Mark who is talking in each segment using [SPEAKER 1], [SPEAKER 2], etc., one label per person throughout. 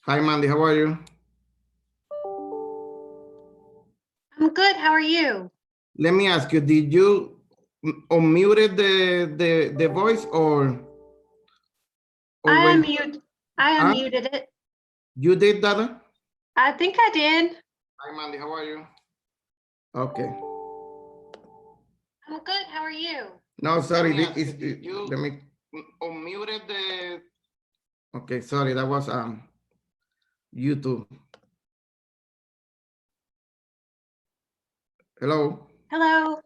[SPEAKER 1] Hi, Mandy. How are you?
[SPEAKER 2] I'm good. How are you?
[SPEAKER 1] Let me ask you, did you unmuted the voice or
[SPEAKER 2] I
[SPEAKER 1] when huh?
[SPEAKER 2] unmuted it.
[SPEAKER 1] You did that?
[SPEAKER 2] I think I did.
[SPEAKER 1] Hi, Mandy. How are you? Okay.
[SPEAKER 2] I'm good. How are you?
[SPEAKER 1] No, sorry.
[SPEAKER 3] You
[SPEAKER 1] Let me
[SPEAKER 3] unmuted the.
[SPEAKER 1] Okay, sorry. That was YouTube. Hello.
[SPEAKER 2] Hello.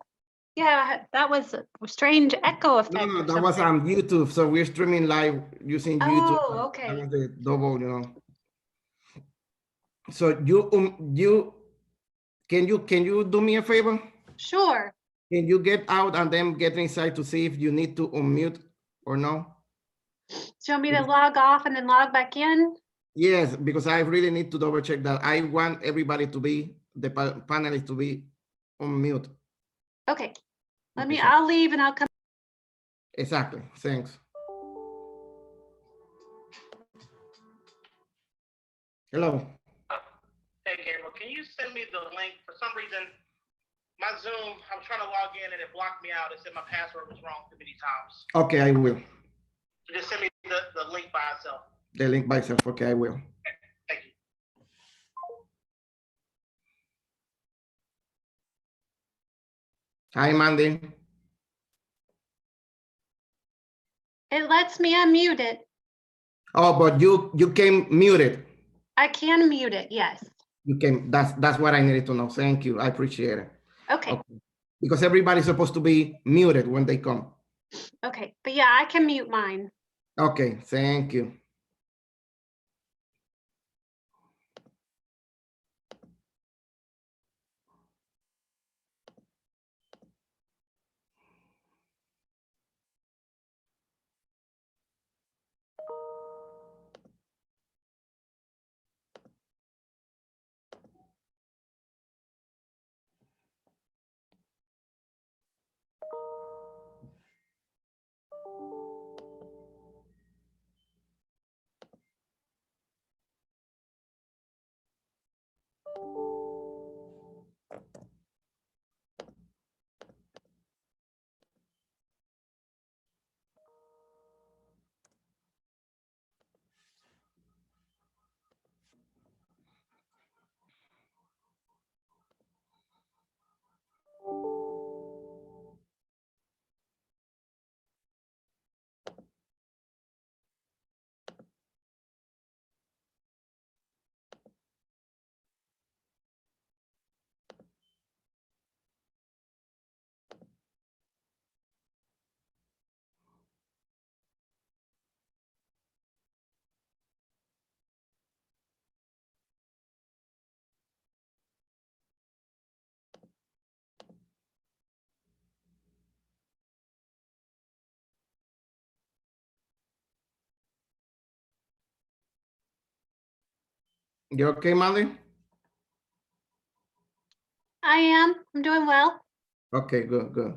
[SPEAKER 2] Yeah, that was a strange echo effect.
[SPEAKER 1] No,
[SPEAKER 2] or
[SPEAKER 1] that was
[SPEAKER 2] something.
[SPEAKER 1] YouTube. So we're streaming live using YouTube.
[SPEAKER 2] Oh,
[SPEAKER 1] That
[SPEAKER 2] okay.
[SPEAKER 1] was the double. So you can you do me a favor?
[SPEAKER 2] Sure.
[SPEAKER 1] Can you get out and then get inside to see if you need to unmute or no?
[SPEAKER 2] Do you want me to log off and then log back in?
[SPEAKER 1] Yes, because I really need to double check that. I want everybody to be, the panelists to be on mute.
[SPEAKER 2] Okay.
[SPEAKER 1] Okay,
[SPEAKER 2] I'll leave and I'll come.
[SPEAKER 1] Exactly. Thanks. Hello.
[SPEAKER 3] Hey, Gabriel, can you send me the link? For some reason, my Zoom, I'm trying to log in and it blocked me out. It said my password was wrong too many times.
[SPEAKER 1] Okay, I will.
[SPEAKER 3] So just send me the link by itself.
[SPEAKER 1] The link by itself. Okay, I will.
[SPEAKER 3] Okay, thank you.
[SPEAKER 1] Hi, Mandy.
[SPEAKER 2] It lets me unmute it.
[SPEAKER 1] Oh, but you came muted.
[SPEAKER 2] I can mute it. Yes.
[SPEAKER 1] You came. That's what I needed to know. Thank you. I appreciate it.
[SPEAKER 2] Okay.
[SPEAKER 1] Because everybody's supposed to be muted when they come.
[SPEAKER 2] Okay. But yeah, I can mute mine.
[SPEAKER 1] Okay, thank you. You okay, Mandy?
[SPEAKER 2] I am. I'm doing well.
[SPEAKER 1] Okay, good, good.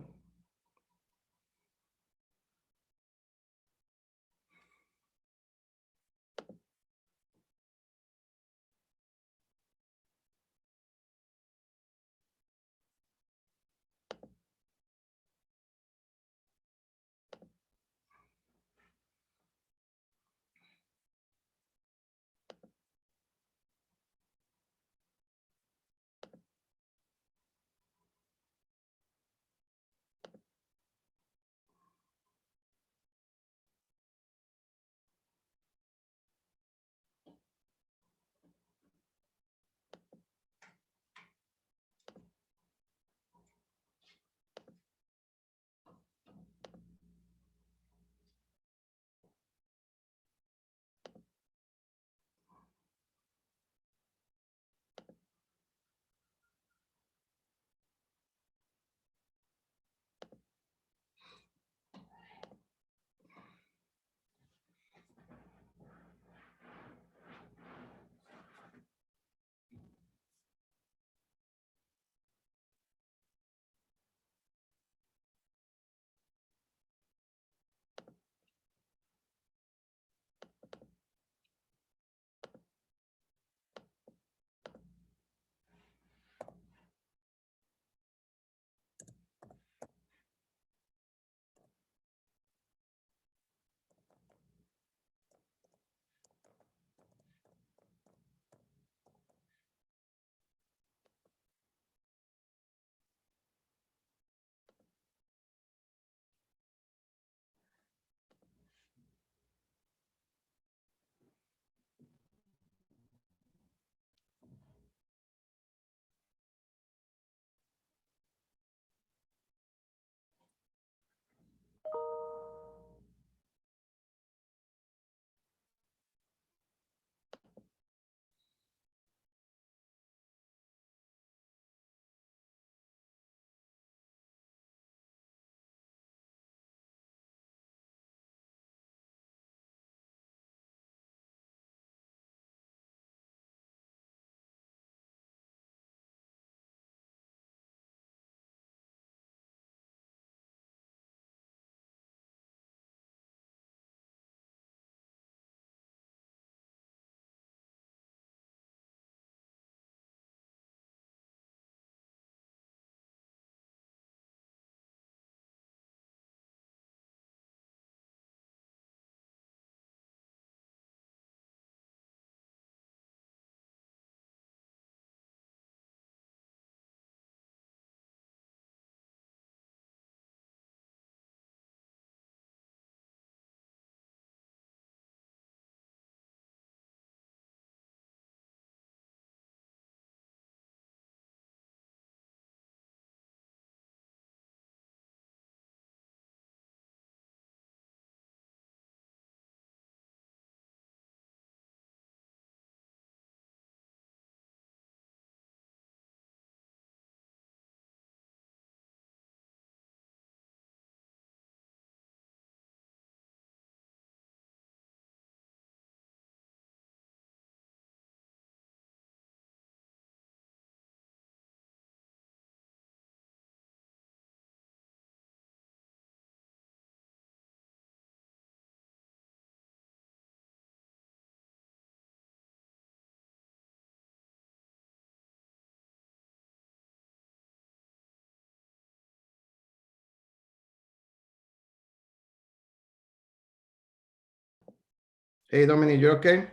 [SPEAKER 1] Hey, Dominic, you okay?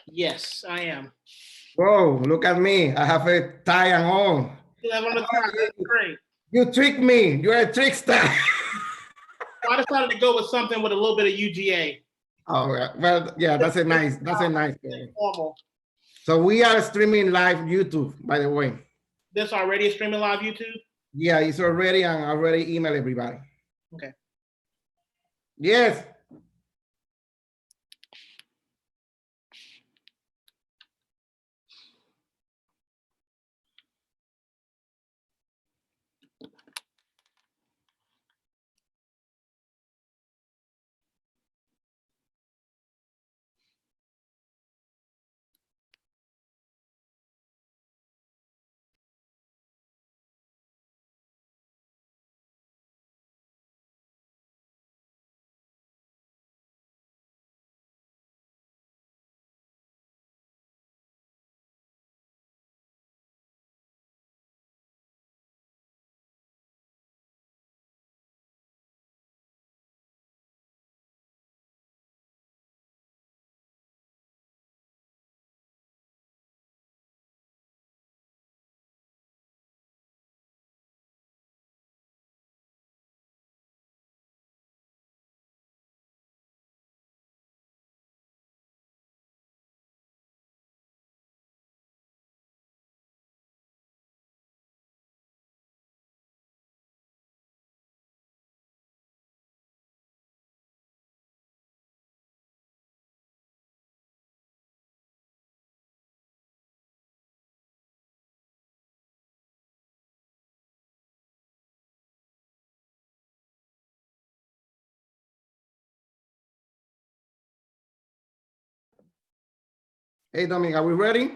[SPEAKER 3] Yes, I am.
[SPEAKER 1] Whoa, look at me. I have a tie and all.
[SPEAKER 3] You have on the time. That's great.
[SPEAKER 1] You tricked me. You're a trickster.
[SPEAKER 3] So I decided to go with something with a little bit of UGA.
[SPEAKER 1] Oh, well, yeah, that's a nice color.
[SPEAKER 3] Formal.
[SPEAKER 1] So we are streaming live YouTube, by the way.
[SPEAKER 3] This already streaming live YouTube?
[SPEAKER 1] Yeah, it's already, and I already email everybody.
[SPEAKER 3] Okay.
[SPEAKER 1] Yes. Hey, Dominic, are we ready?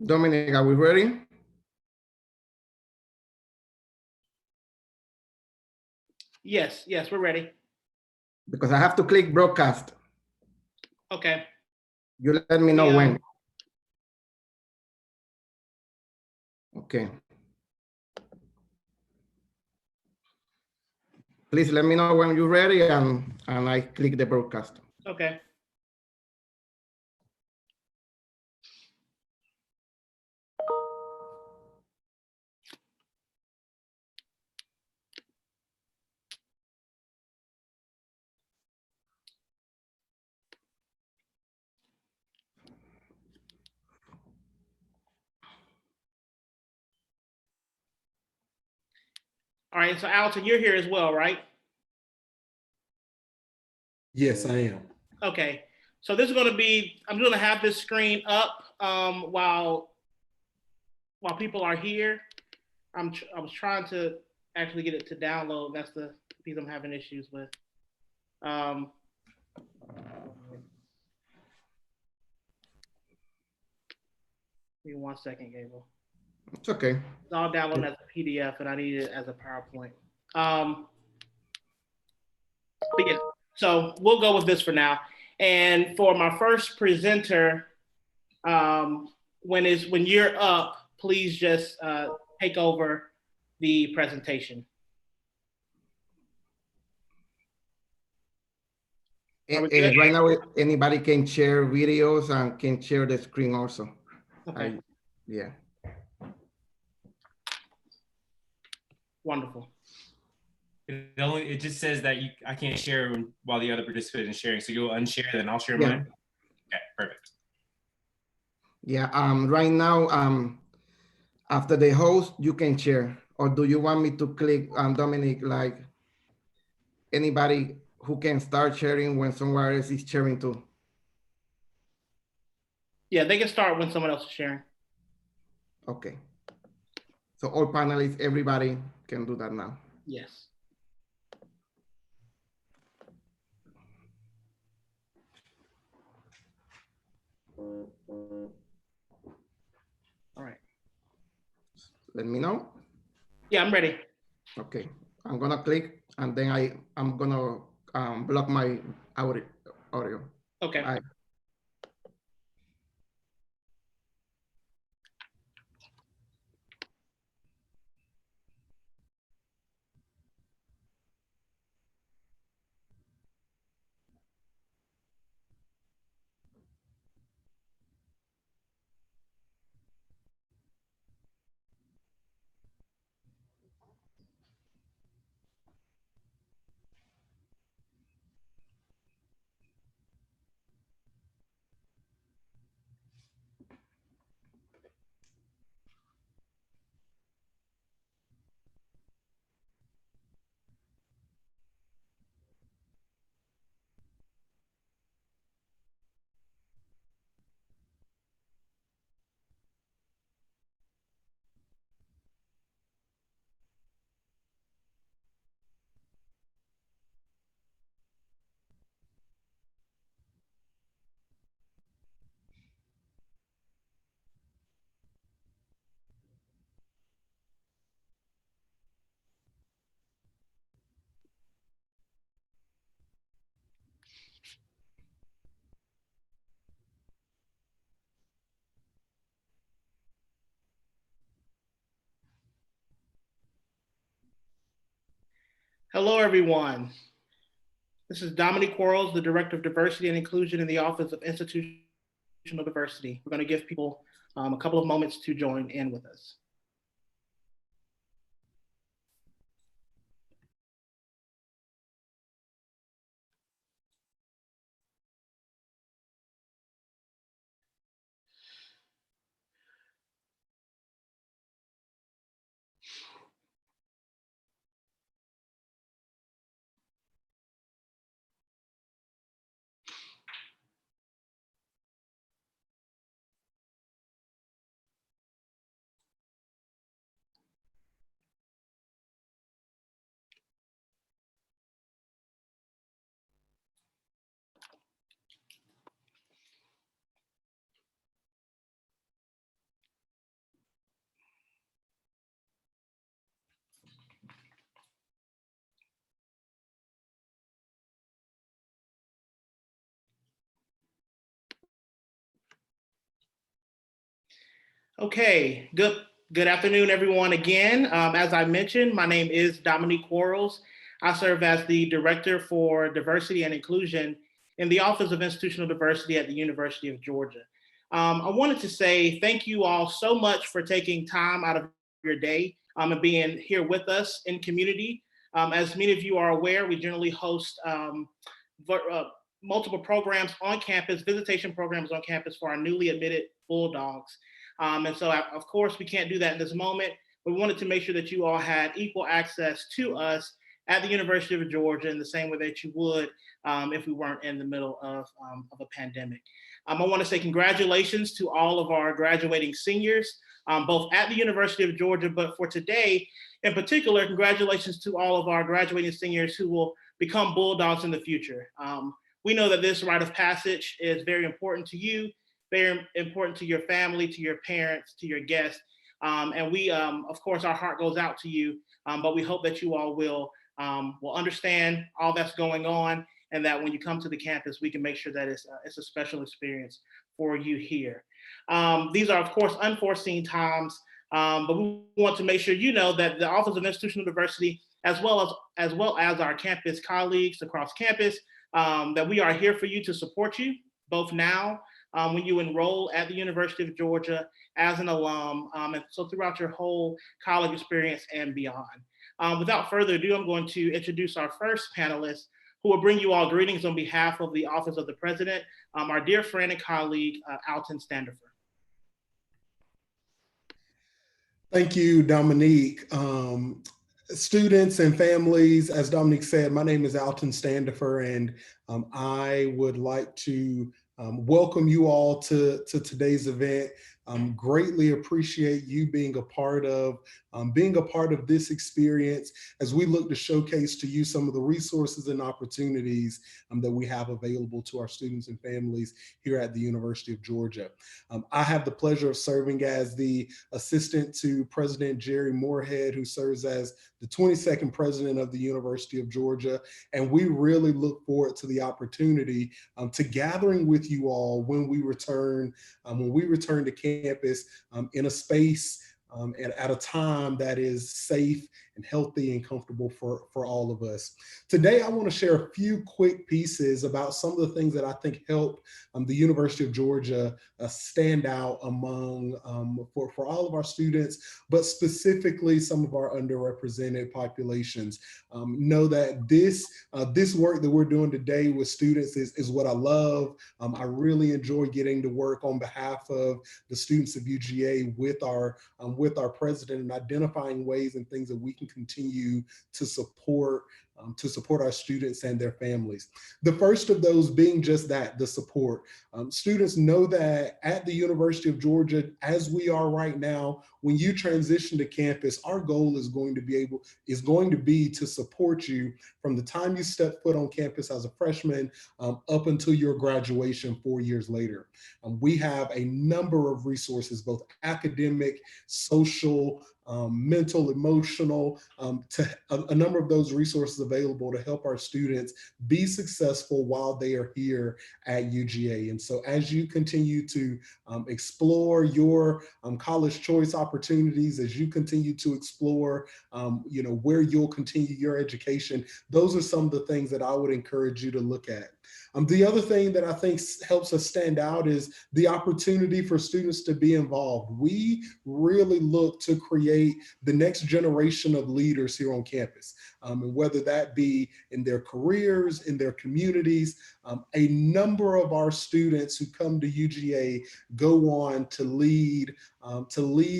[SPEAKER 1] Dominic, are we ready?
[SPEAKER 3] Yes, we're ready.
[SPEAKER 1] Because I have to click broadcast.
[SPEAKER 3] Okay.
[SPEAKER 1] You let me know when. Okay. Please let me know when you're ready, and I click the broadcast.
[SPEAKER 3] Okay. All right, so Alton, you're here as well, right?
[SPEAKER 4] Yes, I am.
[SPEAKER 3] Okay, so this is going to be, I'm going to have this screen up while people are here. I was trying to actually get it to download. That's the piece I'm having issues with. Give me 1 second, Gable.
[SPEAKER 1] It's okay.
[SPEAKER 3] I'll download as a PDF, and I need it as a PowerPoint. But yeah, so we'll go with this for now. And for my first presenter, when you're up, please just take over the presentation.
[SPEAKER 1] Right now, anybody can share videos and can share the screen also.
[SPEAKER 3] Okay.
[SPEAKER 1] Yeah.
[SPEAKER 3] Wonderful.
[SPEAKER 5] It just says that I can't share while the other participant is sharing. So you'll unshare, then I'll share
[SPEAKER 1] Yeah.
[SPEAKER 5] mine. Okay, perfect.
[SPEAKER 1] Yeah. Right now, after the host, you can share Or do you want me to click on Dominic, like anybody who can start sharing when someone else is sharing too?
[SPEAKER 3] Yeah, they can start when someone else is sharing.
[SPEAKER 1] Okay. So all panelists, everybody can do that now.
[SPEAKER 3] Yes. All right.
[SPEAKER 1] Let me know.
[SPEAKER 3] Yeah, I'm ready.
[SPEAKER 1] Okay. I'm gonna click and then I'm gonna block my audio.
[SPEAKER 3] Okay.
[SPEAKER 1] Bye.
[SPEAKER 3] Hello, everyone. This is Dominique Quarles, the Director of Diversity and Inclusion in the Office of Institutional Diversity. We're going to give people a couple of moments to join in with us. Okay, good afternoon, everyone. Again, as I mentioned, my name is Dominique Quarles. I serve as the Director for Diversity and Inclusion in the Office of Institutional Diversity at the University of Georgia. I wanted to say thank you all so much for taking time out of your day and being here with us in community. As many of you are aware, we generally host multiple programs on campus, visitation programs on campus for our newly admitted Bulldogs. And so, of course, we can't do that in this moment. We wanted to make sure that you all had equal access to us at the University of Georgia in the same way that you would if we weren't in the middle of a pandemic. I want to say congratulations to all of our graduating seniors, both at the University of Georgia, but for today in particular, congratulations to all of our graduating seniors who will become Bulldogs in the future. We know that this rite of passage is very important to you, very important to your family, to your parents, to your guests. And we, of course, our heart goes out to you, but we hope that you all will understand all that's going on and that when you come to the campus, we can make sure that it's a special experience for you here. These are, of course, unforeseen times, but we want to make sure you know that the Office of Institutional Diversity, as well as our campus colleagues across campus, that we are here for you to support you, both now when you enroll at the University of Georgia as an alum, and so throughout your whole college experience and beyond. Without further ado, I'm going to introduce our first panelist who will bring you all greetings on behalf of the Office of the President, our dear friend and colleague, Alton Standifer.
[SPEAKER 4] Thank you, Dominique. Students and families, as Dominique said, my name is Alton Standifer, and I would like to welcome you all to today's event. Greatly appreciate you being a part of this experience as we look to showcase to you some of the resources and opportunities that we have available to our students and families here at the University of Georgia. I have the pleasure of serving as the assistant to President Jerry Moorhead, who serves as the 22nd president of the University of Georgia. And we really look forward to the opportunity to gathering with you all when we return to campus in a space and at a time that is safe and healthy and comfortable for all of us. Today, I want to share a few quick pieces about some of the things that I think help the University of Georgia stand out among for all of our students, but specifically some of our underrepresented populations. Know that this work that we're doing today with students is what I love. I really enjoy getting to work on behalf of the students of UGA with our president and identifying ways and things that we can continue to support our students and their families. The first of those being just that, the support. Students know that at the University of Georgia, as we are right now, when you transition to campus, our goal is going to be to support you from the time you step foot on campus as a freshman up until your graduation 4 years later. We have a number of resources, both academic, social, mental, emotional, to a number of those resources available to help our students be successful while they are here at UGA. And so as you continue to explore your college choice opportunities, as you continue to explore where you'll continue your education, those are some of the things that I would encourage you to look at. The other thing that I think helps us stand out is the opportunity for students to be involved. We really look to create the next generation of leaders here on campus, and whether that be in their careers, in their communities. A number of our students who come to UGA go on to lead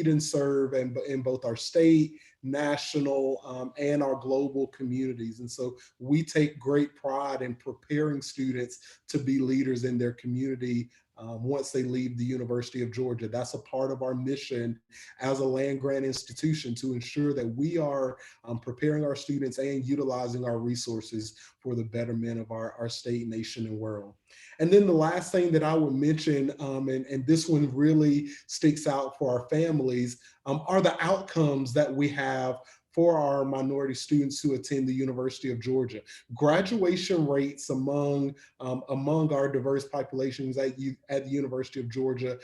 [SPEAKER 4] and serve in both our state, national, and our global communities. And so we take great pride in preparing students to be leaders in their community once they leave the University of Georgia. That's a part of our mission as a land-grant institution to ensure that we are preparing our students and utilizing our resources for the betterment of our state, nation, and world. And then the last thing that I would mention, and this one really sticks out for our families, are the outcomes that we have for our minority students who attend the University of Georgia. Graduation rates among our diverse populations at the University of Georgia,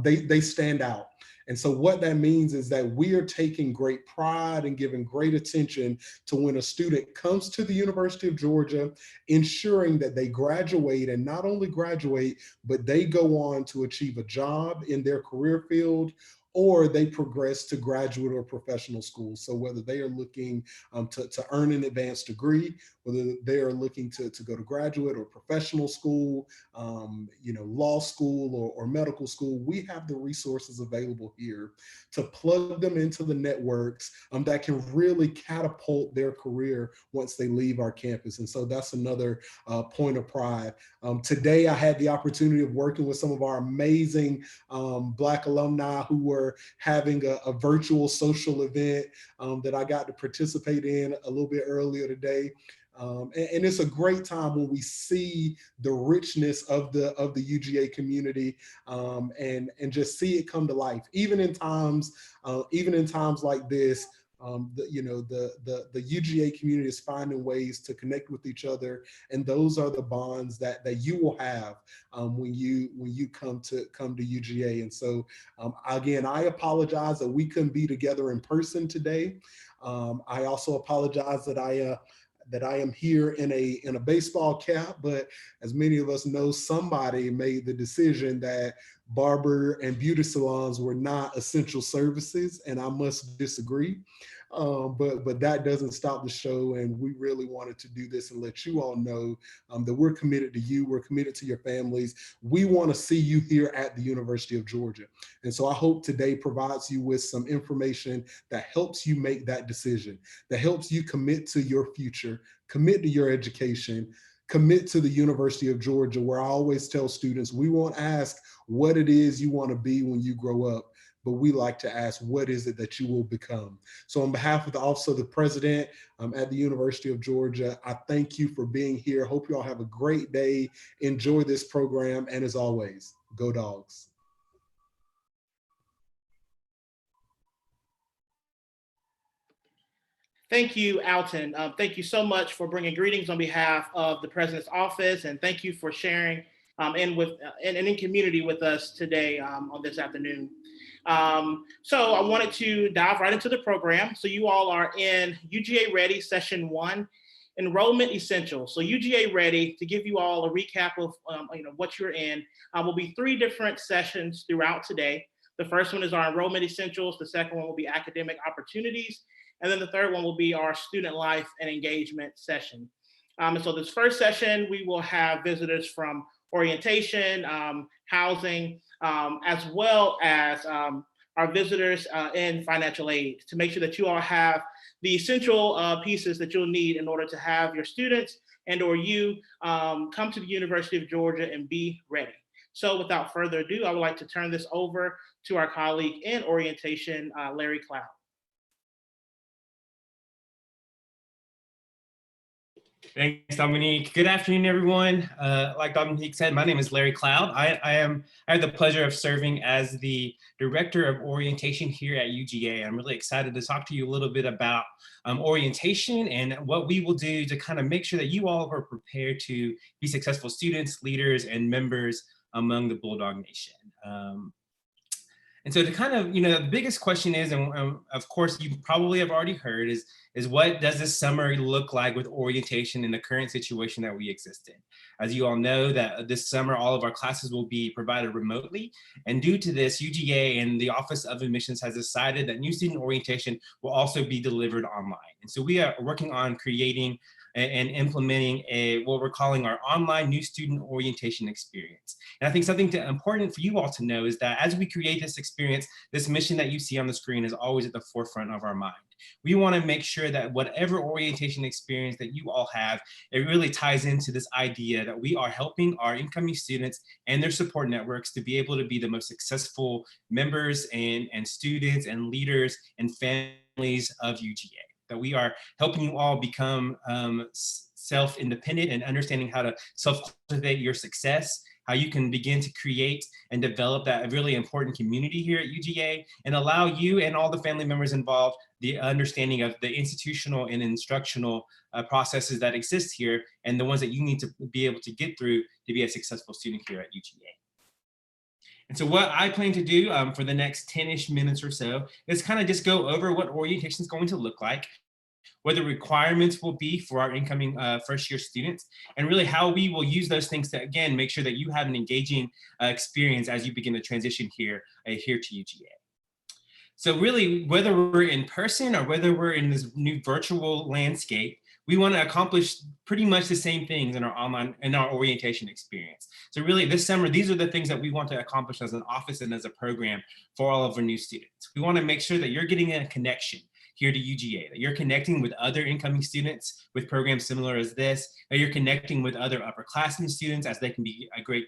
[SPEAKER 4] they stand out. And so what that means is that we are taking great pride and giving great attention to when a student comes to the University of Georgia, ensuring that they graduate, and not only graduate, but they go on to achieve a job in their career field, or they progress to graduate or professional school. So whether they are looking to earn an advanced degree, whether they are looking to go to graduate or professional school, law school or medical school, we have the resources available here to plug them into the networks that can really catapult their career once they leave our campus. And so that's another point of pride. Today, I had the opportunity of working with some of our amazing Black alumni who were having a virtual social event that I got to participate in a little bit earlier today. And it's a great time when we see the richness of the UGA community and just see it come to life, even in times like this. The UGA community is finding ways to connect with each other, and those are the bonds that you will have when you come to UGA. And so again, I apologize that we couldn't be together in person today. I also apologize that I am here in a baseball cap, but as many of us know, somebody made the decision that barber and beauty salons were not essential services, and I must disagree. But that doesn't stop the show, and we really wanted to do this and let you all know that we're committed to you, we're committed to your families. We want to see you here at the University of Georgia. And so I hope today provides you with some information that helps you make that decision, that helps you commit to your future, commit to your education, commit to the University of Georgia, where I always tell students, we won't ask what it is you want to be when you grow up, but we like to ask, what is it that you will become? So on behalf of the Office of the President at the University of Georgia, I thank you for being here. Hope you all have a great day. Enjoy this program. And as always, go Dogs.
[SPEAKER 3] Thank you, Alton. Thank you so much for bringing greetings on behalf of the President's Office, and thank you for sharing and in community with us today on this afternoon. So I wanted to dive right into the program. So you all are in UGA Ready Session 1, Enrollment Essentials. So UGA Ready, to give you all a recap of what you're in, will be 3 different sessions throughout today. The first one is our Enrollment Essentials. The second one will be Academic Opportunities. And then the third one will be our Student Life and Engagement session. And so this first session, we will have visitors from orientation, housing, as well as our visitors in financial aid, to make sure that you all have the essential pieces that you'll need in order to have your students and or you come to the University of Georgia and be ready. So without further ado, I would like to turn this over to our colleague in orientation, Larry Cloud.
[SPEAKER 5] Thanks, Dominique. Good afternoon, everyone. Like Dominique said, my name is Larry Cloud. I have the pleasure of serving as the Director of Orientation here at UGA. I'm really excited to talk to you a little bit about orientation and what we will do to kind of make sure that you all are prepared to be successful students, leaders, and members among the Bulldog Nation. And so to kind of, the biggest question is, and of course you probably have already heard, is what does this summer look like with orientation in the current situation that we exist in? As you all know, that this summer all of our classes will be provided remotely, and due to this, UGA and the Office of Admissions has decided that new student orientation will also be delivered online. And so we are working on creating and implementing what we're calling our online new student orientation experience. And I think something important for you all to know is that as we create this experience, this mission that you see on the screen is always at the forefront of our mind. We want to make sure that whatever orientation experience that you all have, it really ties into this idea that we are helping our incoming students and their support networks to be able to be the most successful members and students and leaders and families of UGA. That we are helping you all become self-independent and understanding how to self-cultivate your success, how you can begin to create and develop that really important community here at UGA, and allow you and all the family members involved the understanding of the institutional and instructional processes that exist here and the ones that you need to be able to get through to be a successful student here at UGA. And so what I plan to do for the next 10-ish minutes or so is kind of just go over what orientation is going to look like, what the requirements will be for our incoming first-year students, and really how we will use those things to, again, make sure that you have an engaging experience as you begin to transition here to UGA. So really, whether we're in person or whether we're in this new virtual landscape, we want to accomplish pretty much the same things in our orientation experience. So really this summer, these are the things that we want to accomplish as an office and as a program for all of our new students. We want to make sure that you're getting a connection here to UGA, that you're connecting with other incoming students with programs similar as this, that you're connecting with other upperclassmen students as they can be a great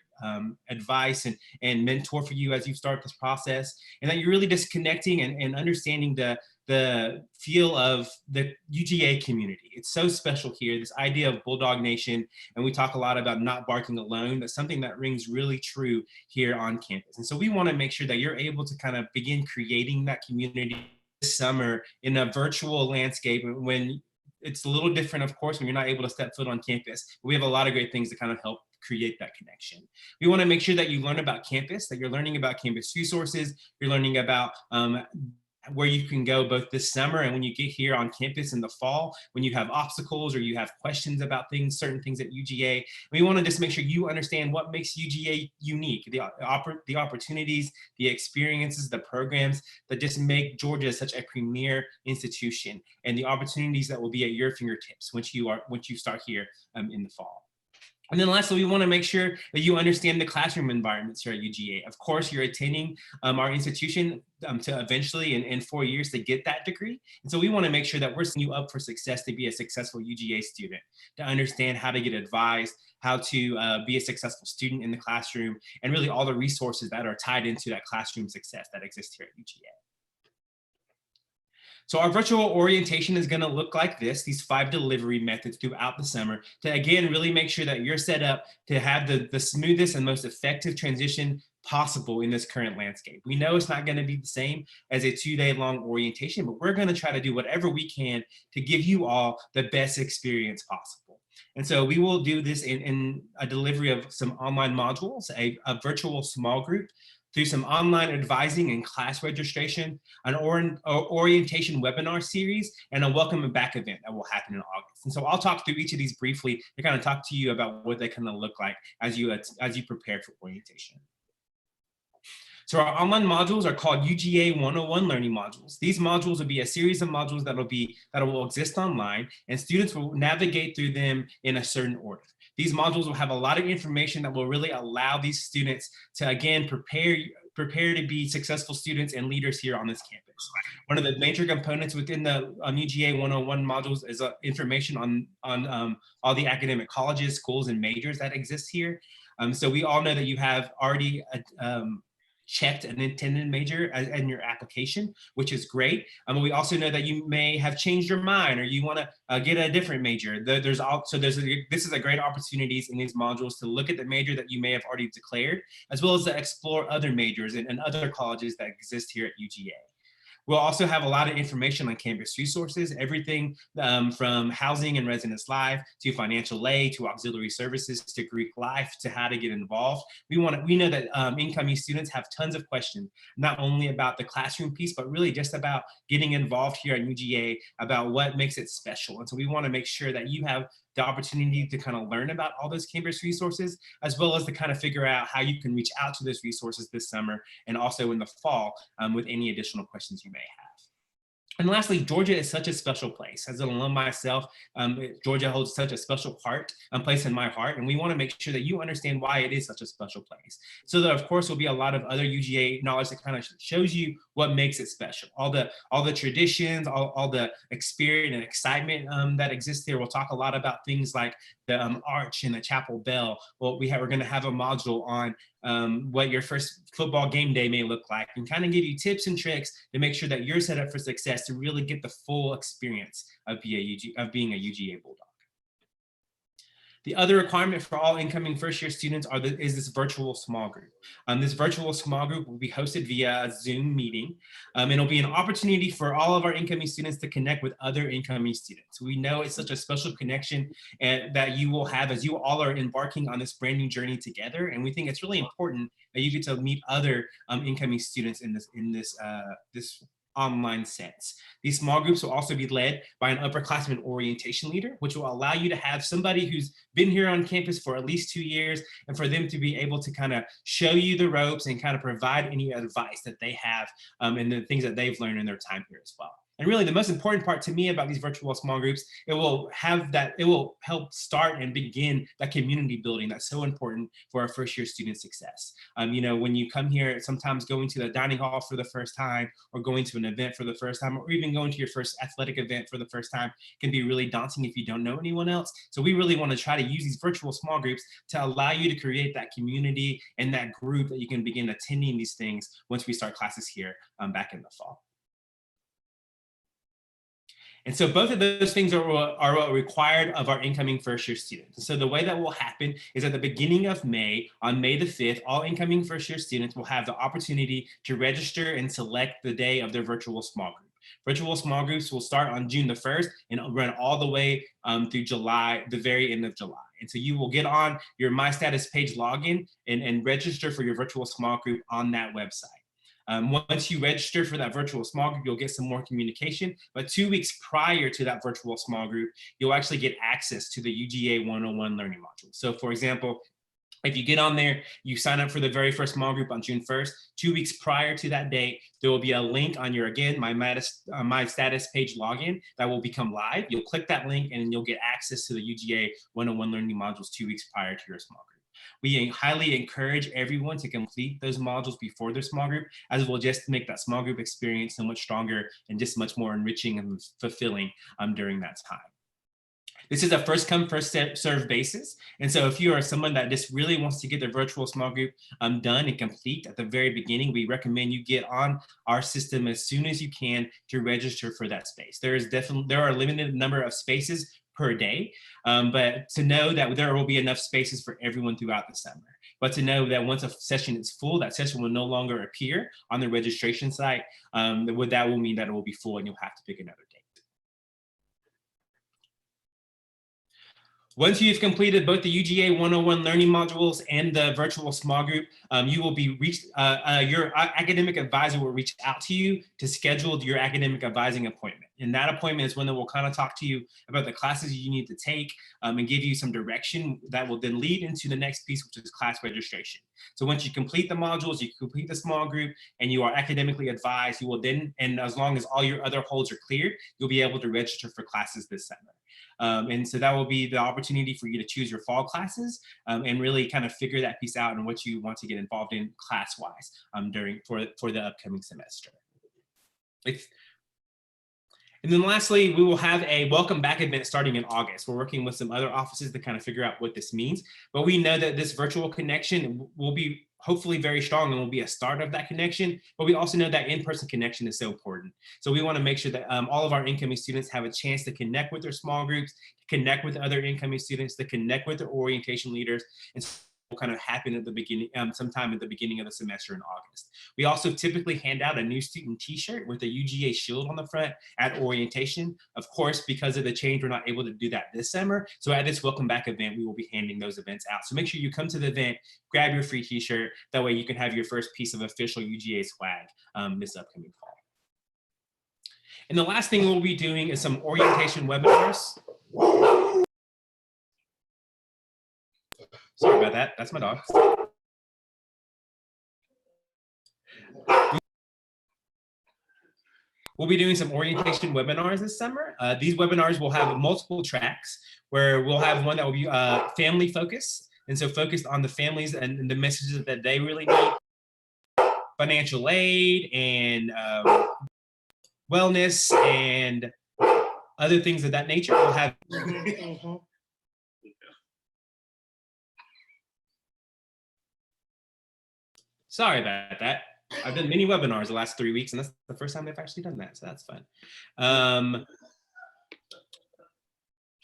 [SPEAKER 5] advice and mentor for you as you start this process, and that you're really just connecting and understanding the feel of the UGA community. It's so special here, this idea of Bulldog Nation, and we talk a lot about not barking alone, but something that rings really true here on campus. And so we want to make sure that you're able to kind of begin creating that community this summer in a virtual landscape when it's a little different, of course, when you're not able to step foot on campus. But we have a lot of great things to kind of help create that connection. We want to make sure that you learn about campus, that you're learning about campus resources, you're learning about where you can go both this summer and when you get here on campus in the fall, when you have obstacles or you have questions about things, certain things at UGA. We want to just make sure you understand what makes UGA unique, the opportunities, the experiences, the programs that just make Georgia such a premier institution, and the opportunities that will be at your fingertips once you start here in the fall. And then lastly, we want to make sure that you understand the classroom environments here at UGA. Of course, you're attending our institution to eventually in 4 years to get that degree. And so we want to make sure that we're setting you up for success to be a successful UGA student, to understand how to get advised, how to be a successful student in the classroom, and really all the resources that are tied into that classroom success that exists here at UGA. So our virtual orientation is going to look like this, these 5 delivery methods throughout the summer to, again, really make sure that you're set up to have the smoothest and most effective transition possible in this current landscape. We know it's not going to be the same as a 2-day-long orientation, but we're going to try to do whatever we can to give you all the best experience possible. And so we will do this in a delivery of some online modules, a virtual small group, through some online advising and class registration, an orientation webinar series, and a welcome back event that will happen in August. And so I'll talk through each of these briefly to kind of talk to you about what they kind of look like as you prepare for orientation. So our online modules are called UGA 101 learning modules. These modules will be a series of modules that will exist online, and students will navigate through them in a certain order. These modules will have a lot of information that will really allow these students to, again, prepare to be successful students and leaders here on this campus. One of the major components within the UGA 101 modules is information on all the academic colleges, schools, and majors that exist here. So we all know that you have already checked an intended major in your application, which is great. We also know that you may have changed your mind or you want to get a different major. This is a great opportunities in these modules to look at the major that you may have already declared, as well as to explore other majors and other colleges that exist here at UGA. We'll also have a lot of information on campus resources, everything from housing and residence life to financial aid to auxiliary services to Greek life to how to get involved. We know that incoming students have tons of questions, not only about the classroom piece, but really just about getting involved here at UGA, about what makes it special. And so we want to make sure that you have the opportunity to kind of learn about all those campus resources, as well as to kind of figure out how you can reach out to those resources this summer and also in the fall with any additional questions you may have. And lastly, Georgia is such a special place. As an alum myself, Georgia holds such a special place in my heart, and we want to make sure that you understand why it is such a special place. So there, of course, will be a lot of other UGA knowledge that kind of shows you what makes it special. All the traditions, all the experience and excitement that exists here. We'll talk a lot about things like the arch and the chapel bell. Well, we're going to have a module on what your first football game day may look like, and kind of give you tips and tricks to make sure that you're set up for success to really get the full experience of being a UGA Bulldog. The other requirement for all incoming first-year students is this virtual small group. This virtual small group will be hosted via a Zoom meeting. It'll be an opportunity for all of our incoming students to connect with other incoming students. We know it's such a special connection that you will have as you all are embarking on this brand new journey together. And we think it's really important that you get to meet other incoming students in this online sense. These small groups will also be led by an upperclassman orientation leader, which will allow you to have somebody who's been here on campus for at least 2 years, and for them to be able to kind of show you the ropes and kind of provide any advice that they have and the things that they've learned in their time here as well. And really the most important part to me about these virtual small groups, it will help start and begin that community building that's so important for our first year student success. When you come here, sometimes going to the dining hall for the first time, or going to an event for the first time, or even going to your first athletic event for the first time can be really daunting if you don't know anyone else. So we really want to try to use these virtual small groups to allow you to create that community and that group that you can begin attending these things once we start classes here back in the fall. And so both of those things are required of our incoming first year students. So the way that will happen is at the beginning of May, on May the 5th, all incoming first year students will have the opportunity to register and select the day of their virtual small group. Virtual small groups will start on June the 1st and run all the way through July, the very end of July. And so you will get on your My Status page login and register for your virtual small group on that website. Once you register for that virtual small group, you'll get some more communication, but 2 weeks prior to that virtual small group, you'll actually get access to the UGA 101 learning module. So for example, if you get on there, you sign up for the very first small group on June 1st, 2 weeks prior to that date, there will be a link on your, again, my status page login that will become live. You'll click that link and you'll get access to the UGA 101 learning modules 2 weeks prior to your small group. We highly encourage everyone to complete those modules before their small group, as will just make that small group experience so much stronger and just much more enriching and fulfilling during that time. This is a first come, first serve basis. And so if you are someone that just really wants to get their virtual small group done and complete at the very beginning, we recommend you get on our system as soon as you can to register for that space. There are a limited number of spaces per day, but to know that there will be enough spaces for everyone throughout the summer. But to know that once a session is full, that session will no longer appear on the registration site. That will mean that it will be full and you'll have to pick another date. Once you've completed both the UGA 101 learning modules and the virtual small group, you will be your academic advisor will reach out to you to schedule your academic advising appointment. And that appointment is when they will kind of talk to you about the classes you need to take and give you some direction that will then lead into the next piece, which is class registration. So once you complete the modules, you complete the small group, and you are academically advised, you will then, and as long as all your other holds are cleared, you'll be able to register for classes this summer. And so that will be the opportunity for you to choose your fall classes and really kind of figure that piece out and what you want to get involved in class-wise for the upcoming semester. And then lastly, we will have a welcome back event starting in August. We're working with some other offices to kind of figure out what this means, but we know that this virtual connection will be hopefully very strong and will be a start of that connection, but we also know that in-person connection is so important. So we want to make sure that all of our incoming students have a chance to connect with their small groups, to connect with other incoming students, to connect with their orientation leaders, and will kind of happen at the beginning, sometime at the beginning of the semester in August. We also typically hand out a new student t-shirt with a UGA shield on the front at orientation. Of course, because of the change, we're not able to do that this summer. So at this welcome back event, we will be handing those events out. So make sure you come to the event, grab your free t-shirt. That way you can have your first piece of official UGA swag this upcoming fall. And the last thing we'll be doing is some orientation webinars. Sorry about that. That's my dog. We'll be doing some orientation webinars this summer. These webinars will have multiple tracks where we'll have one that will be family focused. And so focused on the families and the messages that they really need. Financial aid and wellness and other things of that nature. We'll have Sorry about that. I've done many webinars the last 3 weeks, and that's the first time they've actually done that, so that's fun. Trying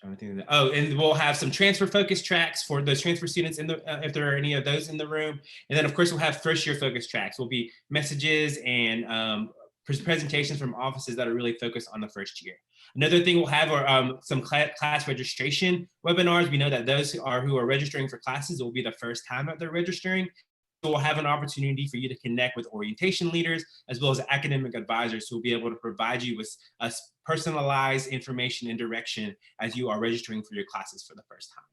[SPEAKER 5] to think of that. Oh, and we'll have some transfer focused tracks for those transfer students in the if there are any of those in the room. And then of course we'll have first year focused tracks. Will be messages and presentations from offices that are really focused on the first year. Another thing we'll have are some class registration webinars. We know that those who are registering for classes, it will be the first time that they're registering. So we'll have an opportunity for you to connect with orientation leaders as well as academic advisors who will be able to provide you with personalized information and direction as you are registering for your classes for the first time.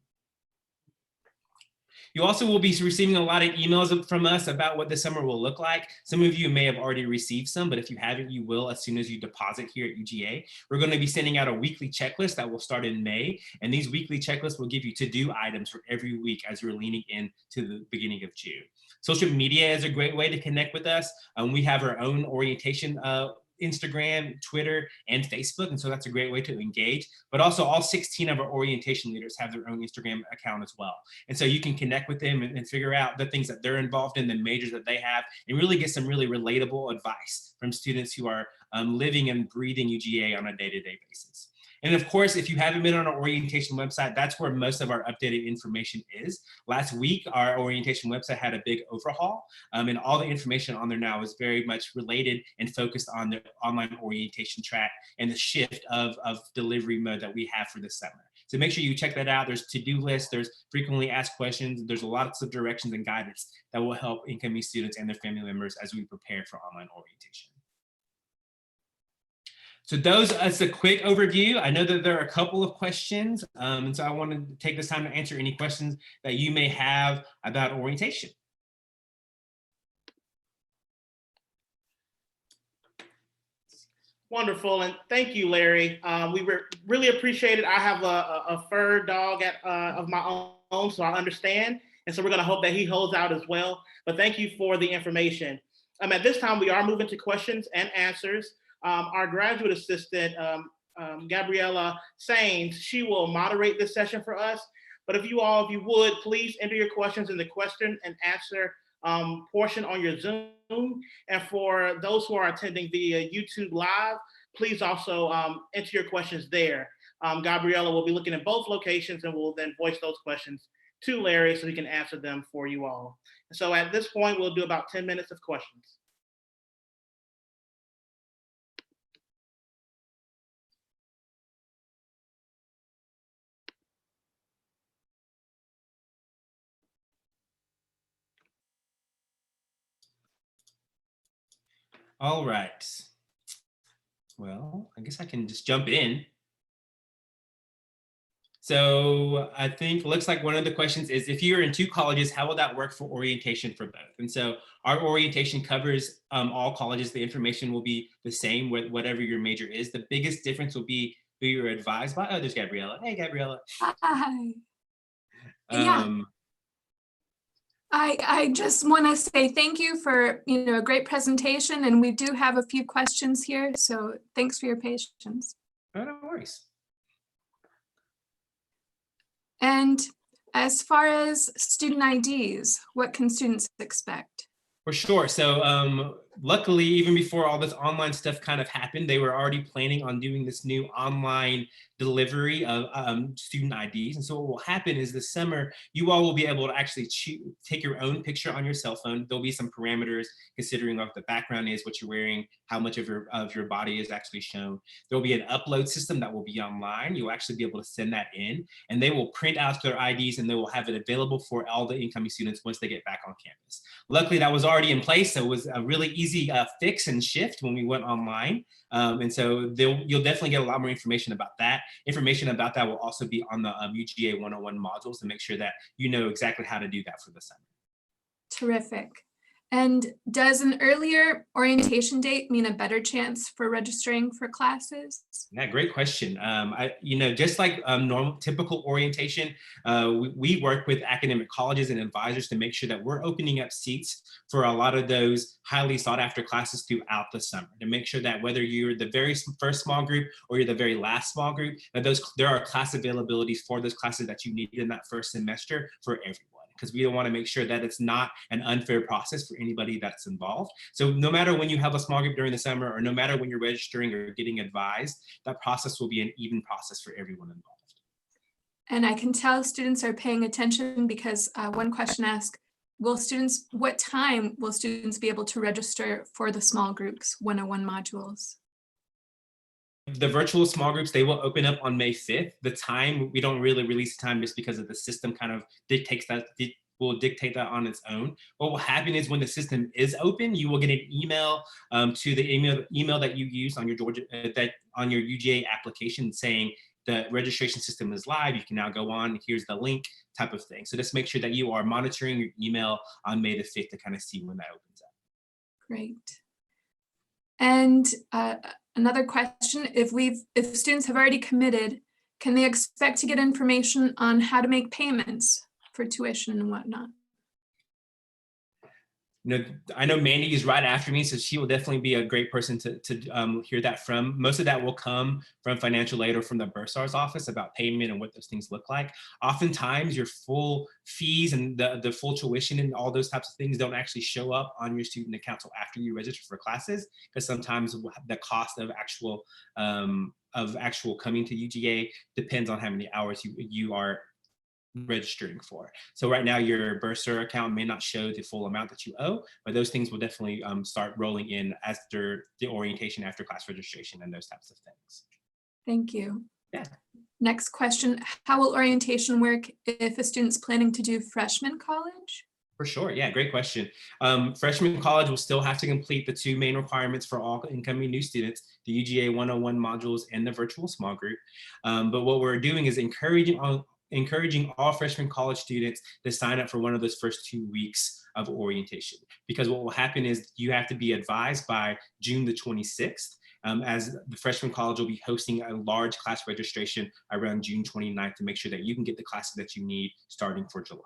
[SPEAKER 5] You also will be receiving a lot of emails from us about what the summer will look like. Some of you may have already received some, but if you haven't, you will as soon as you deposit here at UGA. We're going to be sending out a weekly checklist that will start in May. And these weekly checklists will give you to-do items for every week as you're leaning into the beginning of June. Social media is a great way to connect with us. We have our own orientation Instagram, Twitter, and Facebook. And so that's a great way to engage. But also all 16 of our orientation leaders have their own Instagram account as well. And so you can connect with them and figure out the things that they're involved in, the majors that they have, and really get some really relatable advice from students who are living and breathing UGA on a day-to-day basis. And of course, if you haven't been on our orientation website, that's where most of our updated information is. Last week, our orientation website had a big overhaul, and all the information on there now is very much related and focused on the online orientation track and the shift of delivery mode that we have for this summer. So make sure you check that out. There's to-do lists, there's frequently asked questions, there's lots of directions and guidance that will help incoming students and their family members as we prepare for online orientation. So those as a quick overview. I know that there are a couple of questions, and so I wanted to take this time to answer any questions that you may have about orientation.
[SPEAKER 3] Wonderful, and thank you, Larry. We really appreciate it. I have a fur dog of my own, so I understand, and so we're going to hope that he holds out as well. But thank you for the information. At this time, we are moving to questions and answers. Our graduate assistant, Gabriella Sains, she will moderate this session for us. But if you would, please enter your questions in the question and answer portion on your Zoom. And for those who are attending via YouTube Live, please also enter your questions there. Gabriella will be looking at both locations and will then voice those questions to Larry so he can answer them for you all. So at this point, we'll do about 10 minutes of questions.
[SPEAKER 5] All right. Well, I guess I can just jump in. So I think looks like one of the questions is, if you're in two colleges, how will that work for orientation for both? And so our orientation covers all colleges. The information will be the same with whatever your major is. The biggest difference will be who you're advised by. Oh, there's Gabriella. Hey, Gabriella.
[SPEAKER 6] Hi. Yeah. I just want to say thank you for, a great presentation, and we do have a few questions here, so thanks for your patience.
[SPEAKER 5] Oh, no worries.
[SPEAKER 6] And as far as student IDs, what can students expect?
[SPEAKER 5] For sure. So luckily, even before all this online stuff kind of happened, they were already planning on doing this new online delivery of student IDs. And so what will happen is this summer, you all will be able to actually take your own picture on your cell phone. There'll be some parameters considering what the background is, what you're wearing, how much of your body is actually shown. There'll be an upload system that will be online. You'll actually be able to send that in, and they will print out their IDs and they will have it available for all the incoming students once they get back on campus. Luckily, that was already in place, so it was a really easy fix and shift when we went online. And so you'll definitely get a lot more information about that. Information about that will also be on the UGA 101 modules to make sure that you know exactly how to do that for the summer. Terrific.
[SPEAKER 6] And does an earlier orientation date mean a better chance for registering for classes?
[SPEAKER 5] Yeah, great question. Just like normal, typical orientation, we work with academic colleges and advisors to make sure that we're opening up seats for a lot of those highly sought after classes throughout the summer, to make sure that whether you're the very first small group or you're the very last small group, that there are class availabilities for those classes that you need in that first semester for everyone, because we don't want to make sure that it's not an unfair process for anybody that's involved. So no matter when you have a small group during the summer, or no matter when you're registering or getting advised, that process will be an even process for everyone involved.
[SPEAKER 6] And I can tell students are paying attention because one question asked, what time will students be able to register for the small groups 101 modules?
[SPEAKER 5] The virtual small groups, they will open up on May 5th. The time, we don't really release time just because of the system kind of dictates that. It will dictate that on its own. What will happen is when the system is open, you will get an email to the email that you use on your on your UGA application saying the registration system is live. You can now go on. Here's the link, type of thing. So just make sure that you are monitoring your email on May the 5th to kind of see when that opens up.
[SPEAKER 6] Great. And another question, if students have already committed, can they expect to get information on how to make payments for tuition and whatnot?
[SPEAKER 5] I know Mandy is right after me, so she will definitely be a great person to hear that from. Most of that will come from financial aid or from the bursar's office about payment and what those things look like. Oftentimes, your full fees and the full tuition and all those types of things don't actually show up on your student account until after you register for classes, because sometimes the cost of actual coming to UGA depends on how many hours you are registering for. So right now your bursar account may not show the full amount that you owe, but those things will definitely start rolling in after the orientation, after class registration, and those types of things.
[SPEAKER 6] Thank you.
[SPEAKER 5] Yeah.
[SPEAKER 6] Next question, how will orientation work if a student's planning to do freshman college?
[SPEAKER 5] For sure. Yeah, great question. Freshman college will still have to complete the two main requirements for all incoming new students, the UGA 101 modules and the virtual small group. But what we're doing is encouraging all freshman college students to sign up for one of those first 2 weeks of orientation. Because what will happen is you have to be advised by June the 26th. As the freshman college will be hosting a large class registration around June 29th to make sure that you can get the classes that you need starting for July.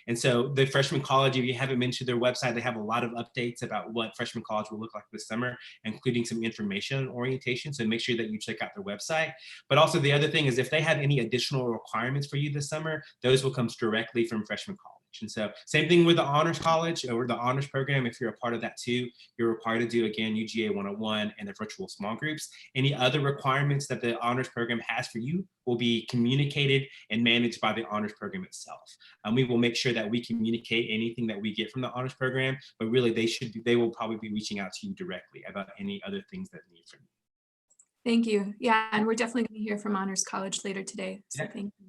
[SPEAKER 5] And so the freshman college, if you haven't been to their website, they have a lot of updates about what freshman college will look like this summer, including some information on orientation. So make sure that you check out their website. But also the other thing is if they have any additional requirements for you this summer, those will come directly from freshman college. And so same thing with the honors college or the honors program. If you're a part of that too, you're required to do, again, UGA 101 and the virtual small groups. Any other requirements that the honors program has for you will be communicated and managed by the honors program itself. We will make sure that we communicate anything that we get from the honors program, but really they will probably be reaching out to you directly about any other things that they need from you.
[SPEAKER 6] Thank you. Yeah, and we're definitely going to hear from Honors College later today. So
[SPEAKER 5] Yeah.
[SPEAKER 6] thank you.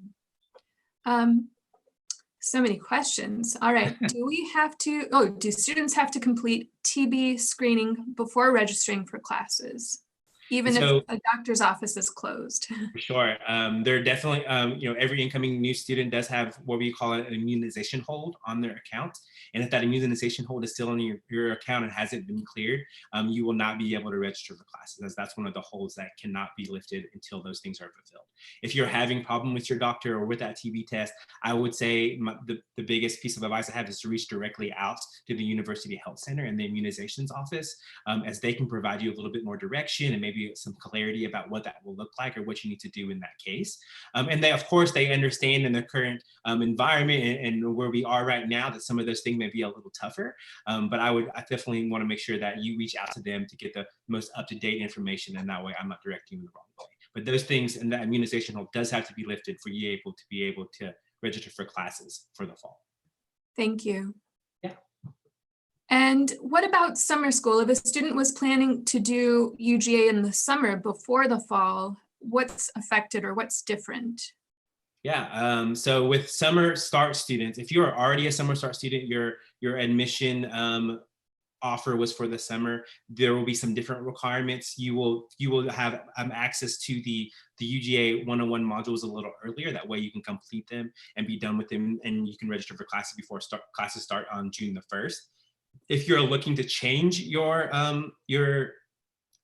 [SPEAKER 6] So many questions. All right. Do students have to complete TB screening before registering for classes, even if a doctor's office is closed?
[SPEAKER 5] For sure. They're definitely, every incoming new student does have what we call an immunization hold on their account. And if that immunization hold is still on your account and hasn't been cleared, you will not be able to register for classes, as that's one of the holds that cannot be lifted until those things are fulfilled. If you're having problem with your doctor or with that TB test, I would say the biggest piece of advice I have is to reach directly out to the University Health Center and the immunizations office, as they can provide you a little bit more direction and maybe some clarity about what that will look like or what you need to do in that case. And they, of course, they understand in the current environment and where we are right now that some of those things may be a little tougher. But I definitely want to make sure that you reach out to them to get the most up-to-date information, and that way I'm not directing you in the wrong way. But those things and that immunization hold does have to be lifted for you to be able to register for classes for the fall.
[SPEAKER 6] Thank you.
[SPEAKER 5] Yeah.
[SPEAKER 6] And what about summer school? If a student was planning to do UGA in the summer before the fall, what's affected or what's different?
[SPEAKER 5] Yeah, so with summer start students, if you are already a summer start student, your admission offer was for the summer, there will be some different requirements. You will have access to the UGA 101 modules a little earlier. That way you can complete them and be done with them, and you can register for classes before classes start on June the 1st. If you're looking to change your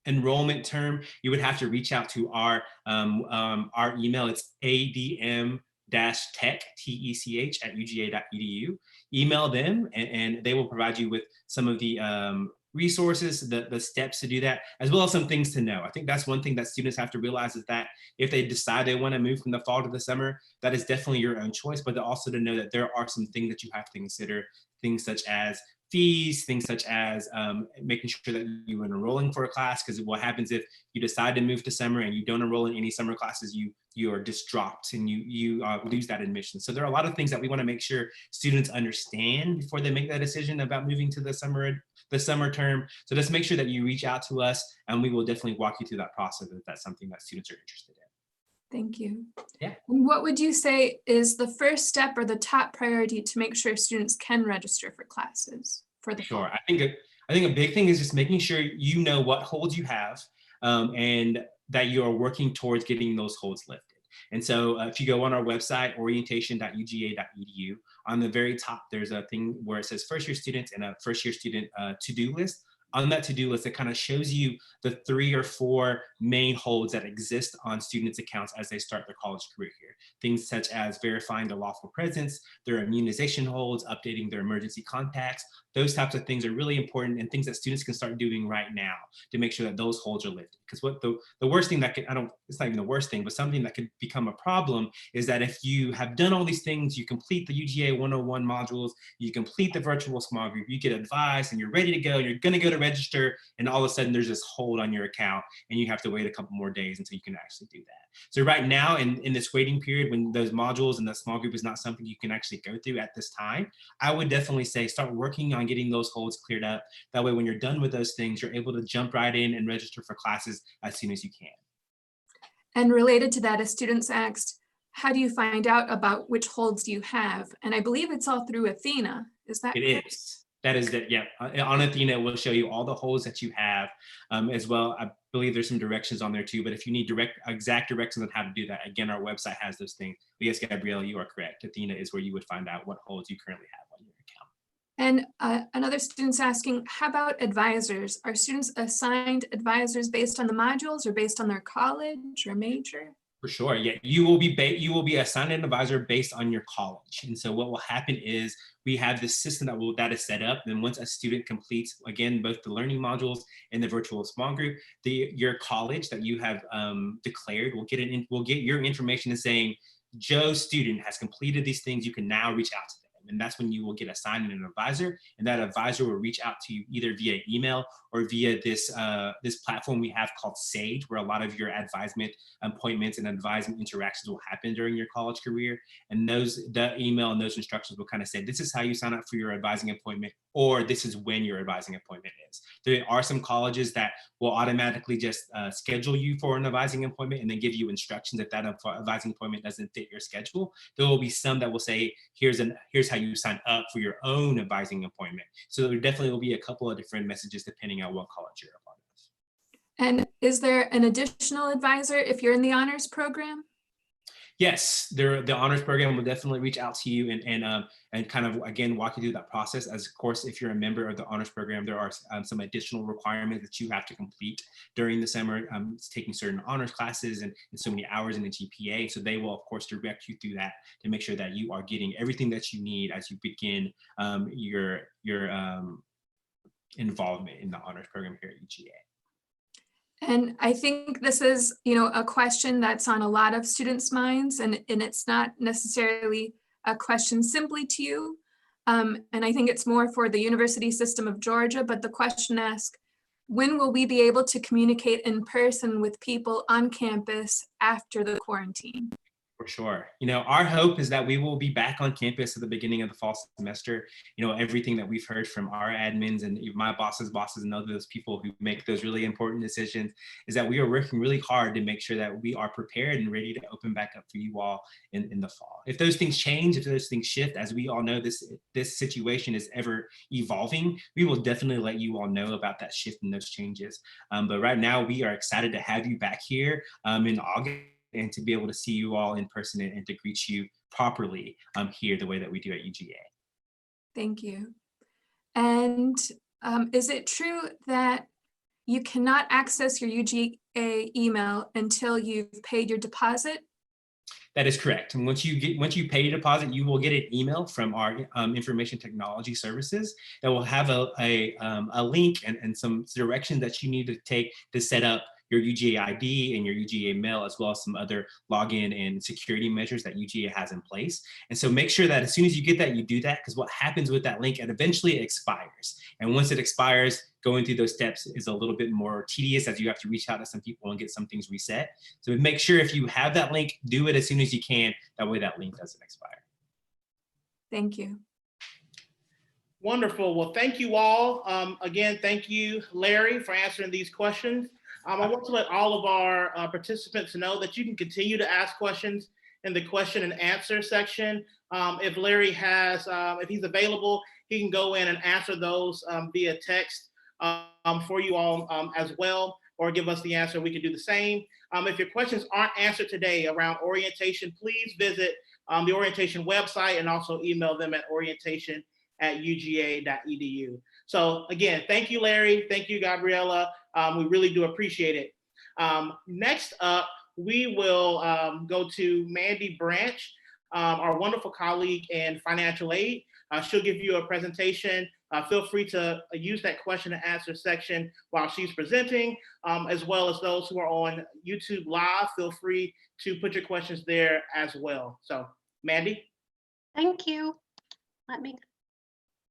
[SPEAKER 5] enrollment term, you would have to reach out to our email. It's adm-tech@uga.edu. Email them, and they will provide you with some of the resources, the steps to do that, as well as some things to know. I think that's one thing that students have to realize, is that if they decide they want to move from the fall to the summer, that is definitely your own choice, but also to know that there are some things that you have to consider, things such as fees, things such as making sure that you are enrolling for a class, because what happens if you decide to move to summer and you don't enroll in any summer classes, you are just dropped and you lose that admission. So there are a lot of things that we want to make sure students understand before they make that decision about moving to the summer term. So just make sure that you reach out to us, and we will definitely walk you through that process if that's something that students are interested in.
[SPEAKER 6] Thank you.
[SPEAKER 5] Yeah.
[SPEAKER 6] What would you say is the first step or the top priority to make sure students can register for classes for the fall?
[SPEAKER 5] Sure. I think a big thing is just making sure you know what holds you have, and that you are working towards getting those holds lifted. And so if you go on our website, orientation.uga.edu, on the very top, there's a thing where it says first year students and a first year student to-do list. On that to-do list, it kind of shows you the 3 or 4 main holds that exist on students' accounts as they start their college career here. Things such as verifying their lawful presence, their immunization holds, updating their emergency contacts. Those types of things are really important, and things that students can start doing right now to make sure that those holds are lifted. Because what the worst thing that could, it's not even the worst thing, but something that could become a problem is that if you have done all these things, you complete the UGA 101 modules, you complete the virtual small group, you get advised and you're ready to go, and you're going to go to register, and all of a sudden there's this hold on your account and you have to wait a couple more days until you can actually do that. So right now in this waiting period, when those modules and the small group is not something you can actually go through at this time, I would definitely say start working on getting those holds cleared up. That way, when you're done with those things, you're able to jump right in and register for classes as soon as you can.
[SPEAKER 6] And related to that, a student's asked, how do you find out about which holds you have? And I believe it's all through Athena. Is that
[SPEAKER 5] It
[SPEAKER 6] correct?
[SPEAKER 5] is. That is that. Yeah. On Athena, it will show you all the holds that you have as well. I believe there's some directions on there too. But if you need exact directions on how to do that, again, our website has those things. But yes, Gabrielle, you are correct. Athena is where you would find out what holds you currently have on your account.
[SPEAKER 6] And another student's asking, how about advisors? Are students assigned advisors based on the modules or based on their college or major?
[SPEAKER 5] For sure, yeah. You will be assigned an advisor based on your college. And so what will happen is we have this system that is set up. Then once a student completes, again, both the learning modules and the virtual small group, your college that you have declared will get your information and saying, Joe student has completed these things. You can now reach out to them. And that's when you will get assigned an advisor, and that advisor will reach out to you either via email or via this platform we have called Sage, where a lot of your advisement appointments and advisement interactions will happen during your college career. And the email and those instructions will kind of say, this is how you sign up for your advising appointment, or this is when your advising appointment is. There are some colleges that will automatically just schedule you for an advising appointment and then give you instructions if that advising appointment doesn't fit your schedule. There will be some that will say, here's how you sign up for your own advising appointment. So there definitely will be a couple of different messages depending on what college you're a part of.
[SPEAKER 6] And is there an additional advisor if you're in the honors program?
[SPEAKER 5] Yes, the honors program will definitely reach out to you and kind of, again, walk you through that process. As of course, if you're a member of the honors program, there are some additional requirements that you have to complete during the summer, taking certain honors classes and so many hours in the GPA. So they will, of course, direct you through that to make sure that you are getting everything that you need as you begin your involvement in the honors program here at UGA.
[SPEAKER 6] And I think this is, a question that's on a lot of students' minds, and it's not necessarily a question simply to you. And I think it's more for the University System of Georgia, but the question asks, when will we be able to communicate in person with people on campus after the quarantine?
[SPEAKER 5] For sure. Our hope is that we will be back on campus at the beginning of the fall semester. Everything that we've heard from our admins and my bosses and other those people who make those really important decisions is that we are working really hard to make sure that we are prepared and ready to open back up for you all in the fall. If those things change, if those things shift, as we all know, this situation is ever evolving, we will definitely let you all know about that shift and those changes. But right now, we are excited to have you back here in August, and to be able to see you all in person and to greet you properly here the way that we do at UGA.
[SPEAKER 6] Thank you. And is it true that you cannot access your UGA email until you've paid your deposit?
[SPEAKER 5] That is correct. And once you pay your deposit, you will get an email from our information technology services that will have a link and some directions that you need to take to set up your UGA ID and your UGA mail, as well as some other login and security measures that UGA has in place. And so make sure that as soon as you get that, you do that, because what happens with that link, it eventually expires. And once it expires, going through those steps is a little bit more tedious, as you have to reach out to some people and get some things reset. So make sure if you have that link, do it as soon as you can. That way that link doesn't expire.
[SPEAKER 6] Thank you.
[SPEAKER 3] Wonderful. Well, thank you all. Again, thank you, Larry, for answering these questions. I want to let all of our participants know that you can continue to ask questions in the question and answer section. If Larry if he's available, he can go in and answer those via text for you all as well, or give us the answer. We can do the same. If your questions aren't answered today around orientation, please visit the orientation website and also email them at orientation@uga.edu. So again, thank you, Larry. Thank you, Gabriella. We really do appreciate it. Next up, we will go to Mandy Branch, our wonderful colleague in financial aid. She'll give you a presentation. Feel free to use that question and answer section while she's presenting, as well as those who are on YouTube Live. Feel free to put your questions there as well. So, Mandy.
[SPEAKER 2] Thank you. Let me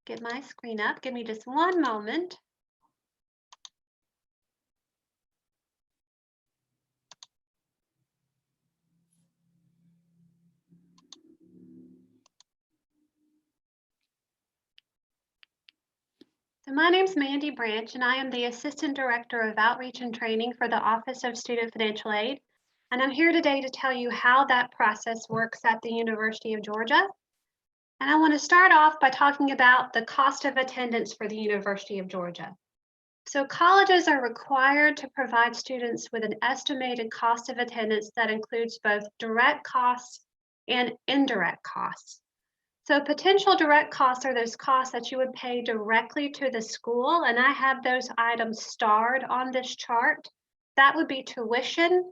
[SPEAKER 2] get my screen up. Give me just one moment. So my name's Mandy Branch, and I am the Assistant Director of Outreach and Training for the Office of Student Financial Aid. And I'm here today to tell you how that process works at the University of Georgia. And I want to start off by talking about the cost of attendance for the University of Georgia. So colleges are required to provide students with an estimated cost of attendance that includes both direct costs and indirect costs. So potential direct costs are those costs that you would pay directly to the school, and I have those items starred on this chart. That would be tuition,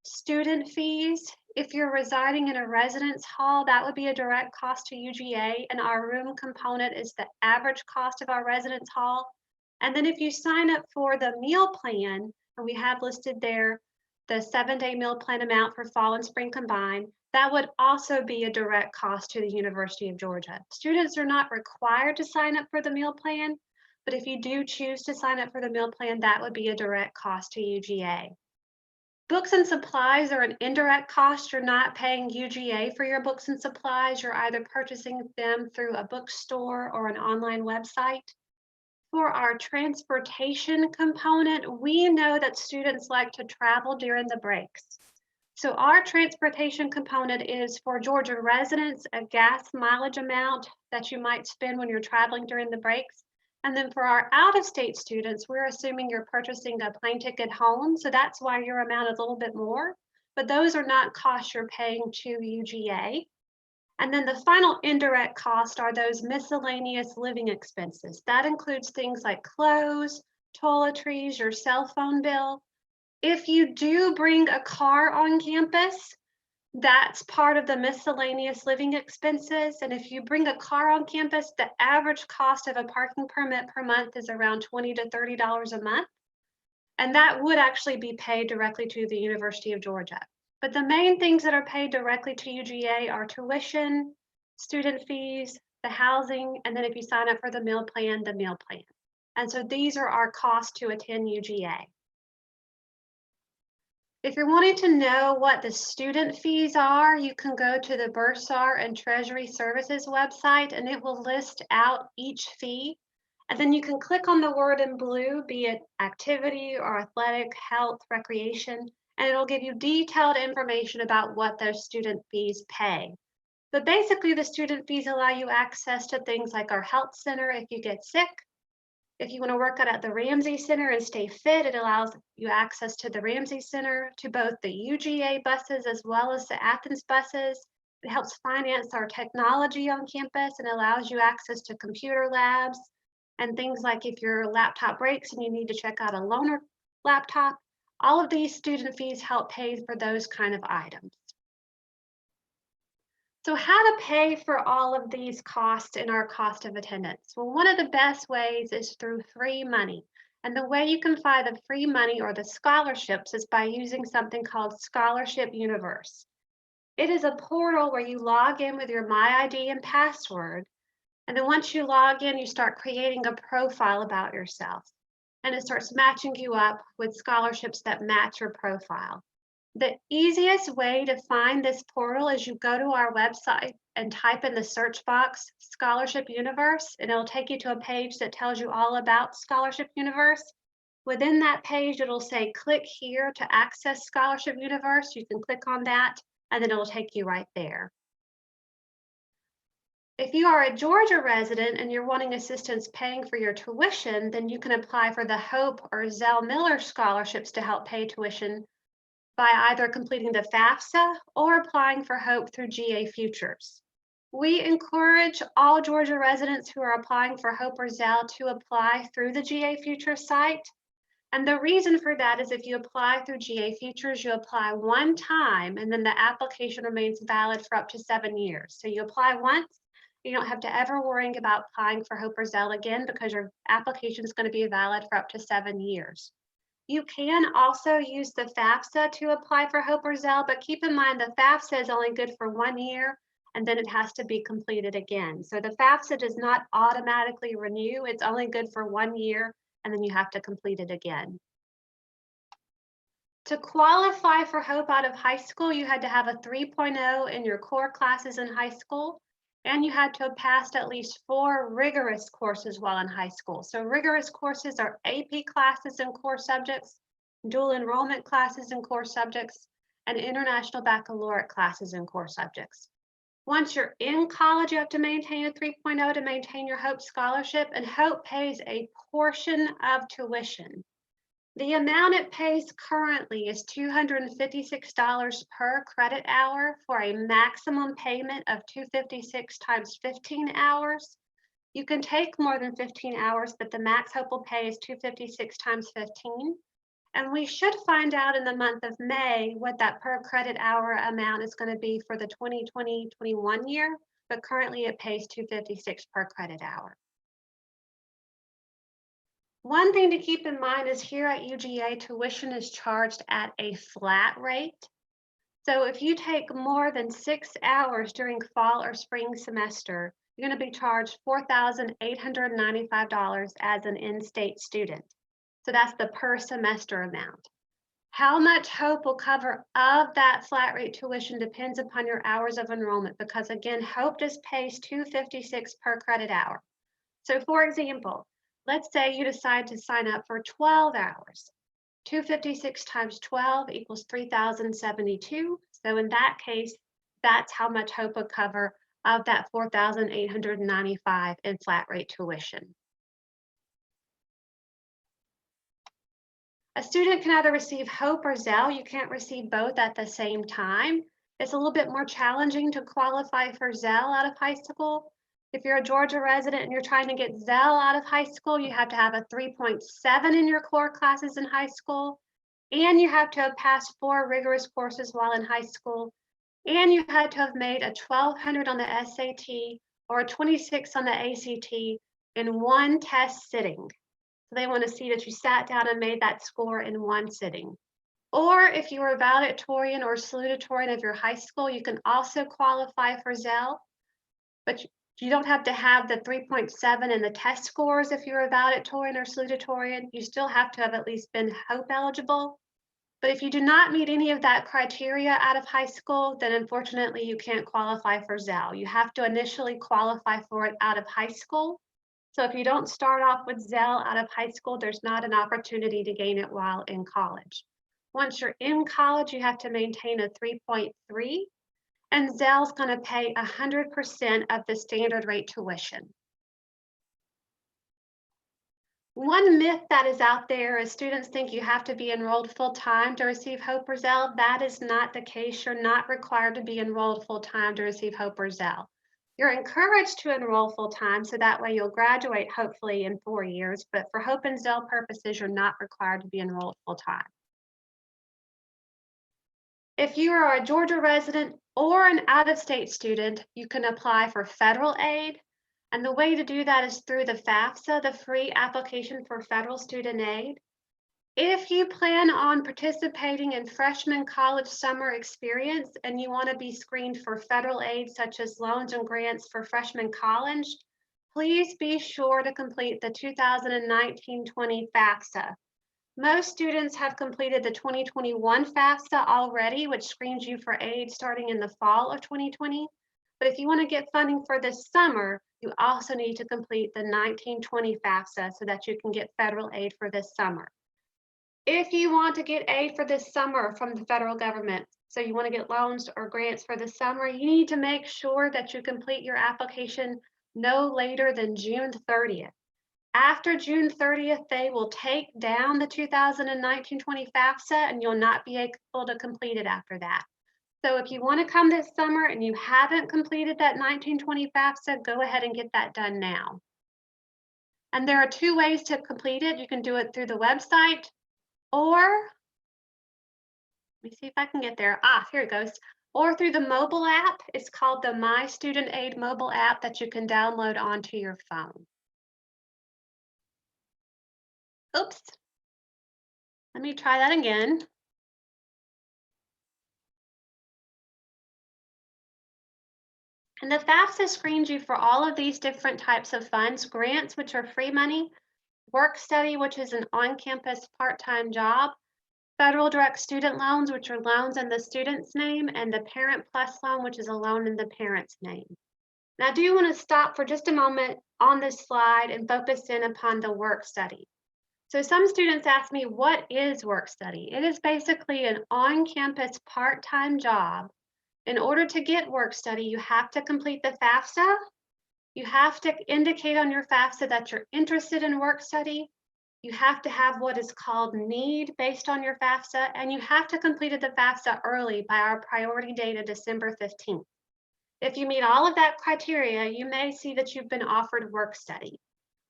[SPEAKER 2] student fees. If you're residing in a residence hall, that would be a direct cost to UGA, and our room component is the average cost of our residence hall. And then if you sign up for the meal plan, and we have listed there the 7-day meal plan amount for fall and spring combined, that would also be a direct cost to the University of Georgia. Students are not required to sign up for the meal plan, but if you do choose to sign up for the meal plan, that would be a direct cost to UGA. Books and supplies are an indirect cost. You're not paying UGA for your books and supplies. You're either purchasing them through a bookstore or an online website. For our transportation component, we know that students like to travel during the breaks. So our transportation component is for Georgia residents, a gas mileage amount that you might spend when you're traveling during the breaks. And then for our out-of-state students, we're assuming you're purchasing a plane ticket home. So that's why your amount is a little bit more, but those are not costs you're paying to UGA. And then the final indirect cost are those miscellaneous living expenses. That includes things like clothes, toiletries, your cell phone bill. If you do bring a car on campus, that's part of the miscellaneous living expenses. And if you bring a car on campus, the average cost of a parking permit per month is around $20 to $30 a month. And that would actually be paid directly to the University of Georgia. But the main things that are paid directly to UGA are tuition, student fees, the housing, and then if you sign up for the meal plan, the meal plan. And so these are our costs to attend UGA. If you're wanting to know what the student fees are, you can go to the Bursar and Treasury Services website and it will list out each fee. And then you can click on the word in blue, be it activity or athletic, health, recreation, and it'll give you detailed information about what those student fees pay. But basically the student fees allow you access to things like our health center if you get sick. If you want to work out at the Ramsey Center and stay fit, it allows you access to the Ramsey Center, to both the UGA buses as well as the Athens buses. It helps finance our technology on campus and allows you access to computer labs and things like if your laptop breaks and you need to check out a loaner laptop. All of these student fees help pay for those kind of items. So how to pay for all of these costs in our cost of attendance? Well, one of the best ways is through free money. And the way you can find the free money or the scholarships is by using something called Scholarship Universe. It is a portal where you log in with your MyID and password. And then once you log in, you start creating a profile about yourself. And it starts matching you up with scholarships that match your profile. The easiest way to find this portal is you go to our website and type in the search box Scholarship Universe, and it'll take you to a page that tells you all about Scholarship Universe. Within that page, it'll say click here to access Scholarship Universe. You can click on that, and then it'll take you right there. If you are a Georgia resident and you're wanting assistance paying for your tuition, then you can apply for the Hope or Zell Miller scholarships to help pay tuition by either completing the FAFSA or applying for Hope through GA Futures. We encourage all Georgia residents who are applying for Hope or Zell to apply through the GA Futures site. And the reason for that is if you apply through GA Futures, you apply one time and then the application remains valid for up to 7 years. So you apply once, you don't have to ever worry about applying for Hope or Zell again because your application is going to be valid for up to 7 years. You can also use the FAFSA to apply for Hope or Zell, but keep in mind the FAFSA is only good for 1 year and then it has to be completed again. So the FAFSA does not automatically renew. It's only good for 1 year and then you have to complete it again. To qualify for Hope out of high school, you had to have a 3.0 in your core classes in high school, and you had to have passed at least 4 rigorous courses while in high school. So rigorous courses are AP classes and core subjects, dual enrollment classes and core subjects, and international baccalaureate classes and core subjects. Once you're in college, you have to maintain a 3.0 to maintain your Hope Scholarship, and Hope pays a portion of tuition. The amount it pays currently is $256 per credit hour for a maximum payment of $256 times 15 hours. You can take more than 15 hours, but the max Hope will pay is $256 times 15. And we should find out in the month of May what that per credit hour amount is going to be for the 2020-21 year, but currently it pays $256 per credit hour. One thing to keep in mind is here at UGA, tuition is charged at a flat rate. So if you take more than 6 hours during fall or spring semester, you're going to be charged $4,895 as an in-state student. So that's the per semester amount. How much Hope will cover of that flat rate tuition depends upon your hours of enrollment, because again, Hope just pays $256 per credit hour. So for example, let's say you decide to sign up for 12 hours. 256 times 12 equals 3,072. So in that case, that's how much Hope would cover of that 4,895 in flat rate tuition. A student can either receive Hope or Zell. You can't receive both at the same time. It's a little bit more challenging to qualify for Zell out of high school. If you're a Georgia resident and you're trying to get Zell out of high school, you have to have a 3.7 in your core classes in high school, and you have to have passed 4 rigorous courses while in high school, and you had to have made a 1200 on the SAT or a 26 on the ACT in one test sitting. So they want to see that you sat down and made that score in one sitting. Or if you were a valedictorian or salutatorian of your high school, you can also qualify for Zell, but you don't have to have the 3.7 in the test scores if you're a valedictorian or salutatorian. You still have to have at least been Hope eligible. But if you do not meet any of that criteria out of high school, then unfortunately you can't qualify for Zell. You have to initially qualify for it out of high school. So if you don't start off with Zell out of high school, there's not an opportunity to gain it while in college. Once you're in college, you have to maintain a 3.3, and Zell's going to pay 100% of the standard rate tuition. One myth that is out there is students think you have to be enrolled full-time to receive Hope or Zell. That is not the case. You're not required to be enrolled full-time to receive Hope or Zell. You're encouraged to enroll full-time, so that way you'll graduate hopefully in 4 years, but for Hope and Zell purposes, you're not required to be enrolled full-time. If you are a Georgia resident or an out-of-state student, you can apply for federal aid. And the way to do that is through the FAFSA, the Free Application for Federal Student Aid. If you plan on participating in freshman college summer experience and you want to be screened for federal aid, such as loans and grants for freshman college, please be sure to complete the 2019-20 FAFSA. Most students have completed the 2021 FAFSA already, which screens you for aid starting in the fall of 2020. But if you want to get funding for this summer, you also need to complete the 19-20 FAFSA so that you can get federal aid for this summer. If you want to get aid for this summer from the federal government, so you want to get loans or grants for the summer, you need to make sure that you complete your application no later than June 30th. After June 30th, they will take down the 2019-20 FAFSA and you'll not be able to complete it after that. So if you want to come this summer and you haven't completed that 19-20 FAFSA, go ahead and get that done now. And there are 2 ways to complete it. You can do it through the website, or let me see if I can get there. Here it goes. Or through the mobile app. It's called the My Student Aid mobile app that you can download onto your phone. Oops. Let me try that again. And the FAFSA screens you for all of these different types of funds: grants, which are free money; work study, which is an on-campus part-time job; federal direct student loans, which are loans in the student's name; and the Parent Plus loan, which is a loan in the parent's name. Now, I do want to stop for just a moment on this slide and focus in upon the work study. So some students ask me, what is work study? It is basically an on-campus part-time job. In order to get work study, you have to complete the FAFSA. You have to indicate on your FAFSA that you're interested in work study. You have to have what is called need based on your FAFSA, and you have to complete the FAFSA early by our priority date of December 15th. If you meet all of that criteria, you may see that you've been offered work study.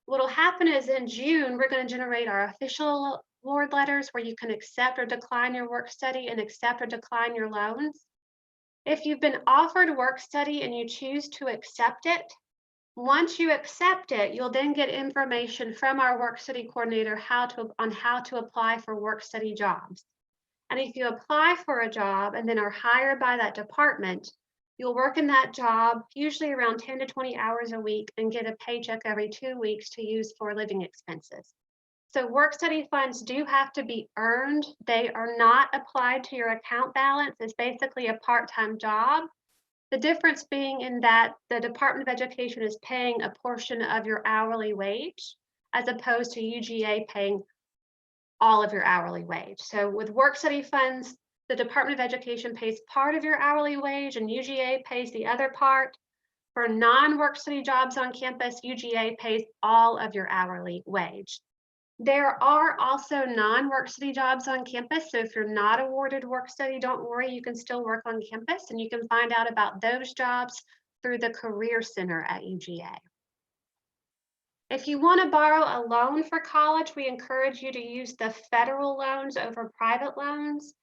[SPEAKER 2] What'll happen is in June, we're going to generate our official award letters where you can accept or decline your work study and accept or decline your loans. If you've been offered work study and you choose to accept it, once you accept it, you'll then get information from our work study coordinator on how to apply for work study jobs. And if you apply for a job and then are hired by that department, you'll work in that job usually around 10 to 20 hours a week and get a paycheck every 2 weeks to use for living expenses. So work study funds do have to be earned. They are not applied to your account balance. It's basically a part-time job. The difference being in that the Department of Education is paying a portion of your hourly wage as opposed to UGA paying all of your hourly wage. So with work study funds, the Department of Education pays part of your hourly wage and UGA pays the other part. For non-work study jobs on campus, UGA pays all of your hourly wage. There are also non-work study jobs on campus. So if you're not awarded work study, don't worry, you can still work on campus and you can find out about those jobs through the Career Center at UGA. If you want to borrow a loan for college, we encourage you to use the federal loans over private loans.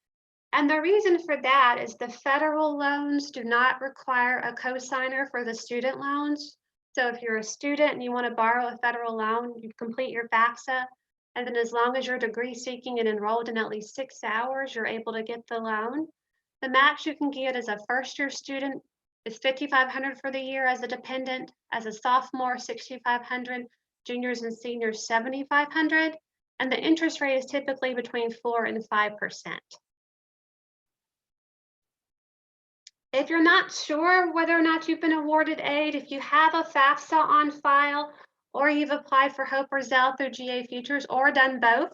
[SPEAKER 2] And the reason for that is the federal loans do not require a cosigner for the student loans. So if you're a student and you want to borrow a federal loan, you complete your FAFSA, and then as long as you're degree seeking and enrolled in at least 6 hours, you're able to get the loan. The max you can get as a first-year student is $5,500 for the year as a dependent, as a sophomore, $6,500, juniors and seniors, $7,500, and the interest rate is typically between 4 and 5%. If you're not sure whether or not you've been awarded aid, if you have a FAFSA on file, or you've applied for Hope or Zell through GA Futures, or done both,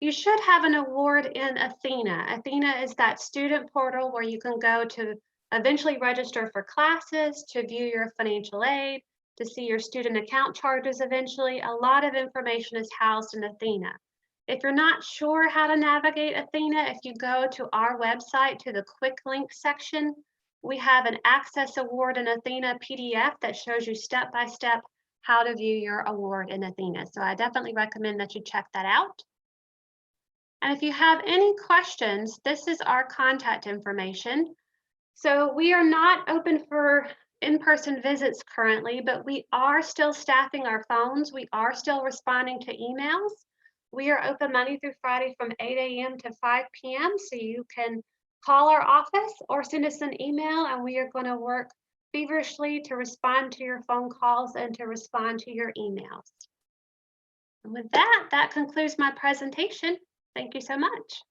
[SPEAKER 2] you should have an award in Athena. Athena is that student portal where you can go to eventually register for classes, to view your financial aid, to see your student account charges eventually. A lot of information is housed in Athena. If you're not sure how to navigate Athena, if you go to our website to the quick link section, we have an Access Award in Athena PDF that shows you step-by-step how to view your award in Athena. So I definitely recommend that you check that out. And if you have any questions, this is our contact information. So we are not open for in-person visits currently, but we are still staffing our phones. We are still responding to emails. We are open Monday through Friday from 8 a.m. to 5 p.m. So you can call our office or send us an email, and we are going to work feverishly to respond to your phone calls and to respond to your emails. And with that, that concludes my presentation. Thank you so much.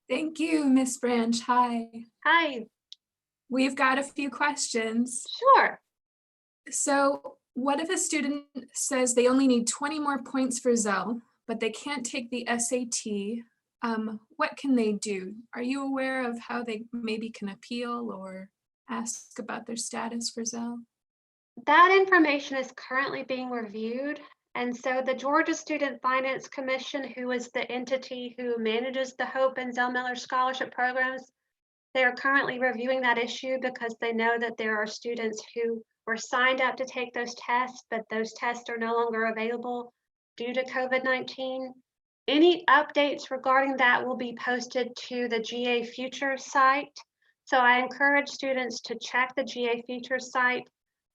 [SPEAKER 6] Thank you, Miss Branch. Hi.
[SPEAKER 2] Hi.
[SPEAKER 6] We've got a few questions.
[SPEAKER 2] Sure.
[SPEAKER 6] So what if a student says they only need 20 more points for Zell, but they can't take the SAT? What can they do? Are you aware of how they maybe can appeal or ask about their status for Zell?
[SPEAKER 2] That information is currently being reviewed. And so the Georgia Student Finance Commission, who is the entity who manages the Hope and Zell Miller Scholarship programs, they are currently reviewing that issue because they know that there are students who were signed up to take those tests, but those tests are no longer available due to COVID-19. Any updates regarding that will be posted to the GA Futures site. So I encourage students to check the GA Futures site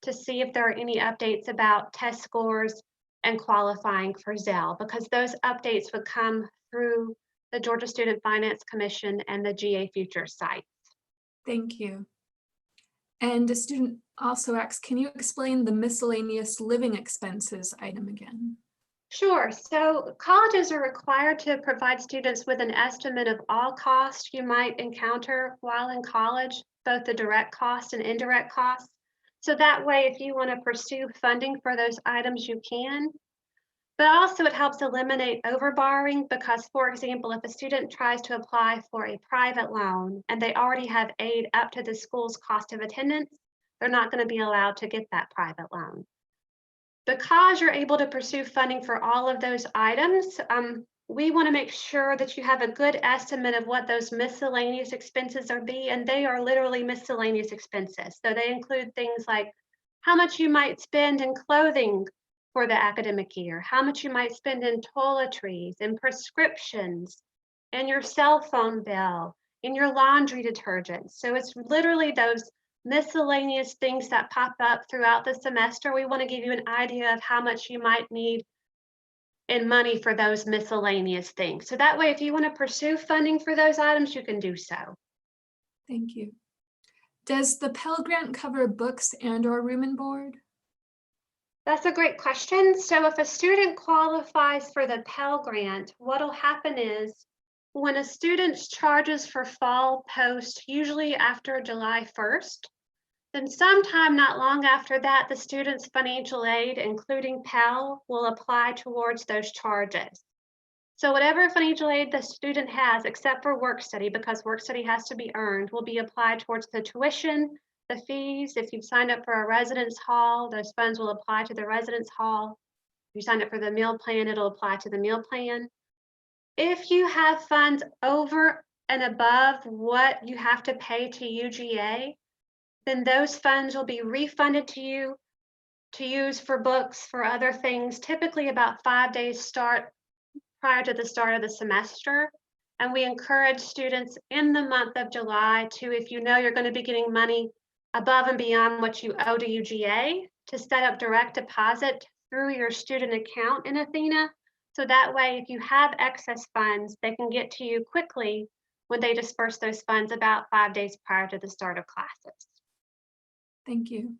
[SPEAKER 2] to see if there are any updates about test scores and qualifying for Zell, because those updates would come through the Georgia Student Finance Commission and the GA Futures site.
[SPEAKER 6] Thank you. And a student also asks, can you explain the miscellaneous living expenses item again?
[SPEAKER 2] Sure. So colleges are required to provide students with an estimate of all costs you might encounter while in college, both the direct costs and indirect costs. So that way, if you want to pursue funding for those items, you can. But also it helps eliminate overborrowing because, for example, if a student tries to apply for a private loan and they already have aid up to the school's cost of attendance, they're not going to be allowed to get that private loan. Because you're able to pursue funding for all of those items, we want to make sure that you have a good estimate of what those miscellaneous expenses are and they are literally miscellaneous expenses. So they include things like how much you might spend in clothing for the academic year, how much you might spend in toiletries and prescriptions, and your cell phone bill, and your laundry detergent. So it's literally those miscellaneous things that pop up throughout the semester. We want to give you an idea of how much you might need in money for those miscellaneous things. So that way, if you want to pursue funding for those items, you can do so.
[SPEAKER 6] Thank you. Does the Pell Grant cover books and/or room and board?
[SPEAKER 2] That's a great question. So if a student qualifies for the Pell Grant, what'll happen is when a student's charges for fall post, usually after July 1st, then sometime not long after that, the student's financial aid, including Pell, will apply towards those charges. So whatever financial aid the student has, except for work study, because work study has to be earned, will be applied towards the tuition, the fees. If you've signed up for a residence hall, those funds will apply to the residence hall. If you signed up for the meal plan, it'll apply to the meal plan. If you have funds over and above what you have to pay to UGA, then those funds will be refunded to you to use for books, for other things, typically about 5 days prior to the start of the semester. And we encourage students in the month of July to, if you know you're going to be getting money above and beyond what you owe to UGA, to set up direct deposit through your student account in Athena. So that way, if you have excess funds, they can get to you quickly when they disperse those funds about 5 days prior to the start of classes.
[SPEAKER 6] Thank you.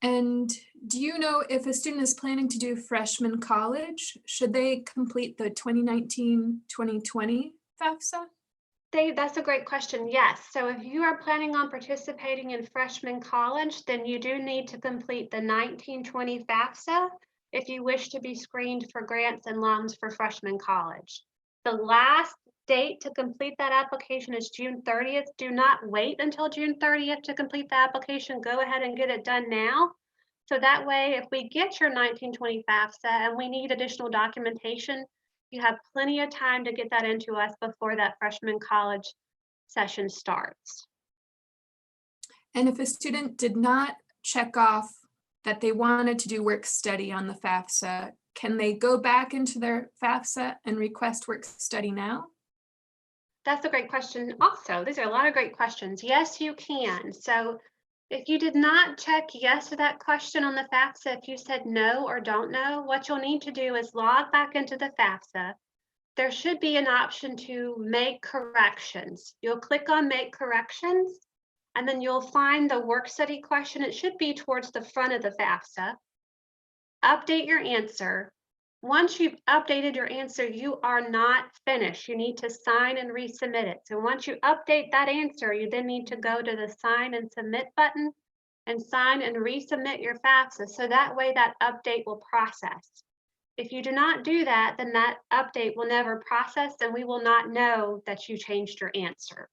[SPEAKER 6] And do you know if a student is planning to do freshman college, should they complete the 2019-2020 FAFSA?
[SPEAKER 2] That's a great question. Yes. So if you are planning on participating in freshman college, then you do need to complete the 1920 FAFSA if you wish to be screened for grants and loans for freshman college. The last date to complete that application is June 30th. Do not wait until June 30th to complete the application. Go ahead and get it done now. So that way, if we get your 1920 FAFSA and we need additional documentation, you have plenty of time to get that into us before that freshman college session starts.
[SPEAKER 6] And if a student did not check off that they wanted to do work study on the FAFSA, can they go back into their FAFSA and request work study now?
[SPEAKER 2] That's a great question. Also, these are a lot of great questions. Yes, you can. So if you did not check yes to that question on the FAFSA, if you said no or don't know, what you'll need to do is log back into the FAFSA. There should be an option to make corrections. You'll click on make corrections, and then you'll find the work study question. It should be towards the front of the FAFSA. Update your answer. Once you've updated your answer, you are not finished. You need to sign and resubmit it. So once you update that answer, you then need to go to the sign and submit button and sign and resubmit your FAFSA. So that way that update will process. If you do not do that, then that update will never process and we will not know that you changed your answer.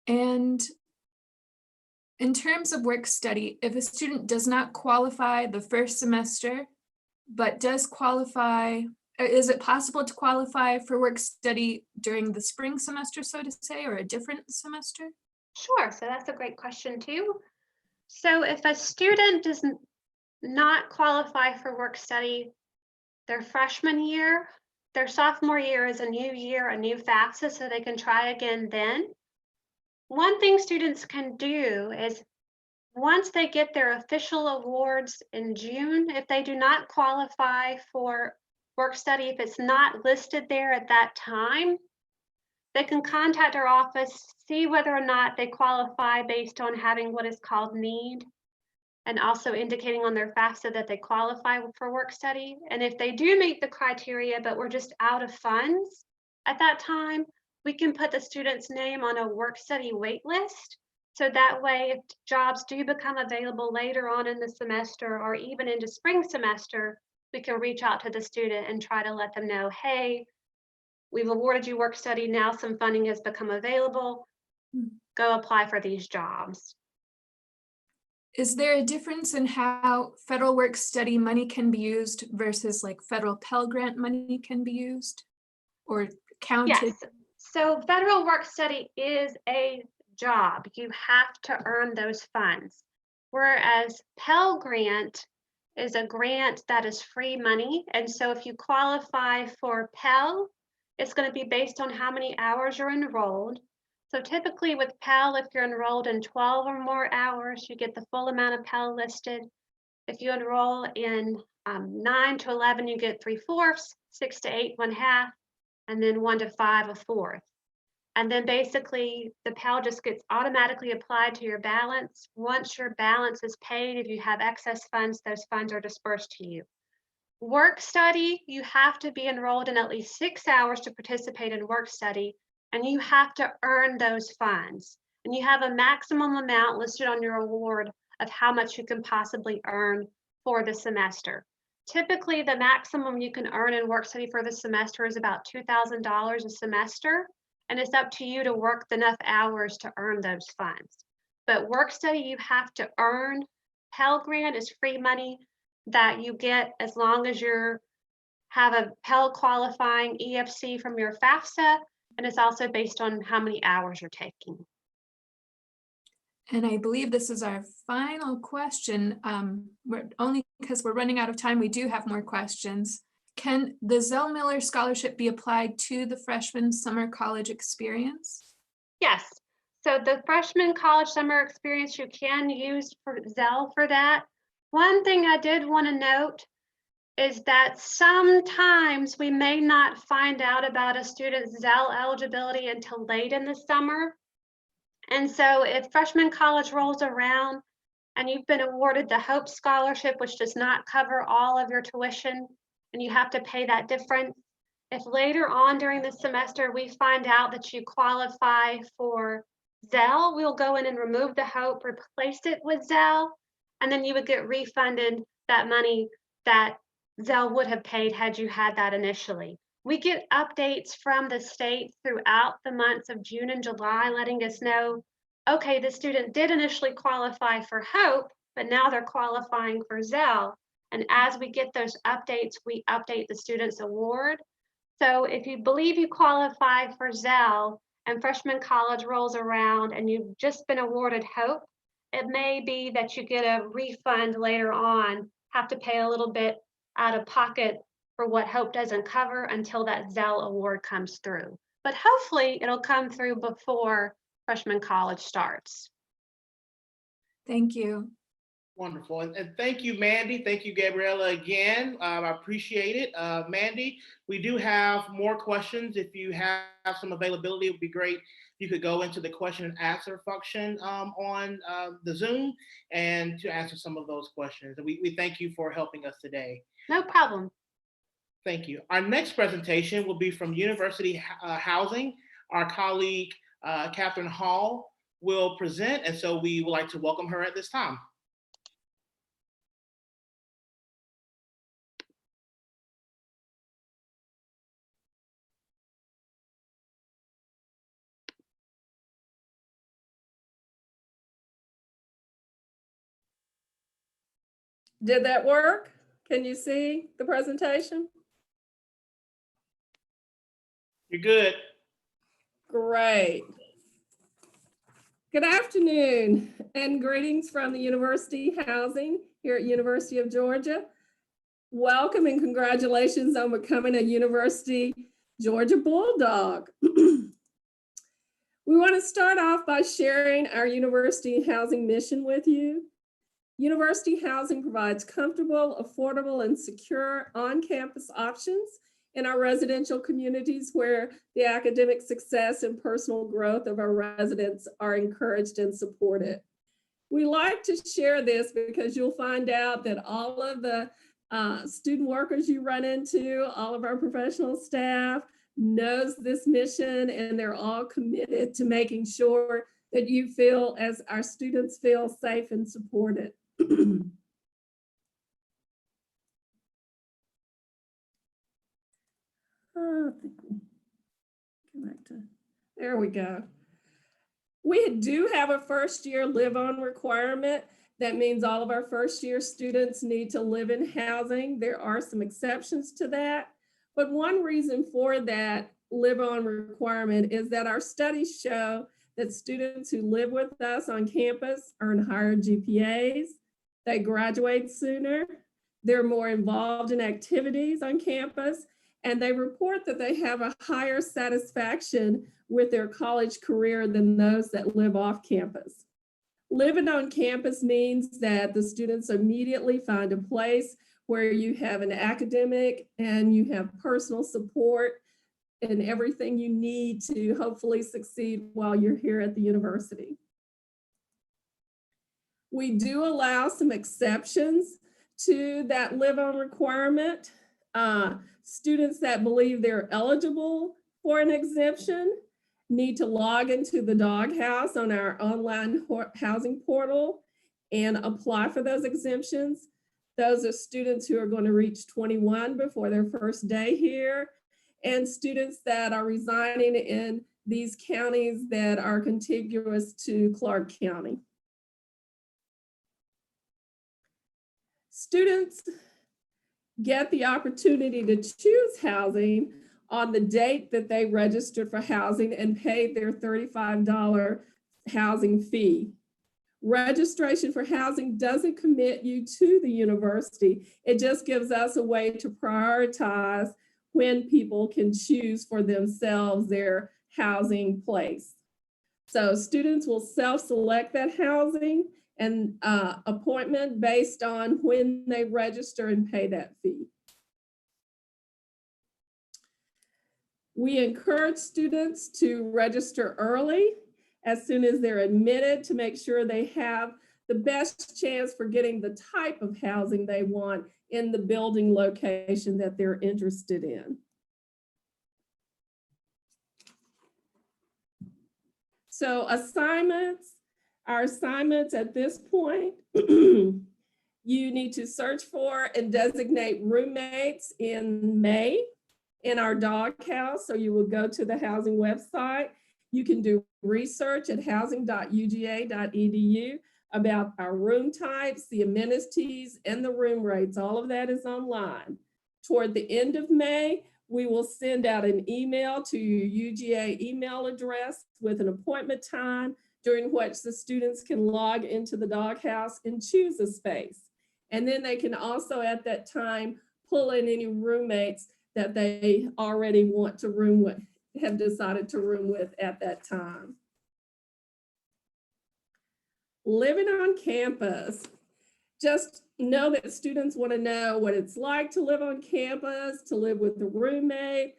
[SPEAKER 6] And in terms of work study, if a student does not qualify the first semester, but does qualify, is it possible to qualify for work study during the spring semester, so to say, or a different semester?
[SPEAKER 2] Sure, so that's a great question too. So if a student does not qualify for work study their freshman year, their sophomore year is a new year, a new FAFSA, so they can try again then. One thing students can do is once they get their official awards in June, if they do not qualify for work study, if it's not listed there at that time, they can contact our office, see whether or not they qualify based on having what is called need, and also indicating on their FAFSA that they qualify for work study. And if they do meet the criteria, but we're just out of funds at that time, we can put the student's name on a work study wait list. So that way, if jobs do become available later on in the semester or even into spring semester, we can reach out to the student and try to let them know, hey, we've awarded you work study, now some funding has become available, go apply for these jobs.
[SPEAKER 6] Is there a difference in how federal work study money can be used versus like federal Pell Grant money can be used or counted?
[SPEAKER 2] Yes, so federal work study is a job. You have to earn those funds. Whereas Pell Grant is a grant that is free money. And so if you qualify for Pell, it's going to be based on how many hours you're enrolled. So typically with Pell, if you're enrolled in 12 or more hours, you get the full amount of Pell listed. If you enroll in 9 to 11, you get 3/4, 6 to 8, 1/2, and then 1 to 5, 1/4. And then basically the Pell just gets automatically applied to your balance. Once your balance is paid, if you have excess funds, those funds are dispersed to you. Work study, you have to be enrolled in at least 6 hours to participate in work study, and you have to earn those funds. And you have a maximum amount listed on your award of how much you can possibly earn for the semester. Typically, the maximum you can earn in work study for the semester is about $2,000 a semester, and it's up to you to work enough hours to earn those funds. But work study, you have to earn. Pell Grant is free money that you get as long as you have a Pell qualifying EFC from your FAFSA, and it's also based on how many hours you're taking.
[SPEAKER 6] And I believe this is our final question. We're only because we're running out of time, we do have more questions. Can the Zell Miller Scholarship be applied to the freshman summer college experience?
[SPEAKER 2] Yes. So the freshman college summer experience, you can use for Zell for that. One thing I did want to note is that sometimes we may not find out about a student's Zell eligibility until late in the summer. And so if freshman college rolls around and you've been awarded the Hope Scholarship, which does not cover all of your tuition, and you have to pay that difference, if later on during the semester we find out that you qualify for Zell, we'll go in and remove the Hope, replace it with Zell, and then you would get refunded that money that Zell would have paid had you had that initially. We get updates from the state throughout the months of June and July, letting us know, okay, the student did initially qualify for Hope, but now they're qualifying for Zell. And as we get those updates, we update the student's award. So if you believe you qualify for Zell and freshman college rolls around and you've just been awarded Hope, it may be that you get a refund later on, have to pay a little bit out of pocket for what Hope doesn't cover until that Zell award comes through. But hopefully it'll come through before freshman college starts.
[SPEAKER 6] Thank you.
[SPEAKER 3] Wonderful. And thank you, Mandy. Thank you, Gabriella, again. I appreciate it. Mandy, we do have more questions. If you have some availability, it would be great. You could go into the question and answer function on the Zoom and to answer some of those questions. And we thank you for helping us today.
[SPEAKER 2] No problem.
[SPEAKER 3] Thank you. Our next presentation will be from University Housing. Our colleague, Catherine Hall, will present. And so we would like to welcome her at this time.
[SPEAKER 7] Did that work? Can you see the presentation?
[SPEAKER 3] You're good.
[SPEAKER 7] Great. Good afternoon and greetings from the University Housing here at University of Georgia. Welcome and congratulations on becoming a University Georgia Bulldog. We want to start off by sharing our University Housing mission with you. University Housing provides comfortable, affordable, and secure on-campus options in our residential communities where the academic success and personal growth of our residents are encouraged and supported. We like to share this because you'll find out that all of the student workers you run into, all of our professional staff knows this mission, and they're all committed to making sure that you feel as our students feel safe and supported. I think we go back to, there we go. We do have a first year live on requirement. That means all of our first year students need to live in housing. There are some exceptions to that. But one reason for that live on requirement is that our studies show that students who live with us on campus earn higher GPAs, they graduate sooner, they're more involved in activities on campus, and they report that they have a higher satisfaction with their college career than those that live off campus. Living on campus means that the students immediately find a place where you have an academic and you have personal support and everything you need to hopefully succeed while you're here at the university. We do allow some exceptions to that live on requirement. Students that believe they're eligible for an exemption need to log into the Doghouse on our online housing portal and apply for those exemptions. Those are students who are going to reach 21 before their first day here, and students that are residing in these counties that are contiguous to Clark County. Students get the opportunity to choose housing on the date that they registered for housing and paid their $35 housing fee. Registration for housing doesn't commit you to the university. It just gives us a way to prioritize when people can choose for themselves their housing place. So students will self-select that housing and appointment based on when they register and pay that fee. We encourage students to register early as soon as they're admitted to make sure they have the best chance for getting the type of housing they want in the building location that they're interested in. So assignments, our assignments at this point, you need to search for and designate roommates in May in our Doghouse. So you will go to the housing website. You can do research at housing.uga.edu about our room types, the amenities, and the room rates. All of that is online. Toward the end of May, we will send out an email to your UGA email address with an appointment time during which the students can log into the Doghouse and choose a space. And then they can also at that time pull in any roommates that they already want to room with, have decided to room with at that time. Living on campus. Just know that students want to know what it's like to live on campus, to live with a roommate,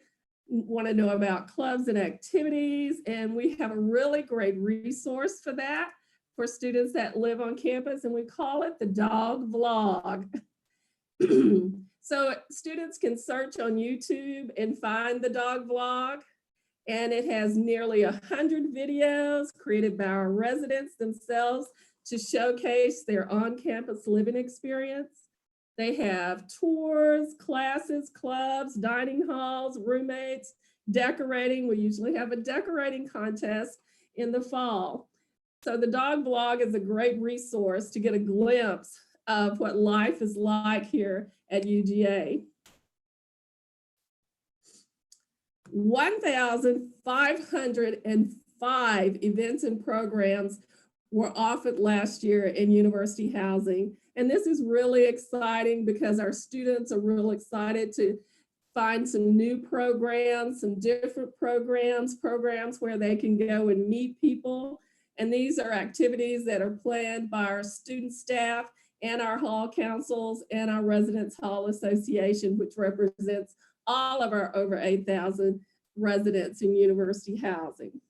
[SPEAKER 7] want to know about clubs and activities. And we have a really great resource for that for students that live on campus, and we call it the Dog Vlog. So students can search on YouTube and find the Dog Vlog, and it has nearly 100 videos created by our residents themselves to showcase their on-campus living experience. They have tours, classes, clubs, dining halls, roommates, decorating. We usually have a decorating contest in the fall. So the Dog Vlog is a great resource to get a glimpse of what life is like here at UGA. 1,505 events and programs were offered last year in university housing. And this is really exciting because our students are real excited to find some new programs, some different programs where they can go and meet people. And these are activities that are planned by our student staff and our hall councils and our Residence Hall Association, which represents all of our over 8,000 residents in university housing.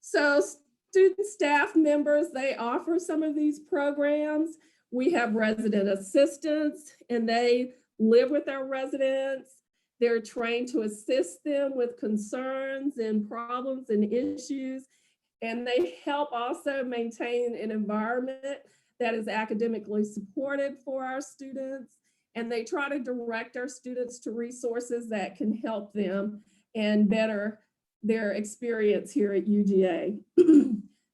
[SPEAKER 7] So student staff members, they offer some of these programs. We have resident assistants, and they live with our residents. They're trained to assist them with concerns and problems and issues. And they help also maintain an environment that is academically supported for our students. And they try to direct our students to resources that can help them and better their experience here at UGA.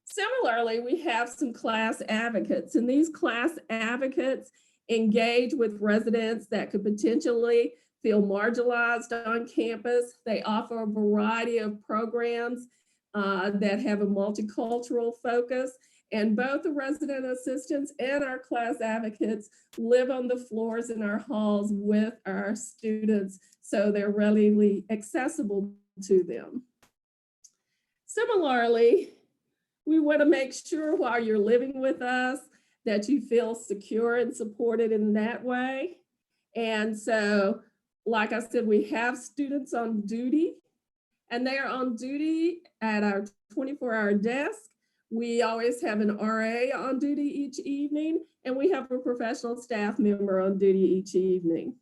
[SPEAKER 7] Similarly, we have some class advocates, and these class advocates engage with residents that could potentially feel marginalized on campus. They offer a variety of programs that have a multicultural focus, and both the resident assistants and our class advocates live on the floors in our halls with our students, so they're readily accessible to them. Similarly, we want to make sure while you're living with us that you feel secure and supported in that way. And so, like I said, we have students on duty, and they are on duty at our 24-hour desk. We always have an RA on duty each evening, and we have a professional staff member on duty each evening.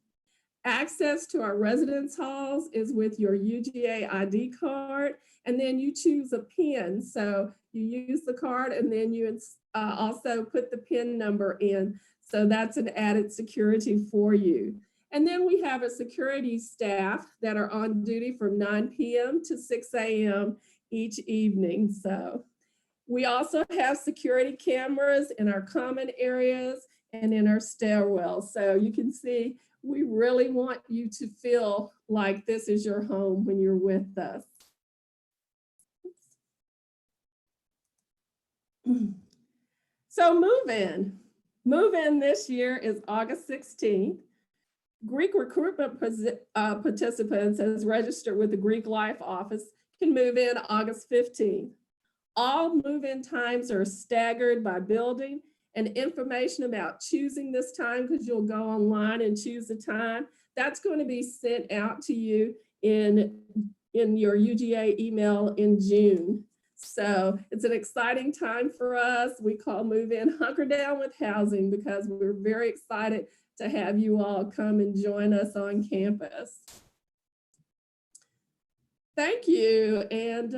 [SPEAKER 7] Access to our residence halls is with your UGA ID card, and then you choose a PIN. So you use the card, and then you also put the PIN number in. So that's an added security for you. And then we have a security staff that are on duty from 9 p.m. to 6 a.m. each evening. So we also have security cameras in our common areas and in our stairwells. So you can see we really want you to feel like this is your home when you're with us. So move in. Move in this year is August 16th. Greek recruitment participants as registered with the Greek Life Office can move in August 15th. All move-in times are staggered by building, and information about choosing this time, because you'll go online and choose the time, that's going to be sent out to you in your UGA email in June. So it's an exciting time for us. We call Move In Hunker Down with Housing, because we're very excited to have you all come and join us on campus. Thank you, and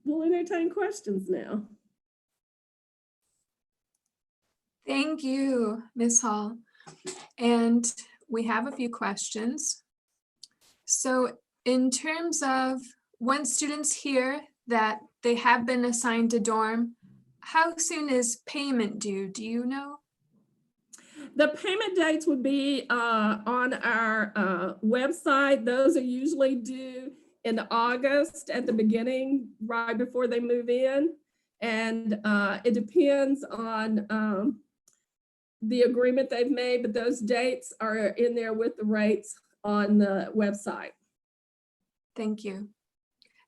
[SPEAKER 7] we'll entertain questions now.
[SPEAKER 6] Thank you, Ms. Hall. And we have a few questions. So in terms of when students hear that they have been assigned a dorm, how soon is payment due? Do you know?
[SPEAKER 7] The payment dates would be on our website. Those are usually due in August at the beginning, right before they move in. And it depends on the agreement they've made, but those dates are in there with the rates on the website.
[SPEAKER 6] Thank you.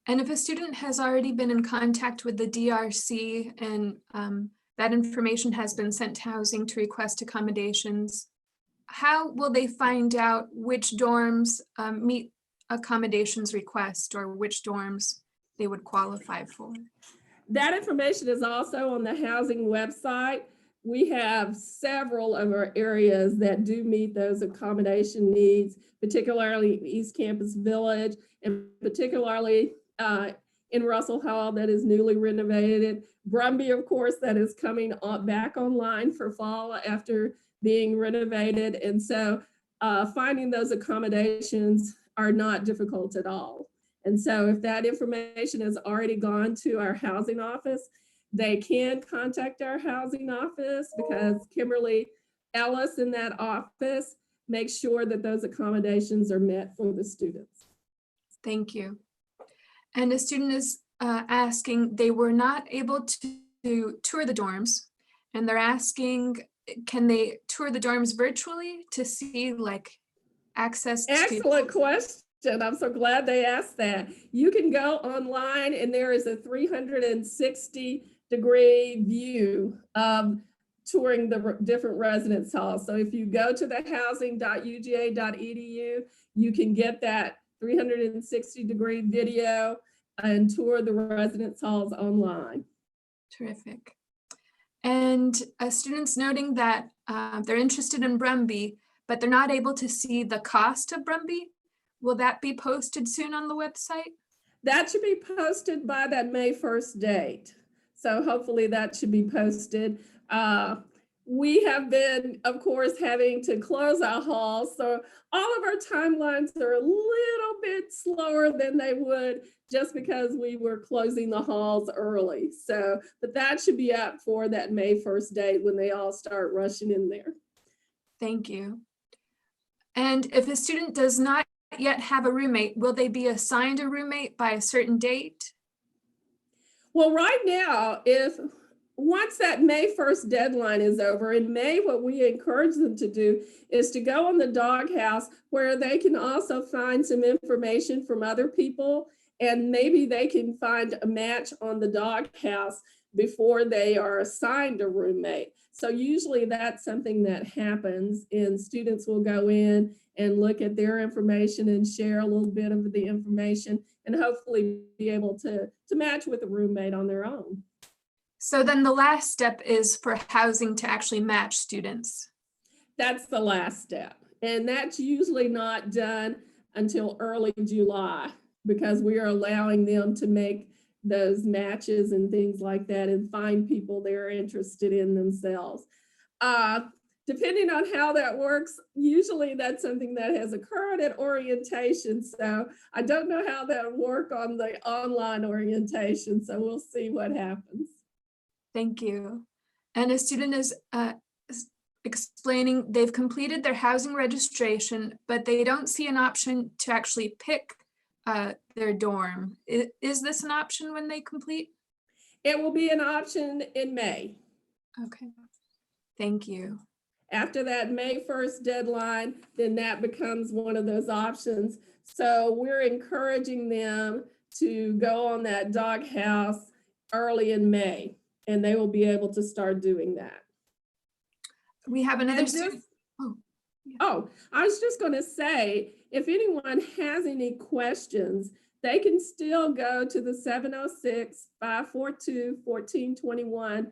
[SPEAKER 6] And if a student has already been in contact with the DRC and that information has been sent to housing to request accommodations, how will they find out which dorms meet accommodations request, or which dorms they would qualify for?
[SPEAKER 7] That information is also on the housing website. We have several of our areas that do meet those accommodation needs, particularly East Campus Village, and particularly in Russell Hall that is newly renovated. Brumby, of course, that is coming back online for fall after being renovated. And so finding those accommodations are not difficult at all. And so if that information has already gone to our housing office, they can contact our housing office, because Kimberly Ellis in that office makes sure that those accommodations are met for the students.
[SPEAKER 6] Thank you. And a student is asking, they were not able to tour the dorms, and they're asking, can they tour the dorms virtually to see like access to?
[SPEAKER 7] Excellent question. I'm so glad they asked that. You can go online, and there is a 360-degree view of touring the different residence halls. So if you go to the housing.uga.edu, you can get that 360-degree video and tour the residence halls online.
[SPEAKER 6] Terrific. And students noting that they're interested in Brumby, but they're not able to see the cost of Brumby. Will that be posted soon on the website?
[SPEAKER 7] That should be posted by that May 1st date. So hopefully that should be posted. We have been, of course, having to close our halls. So all of our timelines are a little bit slower than they would just because we were closing the halls early. So, but that should be up for that May 1st date when they all start rushing in there.
[SPEAKER 6] Thank you. And if a student does not yet have a roommate, will they be assigned a roommate by a certain date?
[SPEAKER 7] Well, right now, once that May 1st deadline is over, in May, what we encourage them to do is to go on the doghouse where they can also find some information from other people, and maybe they can find a match on the doghouse before they are assigned a roommate. So usually that's something that happens, and students will go in and look at their information and share a little bit of the information and hopefully be able to match with a roommate on their own.
[SPEAKER 6] So then the last step is for housing to actually match students.
[SPEAKER 7] That's the last step. And that's usually not done until early July because we are allowing them to make those matches and things like that and find people they're interested in themselves. Depending on how that works, usually that's something that has occurred at orientation. So I don't know how that will work on the online orientation. So we'll see what happens.
[SPEAKER 6] Thank you. And a student is explaining they've completed their housing registration, but they don't see an option to actually pick their dorm. Is this an option when they complete?
[SPEAKER 7] It will be an option in May.
[SPEAKER 6] Okay, thank you.
[SPEAKER 7] After that May 1st deadline, then that becomes one of those options. So we're encouraging them to go on that doghouse early in May, and they will be able to start doing that.
[SPEAKER 6] We have another student.
[SPEAKER 7] Oh, I was just going to say, if anyone has any questions, they can still go to the 706-542-1421,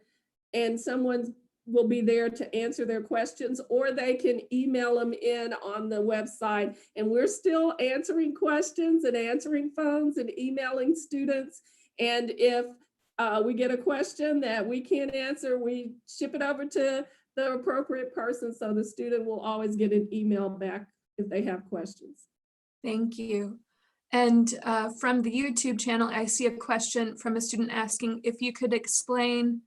[SPEAKER 7] and someone will be there to answer their questions, or they can email them in on the website. And we're still answering questions and answering phones and emailing students. And if we get a question that we can't answer, we ship it over to the appropriate person. So the student will always get an email back if they have questions.
[SPEAKER 6] Thank you. And from the YouTube channel, I see a question from a student asking if you could explain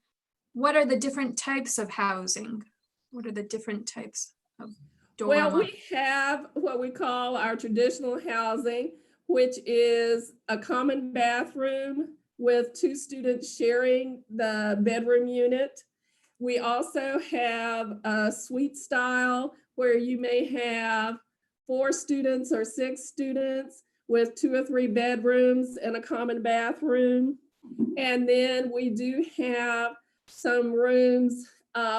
[SPEAKER 6] what are the different types of housing? What are the different types of dorm?
[SPEAKER 7] Well, we have what we call our traditional housing, which is a common bathroom with 2 students sharing the bedroom unit. We also have a suite style where you may have 4 students or 6 students with 2 or 3 bedrooms and a common bathroom. And then we do have some rooms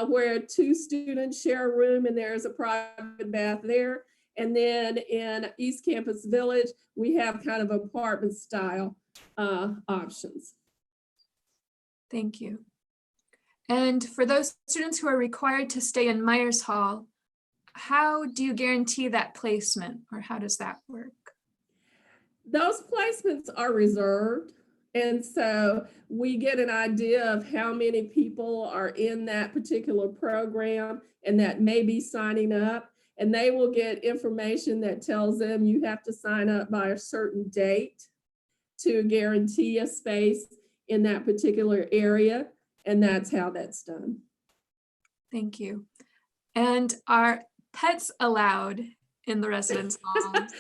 [SPEAKER 7] where 2 students share a room and there's a private bath there. And then in East Campus Village, we have kind of apartment style options.
[SPEAKER 6] Thank you. And for those students who are required to stay in Myers Hall, how do you guarantee that placement, or how does that work?
[SPEAKER 7] Those placements are reserved. And so we get an idea of how many people are in that particular program and that may be signing up. And they will get information that tells them you have to sign up by a certain date to guarantee a space in that particular area. And that's how that's done.
[SPEAKER 6] Thank you. And are pets allowed in the residence halls?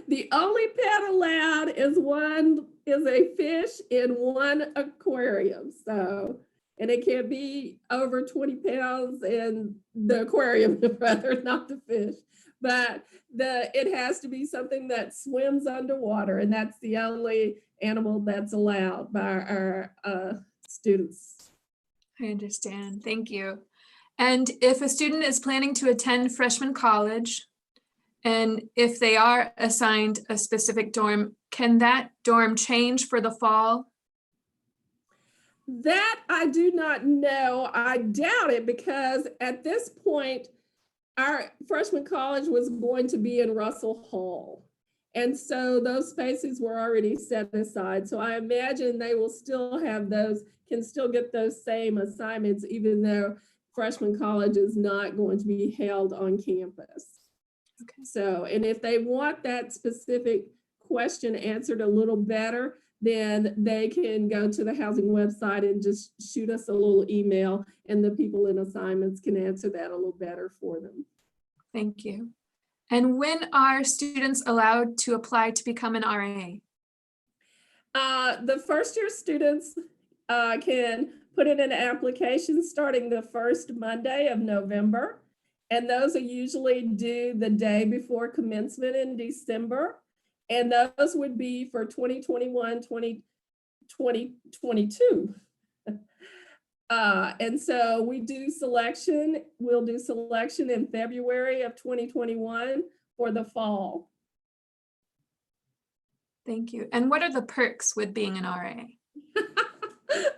[SPEAKER 7] The only pet allowed is a fish in one aquarium. So, and it can't be over 20 pounds in the aquarium, rather, not the fish. But it has to be something that swims underwater, and that's the only animal that's allowed by our students.
[SPEAKER 6] I understand. Thank you. And if a student is planning to attend freshman college, and if they are assigned a specific dorm, can that dorm change for the fall?
[SPEAKER 7] That I do not know. I doubt it, because at this point, our freshman college was going to be in Russell Hall. And so those spaces were already set aside. So I imagine they will still have those, can still get those same assignments, even though freshman college is not going to be held on campus.
[SPEAKER 6] Okay.
[SPEAKER 7] So, and if they want that specific question answered a little better, then they can go to the housing website and just shoot us a little email, and the people in assignments can answer that a little better for them.
[SPEAKER 6] Thank you. And when are students allowed to apply to become an RA?
[SPEAKER 7] The first year students can put in an application starting the first Monday of November. And those are usually due the day before commencement in December. And those would be for 2021, 2022. And so we'll do selection in February of 2021 for the fall.
[SPEAKER 6] Thank you. And what are the perks with being an RA?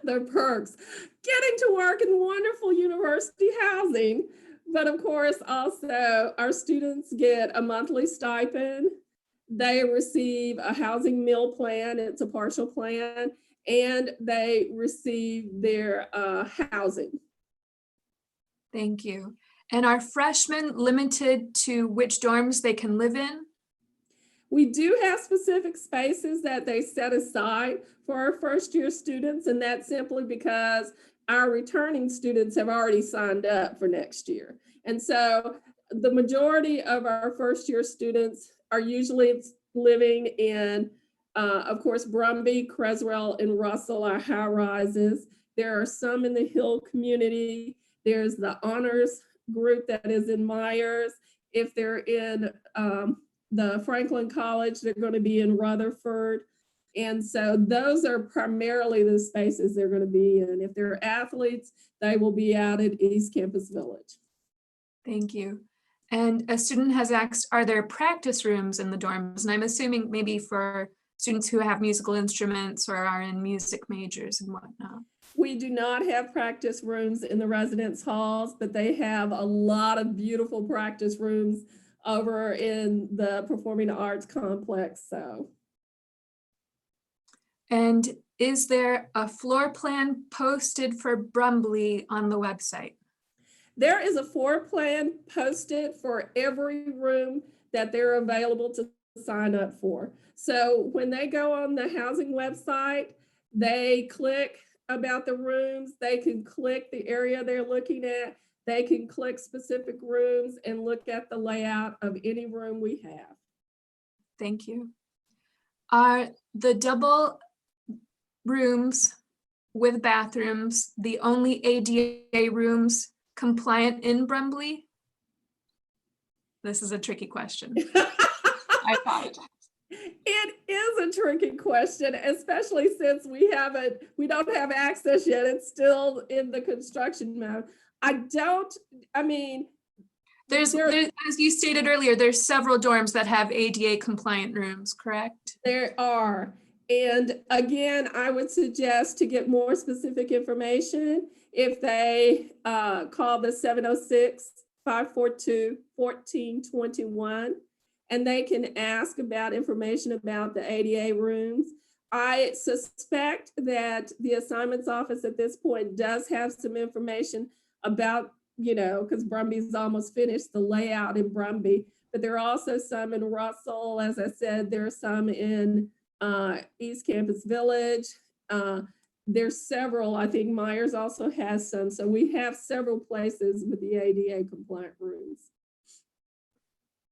[SPEAKER 7] The perks, getting to work in wonderful university housing, but of course also our students get a monthly stipend. They receive a housing meal plan, it's a partial plan, and they receive their housing.
[SPEAKER 6] Thank you. And are freshmen limited to which dorms they can live in?
[SPEAKER 7] We do have specific spaces that they set aside for our first year students, and that's simply because our returning students have already signed up for next year. And so the majority of our first year students are usually living in, of course, Brumby, Creswell, and Russell are high rises. There are some in the Hill community. There's the honors group that is in Myers. If they're in the Franklin College, they're going to be in Rutherford. And so those are primarily the spaces they're going to be in. If they're athletes, they will be out at East Campus Village.
[SPEAKER 6] Thank you. And a student has asked, are there practice rooms in the dorms? And I'm assuming maybe for students who have musical instruments or are in music majors and whatnot.
[SPEAKER 7] We do not have practice rooms in the residence halls, but they have a lot of beautiful practice rooms over in the Performing Arts Complex. So.
[SPEAKER 6] And is there a floor plan posted for Brumby on the website?
[SPEAKER 7] There is a floor plan posted for every room that they're available to sign up for. So when they go on the housing website, they click about the rooms, they can click the area they're looking at, they can click specific rooms and look at the layout of any room we have.
[SPEAKER 6] Thank you. Are the double rooms with bathrooms the only ADA rooms compliant in Brumby? This is a tricky question. I apologize.
[SPEAKER 7] It is a tricky question, especially since we don't have access yet. It's still in the construction mode.
[SPEAKER 6] There's, as you stated earlier, there's several dorms that have ADA compliant rooms, correct?
[SPEAKER 7] There are. And again, I would suggest to get more specific information if they call the 706-542-1421, and they can ask about information about the ADA rooms. I suspect that the assignments office at this point does have some information about, because Brumby's almost finished the layout in Brumby, but there are also some in Russell. As I said, there are some in East Campus Village. There's several, I think Myers also has some. So we have several places with the ADA compliant rooms.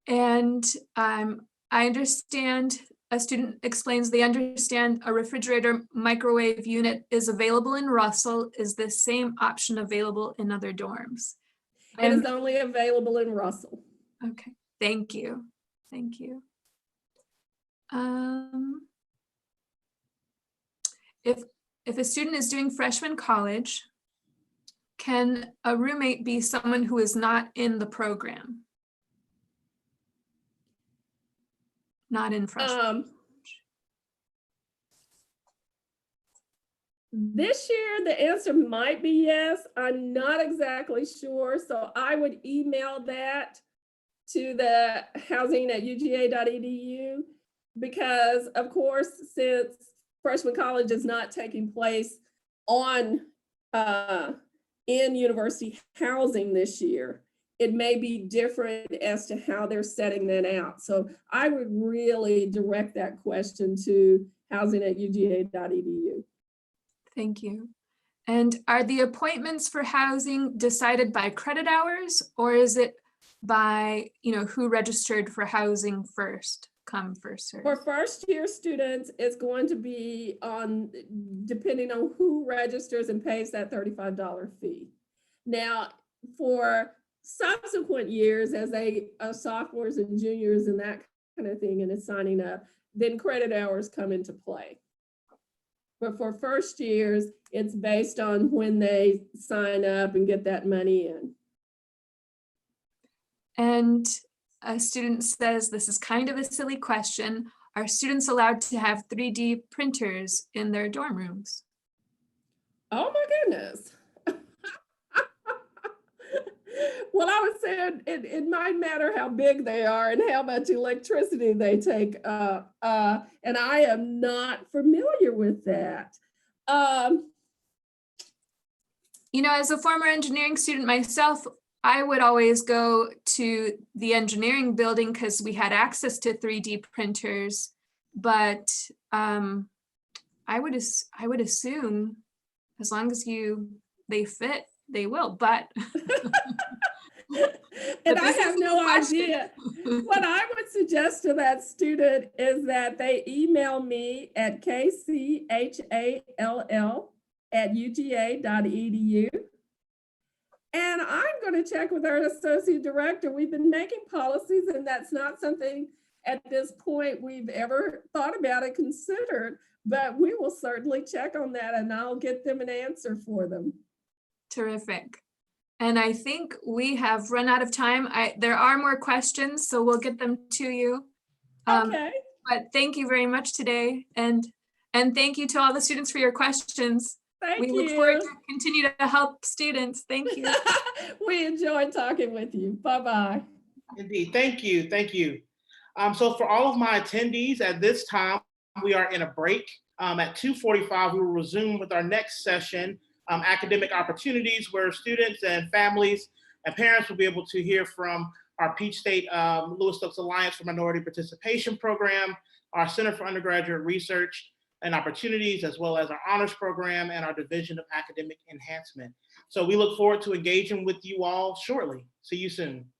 [SPEAKER 6] And I understand, a student explains they understand a refrigerator microwave unit is available in Russell. Is the same option available in other dorms?
[SPEAKER 7] It is only available in Russell.
[SPEAKER 6] Okay, thank you. Thank you. If a student is doing freshman college, can a roommate be someone who is not in the program? Not in freshman.
[SPEAKER 7] This year, the answer might be yes. I'm not exactly sure. So I would email that to the housing@uga.edu because of course, since freshman college is not taking place on in university housing this year, it may be different as to how they're setting that out. So I would really direct that question to housing@uga.edu.
[SPEAKER 6] Thank you. And are the appointments for housing decided by credit hours, or is it by, who registered for housing first, come first serve?
[SPEAKER 7] For first year students, it's going to be on, depending on who registers and pays that $35 fee. Now, for subsequent years, as they are sophomores and juniors and that kind of thing, and is signing up, then credit hours come into play. But for first years, it's based on when they sign up and get that money in.
[SPEAKER 6] And a student says, this is kind of a silly question. Are students allowed to have 3D printers in their dorm rooms?
[SPEAKER 7] Oh my goodness. Well, I would say it might matter how big they are and how much electricity they take. And I am not familiar with that.
[SPEAKER 6] As a former engineering student myself, I would always go to the engineering building because we had access to 3D printers. But I would assume as long as they fit, they will. But
[SPEAKER 7] and I have no idea. What I would suggest to that student is that they email me at kchall@uga.edu. And I'm going to check with our associate director. We've been making policies, and that's not something at this point we've ever thought about or considered, but we will certainly check on that, and I'll get them an answer for them.
[SPEAKER 6] Terrific. And I think we have run out of time. There are more questions, so we'll get them to you.
[SPEAKER 7] Okay.
[SPEAKER 6] But thank you very much today. And thank you to all the students for your questions.
[SPEAKER 7] Thank you.
[SPEAKER 6] We look forward to continue to help students. Thank you.
[SPEAKER 7] We enjoyed talking with you. Bye-bye.
[SPEAKER 3] Indeed. Thank you. Thank you. So for all of my attendees at this time, we are in a break. At 2:45, we will resume with our next session, academic opportunities, where students and families and parents will be able to hear from our Peach State Lewis Stokes Alliance for Minority Participation Program, our Center for Undergraduate Research and Opportunities, as well as our honors program and our Division of Academic Enhancement. So we look forward to engaging with you all shortly. See you soon.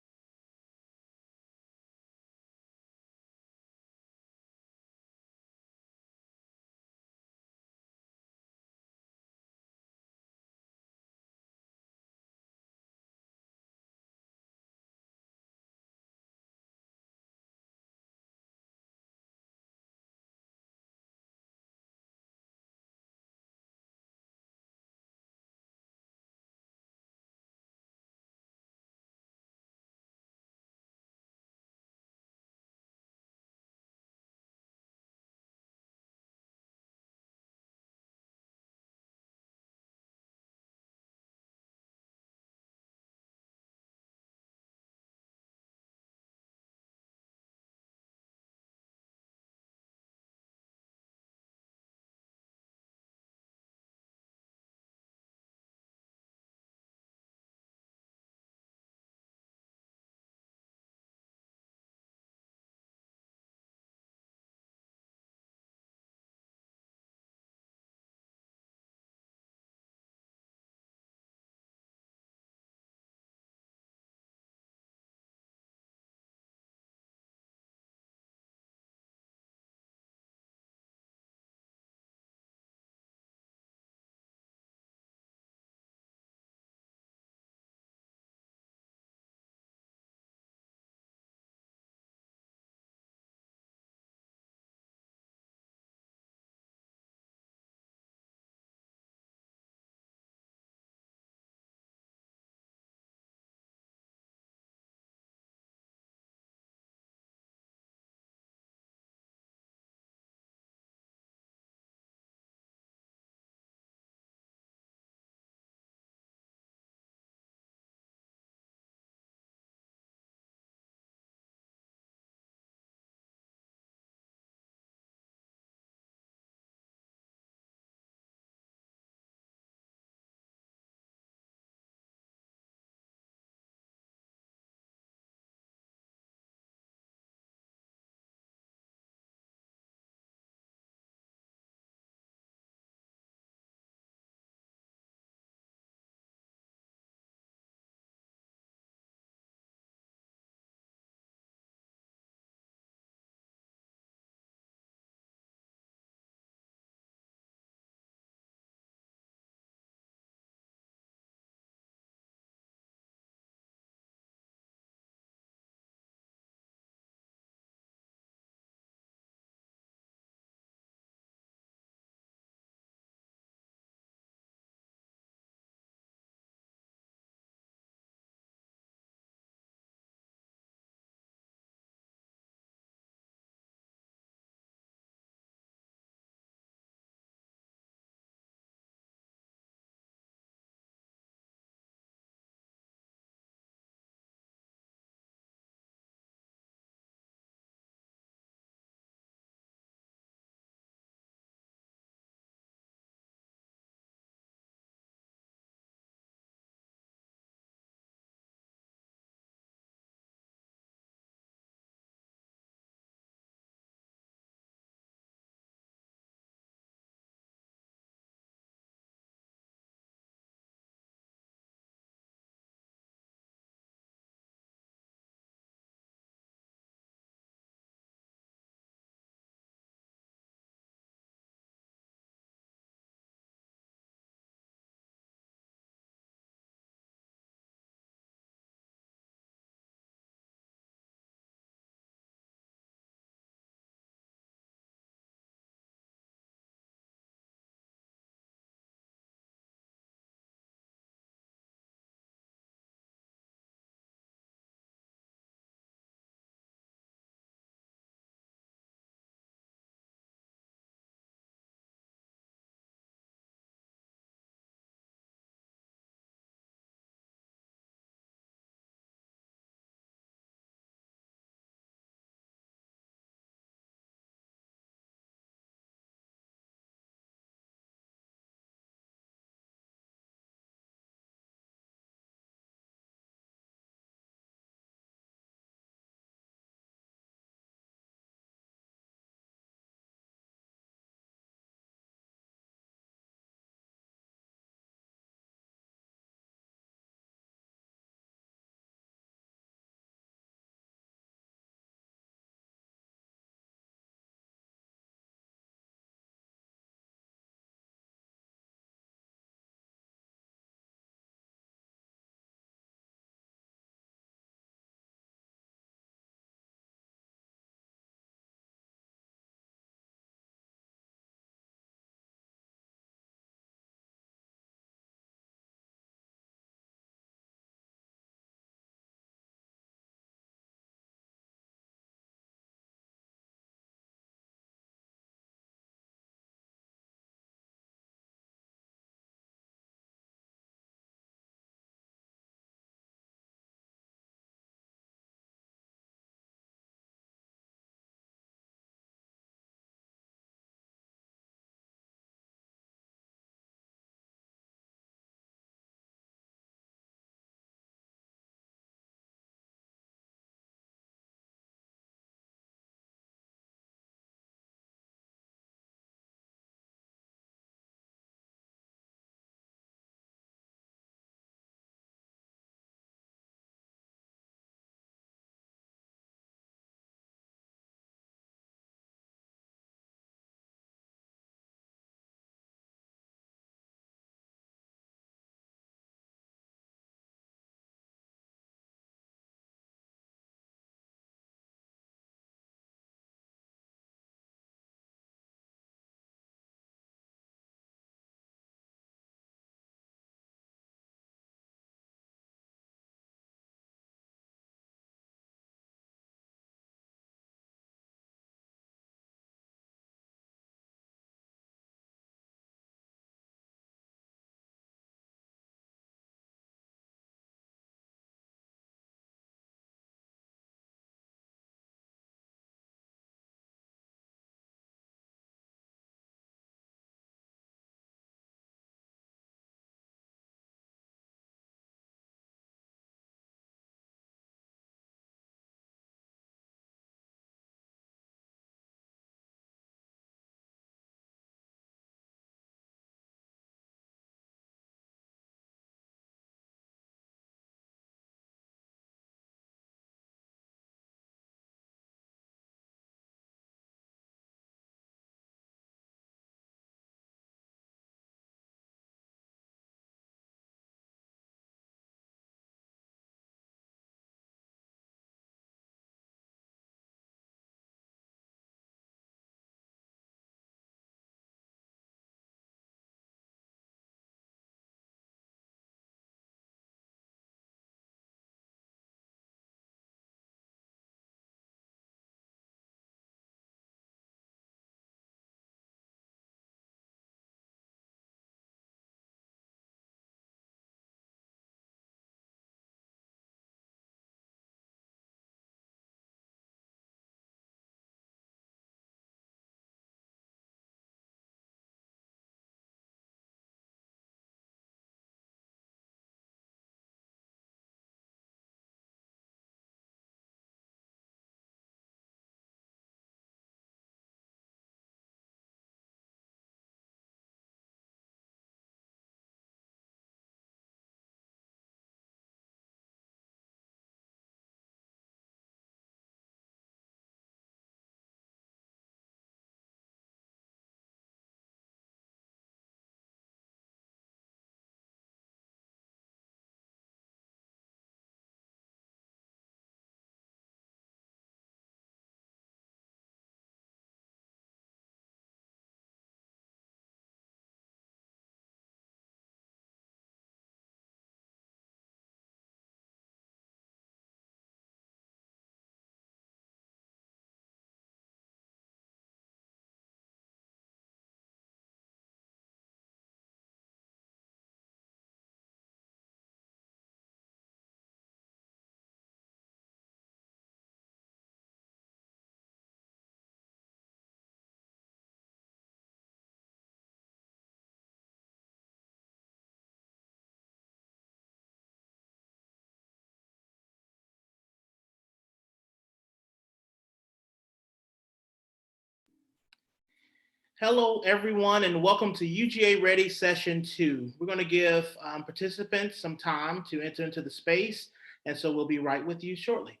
[SPEAKER 3] Hello, everyone, and welcome to UGA Ready Session 2. We're going to give participants some time to enter into the space, and so we'll be right with you shortly.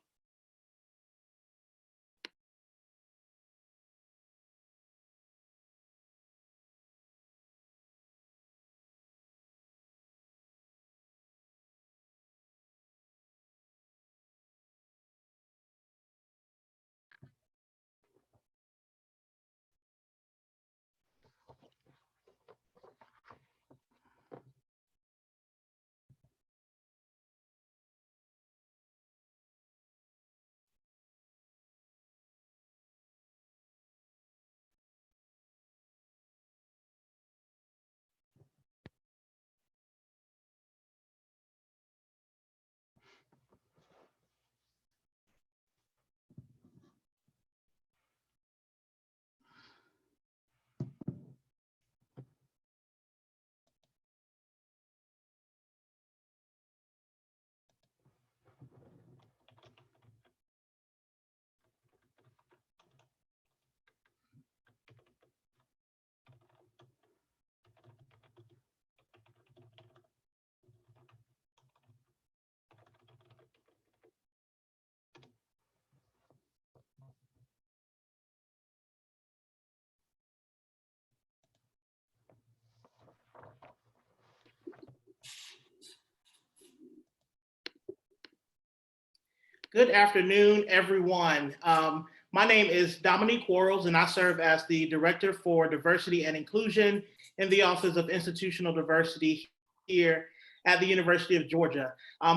[SPEAKER 3] Good afternoon, everyone. My name is Dominique Quarles, and I serve as the Director for Diversity and Inclusion in the Office of Institutional Diversity here at the University of Georgia.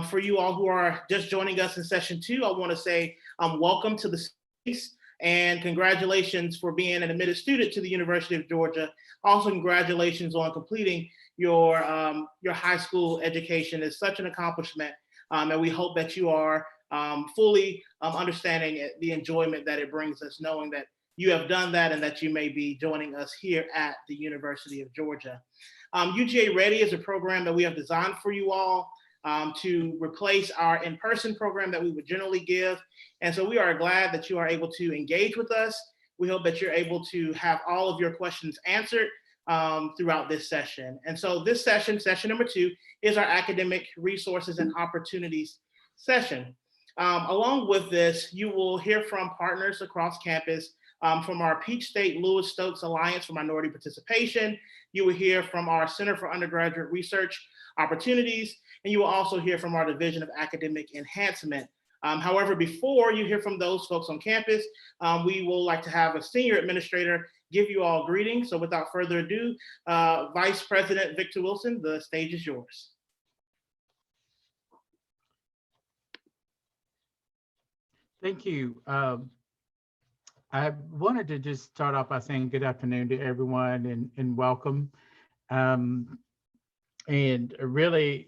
[SPEAKER 3] For you all who are just joining us in session 2, I want to say welcome to the space and congratulations for being an admitted student to the University of Georgia. Also, congratulations on completing your high school education. It's such an accomplishment, and we hope that you are fully understanding the enjoyment that it brings us, knowing that you have done that and that you may be joining us here at the University of Georgia. UGA Ready is a program that we have designed for you all to replace our in-person program that we would generally give. And so we are glad that you are able to engage with us. We hope that you're able to have all of your questions answered throughout this session. And so this session, session number 2, is our academic resources and opportunities session. Along with this, you will hear from partners across campus from our Peach State Lewis Stokes Alliance for Minority Participation. You will hear from our Center for Undergraduate Research Opportunities, and you will also hear from our Division of Academic Enhancement. However, before you hear from those folks on campus, we will like to have a senior administrator give you all greetings. So without further ado, Vice President Victor Wilson, the stage is yours.
[SPEAKER 8] Thank you. I wanted to just start off by saying good afternoon to everyone and welcome. And really,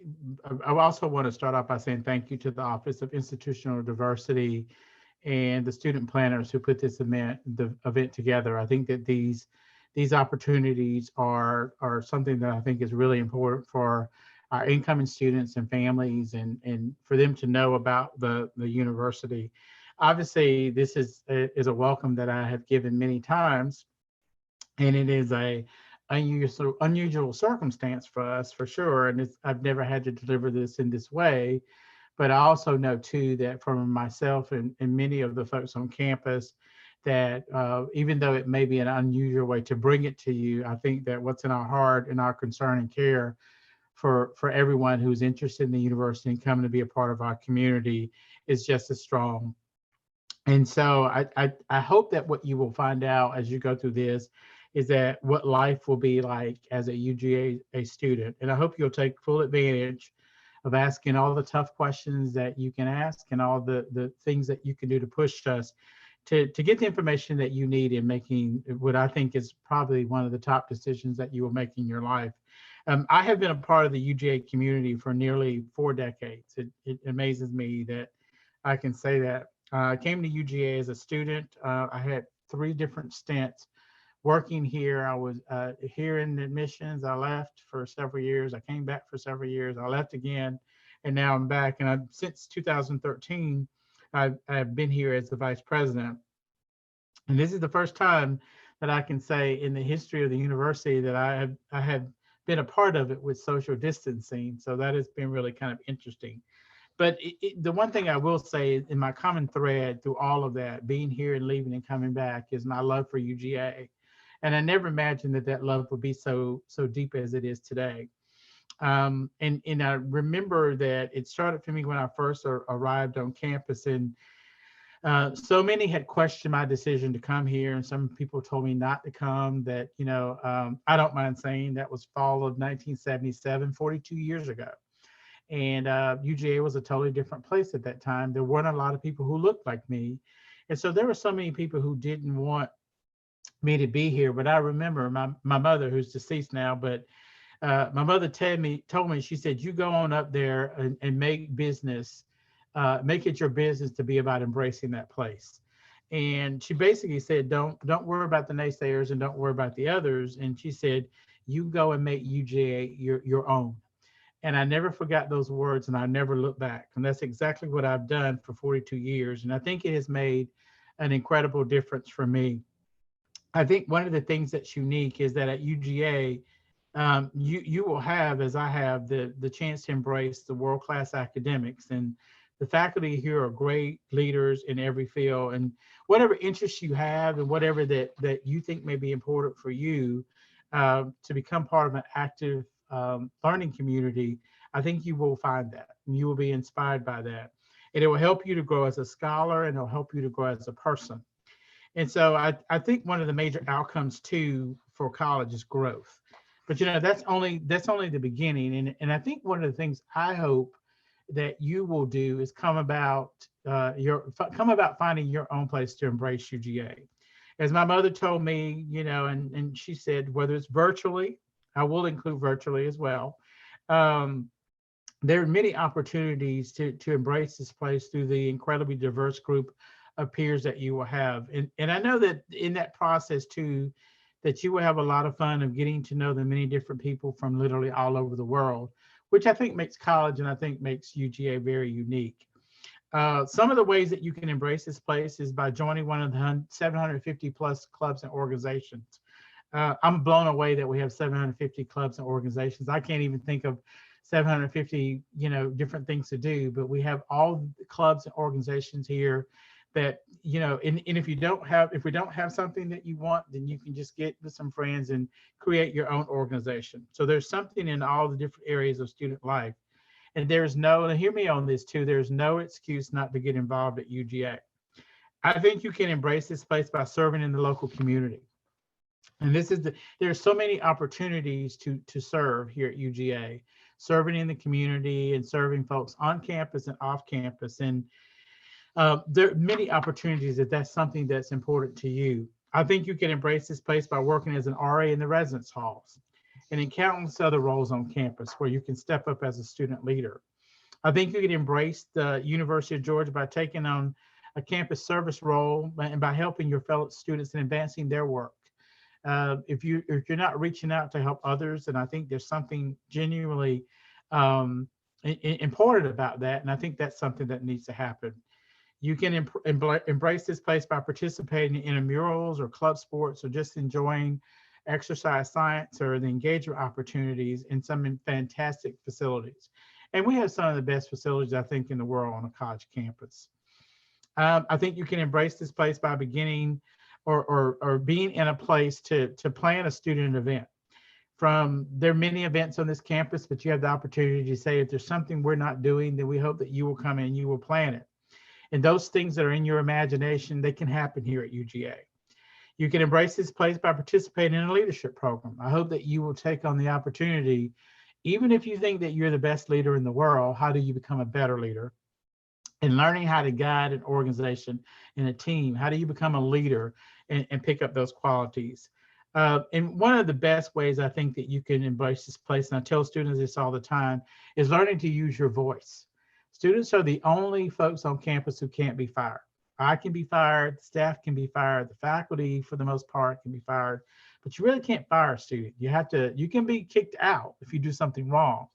[SPEAKER 8] I also want to start off by saying thank you to the Office of Institutional Diversity and the student planners who put this event together. I think that these opportunities are something that I think is really important for our incoming students and families, and for them to know about the university. Obviously, this is a welcome that I have given many times, and it is a unusual circumstance for us, for sure. And I've never had to deliver this in this way. But I also know, too, that from myself and many of the folks on campus, that even though it may be an unusual way to bring it to you, I think that what's in our heart and our concern and care for everyone who's interested in the university and coming to be a part of our community is just as strong. And so I hope that what you will find out as you go through this is that what life will be like as a UGA student. And I hope you'll take full advantage of asking all the tough questions that you can ask and all the things that you can do to push us to get the information that you need in making what I think is probably one of the top decisions that you will make in your life. I have been a part of the UGA community for nearly 4 decades. It amazes me that I can say that. I came to UGA as a student. I had 3 different stints working here. I was here in admissions. I left for several years. I came back for several years. I left again, and now I'm back. And since 2013, I've been here as the vice president. And this is the first time that I can say in the history of the university that I have been a part of it with social distancing. So that has been really kind of interesting. But the one thing I will say in my common thread through all of that, being here and leaving and coming back, is my love for UGA. And I never imagined that that love would be so deep as it is today. And I remember that it started for me when I first arrived on campus, and so many had questioned my decision to come here, and some people told me not to come. That, I don't mind saying that was fall of 1977, 42 years ago. And UGA was a totally different place at that time. There weren't a lot of people who looked like me. And so there were so many people who didn't want me to be here. But I remember my mother, who's deceased now, but my mother told me, she said, you go on up there and make business, make it your business to be about embracing that place. And she basically said, don't worry about the naysayers and don't worry about the others. And she said, you go and make UGA your own. And I never forgot those words, and I never looked back. And that's exactly what I've done for 42 years. And I think it has made an incredible difference for me. I think one of the things that's unique is that at UGA, you will have, as I have, the chance to embrace the world-class academics, and the faculty here are great leaders in every field, and whatever interests you have and whatever that you think may be important for you to become part of an active learning community, I think you will find that, and you will be inspired by that, and it will help you to grow as a scholar, and it'll help you to grow as a person. And so I think one of the major outcomes too for college is growth. But that's only the beginning. And I think one of the things I hope that you will do is come about finding your own place to embrace UGA. As my mother told me, and she said, whether it's virtually, I will include virtually as well. There are many opportunities to embrace this place through the incredibly diverse group of peers that you will have. And I know that in that process too, that you will have a lot of fun of getting to know the many different people from literally all over the world, which I think makes college and I think makes UGA very unique. Some of the ways that you can embrace this place is by joining one of the 750 plus clubs and organizations. I'm blown away that we have 750 clubs and organizations. I can't even think of 750, different things to do, but we have all the clubs and organizations here that, and if we don't have something that you want, then you can just get with some friends and create your own organization. So there's something in all the different areas of student life. And and hear me on this too, there's no excuse not to get involved at UGA. I think you can embrace this place by serving in the local community. And there's so many opportunities to serve here at UGA, serving in the community and serving folks on campus and off campus. And there are many opportunities if that's something that's important to you. I think you can embrace this place by working as an RA in the residence halls and in countless other roles on campus where you can step up as a student leader. I think you can embrace the University of Georgia by taking on a campus service role and by helping your fellow students and advancing their work. If you're not reaching out to help others, and I think there's something genuinely important about that, and I think that's something that needs to happen. You can embrace this place by participating in intramurals or club sports, or just enjoying exercise science or the engagement opportunities in some fantastic facilities. And we have some of the best facilities, I think, in the world on a college campus. I think you can embrace this place by beginning or being in a place to plan a student event. There are many events on this campus, but you have the opportunity to say, if there's something we're not doing, then we hope that you will come in and you will plan it. And those things that are in your imagination, they can happen here at UGA. You can embrace this place by participating in a leadership program. I hope that you will take on the opportunity, even if you think that you're the best leader in the world, how do you become a better leader? And learning how to guide an organization and a team, how do you become a leader and pick up those qualities? And one of the best ways I think that you can embrace this place, and I tell students this all the time, is learning to use your voice. Students are the only folks on campus who can't be fired. I can be fired, the staff can be fired, the faculty for the most part can be fired, but you really can't fire a student. You can be kicked out if you do something wrong.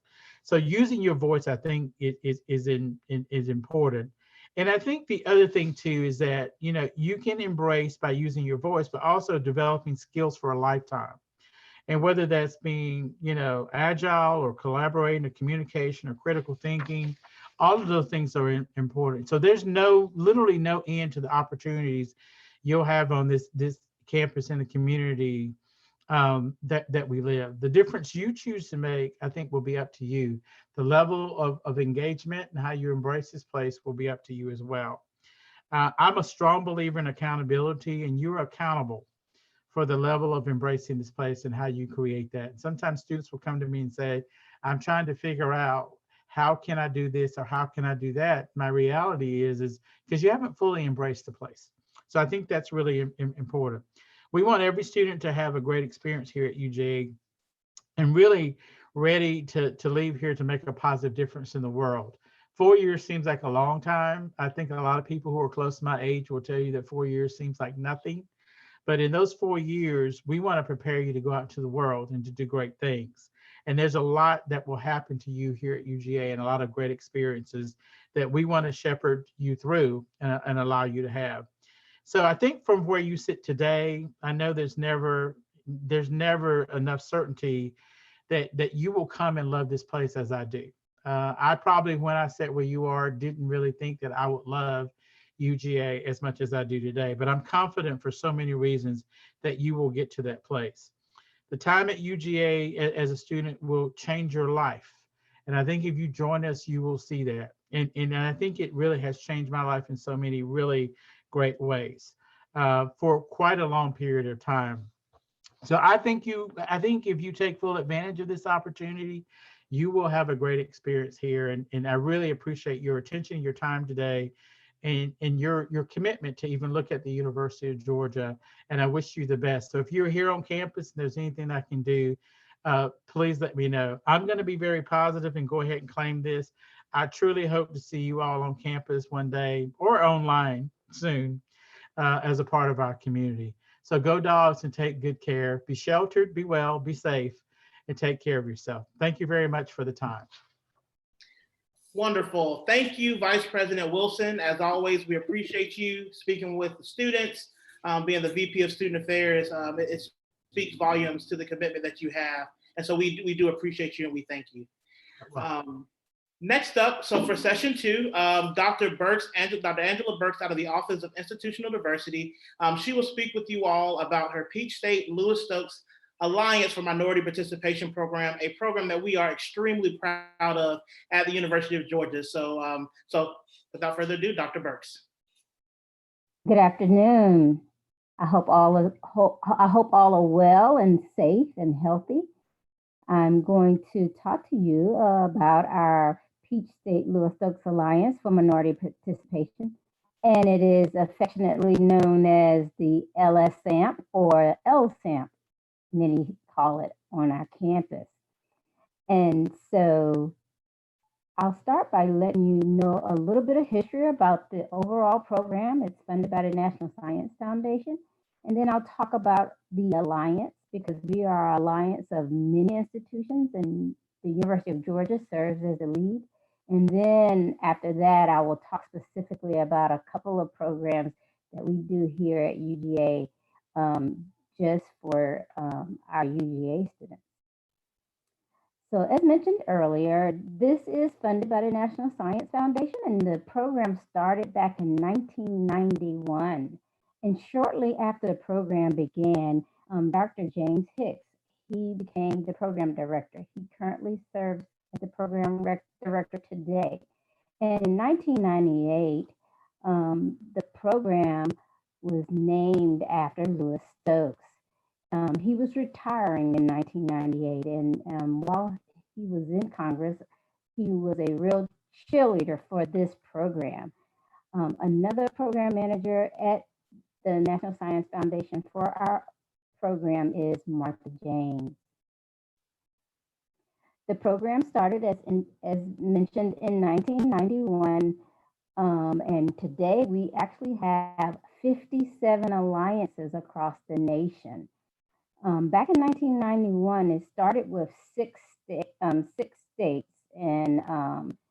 [SPEAKER 8] So using your voice, I think, is important. And I think the other thing too is that, you can embrace by using your voice, but also developing skills for a lifetime. And whether that's being, agile or collaborating or communication or critical thinking, all of those things are important. So there's literally no end to the opportunities you'll have on this campus and the community that we live. The difference you choose to make, I think, will be up to you. The level of engagement and how you embrace this place will be up to you as well. I'm a strong believer in accountability, and you're accountable for the level of embracing this place and how you create that. And sometimes students will come to me and say, I'm trying to figure out how can I do this or how can I do that? My reality is because you haven't fully embraced the place. So I think that's really important. We want every student to have a great experience here at UGA and really ready to leave here to make a positive difference in the world. 4 years seems like a long time. I think a lot of people who are close to my age will tell you that 4 years seems like nothing. But in those 4 years, we want to prepare you to go out into the world and to do great things. And there's a lot that will happen to you here at UGA and a lot of great experiences that we want to shepherd you through and allow you to have. So I think from where you sit today, I know there's never enough certainty that you will come and love this place as I do. I probably, when I sat where you are, didn't really think that I would love UGA as much as I do today, but I'm confident for so many reasons that you will get to that place. The time at UGA as a student will change your life. And I think if you join us, you will see that. And I think it really has changed my life in so many really great ways for quite a long period of time. So I think if you take full advantage of this opportunity, you will have a great experience here. And I really appreciate your attention, your time today, and your commitment to even look at the University of Georgia. And I wish you the best. So if you're here on campus and there's anything I can do, please let me know. I'm going to be very positive and go ahead and claim this. I truly hope to see you all on campus one day or online soon as a part of our community. So go Dogs and take good care. Be sheltered, be well, be safe, and take care of yourself. Thank you very much for the time.
[SPEAKER 3] Wonderful. Thank you, Vice President Wilson. As always, we appreciate you speaking with the students, being the VP of Student Affairs. It speaks volumes to the commitment that you have. And so we do appreciate you and we thank you. Next up, so for session 2, Dr. Angela Burks out of the Office of Institutional Diversity. She will speak with you all about her Peach State Lewis Stokes Alliance for Minority Participation Program, a program that we are extremely proud of at the University of Georgia. So, without further ado, Dr. Burks.
[SPEAKER 9] Good afternoon. I hope all are well and safe and healthy. I'm going to talk to you about our Peach State Lewis Stokes Alliance for Minority Participation, and it is affectionately known as the LSAMP or LSAMP, many call it on our campus. And so I'll start by letting you know a little bit of history about the overall program. It's funded by the National Science Foundation. And then I'll talk about the Alliance, because we are an alliance of many institutions and the University of Georgia serves as a lead. And then after that, I will talk specifically about a couple of programs that we do here at UGA just for our UGA students. So as mentioned earlier, this is funded by the National Science Foundation, and the program started back in 1991. And shortly after the program began, Dr. James Hicks, he became the program director. He currently serves as the program director today. And in 1998, the program was named after Lewis Stokes. He was retiring in 1998, and while he was in Congress, he was a real cheerleader for this program. Another program manager at the National Science Foundation for our program is Martha James. The program started as mentioned in 1991, and today we actually have 57 alliances across the nation. Back in 1991, it started with six states, and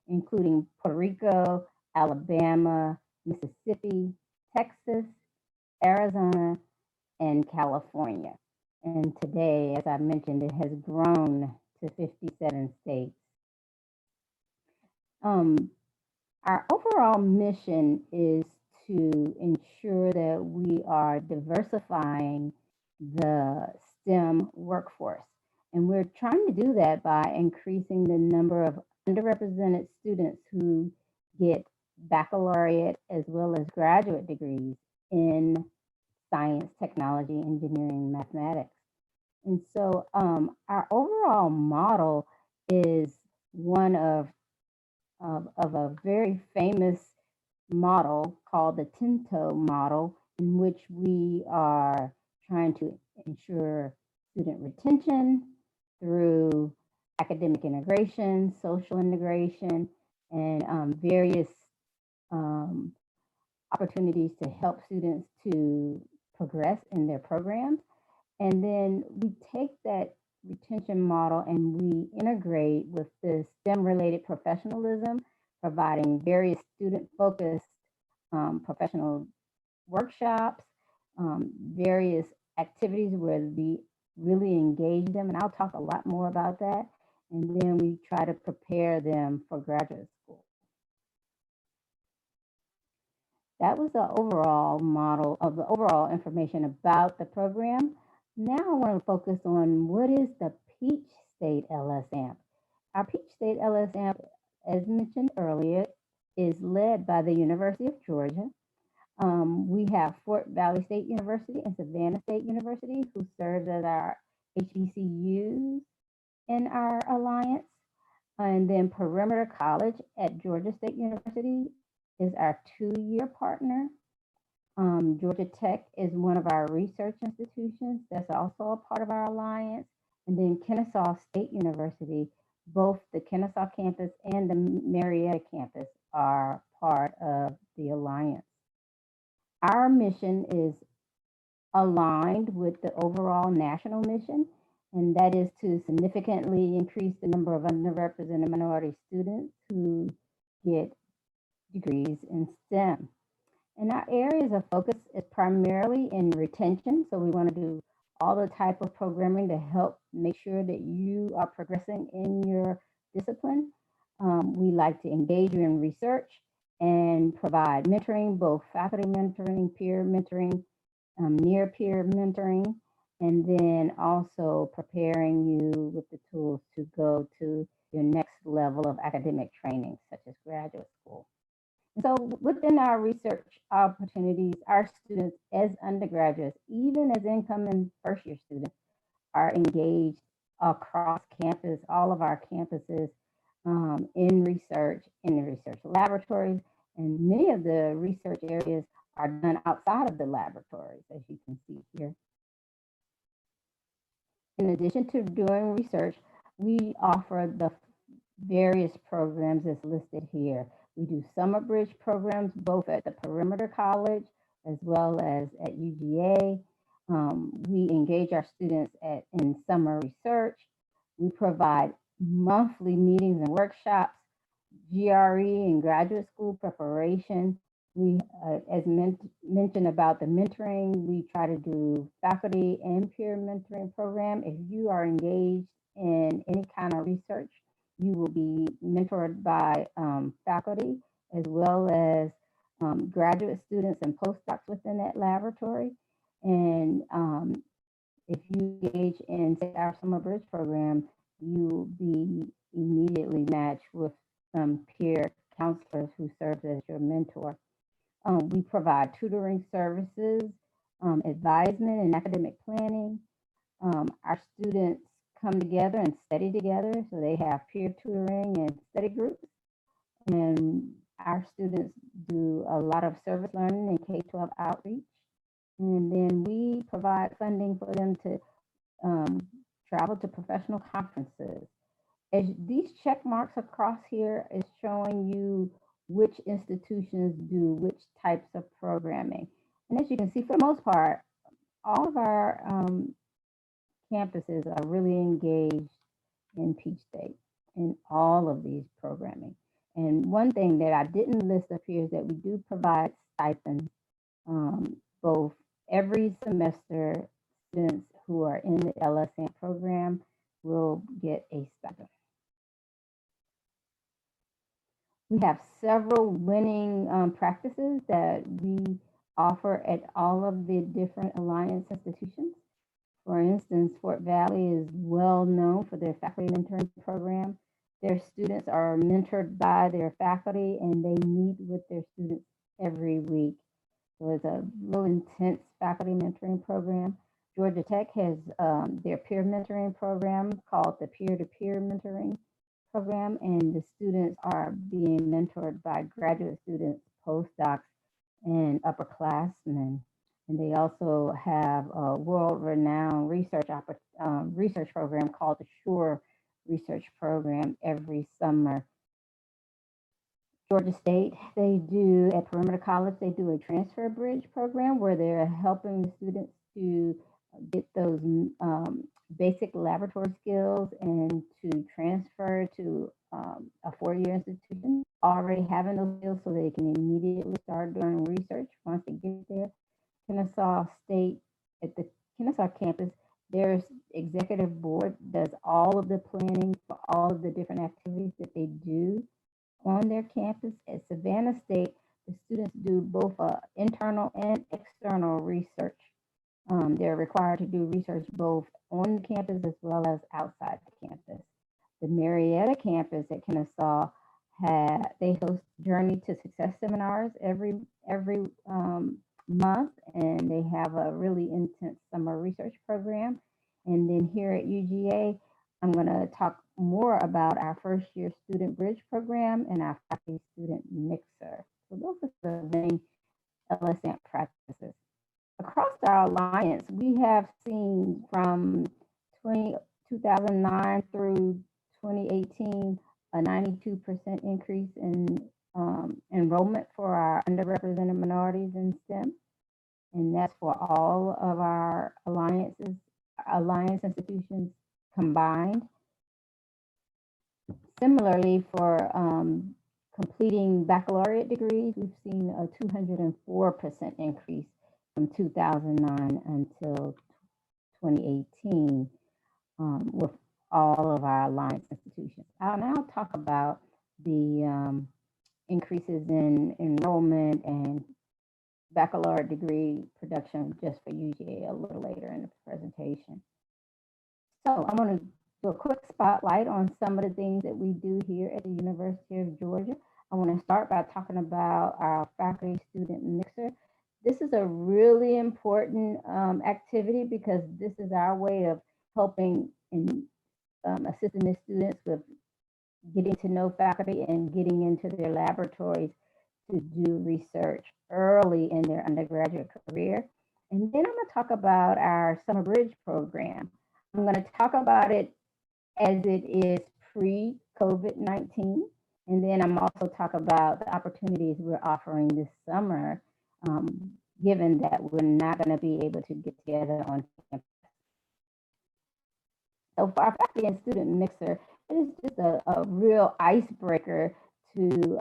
[SPEAKER 9] including Puerto Rico, Alabama, Mississippi, Texas, Arizona, and California. And today, as I mentioned, it has grown to 57 states. Our overall mission is to ensure that we are diversifying the STEM workforce. And we're trying to do that by increasing the number of underrepresented students who get baccalaureate as well as graduate degrees in science, technology, engineering, mathematics. And so our overall model is one of a very famous model called the Tinto model, in which we are trying to ensure student retention through academic integration, social integration, and various opportunities to help students to progress in their programs. And then we take that retention model and we integrate with the STEM related professionalism, providing various student focused professional workshops, various activities where we really engage them. And I'll talk a lot more about that. And then we try to prepare them for graduate school. That was the overall model of the overall information about the program. Now I want to focus on what is the Peach State LSAMP. Our Peach State LSAMP, as mentioned earlier, is led by the University of Georgia. We have Fort Valley State University and Savannah State University, who serves as our HBCUs in our alliance. And then Perimeter College at Georgia State University is our 2-year partner. Georgia Tech is one of our research institutions that's also a part of our alliance. And then Kennesaw State University, both the Kennesaw campus and the Marietta campus are part of the alliance. Our mission is aligned with the overall national mission, and that is to significantly increase the number of underrepresented minority students who get degrees in STEM. And our areas of focus is primarily in retention. So we want to do all the type of programming to help make sure that you are progressing in your discipline. We like to engage you in research and provide mentoring, both faculty mentoring, peer mentoring, near peer mentoring, and then also preparing you with the tools to go to your next level of academic training, such as graduate school. So within our research opportunities, our students as undergraduates, even as incoming first-year students, are engaged across campus, all of our campuses, in research, in the research laboratories, and many of the research areas are done outside of the laboratories, as you can see here. In addition to doing research, we offer the various programs as listed here. We do summer bridge programs both at the Perimeter College as well as at UGA. We engage our students in summer research. We provide monthly meetings and workshops, GRE and graduate school preparation. We, as mentioned about the mentoring, we try to do faculty and peer mentoring program. If you are engaged in any kind of research, you will be mentored by faculty as well as graduate students and postdocs within that laboratory. And if you engage in, say, our summer bridge program, you will be immediately matched with some peer counselors who serve as your mentor. We provide tutoring services, advisement and academic planning. Our students come together and study together, so they have peer tutoring and study groups. And our students do a lot of service learning and K-12 outreach. And then we provide funding for them to travel to professional conferences. As these check marks across here is showing you which institutions do which types of programming. And as you can see, for the most part, all of our campuses are really engaged in Peach State in all of these programming. And one thing that I didn't list up here is that we do provide stipends. Both every semester, students who are in the LSN program will get a stipend. We have several winning practices that we offer at all of the different Alliance institutions. For instance, Fort Valley is well known for their faculty mentoring program. Their students are mentored by their faculty and they meet with their students every week. So it's a real intense faculty mentoring program. Georgia Tech has their peer mentoring program called the peer-to-peer mentoring program, and the students are being mentored by graduate students, postdocs, and upperclassmen. And they also have a world-renowned research program called the SURE Research Program every summer. Georgia State, they do at Perimeter College, they do a transfer bridge program where they're helping the students to get those basic laboratory skills and to transfer to a four-year institution, already having those skills so they can immediately start doing research once they get there. Kennesaw State, at the Kennesaw campus, their executive board does all of the planning for all of the different activities that they do on their campus. At Savannah State, the students do both internal and external research. They're required to do research both on the campus as well as outside the campus. The Marietta campus at Kennesaw they host Journey to Success seminars every month, and they have a really intense summer research program. And then here at UGA, I'm going to talk more about our first year student bridge program and our faculty student mixer. So those are the main LSAMP practices. Across our alliance, we have seen from 2009 through 2018 a 92% increase in enrollment for our underrepresented minorities in STEM. And that's for all of our alliance institutions combined. Similarly, for completing baccalaureate degrees, we've seen a 204% increase from 2009 until 2018 with all of our alliance institutions. I'll now talk about the increases in enrollment and baccalaureate degree production just for UGA a little later in the presentation. So I'm going to do a quick spotlight on some of the things that we do here at the University of Georgia. I want to start by talking about our faculty student mixer. This is a really important activity because this is our way of helping and assisting the students with getting to know faculty and getting into their laboratories to do research early in their undergraduate career. And then I'm going to talk about our summer bridge program. I'm going to talk about it as it is pre-COVID-19. And then I'm also talk about the opportunities we're offering this summer, given that we're not going to be able to get together on campus. So for our faculty and student mixer, it is just a real icebreaker to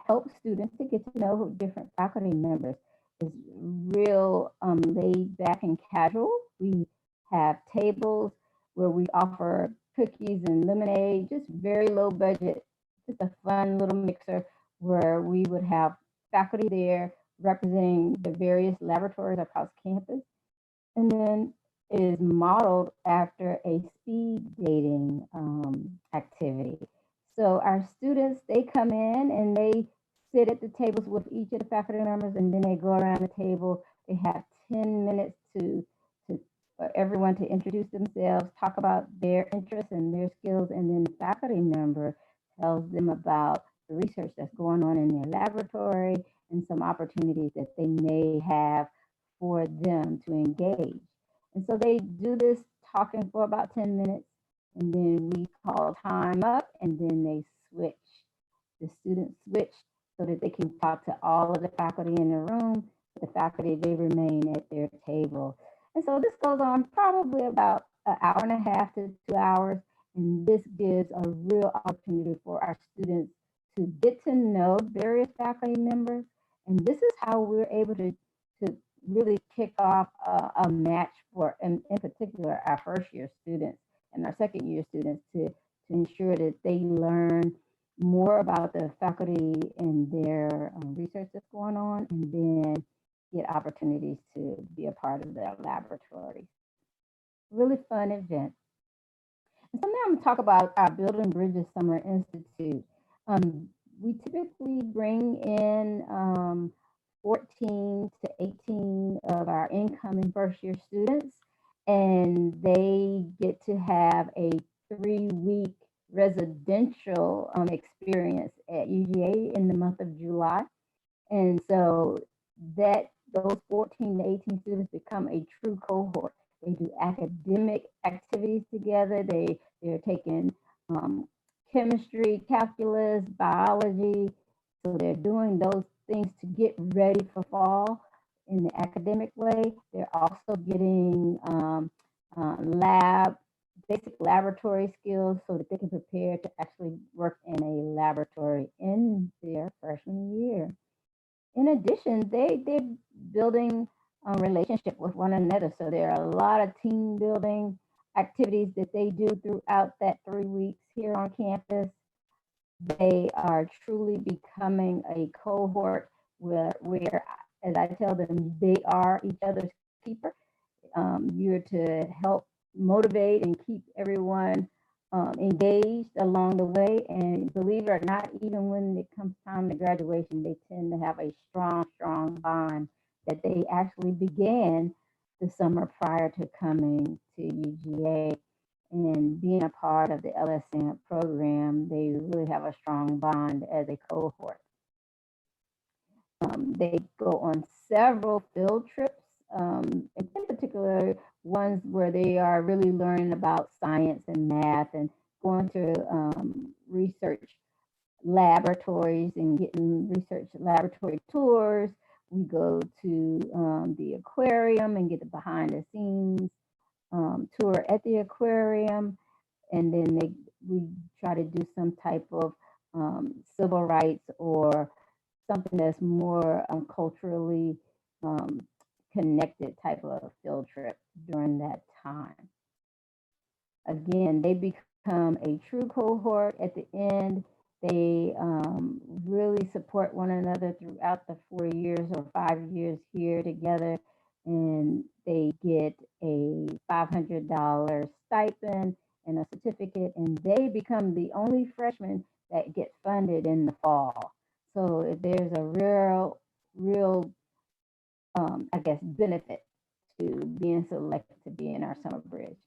[SPEAKER 9] help students to get to know different faculty members. It's real laid back and casual. We have tables where we offer cookies and lemonade, just very low budget, just a fun little mixer where we would have faculty there representing the various laboratories across campus. And then it is modeled after a speed dating activity. So our students, they come in and they sit at the tables with each of the faculty members, and then they go around the table. They have 10 minutes for everyone to introduce themselves, talk about their interests and their skills, and then the faculty member tells them about the research that's going on in their laboratory and some opportunities that they may have for them to engage. And so they do this talking for about 10 minutes, and then we call time up, and then they switch. The students switch so that they can talk to all of the faculty in the room. The faculty, they remain at their table. And so this goes on probably about an hour and a half to 2 hours. And this gives a real opportunity for our students to get to know various faculty members. And this is how we're able to really kick off a match for, in particular, our first year students and our second year students to ensure that they learn more about the faculty and their research that's going on, and then get opportunities to be a part of their laboratories. Really fun event. And so now I'm going to talk about our Building Bridges Summer Institute. We typically bring in 14 to 18 of our incoming first year students, and they get to have a 3-week residential experience at UGA in the month of July. And so those 14 to 18 students become a true cohort. They do academic activities together. They're taking chemistry, calculus, biology. So they're doing those things to get ready for fall in the academic way. They're also getting basic laboratory skills so that they can prepare to actually work in a laboratory in their freshman year. In addition, they're building a relationship with one another. So there are a lot of team building activities that they do throughout that 3 weeks here on campus. They are truly becoming a cohort where, as I tell them, they are each other's keeper. You're to help motivate and keep everyone engaged along the way. And believe it or not, even when it comes time to graduation, they tend to have a strong bond that they actually began the summer prior to coming to UGA. And being a part of the LSM program, they really have a strong bond as a cohort. They go on several field trips, in particular ones where they are really learning about science and math and going to research laboratories and getting research laboratory tours. We go to the aquarium and get the behind the scenes tour at the aquarium. And then we try to do some type of civil rights or something that's more culturally connected type of field trip during that time. Again, they become a true cohort at the end. They really support one another throughout the 4 years or 5 years here together, and they get a $500 stipend and a certificate, and they become the only freshmen that get funded in the fall. So there's a real, I guess, benefit to being selected to be in our summer bridge.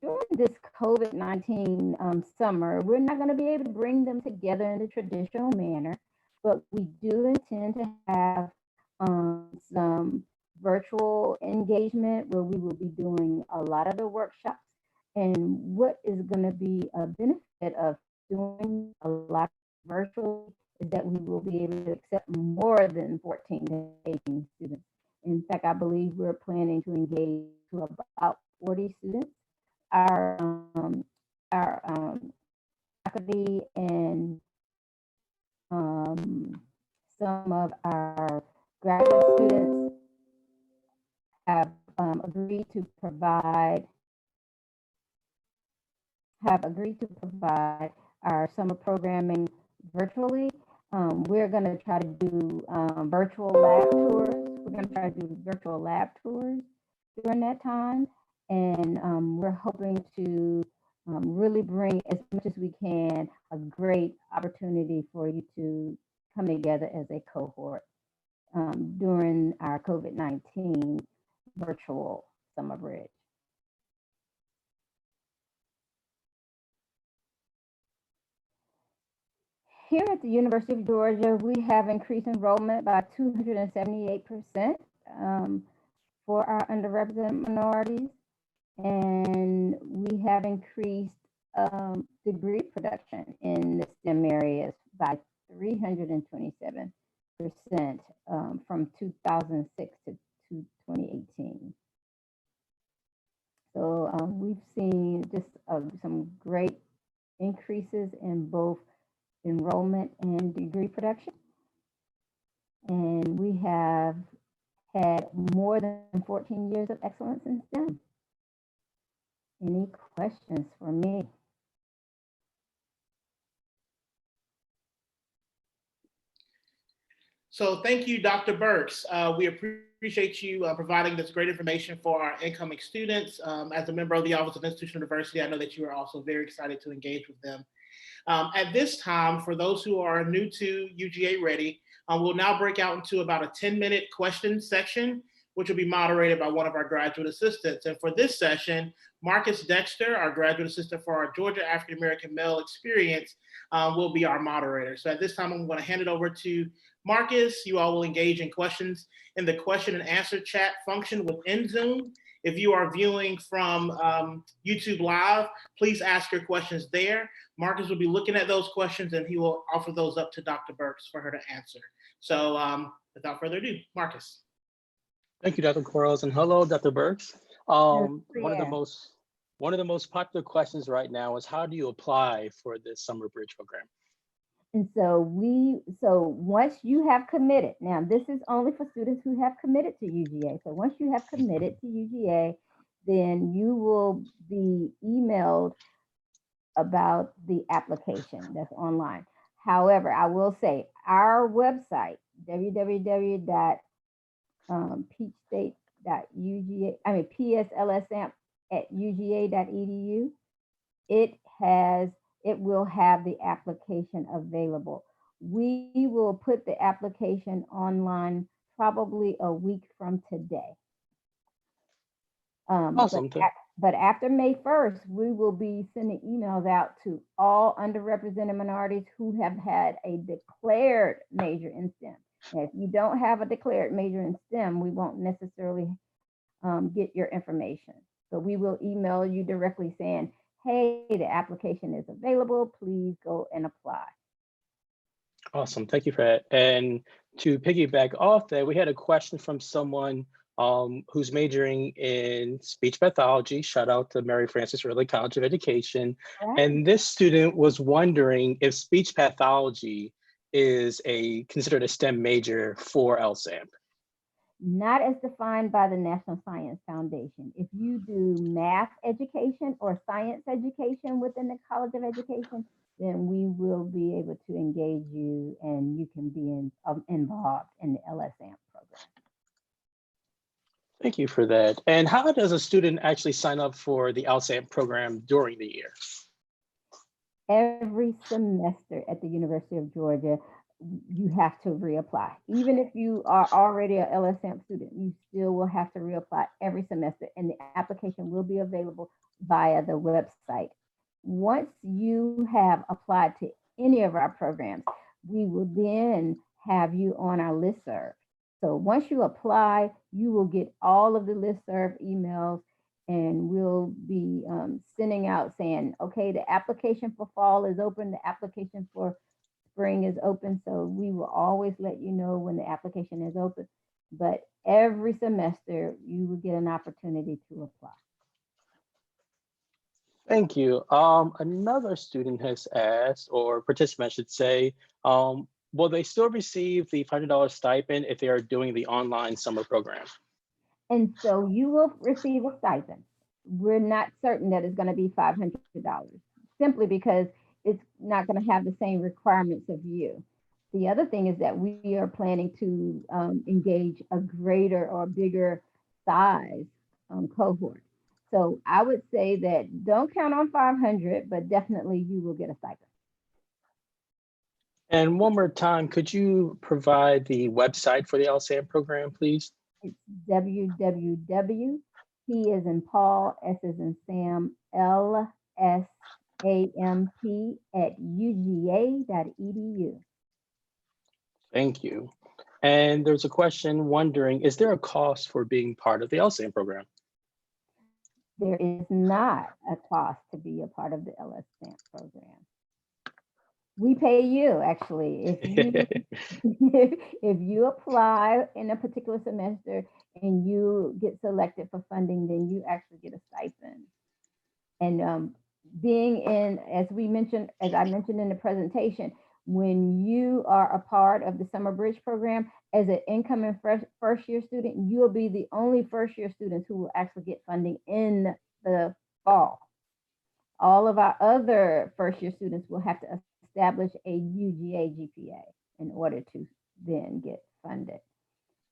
[SPEAKER 9] During this COVID-19 summer, we're not going to be able to bring them together in the traditional manner, but we do intend to have some virtual engagement where we will be doing a lot of the workshops. And what is going to be a benefit of doing a lot virtually is that we will be able to accept more than 14 to 18 students. In fact, I believe we're planning to engage to about 40 students. Our faculty and some of our graduate students have agreed to provide our summer programming virtually. We're going to try to do virtual lab tours. We're going to try to do virtual lab tours during that time. And we're hoping to really bring, as much as we can, a great opportunity for you to come together as a cohort during our COVID-19 virtual summer bridge. Here at the University of Georgia, we have increased enrollment by 278% for our underrepresented minorities. And we have increased degree production in the STEM areas by 327% from 2006 to 2018. So we've seen just some great increases in both enrollment, and degree production. And we have had more than 14 years of excellence in STEM. Any questions for me?
[SPEAKER 3] So thank you, Dr. Burks. We appreciate you providing this great information for our incoming students. As a member of the Office of Institutional Diversity, I know that you are also very excited to engage with them. At this time, for those who are new to UGA Ready, we'll now break out into about a 10-minute question section, which will be moderated by one of our graduate assistants. And for this session, Marcus Dexter, our graduate assistant for our Georgia African American Male Experience, will be our moderator. So at this time, I'm going to hand it over to Marcus. You all will engage in questions in the question and answer chat function within Zoom. If you are viewing from YouTube Live, please ask your questions there. Marcus will be looking at those questions and he will offer those up to Dr. Burks for her to answer. So without further ado, Marcus.
[SPEAKER 10] Thank you, Dr. Quarles, and hello, Dr. Burks. One of the most popular questions right now is, how do you apply for this summer bridge program?
[SPEAKER 9] And so once you have committed, now this is only for students who have committed to UGA. So once you have committed to UGA, then you will be emailed about the application that's online. However, I will say our website, pslsamp@uga.edu, it will have the application available. We will put the application online probably a week from today.
[SPEAKER 10] Awesome.
[SPEAKER 9] But after May 1st, we will be sending emails out to all underrepresented minorities who have had a declared major in STEM. And if you don't have a declared major in STEM, we won't necessarily get your information. So we will email you directly saying, hey, the application is available, please go and apply.
[SPEAKER 10] Awesome, thank you for that. And to piggyback off that, we had a question from someone who's majoring in speech pathology. Shout out to Mary Frances Ridley College of Education.
[SPEAKER 9] Right.
[SPEAKER 10] And this student was wondering if speech pathology is considered a STEM major for LSAMP.
[SPEAKER 9] Not as defined by the National Science Foundation. If you do math education or science education within the College of Education, then we will be able to engage you and you can be involved in the LSAMP program.
[SPEAKER 10] Thank you for that. And how does a student actually sign up for the LSAMP program during the year?
[SPEAKER 9] Every semester at the University of Georgia, you have to reapply. Even if you are already an LSAMP student, you still will have to reapply every semester, and the application will be available via the website. Once you have applied to any of our programs, we will then have you on our listserv. So once you apply, you will get all of the listserv emails, and we'll be sending out saying, okay, the application for fall is open, the application for spring is open. So we will always let you know when the application is open, but every semester you will get an opportunity to apply.
[SPEAKER 10] Thank you. Another student has asked, or participant should say, will they still receive the $500 stipend if they are doing the online summer program?
[SPEAKER 9] And so you will receive a stipend. We're not certain that it's going to be $500, simply because it's not going to have the same requirements of you. The other thing is that we are planning to engage a greater or bigger size cohort. So I would say that don't count on 500, but definitely you will get a stipend.
[SPEAKER 10] And one more time, could you provide the website for the LSAMP program, please?
[SPEAKER 9] It's www, P as in Paul, S as in Sam, LSAMP@uga.edu.
[SPEAKER 10] Thank you. And there's a question wondering, is there a cost for being part of the LSAMP program?
[SPEAKER 9] There is not a cost to be a part of the LSAMP program. We pay you, actually. If you apply in a particular semester and you get selected for funding, then you actually get a stipend. And being in, as I mentioned in the presentation, When you are a part of the Summer Bridge program as an incoming first year student, you'll be the only first year students who will actually get funding in the fall. All of our other first year students will have to establish a UGA GPA in order to then get funded.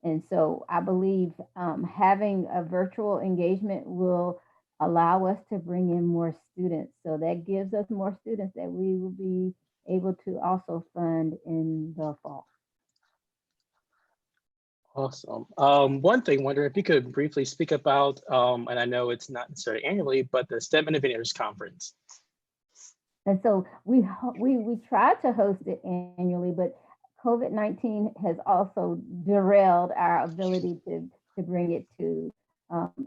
[SPEAKER 9] And so I believe having a virtual engagement will allow us to bring in more students. So that gives us more students that we will be able to also fund in the fall.
[SPEAKER 10] Awesome. One thing, wonder if you could briefly speak about, and I know it's not necessarily annually, but the STEM Innovators Conference.
[SPEAKER 9] And so we try to host it annually, but COVID-19 has also derailed our ability to bring it to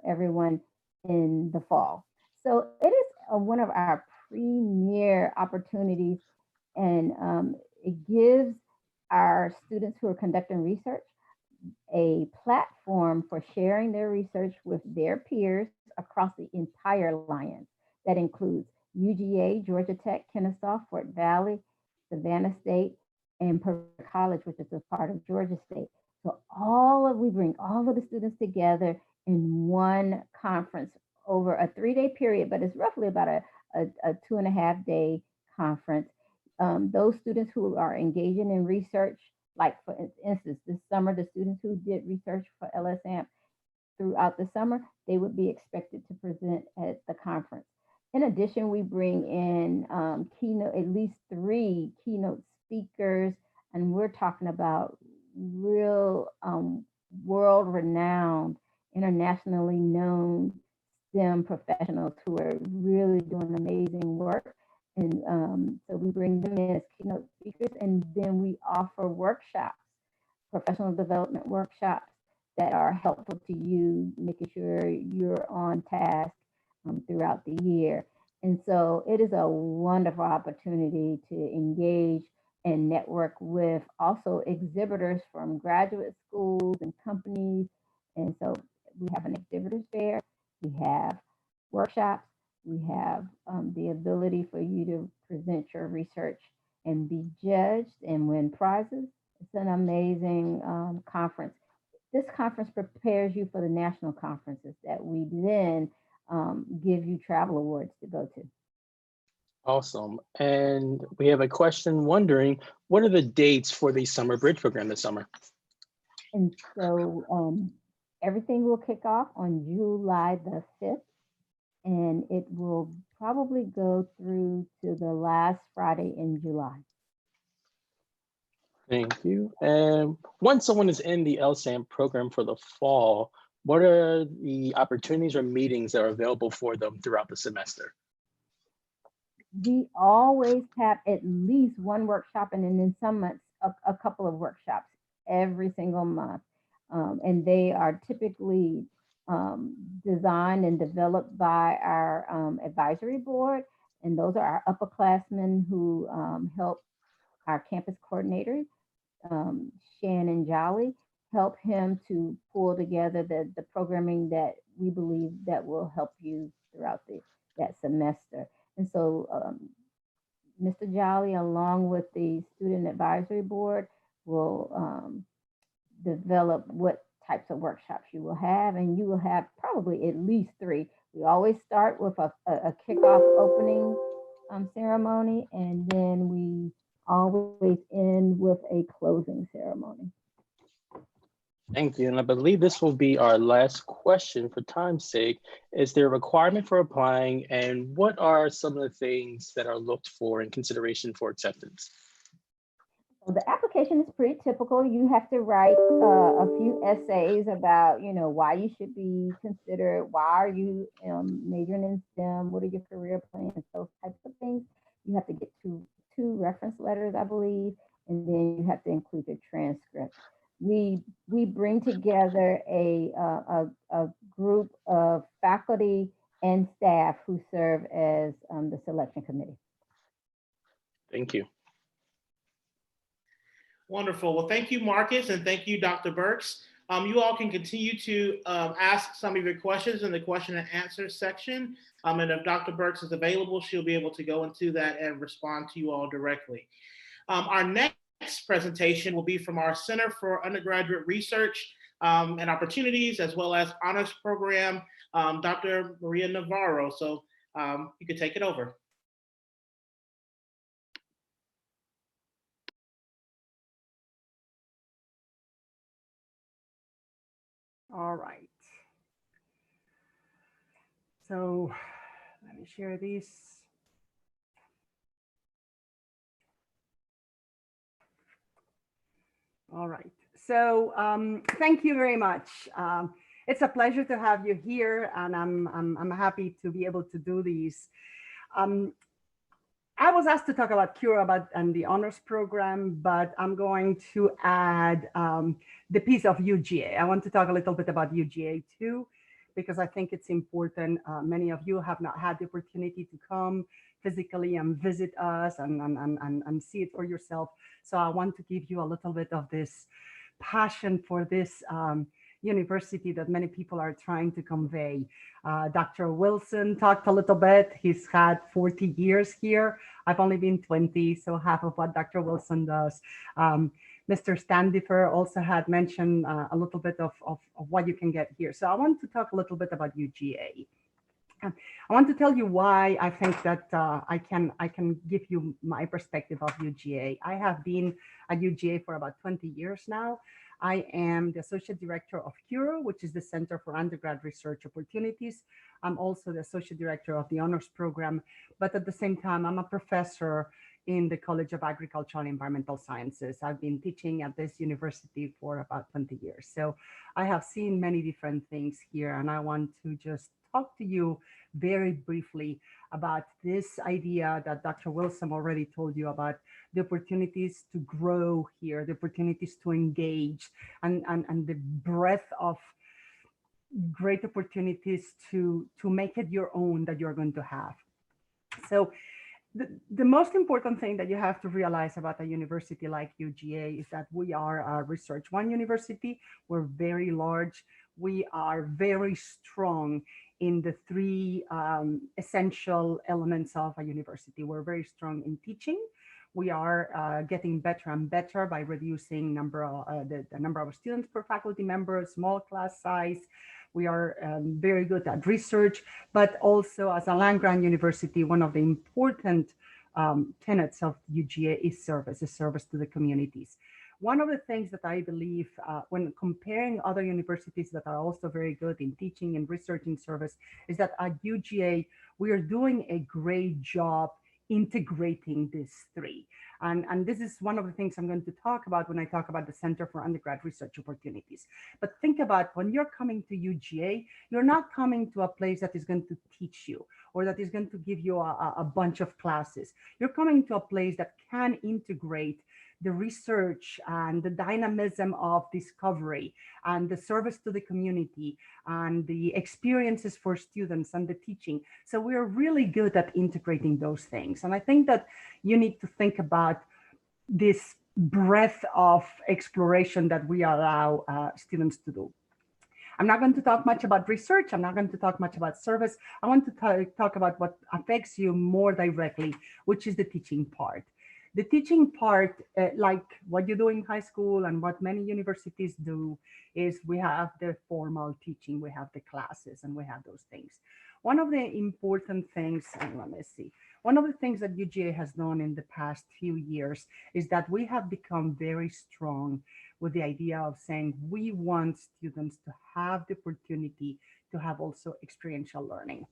[SPEAKER 9] everyone in the fall. So it is one of our premier opportunities, and it gives our students who are conducting research a platform for sharing their research with their peers across the entire alliance. That includes UGA, Georgia Tech, Kennesaw, Fort Valley, Savannah State, and Purdue College, which is a part of Georgia State. So we bring all of the students together in one conference over a 3-day period, but it's roughly about a 2.5-day conference. Those students who are engaging in research, like for instance, this summer, the students who did research for LSAMP throughout the summer, they would be expected to present at the conference. In addition, we bring in at least 3 keynote speakers, and we're talking about real world-renowned, internationally known STEM professionals who are really doing amazing work. And so we bring them in as keynote speakers, and then we offer workshops, professional development workshops that are helpful to you, making sure you're on task throughout the year. And so it is a wonderful opportunity to engage and network with also exhibitors from graduate schools and companies. And so we have an exhibitors fair, we have workshops, we have the ability for you to present your research and be judged and win prizes. It's an amazing conference. This conference prepares you for the national conferences that we then give you travel awards to go to.
[SPEAKER 10] Awesome. And we have a question wondering, what are the dates for the Summer Bridge program this summer?
[SPEAKER 9] And so everything will kick off on July the 5th, and it will probably go through to the last Friday in July.
[SPEAKER 10] Thank you. And once someone is in the LSAMP program for the fall, what are the opportunities or meetings that are available for them throughout the semester?
[SPEAKER 9] We always have at least one workshop, and then in some months, a couple of workshops every single month. And they are typically designed and developed by our advisory board. And those are our upperclassmen who help our campus coordinator, Shannon Jolly, help him to pull together the programming that we believe that will help you throughout that semester. And so Mr. Jolly, along with the Student Advisory Board, will develop what types of workshops you will have, and you will have probably at least 3. We always start with a kickoff opening ceremony, and then we always end with a closing ceremony.
[SPEAKER 10] Thank you. And I believe this will be our last question for time's sake. Is there a requirement for applying, and what are some of the things that are looked for in consideration for acceptance?
[SPEAKER 9] So the application is pretty typical. You have to write a few essays about, why you should be considered, why are you majoring in STEM, what are your career plans, those types of things. You have to get 2 reference letters, I believe, and then you have to include your transcript. We bring together a group of faculty and staff who serve as the selection committee.
[SPEAKER 10] Thank you.
[SPEAKER 3] Wonderful. Well, thank you, Marcus, and thank you, Dr. Burks. You all can continue to ask some of your questions in the question and answer section. And if Dr. Burks is available, she'll be able to go into that and respond to you all directly. Our next presentation will be from our Center for Undergraduate Research and Opportunities, as well as Honors Program, Dr. Maria Navarro. So you can take it over.
[SPEAKER 11] All right. So let me share these. All right. So thank you very much. It's a pleasure to have you here, and I'm happy to be able to do these. I was asked to talk about CURE and the honors program, but I'm going to add the piece of UGA. I want to talk a little bit about UGA too, because I think it's important. Many of you have not had the opportunity to come physically and visit us and see it for yourself. So I want to give you a little bit of this passion for this university that many people are trying to convey. Dr. Wilson talked a little bit. He's had 40 years here. I've only been 20, so half of what Dr. Wilson does. Mr. Standifer also had mentioned a little bit of what you can get here. So I want to talk a little bit about UGA. I want to tell you why I think that I can give you my perspective of UGA. I have been at UGA for about 20 years now. I am the Associate Director of CURE, which is the Center for Undergrad Research Opportunities. I'm also the Associate Director of the Honors Program, but at the same time, I'm a professor in the College of Agricultural and Environmental Sciences. I've been teaching at this university for about 20 years. So I have seen many different things here, and I want to just talk to you very briefly about this idea that Dr. Wilson already told you about, the opportunities to grow here, the opportunities to engage, and the breadth of great opportunities to make it your own that you're going to have. So the most important thing that you have to realize about a university like UGA is that we are a Research One university. We're very large. We are very strong in the three essential elements of a university. We're very strong in teaching. We are getting better and better by reducing the number of students per faculty member, small class size. We are very good at research, but also as a land-grant university, one of the important tenets of UGA is service to the communities. One of the things that I believe when comparing other universities that are also very good in teaching and research and service is that at UGA, we are doing a great job integrating these three. And this is one of the things I'm going to talk about when I talk about the Center for Undergrad Research Opportunities. But think about when you're coming to UGA, you're not coming to a place that is going to teach you or that is going to give you a bunch of classes. You're coming to a place that can integrate the research and the dynamism of discovery and the service to the community and the experiences for students and the teaching. So we're really good at integrating those things. And I think that you need to think about this breadth of exploration that we allow students to do. I'm not going to talk much about research. I'm not going to talk much about service. I want to talk about what affects you more directly, which is the teaching part. The teaching part, like what you do in high school and what many universities do, is we have the formal teaching, we have the classes, and we have those things. One of the important things, and let me see, one of the things that UGA has done in the past few years is that we have become very strong with the idea of saying we want students to have the opportunity to have also experiential learning.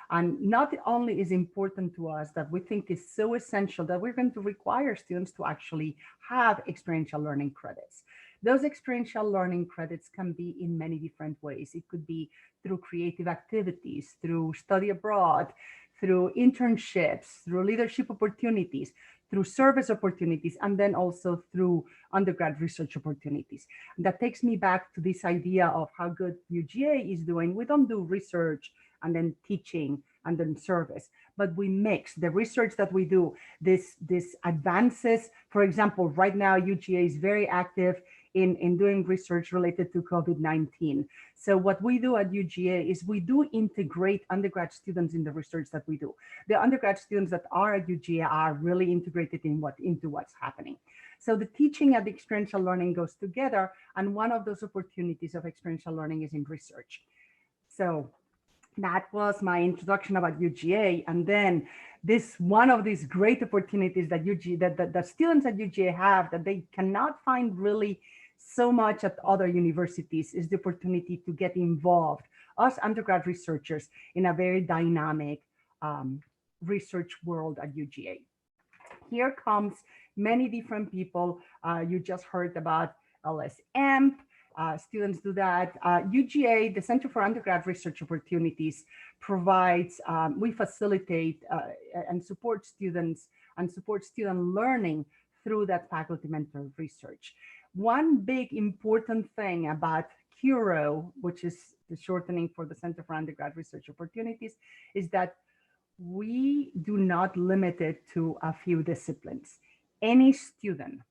[SPEAKER 11] And not only is important to us that we think is so essential that we're going to require students to actually have experiential learning credits. Those experiential learning credits can be in many different ways. It could be through creative activities, through study abroad, through internships, through leadership opportunities, through service opportunities, and then also through undergrad research opportunities. And that takes me back to this idea of how good UGA is doing. We don't do research and then teaching and then service, but we mix the research that we do, this advances. For example, right now UGA is very active in doing research related to COVID-19. So what we do at UGA is we do integrate undergrad students in the research that we do. The undergrad students that are at UGA are really integrated into what's happening. So the teaching and the experiential learning goes together, and one of those opportunities of experiential learning is in research. So that was my introduction about UGA. And then one of these great opportunities that that students at UGA have that they cannot find really so much at other universities is the opportunity to get involved, us undergrad researchers, in a very dynamic research world at UGA. Here comes many different people. You just heard about LSM. Students do that. UGA, the Center for Undergrad Research Opportunities, provides, we facilitate and support students and support student learning through that faculty mentor research. One big important thing about CURO, which is the shortening for the Center for Undergrad Research Opportunities, is that we do not limit it to a few disciplines. Any student,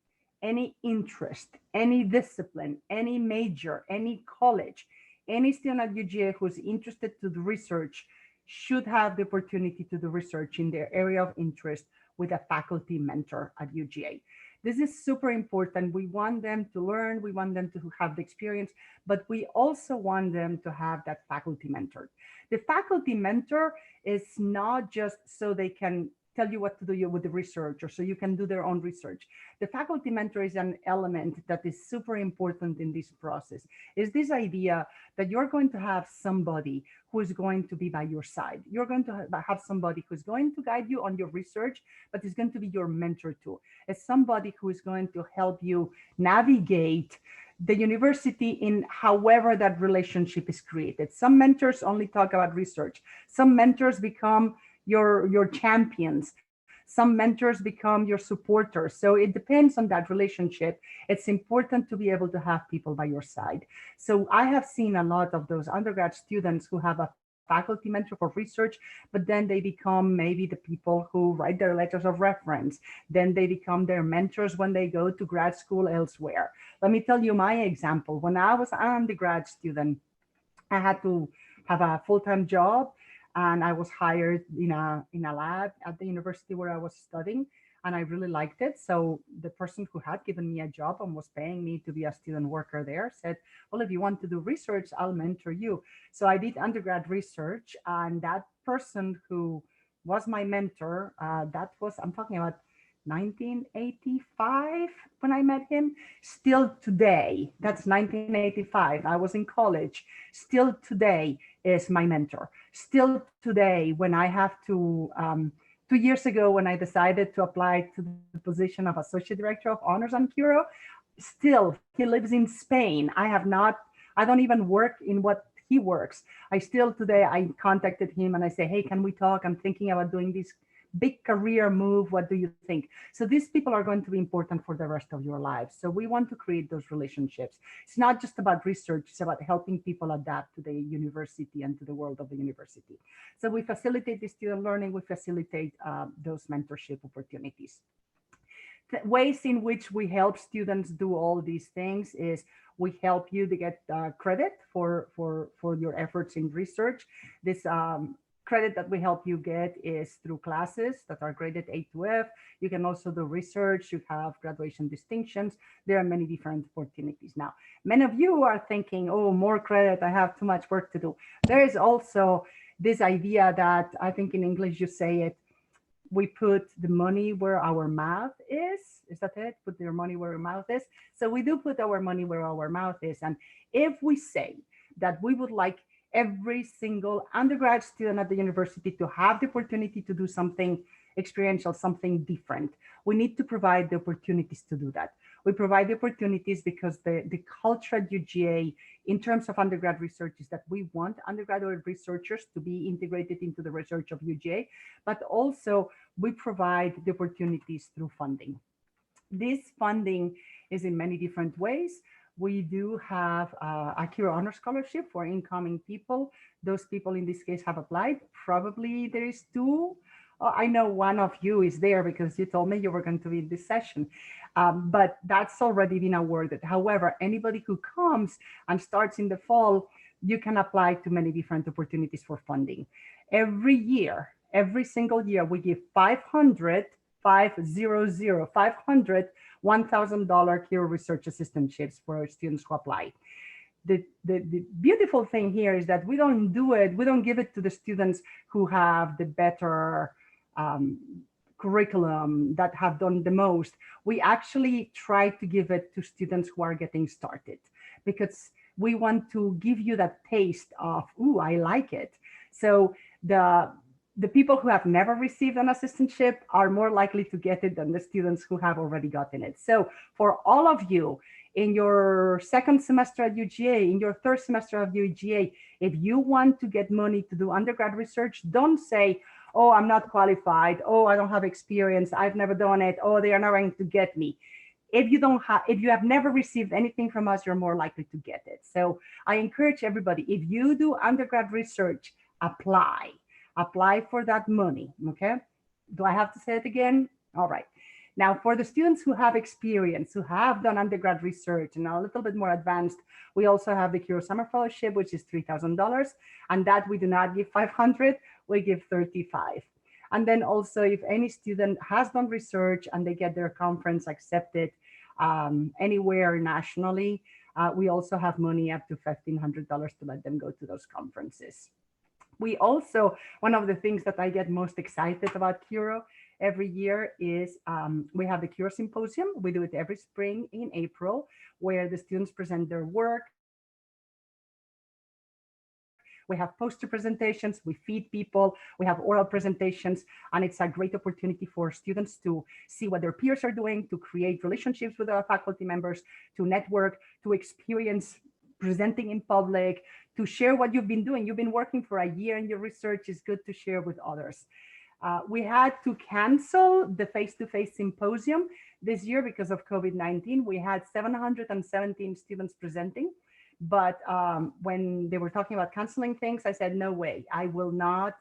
[SPEAKER 11] any interest, any discipline, any major, any college, any student at UGA who's interested to do research should have the opportunity to do research in their area of interest with a faculty mentor at UGA. This is super important. We want them to learn, we want them to have the experience, but we also want them to have that faculty mentor. The faculty mentor is not just so they can tell you what to do with the research or so you can do their own research. The faculty mentor is an element that is super important in this process. Is this idea that you're going to have somebody who is going to be by your side. You're going to have somebody who's going to guide you on your research, but is going to be your mentor too. It's somebody who is going to help you navigate the university in however that relationship is created. Some mentors only talk about research. Some mentors become your champions. Some mentors become your supporters. So it depends on that relationship. It's important to be able to have people by your side. So I have seen a lot of those undergrad students who have a faculty mentor for research, but then they become maybe the people who write their letters of reference. Then they become their mentors when they go to grad school elsewhere. Let me tell you my example. When I was an undergrad student, I had to have a full-time job, and I was hired in a lab at the university where I was studying, and I really liked it. So the person who had given me a job and was paying me to be a student worker there said, well, if you want to do research, I'll mentor you. So I did undergrad research, and that person who was my mentor, I'm talking about 1985 when I met him. Still today, that's 1985, I was in college, still today is my mentor. Still today, when I have to, 2 years ago, when I decided to apply to the position of Associate Director of Honors on CURO, still, he lives in Spain. I don't even work in what he works. Today, I contacted him and I say, hey, can we talk? I'm thinking about doing this big career move. What do you think? So these people are going to be important for the rest of your lives. So we want to create those relationships. It's not just about research, it's about helping people adapt to the university and to the world of the university. So we facilitate the student learning, we facilitate those mentorship opportunities. Ways in which we help students do all these things is we help you to get credit for your efforts in research. This credit that we help you get is through classes that are graded A to F. You can also do research, you have graduation distinctions. There are many different opportunities. Now, many of you are thinking, oh, more credit, I have too much work to do. There is also this idea that I think in English you say it, we put the money where our mouth is. Is that it? Put your money where your mouth is. So we do put our money where our mouth is. And if we say that we would like every single undergrad student at the university to have the opportunity to do something experiential, something different, we need to provide the opportunities to do that. We provide the opportunities because the culture at UGA in terms of undergrad research is that we want undergraduate researchers to be integrated into the research of UGA, but also we provide the opportunities through funding. This funding is in many different ways. We do have a CURO Honor Scholarship for incoming people. Those people in this case have applied. Probably there is two. I know one of you is there because you told me you were going to be in this session. But that's already been awarded. However, anybody who comes and starts in the fall, you can apply to many different opportunities for funding. Every year, every single year, we give $500 $1,000 Kiro research assistantships for students who apply. The beautiful thing here is that we don't give it to the students who have the better curriculum, that have done the most. We actually try to give it to students who are getting started, because we want to give you that taste of, ooh, I like it. So the people who have never received an assistantship are more likely to get it than the students who have already gotten it. So for all of you, in your second semester at UGA, in your third semester of UGA, if you want to get money to do undergrad research, don't say, oh, I'm not qualified. Oh, I don't have experience. I've never done it. Oh, they are not going to get me. If you have never received anything from us, you're more likely to get it. So I encourage everybody, if you do undergrad research, apply for that money, okay? Do I have to say it again? All right. Now, for the students who have experience, who have done undergrad research and are a little bit more advanced, we also have the Kiro Summer Fellowship, which is $3,000, and that we do not give $500, we give $35. And then also, if any student has done research and they get their conference accepted anywhere nationally, we also have money up to $1,500 to let them go to those conferences. We also, one of the things that I get most excited about Kiro every year is we have the Kiro Symposium. We do it every spring in April, where the students present their work. We have poster presentations, we feed people, we have oral presentations, and it's a great opportunity for students to see what their peers are doing, to create relationships with our faculty members, to network, to experience presenting in public, to share what you've been doing. You've been working for a year and your research is good to share with others. We had to cancel the face-to-face symposium this year because of COVID-19. We had 717 students presenting, but when they were talking about canceling things, I said, no way, I will not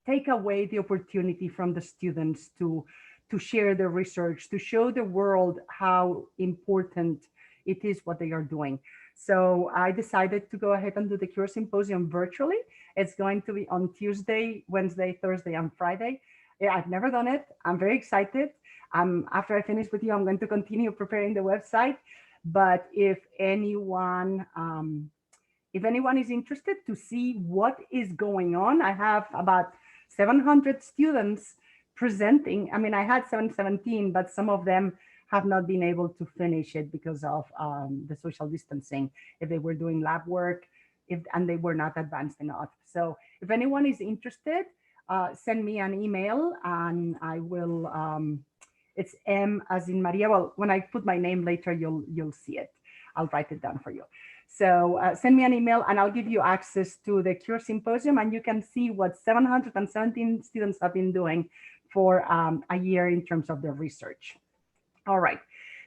[SPEAKER 11] take away the opportunity from the students to share their research, to show the world how important it is what they are doing. So I decided to go ahead and do the Kiro Symposium virtually. It's going to be on Tuesday, Wednesday, Thursday, and Friday. Yeah, I've never done it. I'm very excited. After I finish with you, I'm going to continue preparing the website. But if anyone is interested to see what is going on, I have about 700 students presenting. I mean, I had 717, but some of them have not been able to finish it because of the social distancing, if they were doing lab work, and they were not advanced enough. So if anyone is interested, send me an email and I will, it's M as in Maria. Well, when I put my name later, you'll see it. I'll write it down for you. So send me an email and I'll give you access to the Kiro Symposium, and you can see what 717 students have been doing for a year in terms of their research. All right,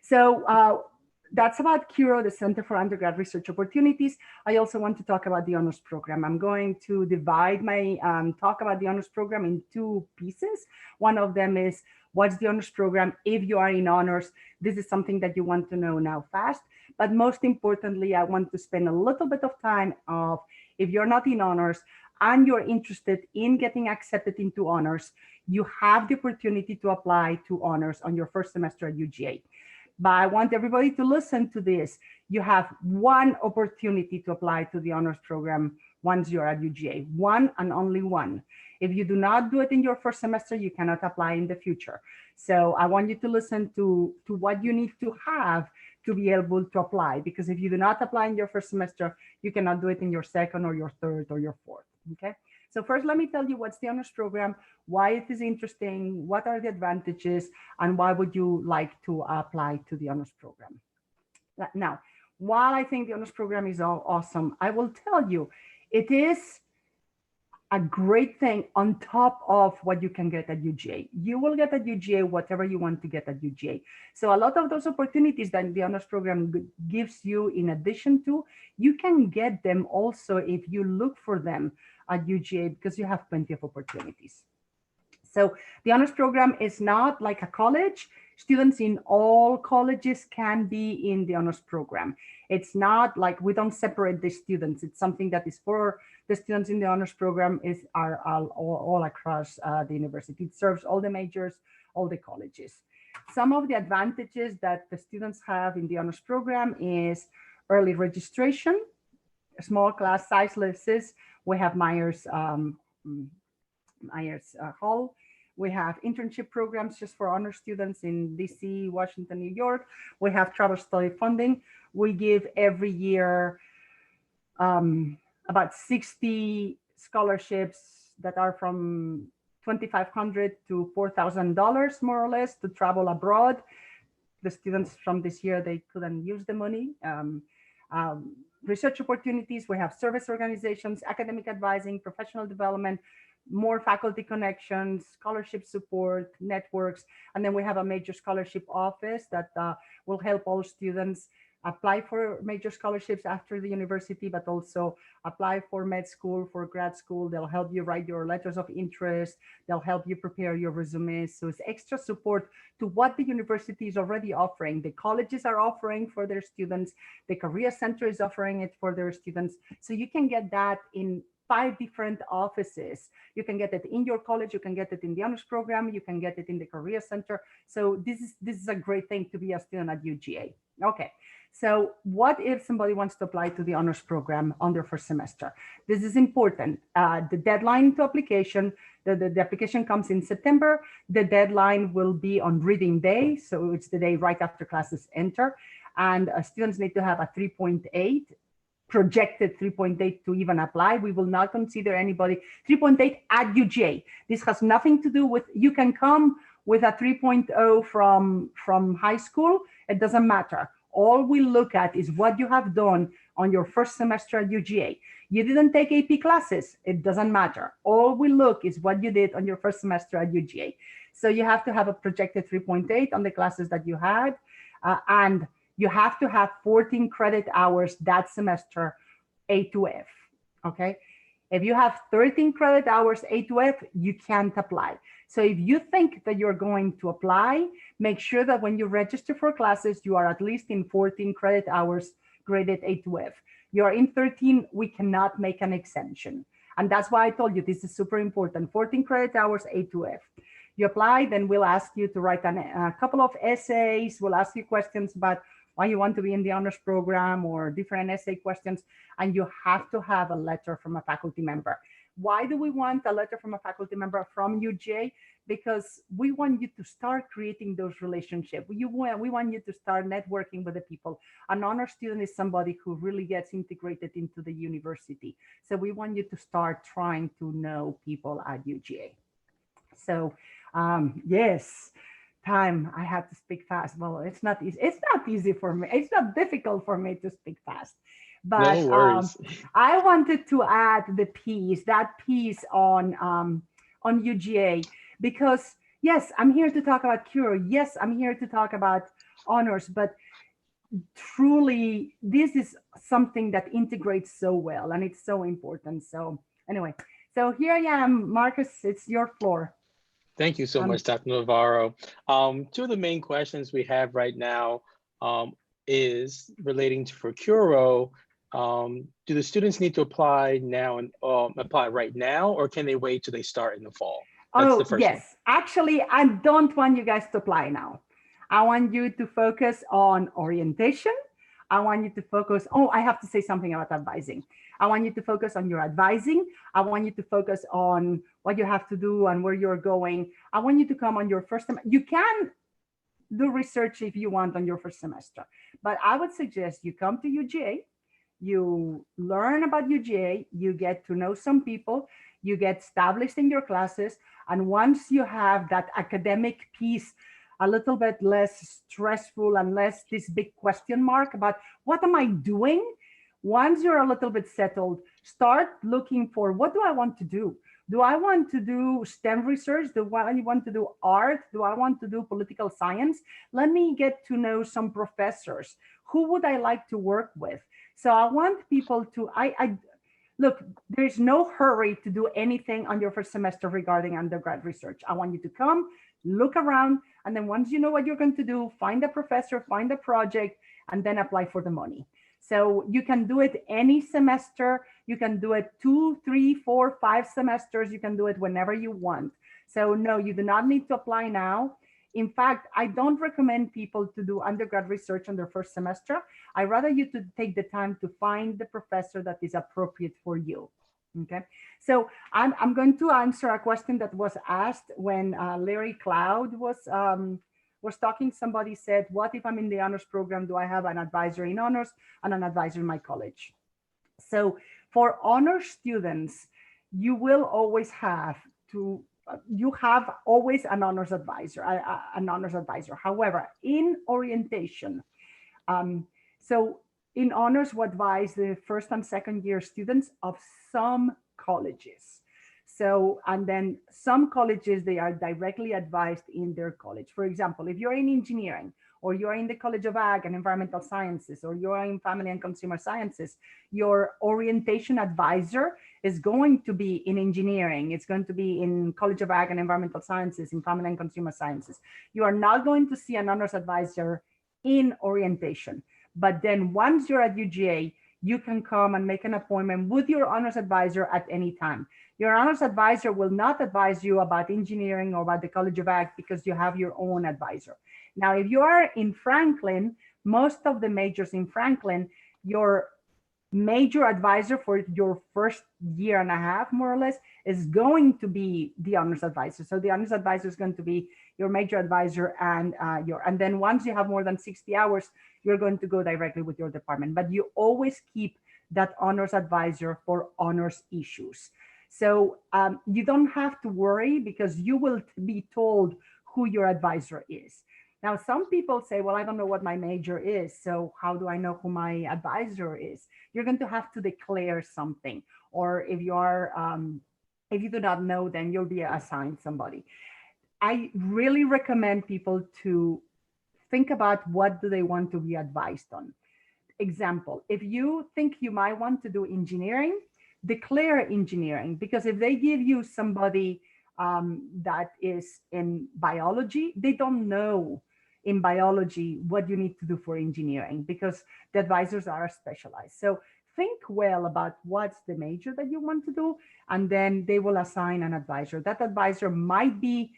[SPEAKER 11] so that's about Kiro, the Center for Undergrad Research Opportunities. I also want to talk about the honors program. I'm going to divide my talk about the honors program in two pieces. One of them is what's the honors program if you are in honors. This is something that you want to know now fast. But most importantly, I want to spend a little bit of time of if you're not in honors and you're interested in getting accepted into honors, you have the opportunity to apply to honors on your first semester at UGA. But I want everybody to listen to this. You have one opportunity to apply to the honors program once you're at UGA, one and only one. If you do not do it in your first semester, you cannot apply in the future. So I want you to listen to what you need to have to be able to apply, because if you do not apply in your first semester, you cannot do it in your second or your third or your fourth, okay? So first, let me tell you what's the honors program, why it is interesting, what are the advantages, and why would you like to apply to the honors program. Now, while I think the honors program is all awesome, I will tell you, it is a great thing on top of what you can get at UGA. You will get at UGA whatever you want to get at UGA. So a lot of those opportunities that the honors program gives you in addition to, you can get them also if you look for them at UGA, because you have plenty of opportunities. So the honors program is not like a college. Students in all colleges can be in the honors program. It's not like we don't separate the students. It's something that is for the students in the honors program are all across the university. It serves all the majors, all the colleges. Some of the advantages that the students have in the honors program is early registration, small class sizes. We have Myers Hall. We have internship programs just for honor students in DC, Washington, New York. We have travel study funding. We give every year about 60 scholarships that are from $2,500 to $4,000 more or less to travel abroad. The students from this year, they couldn't use the money. Research opportunities, we have service organizations, academic advising, professional development, more faculty connections, scholarship support, networks, and then we have a major scholarship office that will help all students apply for major scholarships after the university, but also apply for med school, for grad school. They'll help you write your letters of interest. They'll help you prepare your resumes. So it's extra support to what the university is already offering. The colleges are offering for their students. The Career Center is offering it for their students. So you can get that in 5 different offices. You can get it in your college, you can get it in the honors program, you can get it in the Career Center. So this is a great thing to be a student at UGA. Okay, so what if somebody wants to apply to the honors program on their first semester? This is important. The deadline to application, the application comes in September. The deadline will be on reading day. So it's the day right after classes enter. And students need to have a 3.8, projected 3.8 to even apply. We will not consider anybody 3.8 at UGA. This has nothing to do with, you can come with a 3.0 from high school. It doesn't matter. All we look at is what you have done on your first semester at UGA. You didn't take AP classes. It doesn't matter. All we look is what you did on your first semester at UGA. So you have to have a projected 3.8 on the classes that you had. And you have to have 14 credit hours that semester, A to F, okay? If you have 13 credit hours, A to F, you can't apply. So if you think that you're going to apply, make sure that when you register for classes, you are at least in 14 credit hours graded A to F. You're in 13, we cannot make an exemption. And that's why I told you this is super important, 14 credit hours, A to F. You apply, then we'll ask you to write a couple of essays. We'll ask you questions about why you want to be in the honors program or different essay questions, and you have to have a letter from a faculty member. Why do we want a letter from a faculty member from UJ? Because we want you to start creating those relationships. We want you to start networking with the people. An honor student is somebody who really gets integrated into the university. So we want you to start trying to know people at UGA. So yes. I have to speak fast. Well, it's not easy. It's not easy for me. It's not difficult for me to speak fast. But
[SPEAKER 10] no worries.
[SPEAKER 11] I wanted to add that piece on UGA, because yes, I'm here to talk about Cure. Yes, I'm here to talk about honors, but truly this is something that integrates so well and it's so important. So anyway, so here I am, Marcus, it's your floor.
[SPEAKER 10] Thank you so much, Dr. Navarro. Two of the main questions we have right now is relating to Procuro. Do the students need to apply now and apply right now, or can they wait till they start in the fall? That's the first one.
[SPEAKER 11] Actually, I don't want you guys to apply now. I want you to focus on orientation. I want you to focus, I have to say something about advising. I want you to focus on your advising. I want you to focus on what you have to do and where you're going. I want you to come on your first semester. You can do research if you want on your first semester, but I would suggest you come to UGA, you learn about UGA, you get to know some people, you get established in your classes, and once you have that academic piece a little bit less stressful and less this big question mark about what am I doing? Once you're a little bit settled, start looking for what do I want to do? Do I want to do STEM research? Do I want to do art? Do I want to do political science? Let me get to know some professors. Who would I like to work with? So I want people to, look, there's no hurry to do anything on your first semester regarding undergrad research. I want you to come, look around, and then once you know what you're going to do, find a professor, find a project, and then apply for the money. So you can do it any semester. You can do it 2, 3, 4, 5 semesters. You can do it whenever you want. So no, you do not need to apply now. In fact, I don't recommend people to do undergrad research on their first semester. I rather you to take the time to find the professor that is appropriate for you. Okay, so I'm going to answer a question that was asked when Larry Cloud was talking. Somebody said, what if I'm in the honors program? Do I have an advisor in honors and an advisor in my college? So for honors students, you will always have to, you have always an honors advisor, However, in orientation, so in honors, we advise the first and second year students of some colleges. So, and then some colleges, they are directly advised in their college. For example, if you're in engineering, or you're in the College of Ag and Environmental Sciences, or you're in Family and Consumer Sciences, your orientation advisor is going to be in engineering. It's going to be in College of Ag and Environmental Sciences, in Family and Consumer Sciences. You are not going to see an honors advisor in orientation. But then once you're at UGA, you can come and make an appointment with your honors advisor at any time. Your honors advisor will not advise you about engineering or about the College of Ag because you have your own advisor. Now, if you are in Franklin, most of the majors in Franklin, your major advisor for your first year and a half, more or less, is going to be the honors advisor. So the honors advisor is going to be your major advisor, and then once you have more than 60 hours, you're going to go directly with your department. But you always keep that honors advisor for honors issues. So you don't have to worry because you will be told who your advisor is. Now, some people say, well, I don't know what my major is, so how do I know who my advisor is? You're going to have to declare something, or if you are, if you do not know, then you'll be assigned somebody. I really recommend people to think about what do they want to be advised on. Example, if you think you might want to do engineering, declare engineering, because if they give you somebody that is in biology, they don't know in biology what you need to do for engineering because the advisors are specialized. So think well about what's the major that you want to do, and then they will assign an advisor. That advisor might be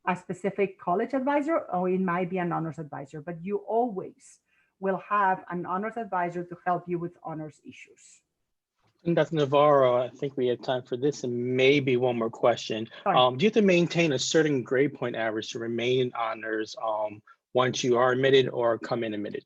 [SPEAKER 11] a specific college advisor, or it might be an honors advisor, but you always will have an honors advisor to help you with honors issues.
[SPEAKER 10] And Dr. Navarro, I think we have time for this and maybe one more question. Do you have to maintain a certain grade point average to remain in honors once you are admitted or come in admitted?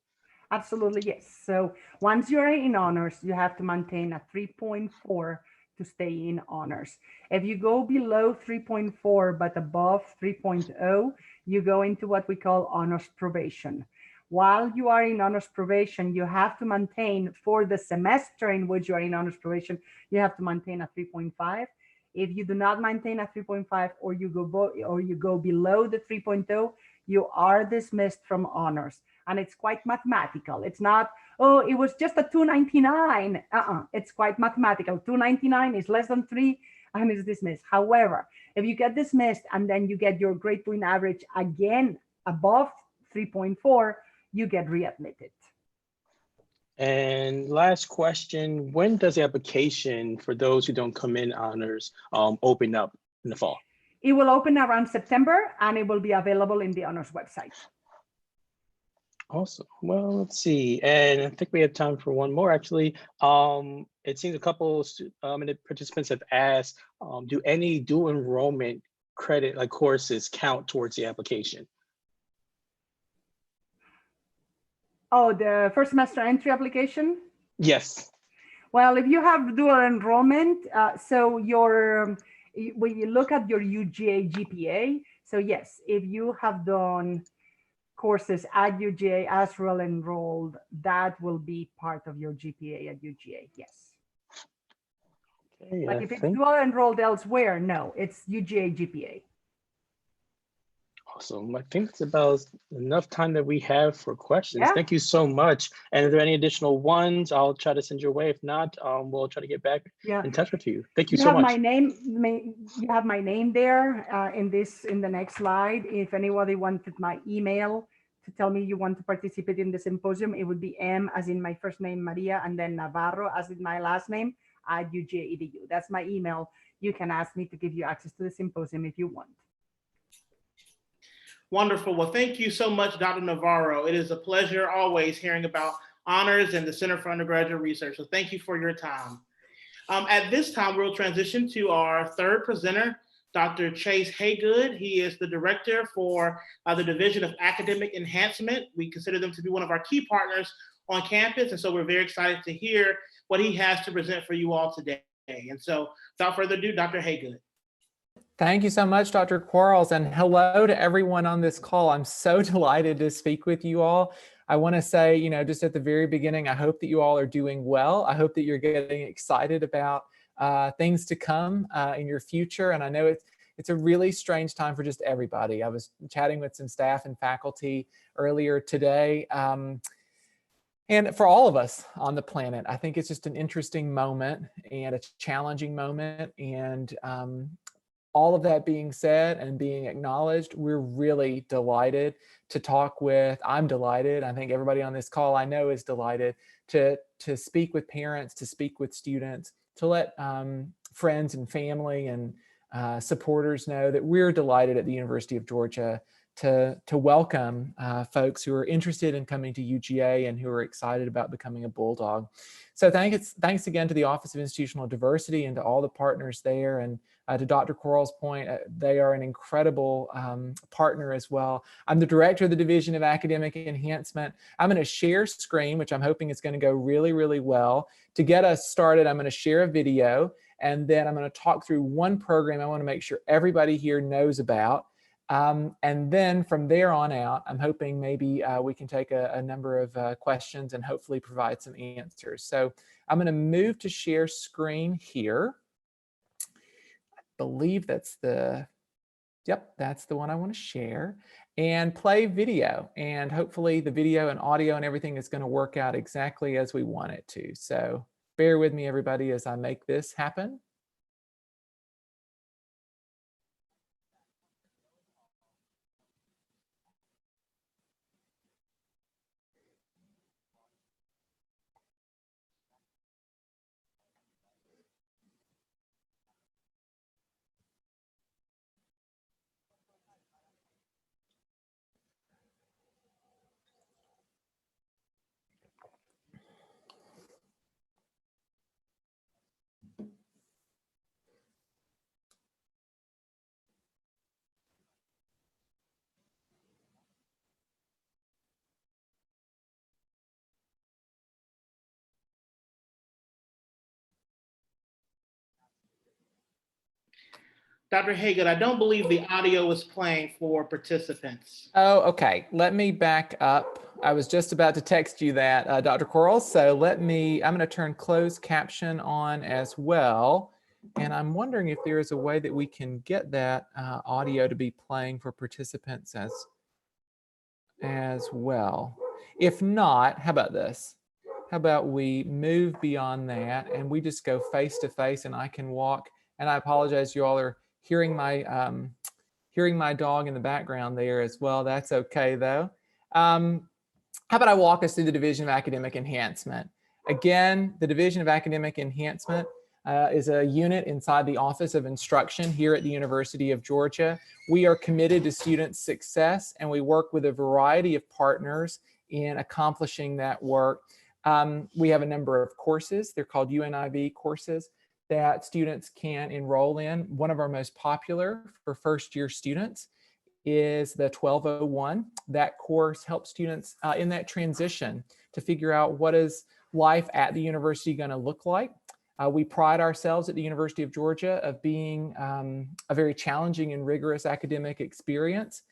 [SPEAKER 11] Absolutely, yes. So once you're in honors, you have to maintain a 3.4 to stay in honors. If you go below 3.4 but above 3.0, you go into what we call honors probation. While you are in honors probation, you have to maintain, for the semester in which you are in honors probation, you have to maintain a 3.5. If you do not maintain a 3.5 or you go below the 3.0, you are dismissed from honors. And it's quite mathematical. It's not, oh, it was just a 299. It's quite mathematical. 299 is less than 3 and is dismissed. However, if you get dismissed and then you get your grade point average again above 3.4, you get readmitted.
[SPEAKER 10] And last question, when does the application for those who don't come in honors open up in the fall?
[SPEAKER 11] It will open around September and it will be available in the honors website.
[SPEAKER 10] Awesome. Well, let's see. And I think we have time for one more, actually. It seems a couple participants have asked, do any dual enrollment credit like courses count towards the application?
[SPEAKER 11] Oh, the first semester entry application?
[SPEAKER 10] Yes.
[SPEAKER 11] Well, if you have dual enrollment, so when you look at your UGA GPA, so yes, if you have done courses at UGA as well enrolled, that will be part of your GPA at UGA, yes. Okay, but if it's dual enrolled elsewhere, no, it's UGA GPA.
[SPEAKER 10] Awesome. I think it's about enough time that we have for questions.
[SPEAKER 11] Yeah.
[SPEAKER 10] Thank you so much. And if there are any additional ones, I'll try to send your way. If not, we'll try to get back
[SPEAKER 11] Yeah.
[SPEAKER 10] in touch with you. Thank you
[SPEAKER 11] You
[SPEAKER 10] so
[SPEAKER 11] have
[SPEAKER 10] much.
[SPEAKER 11] my name. You have my name there in the next slide. If anybody wanted my email to tell me you want to participate in the symposium, it would be M as in my first name Maria, and then Navarro as in my last name at UGA.edu. That's my email. You can ask me to give you access to the symposium if you want.
[SPEAKER 3] Wonderful. Well, thank you so much, Dr. Navarro. It is a pleasure always hearing about honors and the Center for Undergraduate Research. So thank you for your time. At this time, we'll transition to our third presenter, Dr. Chase Haygood. He is the director for the Division of Academic Enhancement. We consider them to be one of our key partners on campus. And so we're very excited to hear what he has to present for you all today. And so without further ado, Dr. Haygood.
[SPEAKER 12] Thank you so much, Dr. Quarles, and hello to everyone on this call. I'm so delighted to speak with you all. I want to say, just at the very beginning, I hope that you all are doing well. I hope that you're getting excited about things to come in your future. And I know it's a really strange time for just everybody. I was chatting with some staff and faculty earlier today. And for all of us on the planet, I think it's just an interesting moment and a challenging moment. And all of that being said and being acknowledged, we're really delighted to talk with, I'm delighted, I think everybody on this call I know is delighted to speak with parents, to speak with students, to let friends and family and supporters know that we're delighted at the University of Georgia to welcome folks who are interested in coming to UGA and who are excited about becoming a Bulldog. So thanks again to the Office of Institutional Diversity and to all the partners there. And to Dr. Quarles' point, they are an incredible partner as well. I'm the director of the Division of Academic Enhancement. I'm going to share screen, which I'm hoping is going to go really, really well. To get us started, I'm going to share a video, and then I'm going to talk through one program I want to make sure everybody here knows about. And then from there on out, I'm hoping maybe we can take a number of questions and hopefully provide some answers. So I'm going to move to share screen here. I believe that's that's the one I want to share, and play video. And hopefully the video and audio and everything is going to work out exactly as we want it to. So bear with me, everybody, as I make this happen.
[SPEAKER 3] Dr. Haygood, I don't believe the audio is playing for participants.
[SPEAKER 12] Oh, okay. Let me back up. I was just about to text you that, Dr. Quarles. So I'm going to turn closed caption on as well. And I'm wondering if there is a way that we can get that audio to be playing for participants as well. If not, how about this? How about we move beyond that and we just go face to face, and I can walk. And I apologize, you all are hearing my dog in the background there as well. That's okay though. How about I walk us through the Division of Academic Enhancement? Again, the Division of Academic Enhancement is a unit inside the Office of Instruction here at the University of Georgia. We are committed to student success, and we work with a variety of partners in accomplishing that work. We have a number of courses. They're called UNIV courses that students can enroll in. One of our most popular for first-year students is the 1201. That course helps students in that transition to figure out what is life at the university going to look like. We pride ourselves at the University of Georgia of being a very challenging and rigorous academic experience.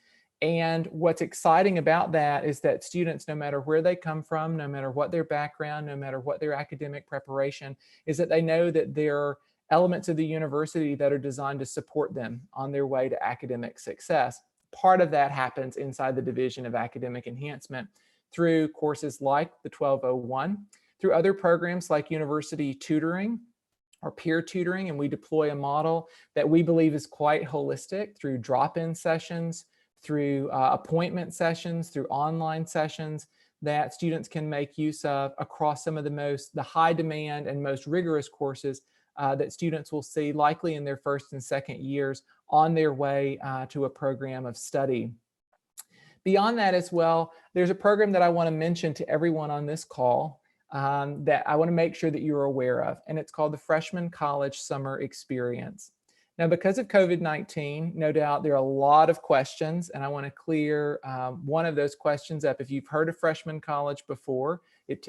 [SPEAKER 12] And what's exciting about that is that students, no matter where they come from, no matter what their background, no matter what their academic preparation, is that they know that there are elements of the university that are designed to support them on their way to academic success. part of that happens inside the Division of Academic Enhancement through courses like the 1201, through other programs like university tutoring or peer tutoring, and we deploy a model that we believe is quite holistic through drop-in sessions, through appointment sessions, through online sessions that students can make use of across some of the high demand and most rigorous courses that students will see likely in their first and second years on their way to a program of study. Beyond that as well, there's a program that I want to mention to everyone on this call that I want to make sure that you're aware of, and it's called the Freshman College Summer Experience. Now, because of COVID-19, no doubt there are a lot of questions, and I want to clear one of those questions up. If you've heard of freshman college before, it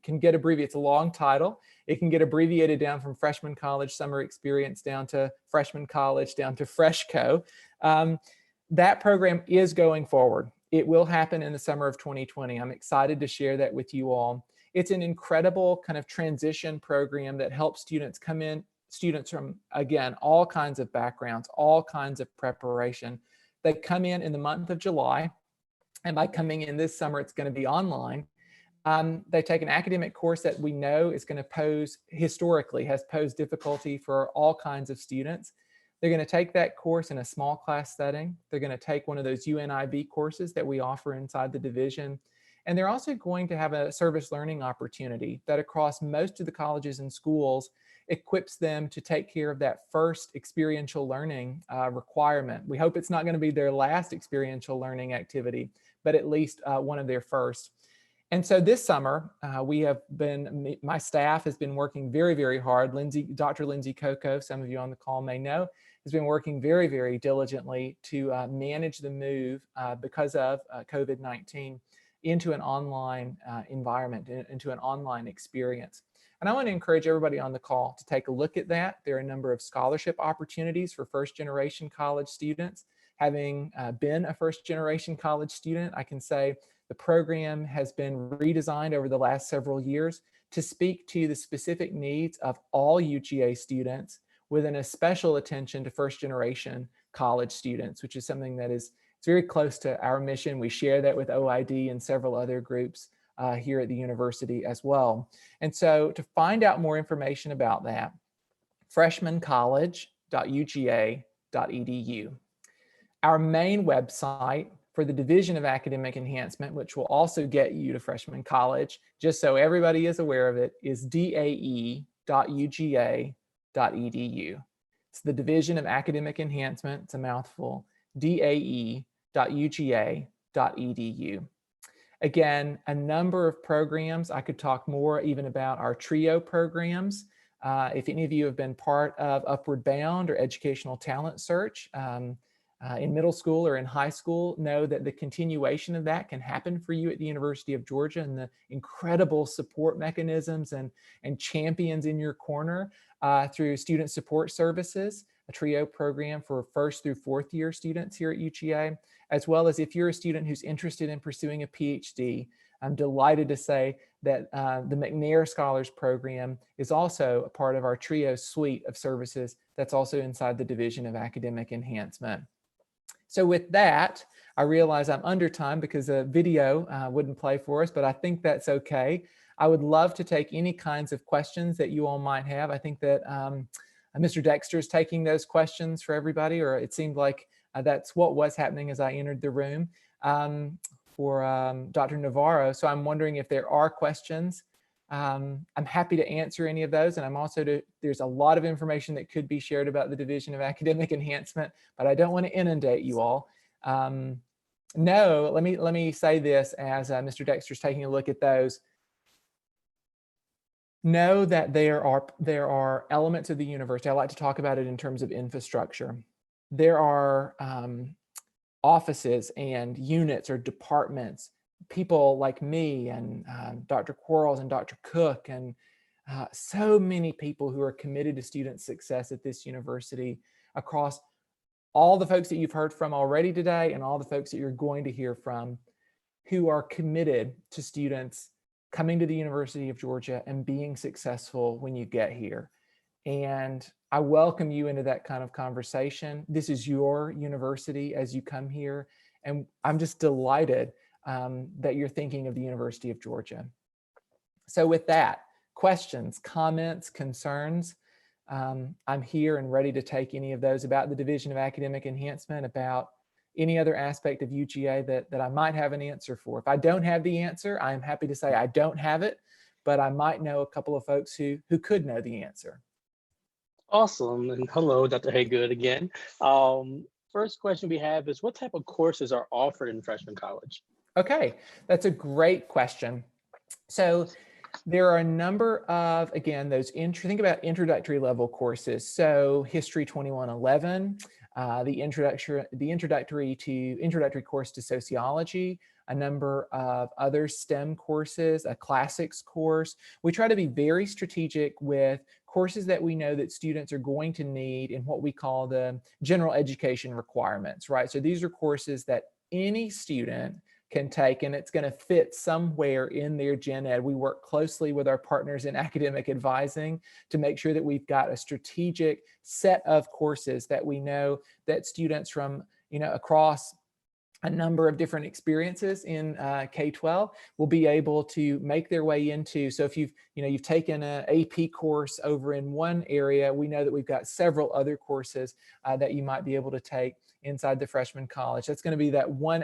[SPEAKER 12] can get abbreviated. It's a long title. It can get abbreviated down from Freshman College Summer Experience down to Freshman College down to Freshco. That program is going forward. It will happen in the summer of 2020. I'm excited to share that with you all. It's an incredible kind of transition program that helps students come in, students from, again, all kinds of backgrounds, all kinds of preparation. They come in the month of July, and by coming in this summer, it's going to be online. They take an academic course that we know is going to has posed difficulty for all kinds of students. They're going to take that course in a small class setting. They're going to take one of those UNIB courses that we offer inside the division. And they're also going to have a service learning opportunity that across most of the colleges and schools equips them to take care of that first experiential learning requirement. We hope it's not going to be their last experiential learning activity, but at least one of their first. And so this summer, my staff has been working very, very hard. Dr. Lindsay Coco, some of you on the call may know, has been working very, very diligently to manage the move because of COVID-19 into an online environment, into an online experience. And I want to encourage everybody on the call to take a look at that. There are a number of scholarship opportunities for first-generation college students. Having been a first-generation college student, I can say the program has been redesigned over the last several years to speak to the specific needs of all UGA students with a special attention to first-generation college students, which is something that is very close to our mission. We share that with OID and several other groups here at the university as well. And so to find out more information about that, freshmancollege.uga.edu. Our main website for the Division of Academic Enhancement, which will also get you to freshman college, just so everybody is aware of it, is dae.uga.edu. It's the Division of Academic Enhancement, it's a mouthful, dae.uga.edu. Again, a number of programs. I could talk more even about our TRIO programs. If any of you have been part of Upward Bound or Educational Talent Search in middle school or in high school, know that the continuation of that can happen for you at the University of Georgia, and the incredible support mechanisms and champions in your corner through Student Support Services, a TRIO program for first through fourth year students here at UGA, as well as if you're a student who's interested in pursuing a PhD. I'm delighted to say that the McNair Scholars Program is also a part of our TRIO suite of services that's also inside the Division of Academic Enhancement. So with that, I realize I'm under time because the video wouldn't play for us, but I think that's okay. I would love to take any kinds of questions that you all might have. I think that Mr. Dexter is taking those questions for everybody, or it seemed like that's what was happening as I entered the room for Dr. Navarro. So I'm wondering if there are questions. I'm happy to answer any of those. And I'm also there's a lot of information that could be shared about the Division of Academic Enhancement, but I don't want to inundate you all. No, let me say this as Mr. Dexter's taking a look at those. Know that there are elements of the university. I like to talk about it in terms of infrastructure. There are offices and units or departments, people like me and Dr. Quarles and Dr. Cook and so many people who are committed to student success at this university across all the folks that you've heard from already today and all the folks that you're going to hear from, who are committed to students coming to the University of Georgia and being successful when you get here. And I welcome you into that kind of conversation. This is your university as you come here. And I'm just delighted that you're thinking of the University of Georgia. So with that, questions, comments, concerns, I'm here and ready to take any of those about the Division of Academic Enhancement, about any other aspect of UGA that I might have an answer for. If I don't have the answer, I'm happy to say I don't have it, but I might know a couple of folks who could know the answer.
[SPEAKER 10] Awesome. And hello, Dr. Haygood again. First question we have is, what type of courses are offered in freshman college?
[SPEAKER 12] Okay, that's a great question. So there are a number of, again, those think about introductory level courses. So History 2111, the introductory course to sociology, a number of other STEM courses, a classics course. We try to be very strategic with courses that we know that students are going to need in what we call the general education requirements, right? So these are courses that any student can take, and it's going to fit somewhere in their gen ed. We work closely with our partners in academic advising to make sure that we've got a strategic set of courses that we know that students from, across a number of different experiences in K-12 will be able to make their way into. So if you've taken an AP course over in one area, we know that we've got several other courses that you might be able to take inside the freshman college. That's going to be that one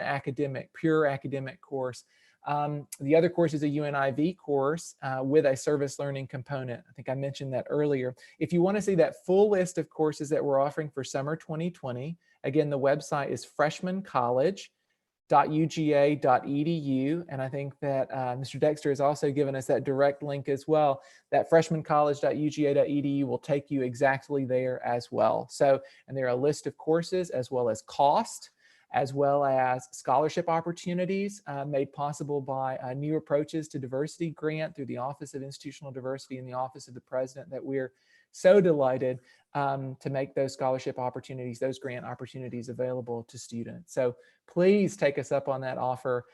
[SPEAKER 12] pure academic course. The other course is a UNIV course with a service learning component. I think I mentioned that earlier. If you want to see that full list of courses that we're offering for summer 2020, again, the website is freshmancollege.uga.edu. And I think that Mr. Dexter has also given us that direct link as well. That freshmancollege.uga.edu will take you exactly there as well. So, and there are a list of courses as well as cost, as well as scholarship opportunities made possible by New Approaches to Diversity grant through the Office of Institutional Diversity and the Office of the President, that we're so delighted to make those scholarship opportunities, those grant opportunities available to students. So please take us up on that offer.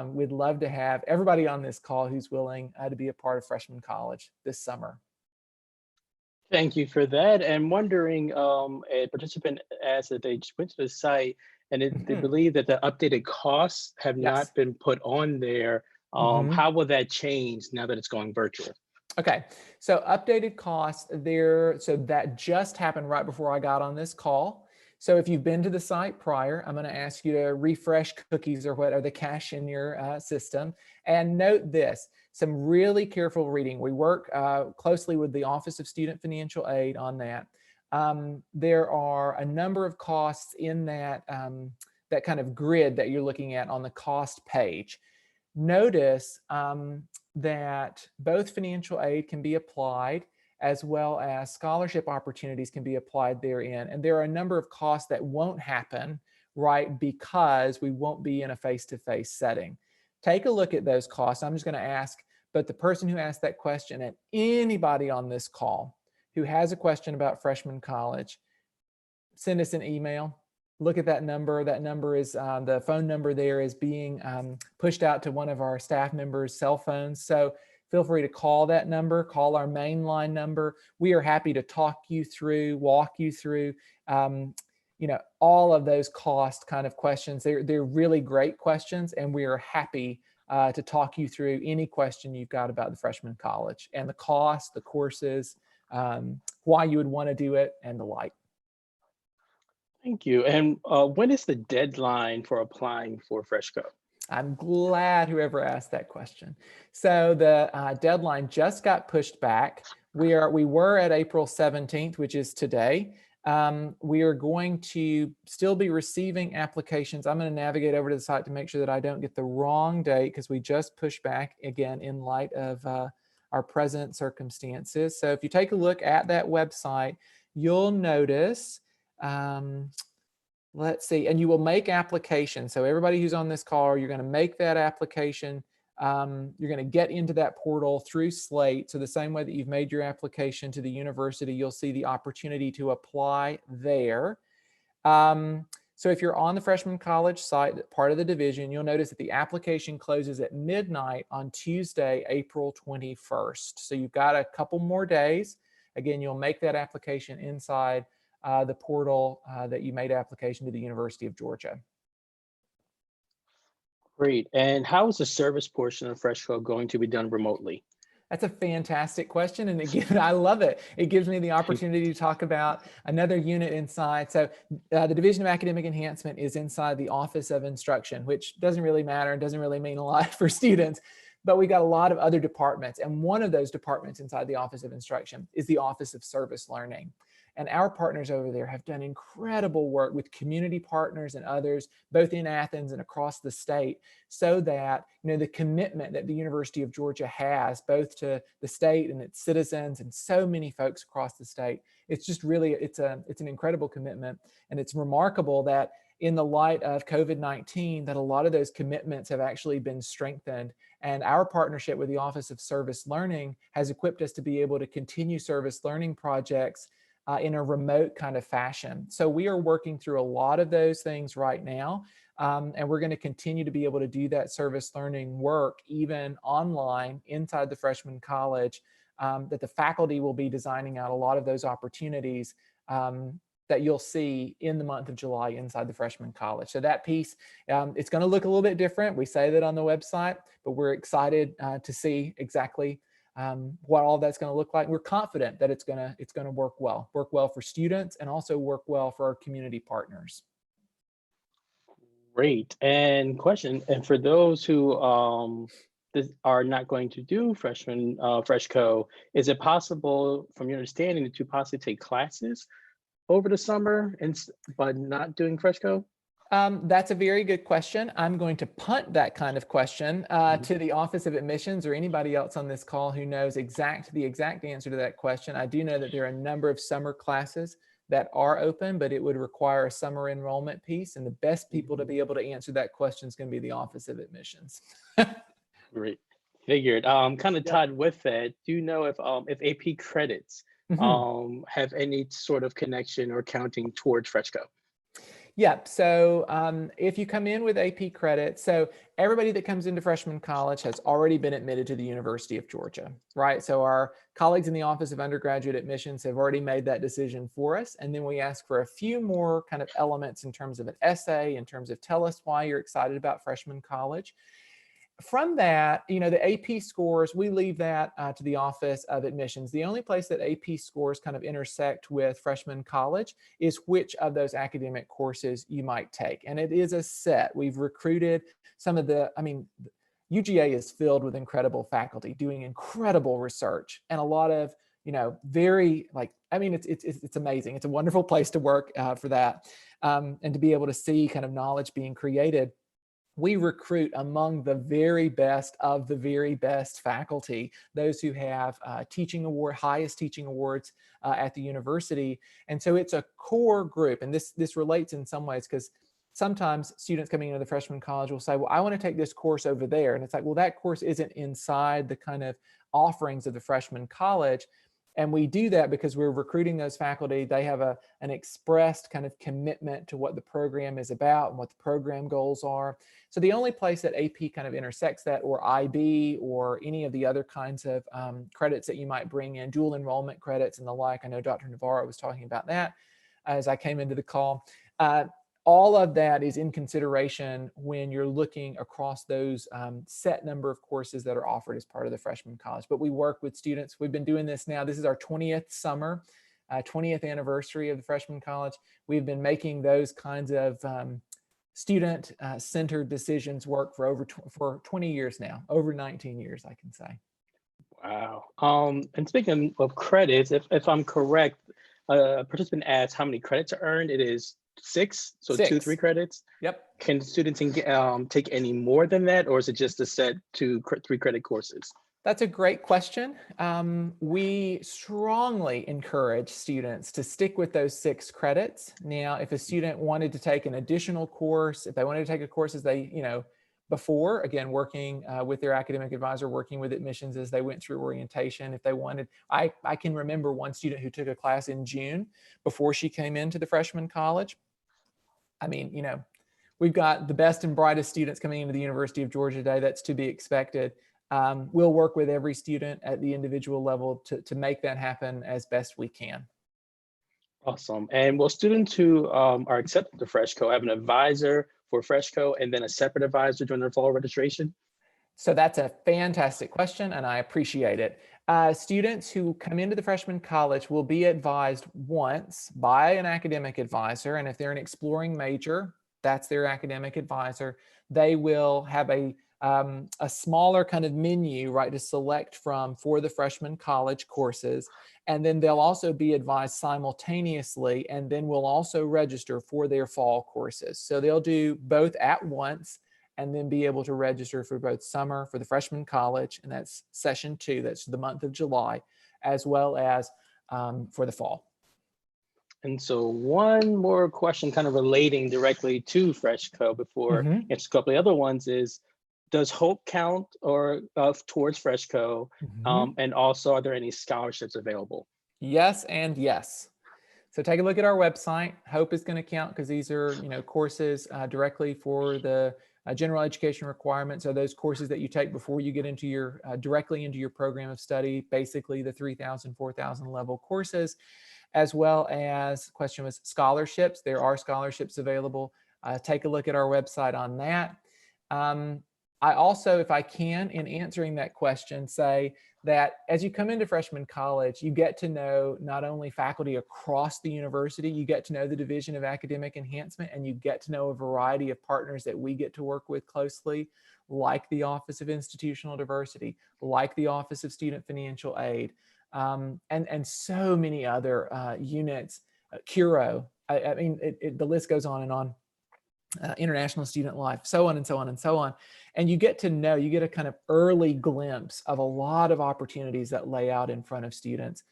[SPEAKER 12] We'd love to have everybody on this call who's willing to be a part of freshman college this summer.
[SPEAKER 10] Thank you for that. And wondering, a participant asked that they went to the site and they believe that the updated costs have not been put on there. How will that change now that it's going virtual?
[SPEAKER 12] Okay, so updated costs there. So that just happened right before I got on this call. So if you've been to the site prior, I'm going to ask you to refresh cookies or what are the cache in your system. And note this, some really careful reading. We work closely with the Office of Student Financial Aid on that. There are a number of costs in that, that kind of grid that you're looking at on the cost page. Notice that both financial aid can be applied as well as scholarship opportunities can be applied therein. And there are a number of costs that won't happen, right, because we won't be in a face-to-face setting. Take a look at those costs. I'm just going to ask, but the person who asked that question and anybody on this call who has a question about freshman college, send us an email. Look at that number. That number is, the phone number there is being pushed out to one of our staff members' cell phones. So feel free to call that number, call our main line number. We are happy to talk you through, walk you through, all of those cost kind of questions. They're really great questions, and we are happy to talk you through any question you've got about the freshman college and the cost, the courses, why you would want to do it, and the like.
[SPEAKER 10] Thank you. And when is the deadline for applying for FreshCo?
[SPEAKER 12] I'm glad whoever asked that question. So the deadline just got pushed back. We were at April 17th, which is today. We are going to still be receiving applications. I'm going to navigate over to the site to make sure that I don't get the wrong date, because we just pushed back again in light of our present circumstances. So if you take a look at that website, you'll notice, let's see, and you will make application. So everybody who's on this call, you're going to make that application. You're going to get into that portal through Slate. So the same way that you've made your application to the university, you'll see the opportunity to apply there. So if you're on the freshman college site, part of the division, you'll notice that the application closes at midnight on Tuesday, April 21st. So you've got a couple more days. Again, you'll make that application inside the portal that you made application to the University of Georgia.
[SPEAKER 10] Great. And how is the service portion of FreshCo going to be done remotely?
[SPEAKER 12] That's a fantastic question. And again, I love it. It gives me the opportunity to talk about another unit inside. So the Division of Academic Enhancement is inside the Office of Instruction, which doesn't really matter and doesn't really mean a lot for students. But we got a lot of other departments. And one of those departments inside the Office of Instruction is the Office of Service Learning. And our partners over there have done incredible work with community partners and others, both in Athens and across the state, so that the commitment that the University of Georgia has, both to the state and its citizens and so many folks across the state, it's just really, it's an incredible commitment. And it's remarkable that in the light of COVID-19, that a lot of those commitments have actually been strengthened. And our partnership with the Office of Service Learning has equipped us to be able to continue service learning projects in a remote kind of fashion. So we are working through a lot of those things right now. And we're going to continue to be able to do that service learning work even online inside the freshman college, that the faculty will be designing out a lot of those opportunities that you'll see in the month of July inside the freshman college. So that piece, it's going to look a little bit different. We say that on the website, but we're excited to see exactly what all that's going to look like. We're confident that it's going to work well for students and also work well for our community partners.
[SPEAKER 10] Great. And question, and for those who are not going to do FreshCo, is it possible, from your understanding, to possibly take classes over the summer but not doing FreshCo?
[SPEAKER 12] That's a very good question. I'm going to punt that kind of question to the Office of Admissions or anybody else on this call who knows the exact answer to that question. I do know that there are a number of summer classes that are open, but it would require a summer enrollment piece. And the best people to be able to answer that question is going to be the Office of Admissions.
[SPEAKER 10] Great. Figured. Kind of tied with that, do you know if AP credits have any sort of connection or counting towards FreshCo?
[SPEAKER 12] Yep. So if you come in with AP credit, so everybody that comes into freshman college has already been admitted to the University of Georgia, right? So our colleagues in the Office of Undergraduate Admissions have already made that decision for us. And then we ask for a few more kind of elements in terms of an essay, in terms of tell us why you're excited about freshman college. From that, the AP scores, we leave that to the Office of Admissions. The only place that AP scores kind of intersect with freshman college is which of those academic courses you might take. And it is a set. We've recruited some of UGA is filled with incredible faculty doing incredible research and a lot of, it's amazing. It's a wonderful place to work for that. And to be able to see kind of knowledge being created. We recruit among the very best of the very best faculty, those who have highest teaching awards at the university. And so it's a core group. And this relates in some ways because sometimes students coming into the freshman college will say, well, I want to take this course over there. And it's like, well, that course isn't inside the kind of offerings of the freshman college. And we do that because we're recruiting those faculty. They have an expressed kind of commitment to what the program is about and what the program goals are. So the only place that AP kind of intersects that, or IB, or any of the other kinds of credits that you might bring in, dual enrollment credits and the like. I know Dr. Navarro was talking about that as I came into the call. All of that is in consideration when you're looking across those set number of courses that are offered as part of the freshman college. But we work with students. We've been doing this now. This is our 20th summer, 20th anniversary of the freshman college. We've been making those kinds of student-centered decisions work for 20 years now, over 19 years, I can say.
[SPEAKER 10] Wow. And speaking of credits, if I'm correct, a participant asked how many credits are earned. It is 6, so 2, 3 credits.
[SPEAKER 12] Yep.
[SPEAKER 10] Can students take any more than that, or is it just a set 2 3 credit courses?
[SPEAKER 12] That's a great question. We strongly encourage students to stick with those 6 credits. Now, if a student wanted to take an additional course, if they wanted to take a course as they, before, again, working with their academic advisor, working with admissions as they went through orientation, if they wanted, I can remember one student who took a class in June before she came into the freshman college. I mean, we've got the best and brightest students coming into the University of Georgia today. That's to be expected. we'll work with every student at the individual level to make that happen as best we can.
[SPEAKER 10] Awesome. And will students who are accepted to FreshCo have an advisor for FreshCo and then a separate advisor during their fall registration?
[SPEAKER 12] So that's a fantastic question, and I appreciate it. Students who come into the freshman college will be advised once by an academic advisor, and if they're an exploring major, that's their academic advisor. They will have a smaller kind of menu, right, to select from for the freshman college courses. And then they'll also be advised simultaneously, and then we'll also register for their fall courses. So they'll do both at once and then be able to register for both summer for the freshman college, and that's session 2, that's the month of July, as well as for the fall.
[SPEAKER 10] And so one more question kind of relating directly to FreshCo before answer a couple of other ones is, does Hope count or towards FreshCo? And also, are there any scholarships available?
[SPEAKER 12] Yes and yes. So take a look at our website. Hope is going to count because these are, courses directly for the general education requirements. So those courses that you take before you get into your directly into your program of study, basically the 3,000, 4,000 level courses, as well as, the question was scholarships. There are scholarships available. Take a look at our website on that. I also, if I can, in answering that question, say that as you come into freshman college, you get to know not only faculty across the university, you get to know the Division of Academic Enhancement, and you get to know a variety of partners that we get to work with closely, like the Office of Institutional Diversity, like the Office of Student Financial Aid, and so many other units, Curo. I mean, the list goes on and on. International Student Life, so on and so on and so on. And you get to know, you get a kind of early glimpse of a lot of opportunities that lay out in front of students.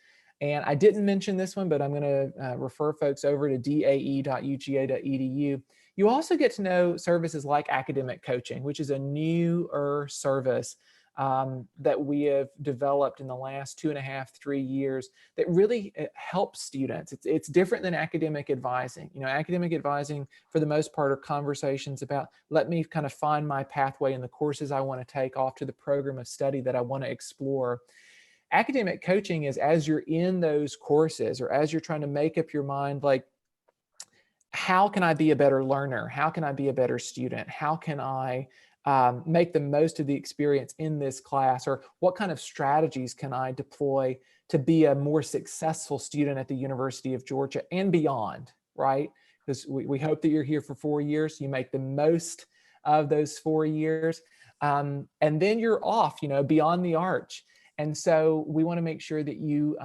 [SPEAKER 12] And I didn't mention this one, but I'm going to refer folks over to dae.uga.edu. You also get to know services like academic coaching, which is a newer service that we have developed in the last 2.5, 3 years that really helps students. It's different than academic advising. Academic advising for the most part are conversations about, let me kind of find my pathway in the courses I want to take off to the program of study that I want to explore. Academic coaching is as you're in those courses or as you're trying to make up your mind, like, how can I be a better learner? How can I be a better student? How can I make the most of the experience in this class? Or what kind of strategies can I deploy to be a more successful student at the University of Georgia and beyond, right? Because we hope that you're here for 4 years. You make the most of those 4 years. And then you're off, beyond the arch. And so we want to make sure that you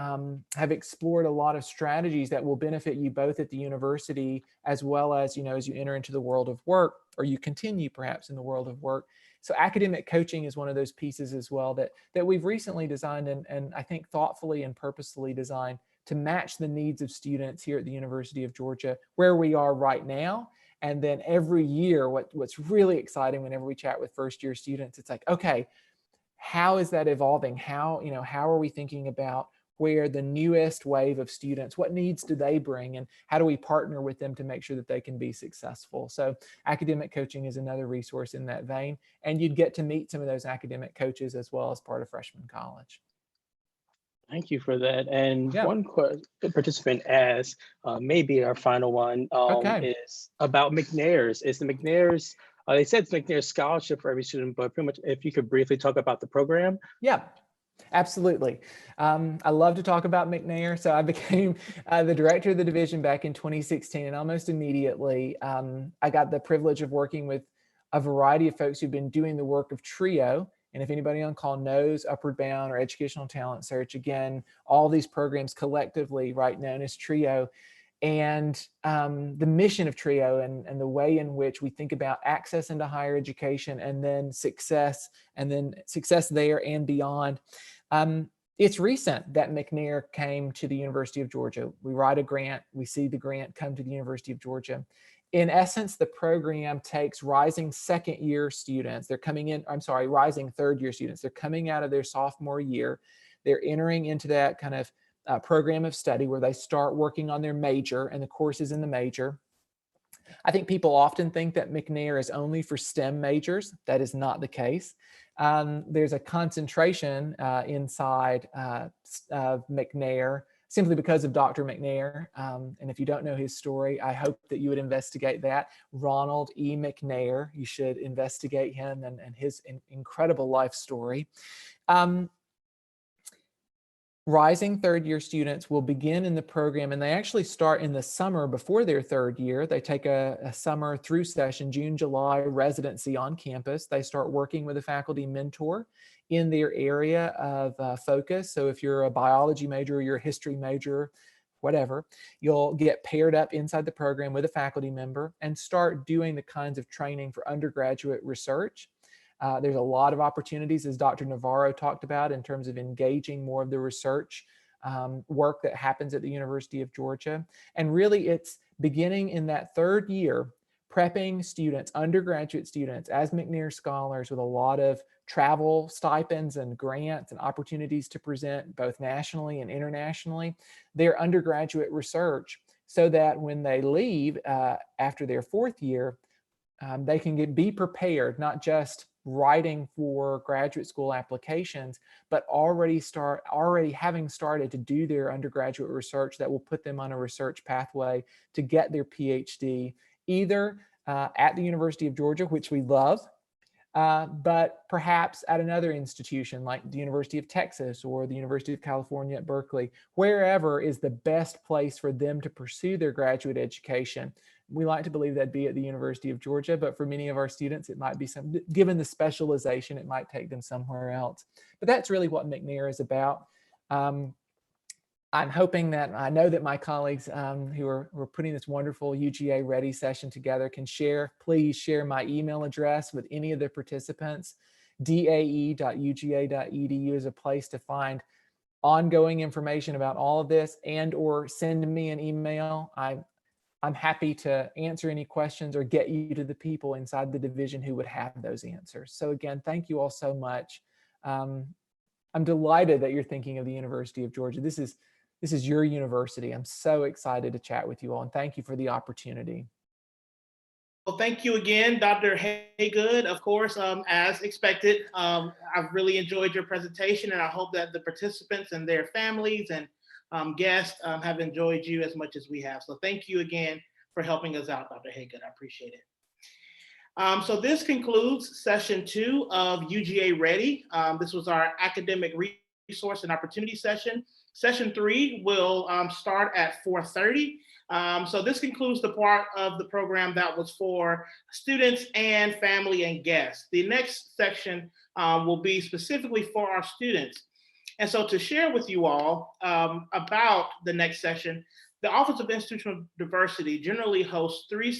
[SPEAKER 12] have explored a lot of strategies that will benefit you both at the university as well as, as you enter into the world of work, or you continue perhaps in the world of work. So academic coaching is one of those pieces as well that we've recently designed and I think thoughtfully and purposefully designed to match the needs of students here at the University of Georgia, where we are right now. And then every year, what's really exciting whenever we chat with first year students, it's like, okay, how is that evolving? How are we thinking about where the newest wave of students, what needs do they bring, and how do we partner with them to make sure that they can be successful? So academic coaching is another resource in that vein, and you'd get to meet some of those academic coaches as well as part of freshman college.
[SPEAKER 10] Thank you for that. And
[SPEAKER 12] Yeah.
[SPEAKER 10] one participant asked, maybe our final one, is about McNair's. Is the McNair's, they said it's McNair's scholarship for every student, but pretty much if you could briefly talk about the program.
[SPEAKER 12] Yeah, absolutely. I love to talk about McNair. So I became the director of the division back in 2016, and almost immediately I got the privilege of working with a variety of folks who've been doing the work of TRIO. And if anybody on call knows Upward Bound or Educational Talent Search, again, all these programs collectively, right, known as TRIO. And the mission of TRIO and the way in which we think about access into higher education and then success there and beyond. It's recent that McNair came to the University of Georgia. We write a grant, we see the grant come to the University of Georgia. In essence, the program takes rising second year students. They're coming in, rising third year students. They're coming out of their sophomore year. They're entering into that kind of program of study where they start working on their major and the courses in the major. I think people often think that McNair is only for STEM majors. That is not the case. There's a concentration inside of McNair simply because of Dr. McNair. And if you don't know his story, I hope that you would investigate that. Ronald E. McNair, you should investigate him and his incredible life story. Rising third-year students will begin in the program, and they actually start in the summer before their third year. They take a summer through session, June, July residency on campus. They start working with a faculty mentor in their area of focus. So if you're a biology major or you're a history major, whatever, you'll get paired up inside the program with a faculty member and start doing the kinds of training for undergraduate research. There's a lot of opportunities, as Dr. Navarro talked about, in terms of engaging more of the research work that happens at the University of Georgia. And really, it's beginning in that third year, prepping students, undergraduate students, as McNair scholars with a lot of travel stipends and grants and opportunities to present both nationally and internationally their undergraduate research, so that when they leave after their fourth year, they can be prepared, not just writing for graduate school applications, but already having started to do their undergraduate research that will put them on a research pathway to get their PhD, either at the University of Georgia, which we love, but perhaps at another institution like the University of Texas or the University of California at Berkeley, wherever is the best place for them to pursue their graduate education. We like to believe that'd be at the University of Georgia, but for many of our students, it might be given the specialization, it might take them somewhere else. But that's really what McNair is about. I'm hoping that, I know that my colleagues who are putting this wonderful UGA Ready session together can please share my email address with any of the participants. dae.uga.edu is a place to find ongoing information about all of this, and or send me an email. I'm happy to answer any questions or get you to the people inside the division who would have those answers. So again, thank you all so much. I'm delighted that you're thinking of the University of Georgia. This is your university. I'm so excited to chat with you all, and thank you for the opportunity.
[SPEAKER 3] Well, thank you again, Dr. Haygood. Of course, as expected, I've really enjoyed your presentation, and I hope that the participants and their families and guests have enjoyed you as much as we have. So thank you again for helping us out, Dr. Haygood. I appreciate it. So this concludes session 2 of UGA Ready. This was our academic resource and opportunity session. Session 3 will start at 4:30. So this concludes the part of the program that was for students and family and guests. The next section will be specifically for our students. And so to share with you all about the next session, the Office of Institutional Diversity generally hosts 3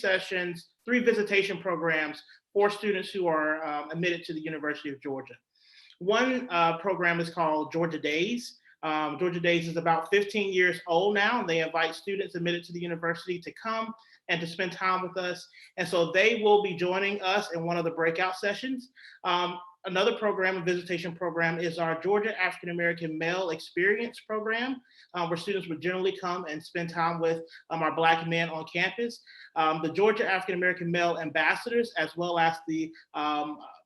[SPEAKER 3] visitation programs for students who are admitted to the University of Georgia. One program is called Georgia Days. Georgia Days is about 15 years old now, and they invite students admitted to the university to come and to spend time with us. And so they will be joining us in one of the breakout sessions. Another program, a visitation program, is our Georgia African American Male Experience Program, where students would generally come and spend time with our Black men on campus. The Georgia African American Male Ambassadors, as well as the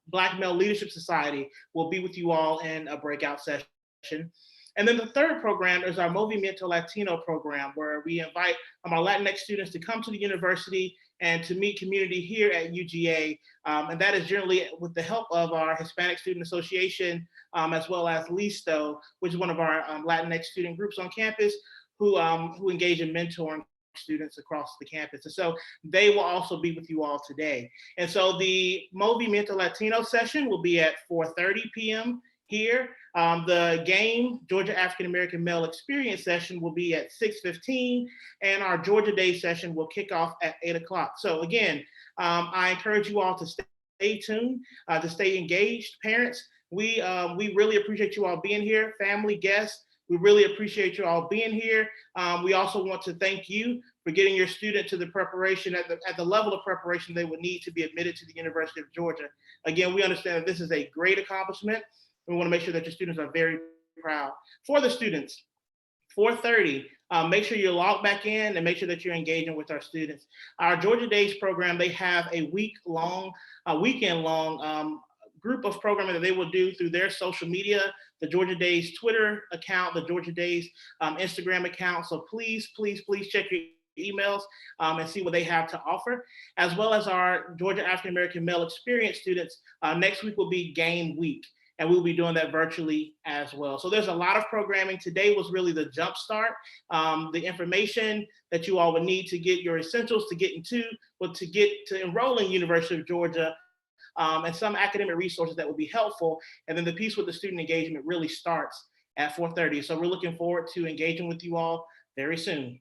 [SPEAKER 3] Black Male Leadership Society, will be with you all in a breakout session. And then the third program is our Movimiento Latino program, where we invite our Latinx students to come to the university and to meet community here at UGA. And that is generally with the help of our Hispanic Student Association, as well as LISTO, which is one of our Latinx student groups on campus who engage in mentoring students across the campus. And so they will also be with you all today. And so the Movimiento Latino session will be at 4:30 p.m. here. The game, Georgia African American Male Experience session, will be at 6:15, and our Georgia Day session will kick off at 8 o'clock. So again, I encourage you all to stay tuned, to stay engaged. Parents, we really appreciate you all being here. Family, guests, we really appreciate you all being here. We also want to thank you for getting your student to the preparation at the level of preparation they would need to be admitted to the University of Georgia. Again, we understand that this is a great accomplishment. We want to make sure that your students are very proud. For the students, 4:30, make sure you log back in and make sure that you're engaging with our students. Our Georgia Days program, they have a weekend-long group of programming that they will do through their social media, the Georgia Days Twitter account, the Georgia Days Instagram account. So please, please, please check your emails and see what they have to offer, as well as our Georgia African American Male Experience students. Next week will be Game Week, and we'll be doing that virtually as well. So there's a lot of programming. Today was really the jump start. The information that you all would need to get your essentials to get into, but to get to enroll in University of Georgia, and some academic resources that will be helpful. And then the piece with the student engagement really starts at 4:30. So we're looking forward to engaging with you all very soon.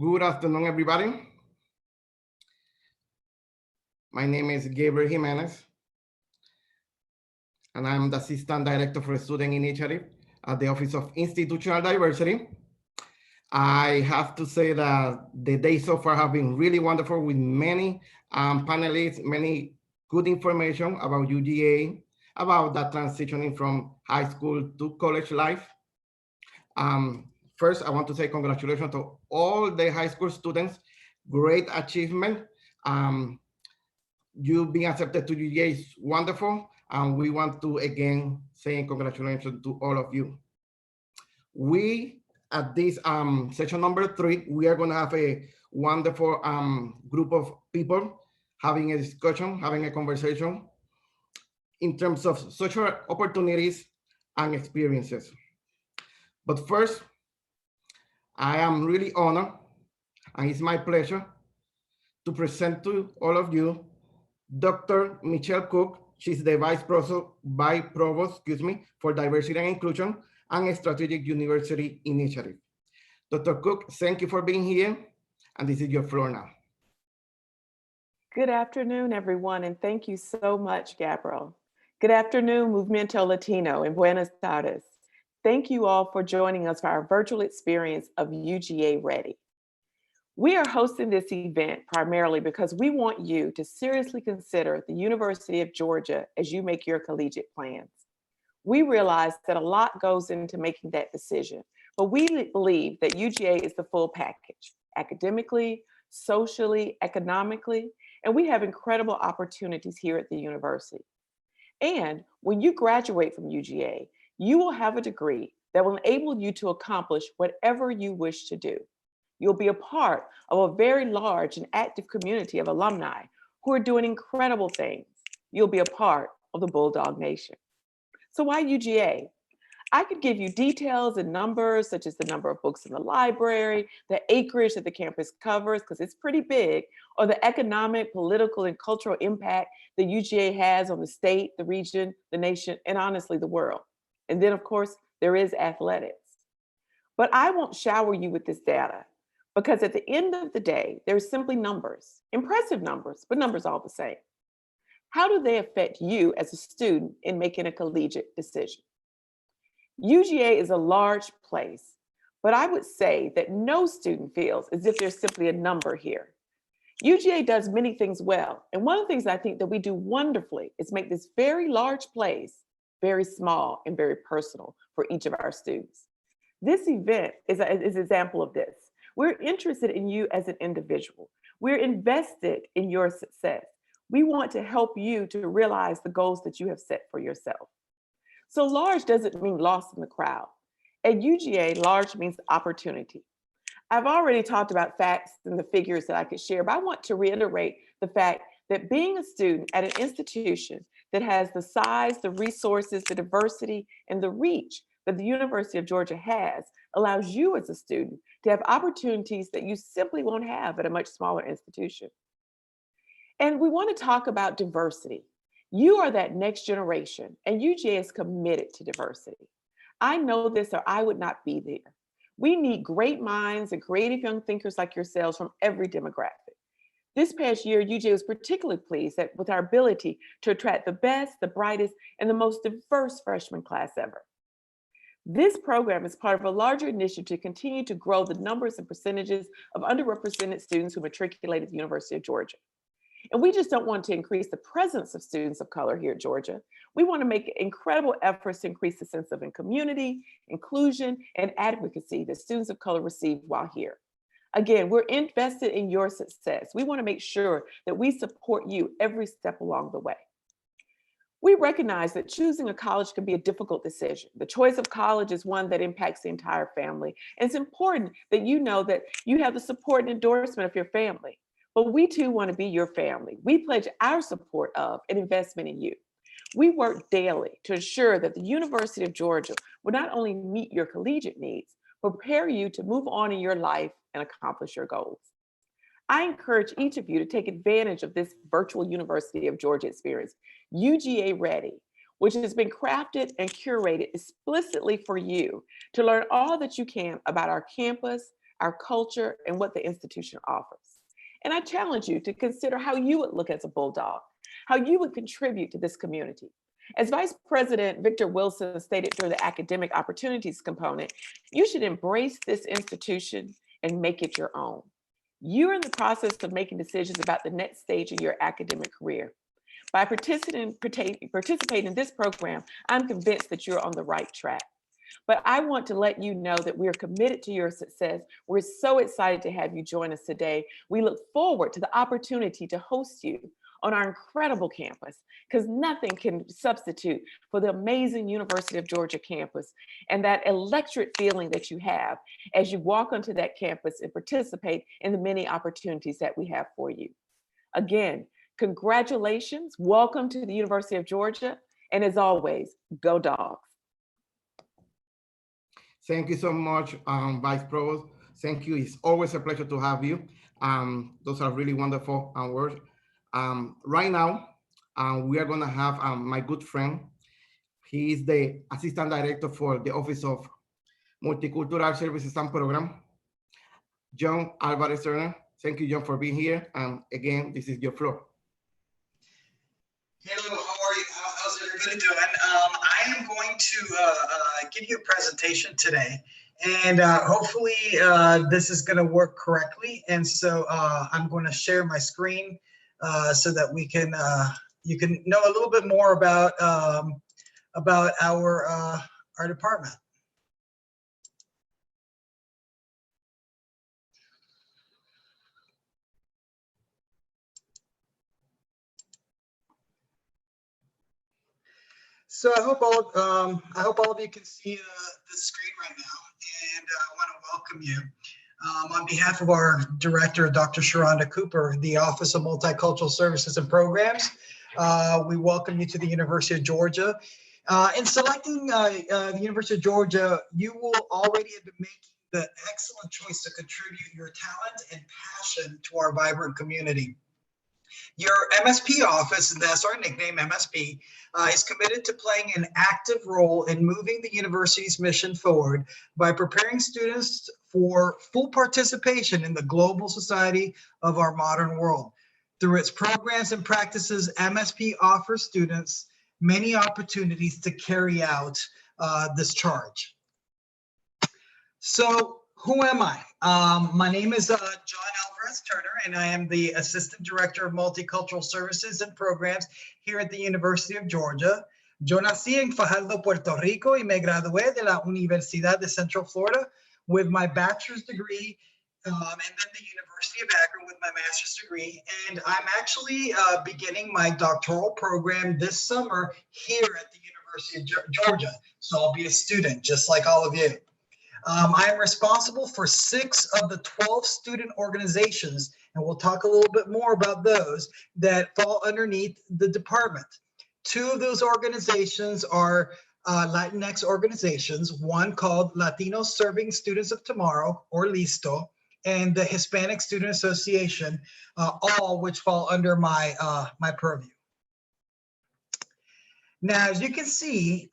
[SPEAKER 1] Good afternoon, everybody. My name is Gabriel Jimenez, and I'm the Assistant Director for Student Initiative at the Office of Institutional Diversity. I have to say that the days so far have been really wonderful with many panelists, many good information about UGA, about that transitioning from high school to college life. First, I want to say congratulations to all the high school students. Great achievement. You being accepted to UGA is wonderful. And we want to again say congratulations to all of you. We, at this session number 3, we are gonna have a wonderful group of people having a discussion, having a conversation in terms of social opportunities and experiences. But first, I am really honored, and it's my pleasure to present to all of you Dr. Michelle Cook. She's the Vice Provost, for Diversity and Inclusion and Strategic University Initiative. Dr. Cook, thank you for being here, and this is your floor now.
[SPEAKER 13] Good afternoon, everyone, and thank you so much, Gabriel. Good afternoon, Movimiento Latino in Buenos Aires. Thank you all for joining us for our virtual experience of UGA Ready. We are hosting this event primarily because we want you to seriously consider the University of Georgia as you make your collegiate plans. We realize that a lot goes into making that decision, but we believe that UGA is the full package, academically, socially, economically, and we have incredible opportunities here at the university. And when you graduate from UGA, you will have a degree that will enable you to accomplish whatever you wish to do. You'll be a part of a very large and active community of alumni who are doing incredible things. You'll be a part of the Bulldog Nation. So why UGA? I could give you details and numbers, such as the number of books in the library, the acreage that the campus covers, because it's pretty big, or the economic, political, and cultural impact that UGA has on the state, the region, the nation, and honestly, the world. And then, of course, there is athletics. But I won't shower you with this data, because at the end of the day, there's simply numbers, impressive numbers, but numbers all the same. How do they affect you as a student in making a collegiate decision? UGA is a large place, but I would say that no student feels as if there's simply a number here. UGA does many things well, and one of the things I think that we do wonderfully is make this very large place very small and very personal for each of our students. This event is an example of this. We're interested in you as an individual. We're invested in your success. We want to help you to realize the goals that you have set for yourself. So large doesn't mean lost in the crowd. At UGA, large means opportunity. I've already talked about facts and the figures that I could share, but I want to reiterate the fact that being a student at an institution that has the size, the resources, the diversity, and the reach that the University of Georgia has allows you as a student to have opportunities that you simply won't have at a much smaller institution. And we want to talk about diversity. You are that next generation, and UGA is committed to diversity. I know this or I would not be there. We need great minds and creative young thinkers like yourselves from every demographic. This past year, UGA was particularly pleased with our ability to attract the best, the brightest, and the most diverse freshman class ever. This program is part of a larger initiative to continue to grow the numbers and percentages of underrepresented students who matriculate at the University of Georgia. And we just don't want to increase the presence of students of color here at Georgia. We want to make incredible efforts to increase the sense of community, inclusion, and advocacy that students of color receive while here. Again, we're invested in your success. We want to make sure that we support you every step along the way. We recognize that choosing a college can be a difficult decision. The choice of college is one that impacts the entire family. And it's important that you know that you have the support and endorsement of your family. But we too want to be your family. We pledge our support of and investment in you. We work daily to ensure that the University of Georgia will not only meet your collegiate needs, but prepare you to move on in your life and accomplish your goals. I encourage each of you to take advantage of this virtual University of Georgia experience, UGA Ready, which has been crafted and curated explicitly for you to learn all that you can about our campus, our culture, and what the institution offers. And I challenge you to consider how you would look as a Bulldog, how you would contribute to this community. As Vice President Victor Wilson stated during the academic opportunities component, you should embrace this institution and make it your own. You're in the process of making decisions about the next stage of your academic career. By participating in this program, I'm convinced that you're on the right track. But I want to let you know that we're committed to your success. We're so excited to have you join us today. We look forward to the opportunity to host you on our incredible campus, because nothing can substitute for the amazing University of Georgia campus and that electric feeling that you have as you walk onto that campus and participate in the many opportunities that we have for you. Again, congratulations, welcome to the University of Georgia, and as always, go Dogs.
[SPEAKER 1] Thank you so much, Vice Provost. Thank you. It's always a pleasure to have you. Those are really wonderful words. Right now, we are going to have my good friend. He is the Assistant Director for the Office of Multicultural Services and Program, John Alvarez Turner. Thank you, John, for being here. And again, this is your floor.
[SPEAKER 14] Hello, how are you? How's everybody doing? I am going to give you a presentation today, and hopefully this is going to work correctly. And so I'm going to share my screen so that we can you can know a little bit more about our department. So I hope all of you can see the screen right now, and I want to welcome you. On behalf of our director, Dr. Sharonda Cooper, the Office of Multicultural Services and Programs, we welcome you to the University of Georgia. In selecting the University of Georgia, you will already have been making the excellent choice to contribute your talent and passion to our vibrant community. Your MSP office, and that's our nickname, MSP, is committed to playing an active role in moving the university's mission forward by preparing students for full participation in the global society of our modern world. Through its programs and practices, MSP offers students many opportunities to carry out this charge. So, who am I? My name is John Alvarez Turner, and I am the Assistant Director of Multicultural Services and Programs here at the University of Georgia. Yo nací en Fajardo, Puerto Rico, y me gradué de la Universidad de Central Florida with my bachelor's degree, and then the University of Akron with my master's degree. And I'm actually beginning my doctoral program this summer here at the University of Georgia. So I'll be a student, just like all of you. I am responsible for 6 of the 12 student organizations, and we'll talk a little bit more about those that fall underneath the department. 2 of those organizations are Latinx organizations, one called Latinos Serving Students of Tomorrow, or LISTO, and the Hispanic Student Association, all which fall under my purview. Now, as you can see,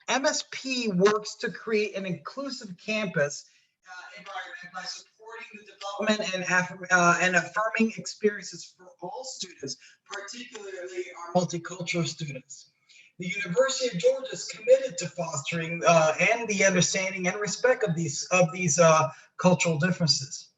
[SPEAKER 14] MSP works to create an inclusive campus environment by supporting the development and affirming experiences for all students, particularly our multicultural students. The University of Georgia is committed to fostering and the understanding and respect of these cultural differences.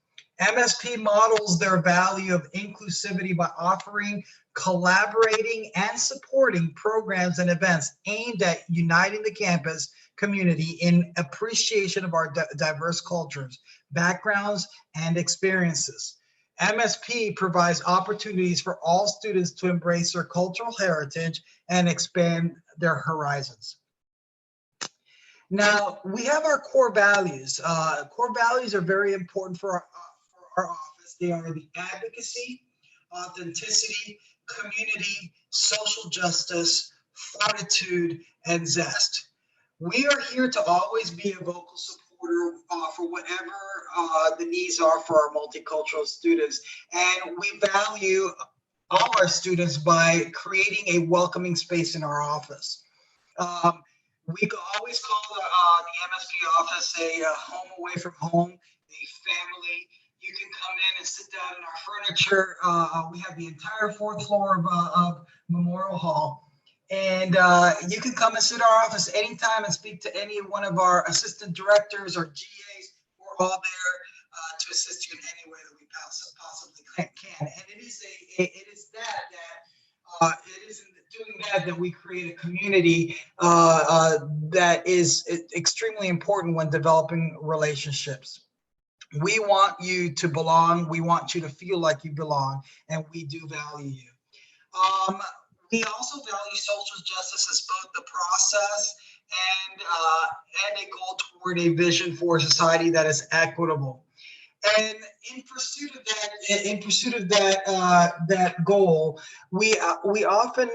[SPEAKER 14] MSP models their value of inclusivity by offering, collaborating, and supporting programs and events aimed at uniting the campus community in appreciation of our diverse cultures, backgrounds, and experiences. MSP provides opportunities for all students to embrace their cultural heritage and expand their horizons. Now, we have our core values. Core values are very important for our office. They are the advocacy, authenticity, community, social justice, fortitude, and zest. We are here to always be a vocal supporter for whatever the needs are for our multicultural students. And we value all our students by creating a welcoming space in our office. We could always call the MSP office a home away from home, a family. You can come in and sit down in our furniture. We have the entire fourth floor of Memorial Hall. And you can come and sit in our office anytime and speak to any one of our assistant directors or GAs. We're all there to assist you in any way that we possibly can. And it is in doing that we create a community that is extremely important when developing relationships. We want you to belong. We want you to feel like you belong, and we do value you. We also value social justice as both the process and a goal toward a vision for a society that is equitable. And in pursuit of that goal, we often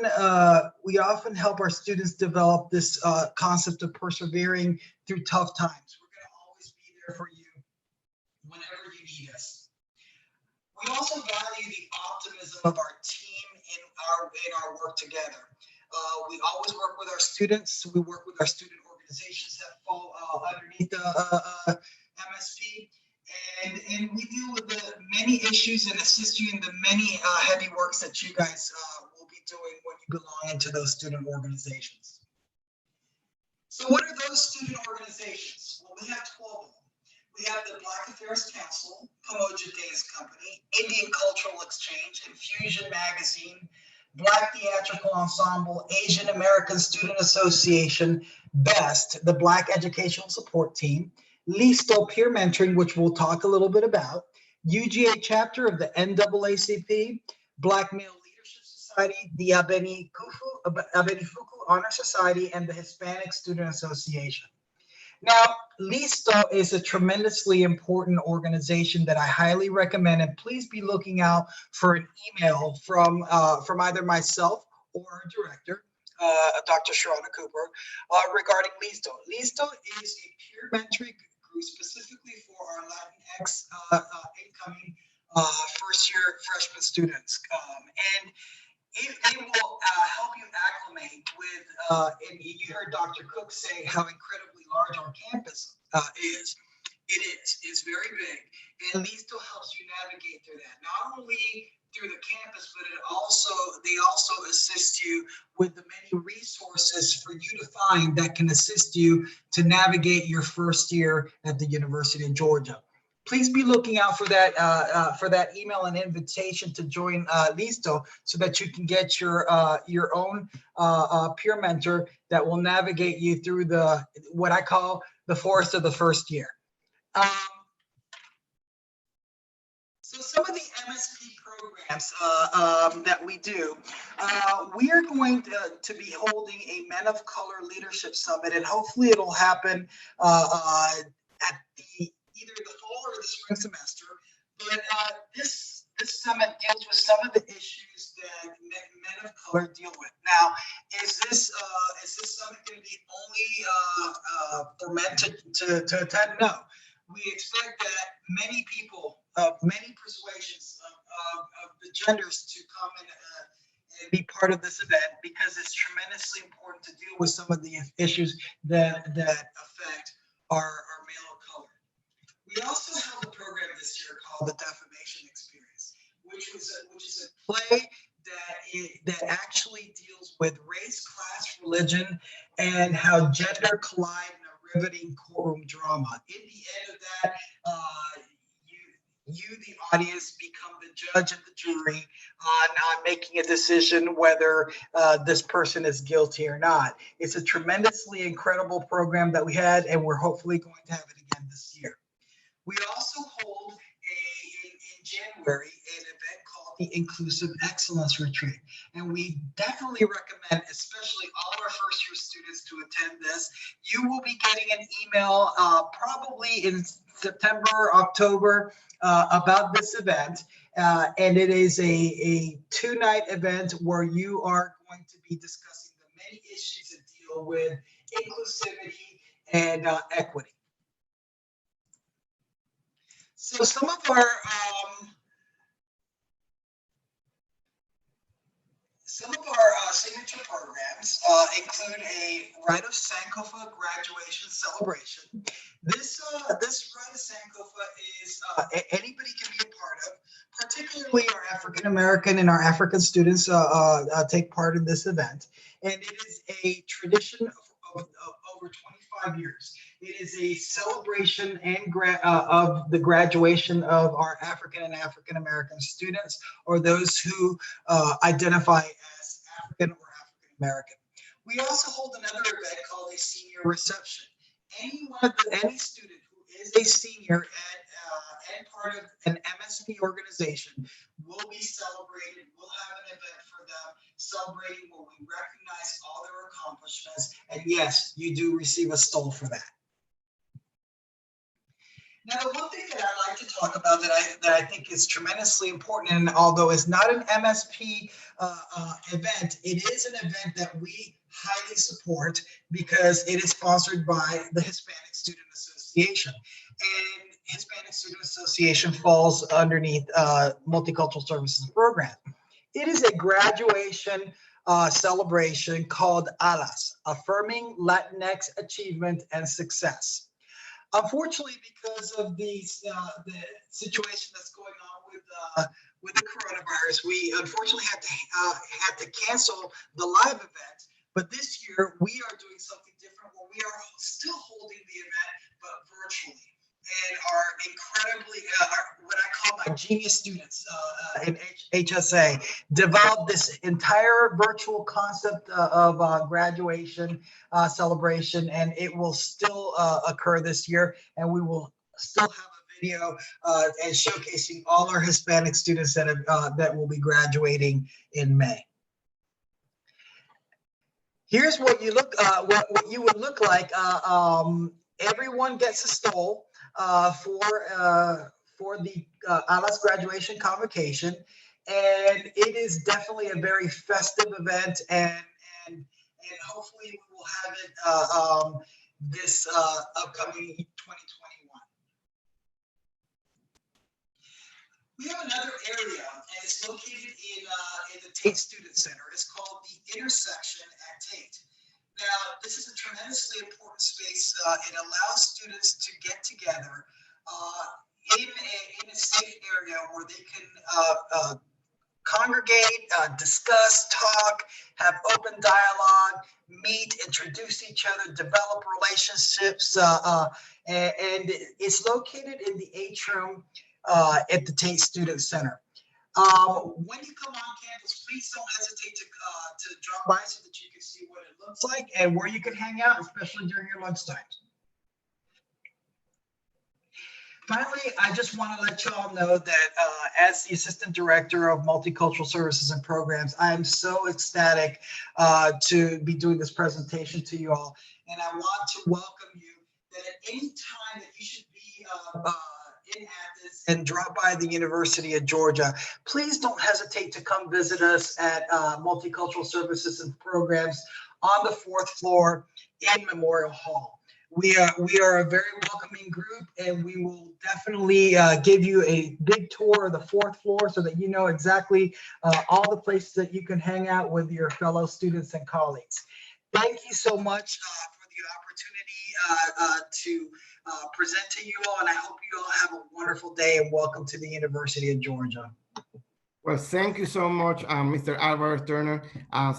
[SPEAKER 14] help our students develop this concept of persevering through tough times. We're going to always be there for you whenever you need us. We also value the optimism of our team in our work together. We always work with our students. We work with our student organizations that fall underneath the MSP. And we deal with the many issues and assist you in the many heavy works that you guys will be doing when you belong into those student organizations. So what are those student organizations? Well, we have 12 of them. We have the Black Affairs Council, Pamoja Dance Company, Indian Cultural Exchange, Infusion Magazine, Black Theatrical Ensemble, Asian American Student Association, BEST, the Black Educational Support Team, Listo Peer Mentoring, which we'll talk a little bit about, UGA chapter of the NAACP, Black Male Leadership Society, the Abenifuku Honor Society, and the Hispanic Student Association. Now, Listo is a tremendously important organization that I highly recommend, and please be looking out for an email from either myself or our director, Dr. Sharona Cooper, regarding Listo. Listo is a peer mentoring group specifically for our Latinx incoming first-year freshman students, and it will help you acclimate with, and you heard Dr. Cook say how incredibly large our campus is. It's very big, and Listo helps you navigate through that. Not only through the campus, but they also assist you with the many resources for you to find that can assist you to navigate your first year at the University of Georgia. Please be looking out for that email and invitation to join Listo so that you can get your own peer mentor that will navigate you through what I call the forest of the first year. So some of the MSP programs that we do, we are going to be holding a Men of Color Leadership Summit, and hopefully it'll happen at either the fall or the spring semester. But this summit deals with some of the issues that men of color deal with. Now, is this summit going to be only for men to attend? No. We expect that many people of many persuasions of the genders to come and be part of this event, because it's tremendously important to deal with some of the issues that affect our male of color. We also have a program this year called the Defamation Experience, which is a play that actually deals with race, class, religion, and how gender collide in a riveting courtroom drama. In the end of that, you, the audience, become the judge and the jury on making a decision whether this person is guilty or not. It's a tremendously incredible program that we had, and we're hopefully going to have it again this year. We also hold in January an event called the Inclusive Excellence Retreat. And we definitely recommend, especially all our first year students, to attend this. You will be getting an email probably in September, October about this event. And it is a 2-night event where you are going to be discussing the many issues that deal with inclusivity and equity. So some Some of our signature programs include a Rite of Sankofa graduation celebration. This Rite of Sankofa is anybody can be a part of, particularly our African American and our African students take part in this event. And it is a tradition of over 25 years. It is a celebration and of the graduation of our African and African American students, or those who identify as African or African American. We also hold another event called a senior reception. Any student who is a senior and part of an MSP organization will be celebrated. We'll have an event for them celebrating where we recognize all their accomplishments. And yes, you do receive a stole for that. Now, the one thing that I like to talk about that I think is tremendously important, and although it's not an MSP event, it is an event that we highly support because it is sponsored by the Hispanic Student Association. And Hispanic Student Association falls underneath Multicultural Services Program. It is a graduation celebration called ALAS, Affirming Latinx Achievement and Success. Unfortunately, because of the situation that's going on with the coronavirus, we unfortunately had to cancel the live event. But this year, we are doing something different where we are still holding the event, but virtually. And are incredibly, what I call my genius students in HSA, developed this entire virtual concept of graduation celebration, and it will still occur this year, and we will still have a video and showcasing all our Hispanic students that will be graduating in May. Here's what you look, what you would look like. Everyone gets a stole for the ALAS graduation convocation, and it is definitely a very festive event, and hopefully we will have it this upcoming 2021. We have another area, and it's located in the Tate Student Center. It's called the Intersection at Tate. Now, this is a tremendously important space. It allows students to get together in a safe area where they can congregate, discuss, talk, have open dialogue, meet, introduce each other, develop relationships, and it's located in the atrium at the Tate Student Center. When you come on campus, please don't hesitate to drop by so that you can see what it looks like and where you can hang out, especially during your lunch times. Finally, I just want to let you all know that as the Assistant Director of Multicultural Services and Programs, I am so ecstatic to be doing this presentation to you all. And I want to welcome you that at any time that you should be in Athens and drop by the University of Georgia, please don't hesitate to come visit us at Multicultural Services and Programs on the 4th floor in Memorial Hall. We are a very welcoming group, and we will definitely give you a big tour of the 4th floor so that you know exactly all the places that you can hang out with your fellow students and colleagues. Thank you so much for the opportunity to present to you all, and I hope you all have a wonderful day, and welcome to the University of Georgia.
[SPEAKER 1] Well, thank you so much, Mr. Alvarez Turner.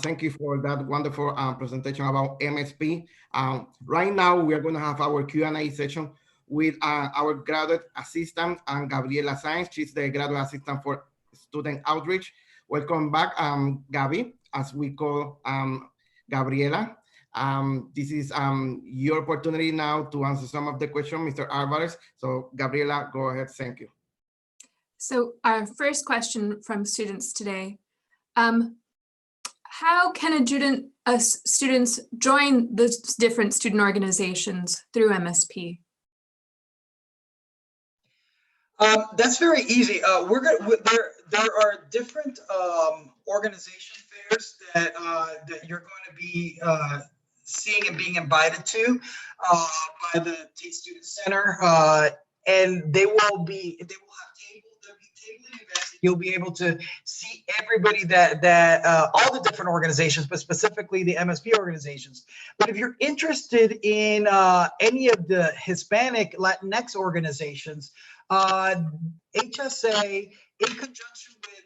[SPEAKER 1] Thank you for that wonderful presentation about MSP. Right now, we are going to have our Q&A session with our graduate assistant, Gabriela Sainz. She's the graduate assistant for student outreach. Welcome back, Gabby, as we call Gabriela. This is your opportunity now to answer some of the questions, Mr. Alvarez. So, Gabriela, go ahead. Thank you.
[SPEAKER 6] So our first question from students today, how can students join the different student organizations through MSP?
[SPEAKER 14] That's very easy. There are different organization fairs that you're going to be seeing and being invited to by the Tate Student Center, and they will have You'll be able to see everybody all the different organizations, but specifically the MSP organizations. But if you're interested in any of the Hispanic Latinx organizations, HSA, in conjunction with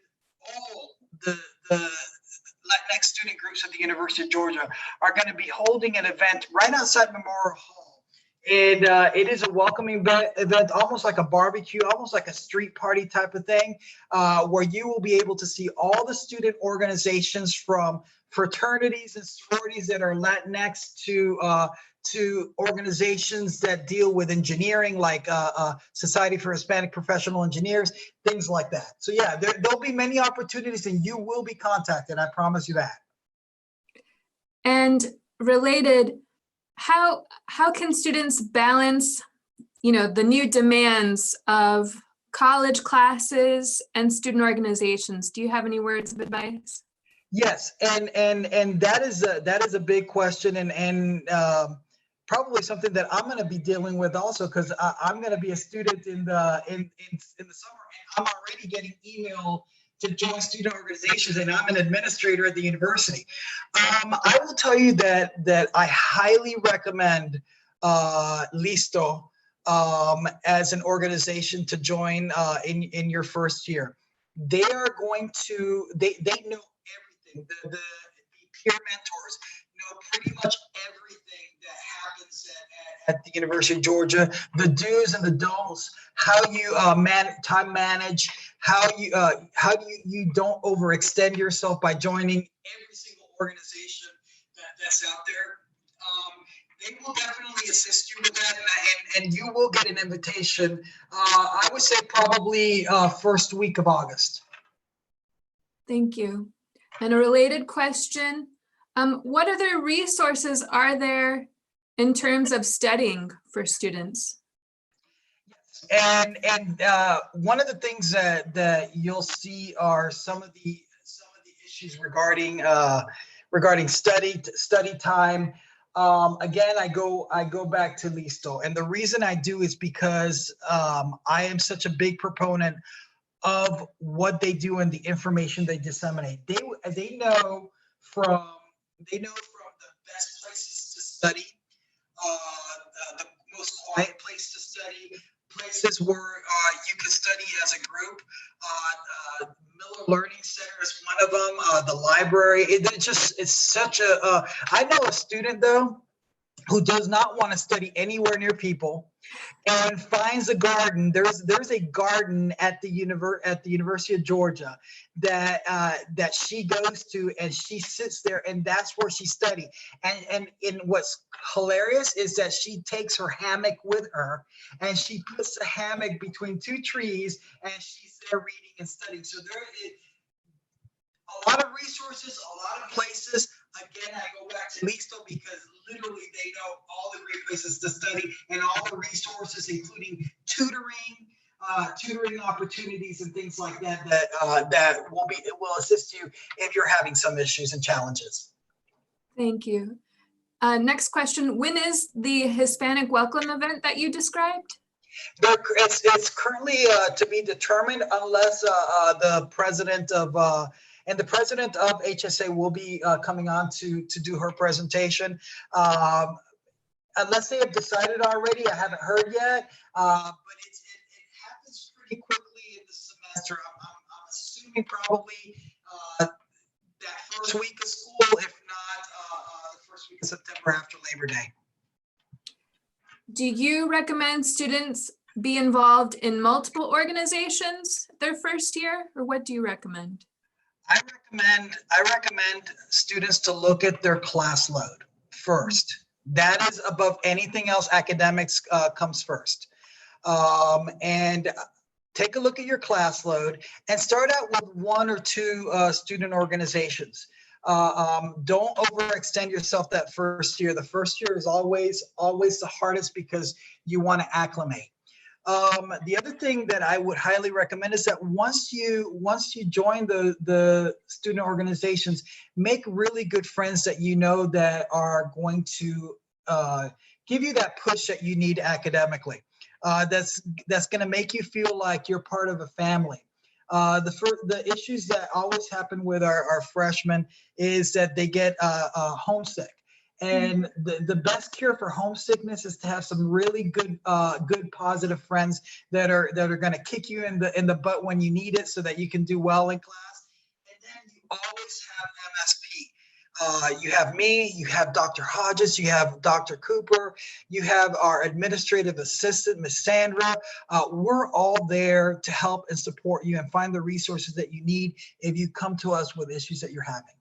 [SPEAKER 14] all the Latinx student groups at the University of Georgia, are going to be holding an event right outside Memorial Hall. And it is a welcoming event, almost like a barbecue, almost like a street party type of thing, where you will be able to see all the student organizations, from fraternities and sororities that are Latinx to organizations that deal with engineering, like Society for Hispanic Professional Engineers, things like that. So yeah, there'll be many opportunities, and you will be contacted. I promise you that.
[SPEAKER 6] And related, how can students balance, the new demands of college classes and student organizations? Do you have any words of advice?
[SPEAKER 14] Yes, and that is a big question, and probably something that I'm going to be dealing with also, because I'm going to be a student in the summer, and I'm already getting email to join student organizations, and I'm an administrator at the university. I will tell you that I highly recommend Listo as an organization to join in your first year. They are going to they know everything. The peer mentors know pretty much everything that happens at the University of Georgia, the do's and the don'ts, how you time manage, how you don't overextend yourself by joining every single organization that's out there. They will definitely assist you with that, and you will get an invitation. I would say probably first week of August.
[SPEAKER 6] Thank you. And a related question, what other resources are there in terms of studying for students?
[SPEAKER 14] And one of the things that you'll see are some of the issues regarding study time. Again, I go back to Listo, and the reason I do is because I am such a big proponent of what they do and the information they disseminate. They know from the best places to study, the most quiet place to study, places where you can study as a group. Miller Learning Center is one of them. The library. It's such a. I know a student though who does not want to study anywhere near people, and finds a garden. There's a garden at the University of Georgia that she goes to, and she sits there, and that's where she studies. And what's hilarious is that she takes her hammock with her, and she puts the hammock between two trees, and she's there reading and studying. So there is a lot of resources, a lot of places. Again, I go back to Listo because literally they know all the great places to study and all the resources, including tutoring opportunities and things like that that will assist you if you're having some issues and challenges.
[SPEAKER 6] Thank you. Next question, when is the Hispanic Welcome event that you described?
[SPEAKER 14] It's currently to be determined, unless the president of HSA will be coming on to do her presentation. Unless they have decided already, I haven't heard yet. But it happens pretty quickly in the semester. I'm assuming probably that first week of school, if not the first week of September after Labor Day.
[SPEAKER 6] Do you recommend students be involved in multiple organizations their first year, or what do you recommend?
[SPEAKER 14] I recommend students to look at their class load first. That is above anything else. Academics comes first. And take a look at your class load and start out with one or two student organizations. Don't overextend yourself that first year. The first year is always the hardest because you want to acclimate. The other thing that I would highly recommend is that once you join the student organizations, make really good friends that you know that are going to give you that push that you need academically. That's going to make you feel like you're part of a family. The issues that always happen with our freshmen is that they get homesick. And the best cure for homesickness is to have some really good positive friends that are going to kick you in the butt when you need it so that you can do well in class. And then you always have MSP. You have me, you have Dr. Hodges, you have Dr. Cooper, you have our administrative assistant, Miss Sandra. We're all there to help and support you and find the resources that you need if you come to us with issues that you're having.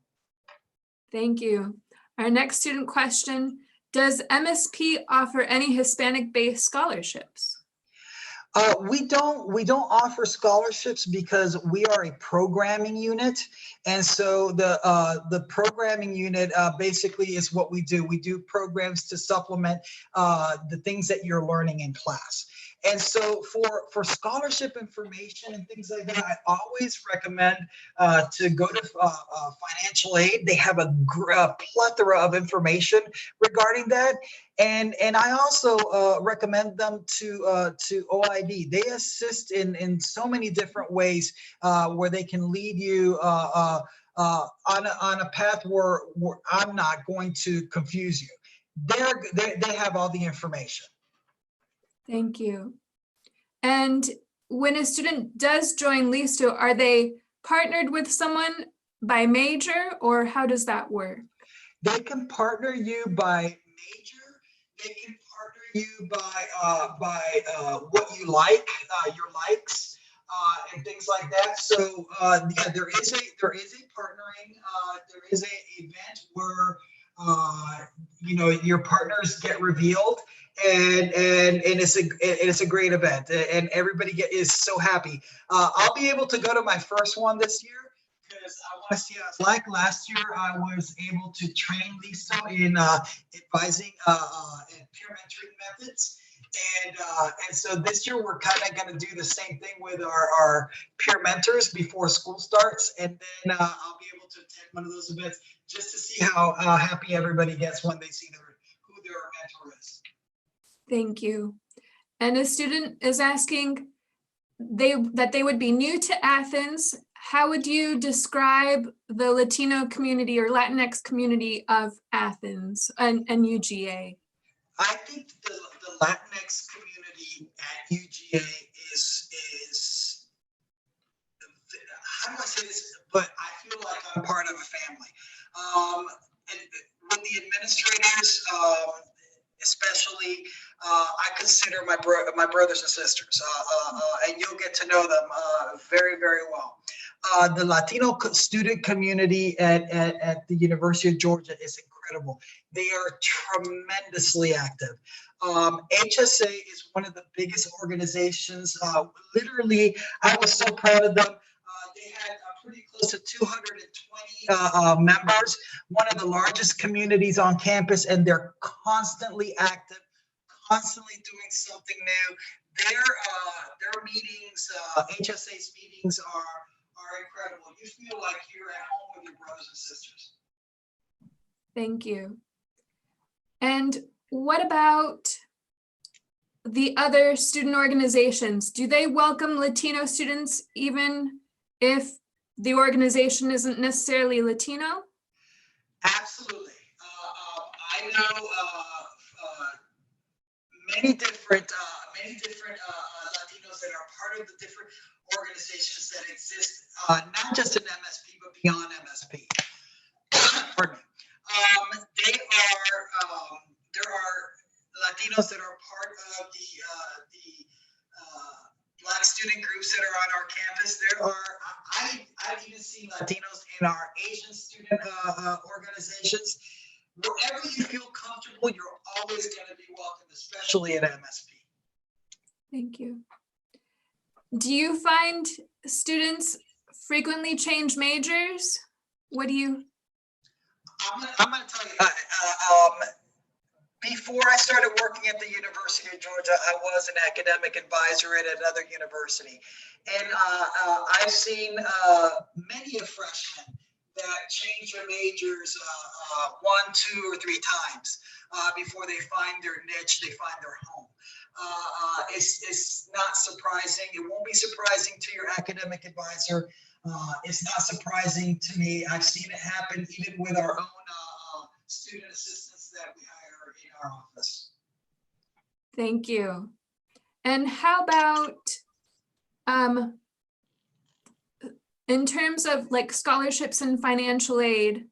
[SPEAKER 6] Thank you. Our next student question, does MSP offer any Hispanic-based scholarships?
[SPEAKER 14] We don't offer scholarships because we are a programming unit, and so the programming unit basically is what we do. We do programs to supplement the things that you're learning in class. And so for scholarship information and things like that, I always recommend to go to financial aid. They have a plethora of information regarding that. And I also recommend them to OID. They assist in so many different ways where they can lead you on a path where I'm not going to confuse you. They have all the information.
[SPEAKER 6] Thank you. And when a student does join LISTO, are they partnered with someone by major, or how does that work?
[SPEAKER 14] They can partner you by major. They can partner you by what you like, your likes, and things like that. So yeah, there is a partnering. There is a event where your partners get revealed, and it's a great event, and everybody is so happy. I'll be able to go to my first one this year because I want to see how it's like. Last year, I was able to train Lisa in advising and peer mentoring methods. And so this year, we're kind of going to do the same thing with our peer mentors before school starts. And then I'll be able to attend one of those events just to see how happy everybody gets when they see who their mentor is.
[SPEAKER 6] Thank you. And a student is asking that they would be new to Athens. How would you describe the Latino community or Latinx community of Athens and UGA?
[SPEAKER 14] I think the Latinx community at UGA is how do I say this? But I feel like I'm part of a family. And with the administrators, especially, I consider my brothers and sisters, and you'll get to know them very, very well. The Latino student community at the University of Georgia is incredible. They are tremendously active. HSA is one of the biggest organizations. Literally, I was so proud of them. They had pretty close to 220 members, one of the largest communities on campus, and they're constantly active, constantly doing something new. Their meetings, HSA's meetings are incredible. You feel like you're at home with your brothers and sisters.
[SPEAKER 6] Thank you. And what about the other student organizations? Do they welcome Latino students even if the organization isn't necessarily Latino?
[SPEAKER 14] Absolutely. I know many different Latinos that are part of the different organizations that exist, not just in MSP, but beyond MSP. Pardon me. There are Latinos that are part of the Black student groups that are on our campus. I've even seen Latinos in our Asian student organizations. Wherever you feel comfortable, you're always going to be welcome, especially at MSP.
[SPEAKER 6] Thank you. Do you find students frequently change majors? What do you?
[SPEAKER 14] I'm going to tell you, before I started working at the University of Georgia, I was an academic advisor at another university. And I've seen many of freshmen that change their majors 1, 2, or 3 times before they find their niche, they find their home. is not surprising. It won't be surprising to your academic advisor. It's not surprising to me. I've seen it happen even with our own student assistants that we hire in our office.
[SPEAKER 6] Thank you. And how about in terms of like scholarships and financial aid?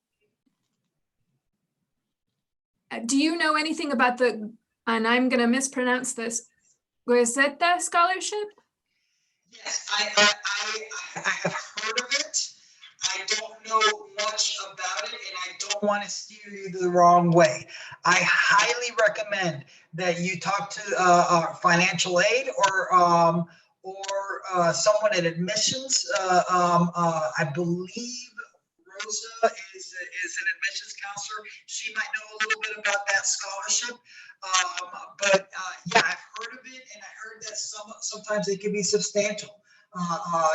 [SPEAKER 6] Do you know anything about the, and I'm going to mispronounce this, Gueseta scholarship?
[SPEAKER 14] Yes, I have heard of it. I don't know much about it, and I don't want to steer you the wrong way. I highly recommend that you talk to financial aid or someone at admissions. I believe Rosa is an admissions counselor. She might know a little bit about that scholarship. Yeah, I've heard of it, and I heard that sometimes it can be substantial.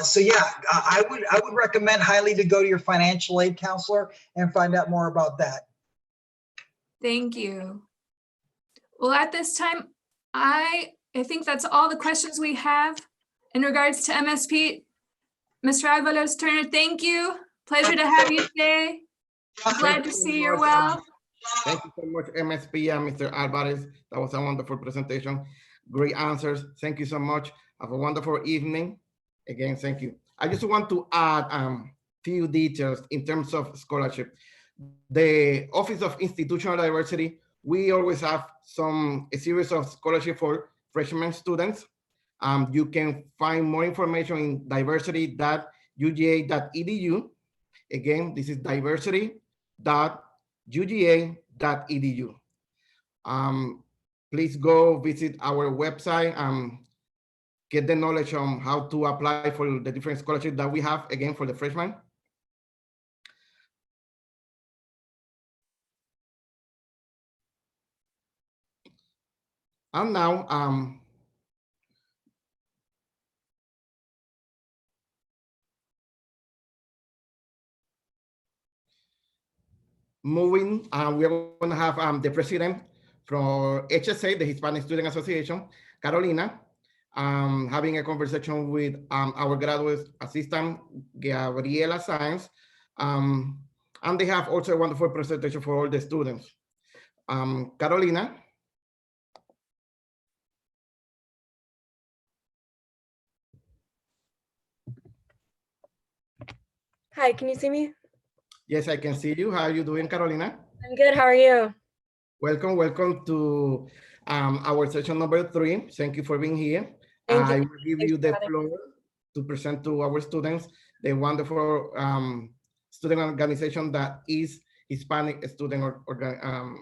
[SPEAKER 14] So yeah, I would recommend highly to go to your financial aid counselor and find out more about that.
[SPEAKER 6] Thank you. Well, at this time, I think that's all the questions we have in regards to MSP. Mr. Alvarez Turner, thank you. Pleasure to have you today. Glad to see you're well.
[SPEAKER 1] Thank you so much, MSP and Mr. Alvarez. That was a wonderful presentation. Great answers. Thank you so much. Have a wonderful evening. Again, thank you. I just want to add few details in terms of scholarship. The Office of Institutional Diversity, we always have a series of scholarship for freshman students. You can find more information in diversity.uga.edu. Again, this is diversity.uga.edu. Please go visit our website, get the knowledge on how to apply for the different scholarships that we have, again, for the freshmen. And now, moving, we are going to have the president from HSA, the Hispanic Student Association, Carolina, having a conversation with our graduate assistant, Gabriela Sáenz. And they have also a wonderful presentation for all the students. Carolina.
[SPEAKER 15] Hi, can you see me?
[SPEAKER 1] Yes, I can see you. How are you doing, Carolina?
[SPEAKER 15] I'm good. How are you?
[SPEAKER 1] Welcome, welcome to our session number 3. Thank you for being here.
[SPEAKER 15] Thank you.
[SPEAKER 1] I will give you the floor to present to our students the wonderful student organization that is Hispanic Student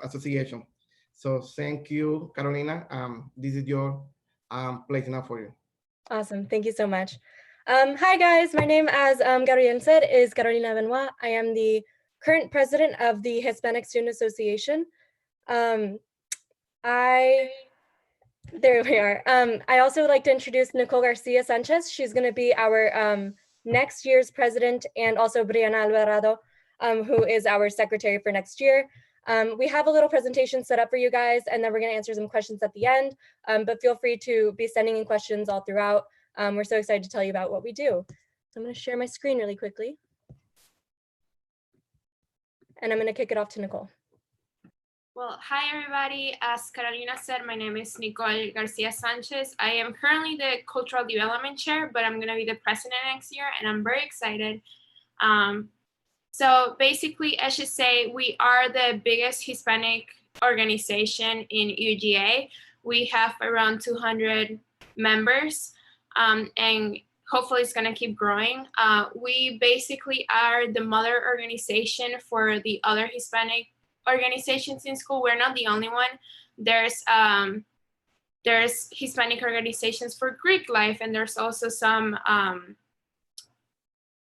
[SPEAKER 1] Association. So thank you, Carolina. This is your place now for you.
[SPEAKER 15] Awesome. Thank you so much. Hi, guys. My name, as Gabriel said, is Carolina Benoit. I am the current president of the Hispanic Student Association. There we are. I also would like to introduce Nicole Garcia Sanchez. She's going to be our next year's president, and also Brianna Alvarado, who is our secretary for next year. We have a little presentation set up for you guys, and then we're going to answer some questions at the end, but feel free to be sending in questions all throughout. We're so excited to tell you about what we do. So I'm going to share my screen really quickly, and I'm going to kick it off to Nicole.
[SPEAKER 16] Well, hi everybody. As Carolina said, my name is Nicole Garcia Sanchez. I am currently the Cultural Development Chair, but I'm going to be the president next year, and I'm very excited. So basically, I should say we are the biggest Hispanic organization in UGA. We have around 200 members, and hopefully it's going to keep growing. We basically are the mother organization for the other Hispanic organizations in school. We're not the only one. There's Hispanic organizations for Greek life, and there's also some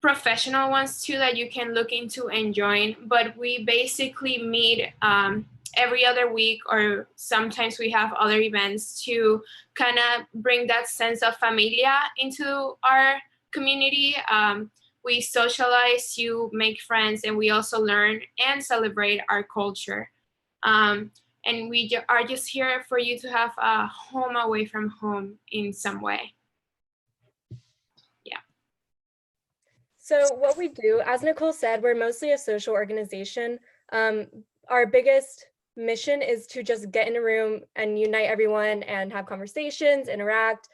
[SPEAKER 16] professional ones too that you can look into and join. But we basically meet every other week, or sometimes we have other events to kind of bring that sense of familia into our community. We socialize, you make friends, and we also learn and celebrate our culture. And and we are just here for you to have a home away from home in some way. Yeah.
[SPEAKER 15] So what we do, as Nicole said, we're mostly a social organization. Our biggest mission is to just get in a room and unite everyone and have conversations, interact.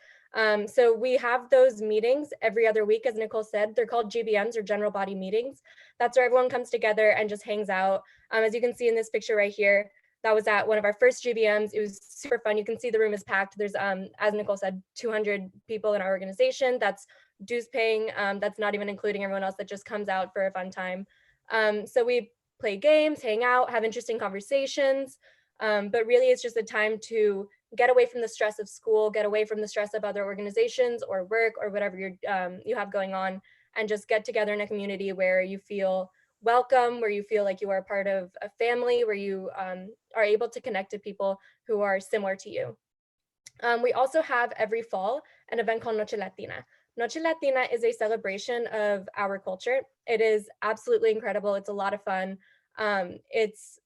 [SPEAKER 15] So we have those meetings every other week, as Nicole said. They're called GBMs, or general body meetings. That's where everyone comes together and just hangs out. As you can see in this picture right here, that was at one of our first GBMs. It was super fun. You can see the room is packed. There's, as Nicole said, 200 people in our organization. That's dues paying. That's not even including everyone else that just comes out for a fun time. So we play games, hang out, have interesting conversations. But really it's just a time to get away from the stress of school, get away from the stress of other organizations or work or whatever you have going on, and just get together in a community where you feel welcome, where you feel like you are part of a family, where you are able to connect to people who are similar to you. We also have every fall an event called Noche Latina. Noche Latina is a celebration of our culture. It is absolutely incredible. It's a lot of fun. It's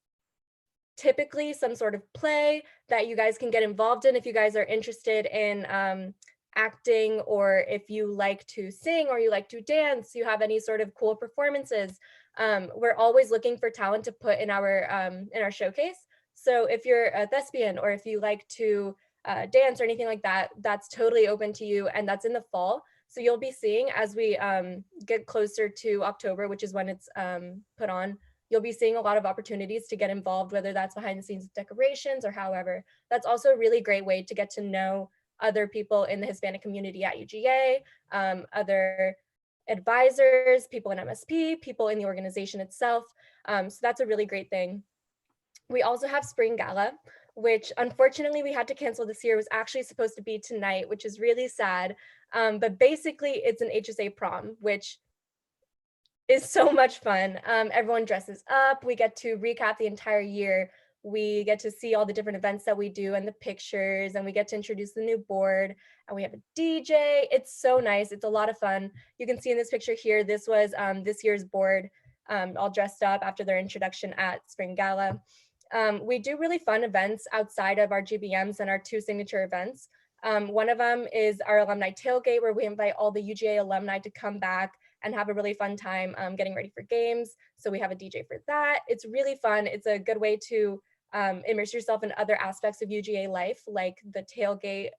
[SPEAKER 15] typically some sort of play that you guys can get involved in if you guys are interested in acting, or if you like to sing or you like to dance, you have any sort of cool performances. We're always looking for talent to put in our showcase. So if you're a thespian or if you like to dance or anything like that, that's totally open to you, and that's in the fall. So you'll be seeing as we get closer to October, which is when it's put on, you'll be seeing a lot of opportunities to get involved, whether that's behind the scenes decorations or however. That's also a really great way to get to know other people in the Hispanic community at UGA, other advisors, people in MSP, people in the organization itself. So that's a really great thing. We also have Spring Gala, which unfortunately we had to cancel this year. It was actually supposed to be tonight, which is really sad. But basically it's an HSA prom, which is so much fun. Everyone dresses up. We get to recap the entire year. We get to see all the different events that we do and the pictures, and we get to introduce the new board, and we have a DJ. It's so nice. It's a lot of fun. You can see in this picture here, this was this year's board, all dressed up after their introduction at Spring Gala. We do really fun events outside of our GBMs and our 2 signature events. One of them is our alumni tailgate, where we invite all the UGA alumni to come back and have a really fun time getting ready for games. So we have a DJ for that. It's really fun. It's a good way to immerse yourself in other aspects of UGA life, like the tailgate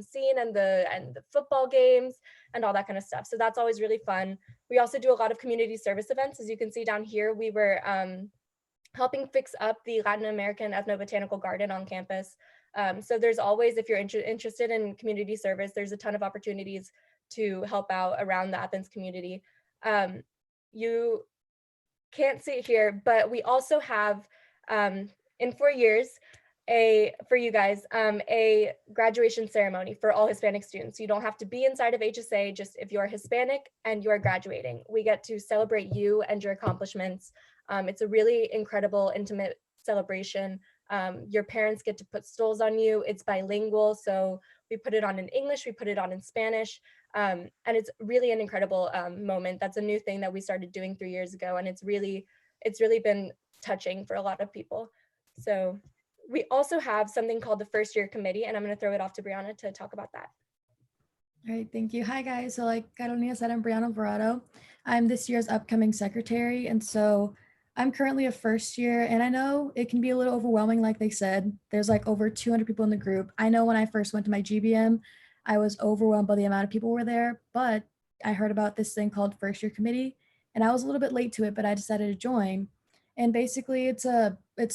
[SPEAKER 15] scene and the football games and all that kind of stuff. So that's always really fun. We also do a lot of community service events. As you can see down here, we were helping fix up the Latin American Ethnobotanical Garden on campus. So there's always, if you're interested in community service, there's a ton of opportunities to help out around the Athens community. You can't see it here, but we also have in 4 years, for you guys, a graduation ceremony for all Hispanic students. You don't have to be inside of HSA, just if you're Hispanic and you're graduating. We get to celebrate you and your accomplishments. It's a really incredible, intimate celebration. Your parents get to put stoles on you. It's bilingual, so we put it on in English, we put it on in Spanish, and it's really an incredible moment. That's a new thing that we started doing 3 years ago, and it's really been touching for a lot of people. So we also have something called the First Year Committee, and I'm going to throw it off to Brianna to talk about that.
[SPEAKER 17] All right, thank you. Hi guys, so like Carolina said, I'm Brianna Alvarado. I'm this year's upcoming secretary, and so I'm currently a first year, and I know it can be a little overwhelming, like they said. There's like over 200 people in the group. I know when I first went to my GBM, I was overwhelmed by the amount of people were there, but I heard about this thing called First Year Committee, and I was a little bit late to it, but I decided to join. And basically it's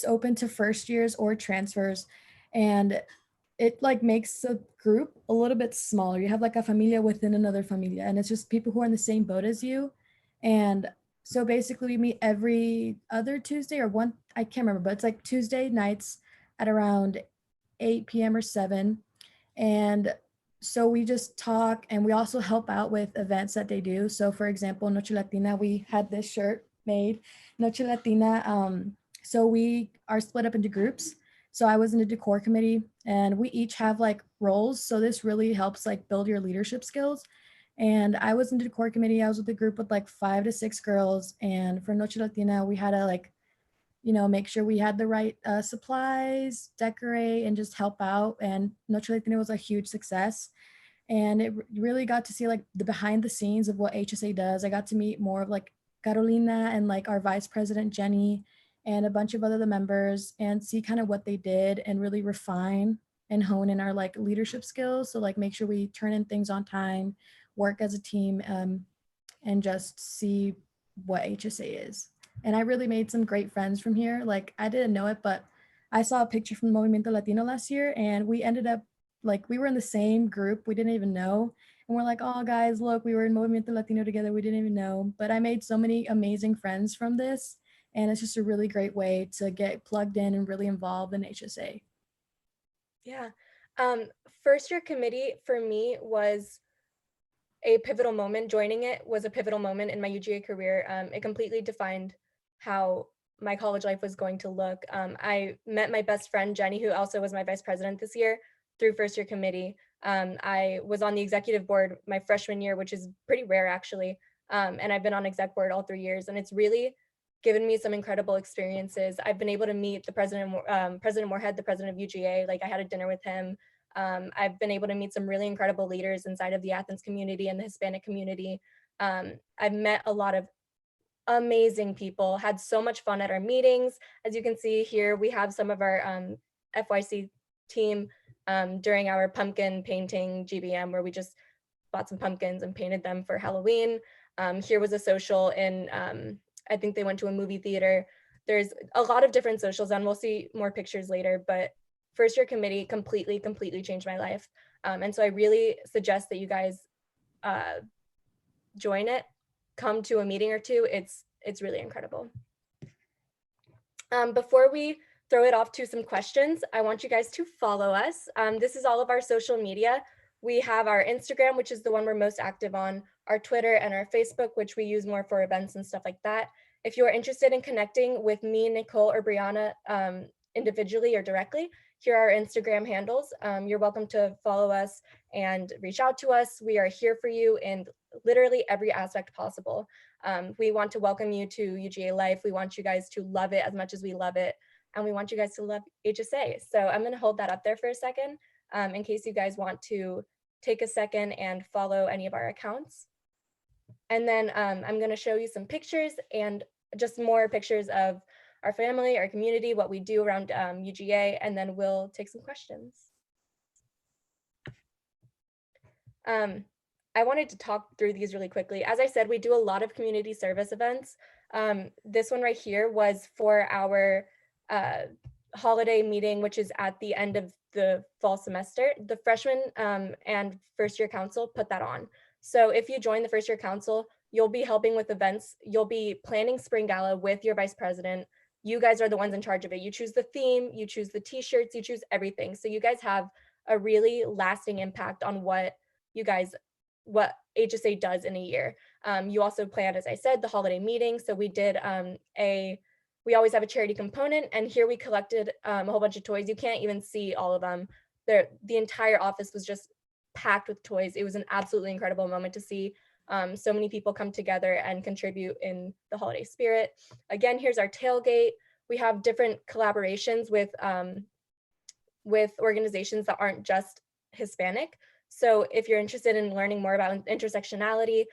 [SPEAKER 17] open to first years or transfers, and it like makes a group a little bit smaller. You have like a familia within another familia, and it's just people who are in the same boat as you. And so basically we meet every other Tuesday or one, I can't remember, but it's like Tuesday nights at around 8 p.m. or 7. And so we just talk, and we also help out with events that they do. So for example, Noche Latina, we had this shirt made, Noche Latina. So we are split up into groups. So I was in the decor committee, and we each have like roles. So this really helps like build your leadership skills. And I was in the decor committee. I was with a group with like 5 to 6 girls. And for Noche Latina, we had to like, make sure we had the right supplies, decorate, and just help out. And Noche Latina was a huge success. And it really got to see like the behind the scenes of what HSA does. I got to meet more of like Carolina and like our vice president, Jenny, and a bunch of other members, and see kind of what they did and really refine and hone in our like leadership skills. So like make sure we turn in things on time, work as a team, and just see what HSA is. And I really made some great friends from here. Like I didn't know it, but I saw a picture from Movimiento Latino last year, and we ended up like we were in the same group. We didn't even know. And we're like, oh guys, look, we were in Movimiento Latino together. We didn't even know. But I made so many amazing friends from this. And it's just a really great way to get plugged in and really involved in HSA.
[SPEAKER 15] Yeah. First year committee for me was a pivotal moment. Joining it was a pivotal moment in my UGA career. It completely defined how my college life was going to look. I met my best friend, Jenny, who also was my vice president this year, through first year committee. I was on the executive board my freshman year, which is pretty rare actually. And I've been on exec board all 3 years, and it's really given me some incredible experiences. I've been able to meet the President Moorhead, the president of UGA. Like I had a dinner with him. I've been able to meet some really incredible leaders inside of the Athens community and the Hispanic community. I've met a lot of amazing people, had so much fun at our meetings. As you can see here, we have some of our FYC team during our pumpkin painting GBM, where we just bought some pumpkins and painted them for Halloween. Here was a social in, I think they went to a movie theater. There's a lot of different socials, and we'll see more pictures later, but first year committee completely changed my life. And so I really suggest that you guys join it, come to a meeting or two. It's really incredible. Before we throw it off to some questions, I want you guys to follow us. This is all of our social media. We have our Instagram, which is the one we're most active on, our Twitter and our Facebook, which we use more for events and stuff like that. If you are interested in connecting with me, Nicole, or Brianna individually or directly, here are our Instagram handles. You're welcome to follow us and reach out to us. We are here for you in literally every aspect possible. We want to welcome you to UGA life. We want you guys to love it as much as we love it. And we want you guys to love HSA. So I'm gonna hold that up there for a second in case you guys want to take a second and follow any of our accounts. And then I'm gonna show you some pictures and just more pictures of our family, our community, what we do around UGA, and then we'll take some questions. I wanted to talk through these really quickly. As I said, we do a lot of community service events. This one right here was for our holiday meeting, which is at the end of the fall semester. The freshman and first year council put that on. So if you join the first year council, you'll be helping with events. You'll be planning spring gala with your vice president. You guys are the ones in charge of it. You choose the theme, you choose the t-shirts, you choose everything. So you guys have a really lasting impact on what HSA does in a year. You also planned, as I said, the holiday meeting. So we did we always have a charity component, and here we collected a whole bunch of toys. You can't even see all of them. The entire office was just packed with toys. It was an absolutely incredible moment to see so many people come together and contribute in the holiday spirit. Again, here's our tailgate. We have different collaborations with organizations that aren't just Hispanic. So if you're interested in learning more about intersectionality,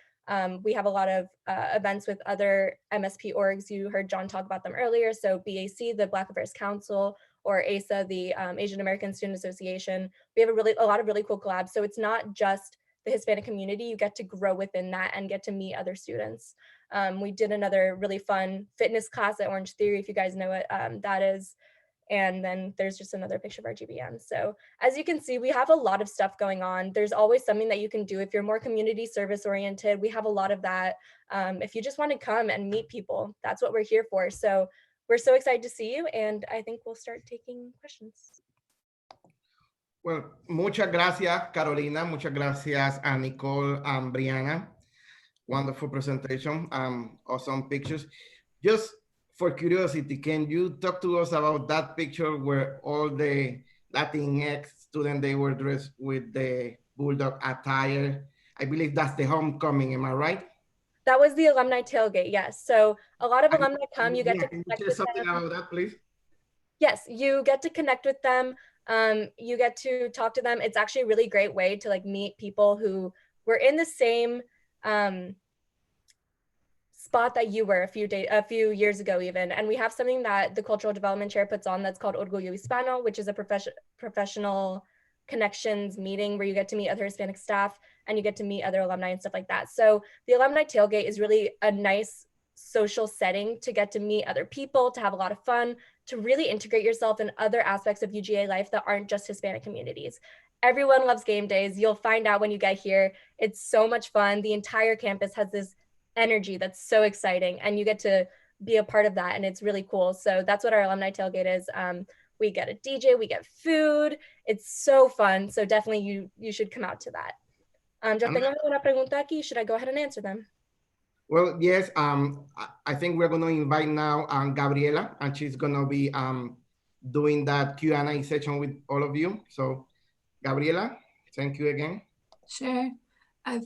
[SPEAKER 15] we have a lot of events with other MSP orgs. You heard John talk about them earlier. So BAC, the Black Affairs Council, or ASA, the Asian American Student Association. We have a lot of really cool collabs. So it's not just the Hispanic community. You get to grow within that and get to meet other students. We did another really fun fitness class at Orange Theory, if you guys know what that is. And then there's just another picture of our GBM. So as you can see, we have a lot of stuff going on. There's always something that you can do. If you're more community service oriented, we have a lot of that. If you just want to come and meet people, that's what we're here for. So we're so excited to see you, and I think we'll start taking questions.
[SPEAKER 1] Well, muchas gracias, Carolina. Muchas gracias a Nicole and Brianna. Wonderful presentation. Awesome pictures. Just for curiosity, can you talk to us about that picture where all the Latinx students, they were dressed with the Bulldog attire? I believe that's the homecoming, am I right?
[SPEAKER 15] That was the alumni tailgate, yes. So a lot of alumni come, you get to
[SPEAKER 1] Can you
[SPEAKER 15] connect
[SPEAKER 1] share
[SPEAKER 15] with
[SPEAKER 1] something
[SPEAKER 15] them.
[SPEAKER 1] about that, please?
[SPEAKER 15] Yes, you get to connect with them. You get to talk to them. It's actually a really great way to like meet people who were in the same spot that you were a few years ago even. And we have something that the cultural development chair puts on that's called Orgullo Hispano, which is a professional connections meeting where you get to meet other Hispanic staff and you get to meet other alumni and stuff like that. So the alumni tailgate is really a nice social setting to get to meet other people, to have a lot of fun, to really integrate yourself in other aspects of UGA life that aren't just Hispanic communities. Everyone loves game days. You'll find out when you get here. It's so much fun. The entire campus has this energy that's so exciting, and you get to be a part of that, and it's really cool. So that's what our alumni tailgate is. We get a DJ, we get food. It's so fun. So definitely you should come out to that. Yo tengo una pregunta aquí. Should I go ahead and answer them?
[SPEAKER 1] Well, yes. I think we're going to invite now Gabriela, and she's going to be doing that Q&A session with all of you. So, Gabriela, thank you again.
[SPEAKER 6] Sure.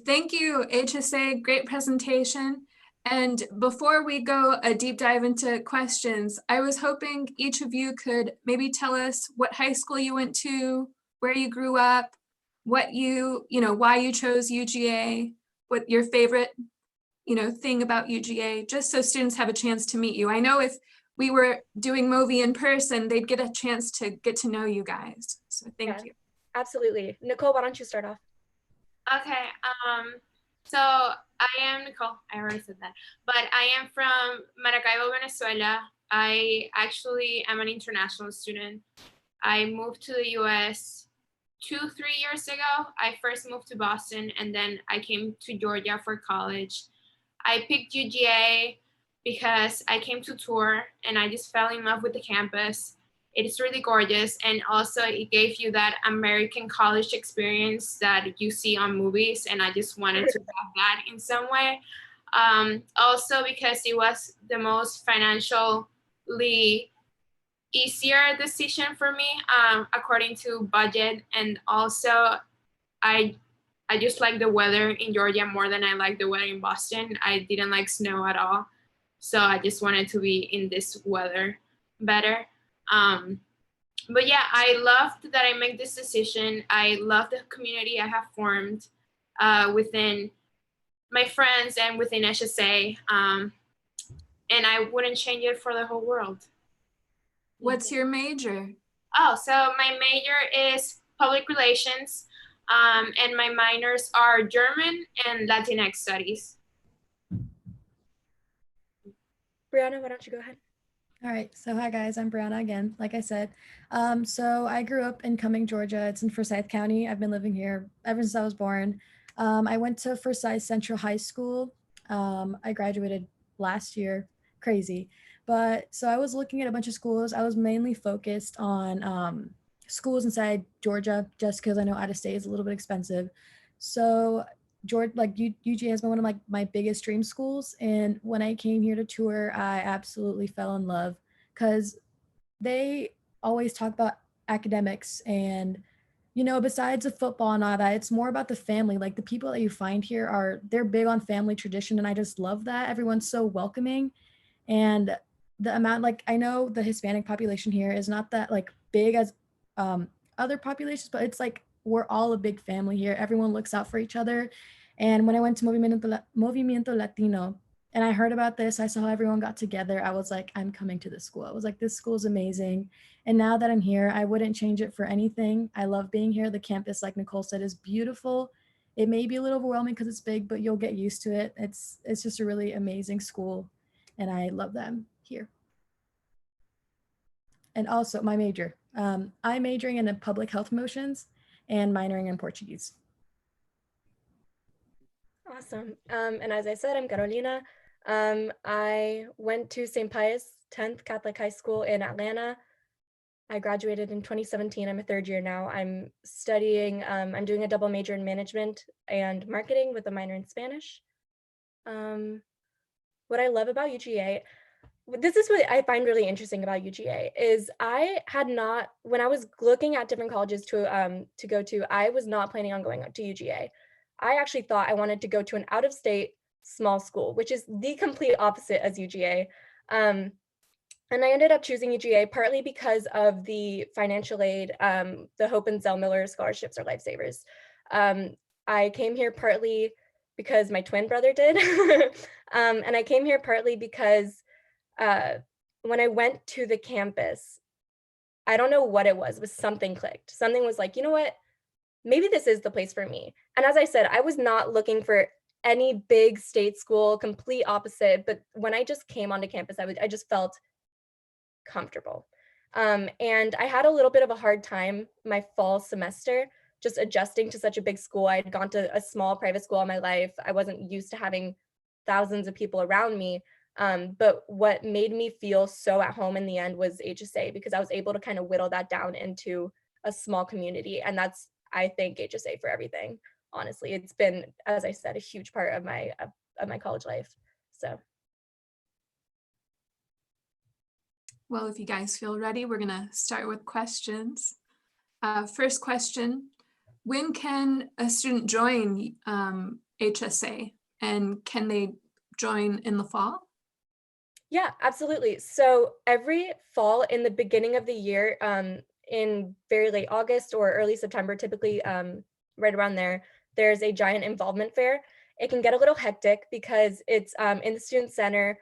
[SPEAKER 6] Thank you, HSA. Great presentation. And before we go a deep dive into questions, I was hoping each of you could maybe tell us what high school you went to, where you grew up, what why you chose UGA, what your favorite, thing about UGA, just so students have a chance to meet you. I know if we were doing Movi in person, they'd get a chance to get to know you guys. So thank you.
[SPEAKER 15] Absolutely. Nicole, why don't you start off?
[SPEAKER 16] Okay, so I am Nicole, I already said that, but I am from Maracaibo, Venezuela. I actually am an international student. I moved to the US 2-3 years ago. I first moved to Boston and then I came to Georgia for college. I picked UGA because I came to tour and I just fell in love with the campus. It's really gorgeous, and also it gave you that American college experience that you see on movies, and I just wanted to have that in some way. Also because it was the most financially easier decision for me, according to budget, and also I just like the weather in Georgia more than I like the weather in Boston. I didn't like snow at all, so I just wanted to be in this weather better. But yeah, I loved that I made this decision. I love the community I have formed within my friends and within HSA, and I wouldn't change it for the whole world.
[SPEAKER 6] What's your major?
[SPEAKER 16] Oh, so my major is public relations, and my minors are German and Latinx studies.
[SPEAKER 15] Brianna, why don't you go ahead?
[SPEAKER 17] All right, so hi guys, I'm Brianna again, like I said. So I grew up in Cumming, Georgia. It's in Forsyth County. I've been living here ever since I was born. I went to Forsyth Central High School. I graduated last year, crazy. But so I was looking at a bunch of schools. I was mainly focused on schools inside Georgia, just because I know out of state is a little bit expensive. So UGA has been one of my biggest dream schools. And when I came here to tour, I absolutely fell in love because they always talk about academics and, besides the football and all that, it's more about the family. Like the people that you find here they're big on family tradition. And I just love that. Everyone's so welcoming. And the amount, I know the Hispanic population here is not that big as other populations, but it's we're all a big family here. Everyone looks out for each other. And when I went to Movimiento Latino and I heard about this, I saw how everyone got together. I was like, I'm coming to this school. I was like, this school is amazing. And now that I'm here, I wouldn't change it for anything. I love being here. The campus, like Nicole said, is beautiful. It may be a little overwhelming because it's big, but you'll get used to it. It's just a really amazing school. And I love them here. And also my major. I'm majoring in public health motions and minoring in Portuguese.
[SPEAKER 15] Awesome. And as I said, I'm Carolina. I went to St. Pius 10th Catholic High School in Atlanta. I graduated in 2017. I'm a third year now. I'm studying, I'm doing a double major in management and marketing with a minor in Spanish. What I love about UGA, this is what I find really interesting about UGA, is I had not, when I was looking at different colleges to go to, I was not planning on going to UGA. I actually thought I wanted to go to an out-of-state small school, which is the complete opposite as UGA. And I ended up choosing UGA partly because of the financial aid, the Hope and Zell Miller scholarships are lifesavers. I came here partly because my twin brother did. And I came here partly because when I went to the campus, I don't know what it was something clicked. Something was like, you know what, maybe this is the place for me. And as I said, I was not looking for any big state school, complete opposite. But when I just came onto campus, I just felt comfortable. And I had a little bit of a hard time my fall semester, just adjusting to such a big school. I had gone to a small private school all my life. I wasn't used to having thousands of people around me. But what made me feel so at home in the end was HSA, because I was able to kind of whittle that down into a small community. And that's, I thank HSA for everything. Honestly, it's been, as I said, a huge part of my college life. So.
[SPEAKER 6] Well, if you guys feel ready, we're gonna start with questions. First question, when can a student join HSA, and can they join in the fall?
[SPEAKER 15] Yeah, absolutely. So every fall in the beginning of the year, in very late August or early September, typically right around there, there's a giant involvement fair. It can get a little hectic because it's in the student center.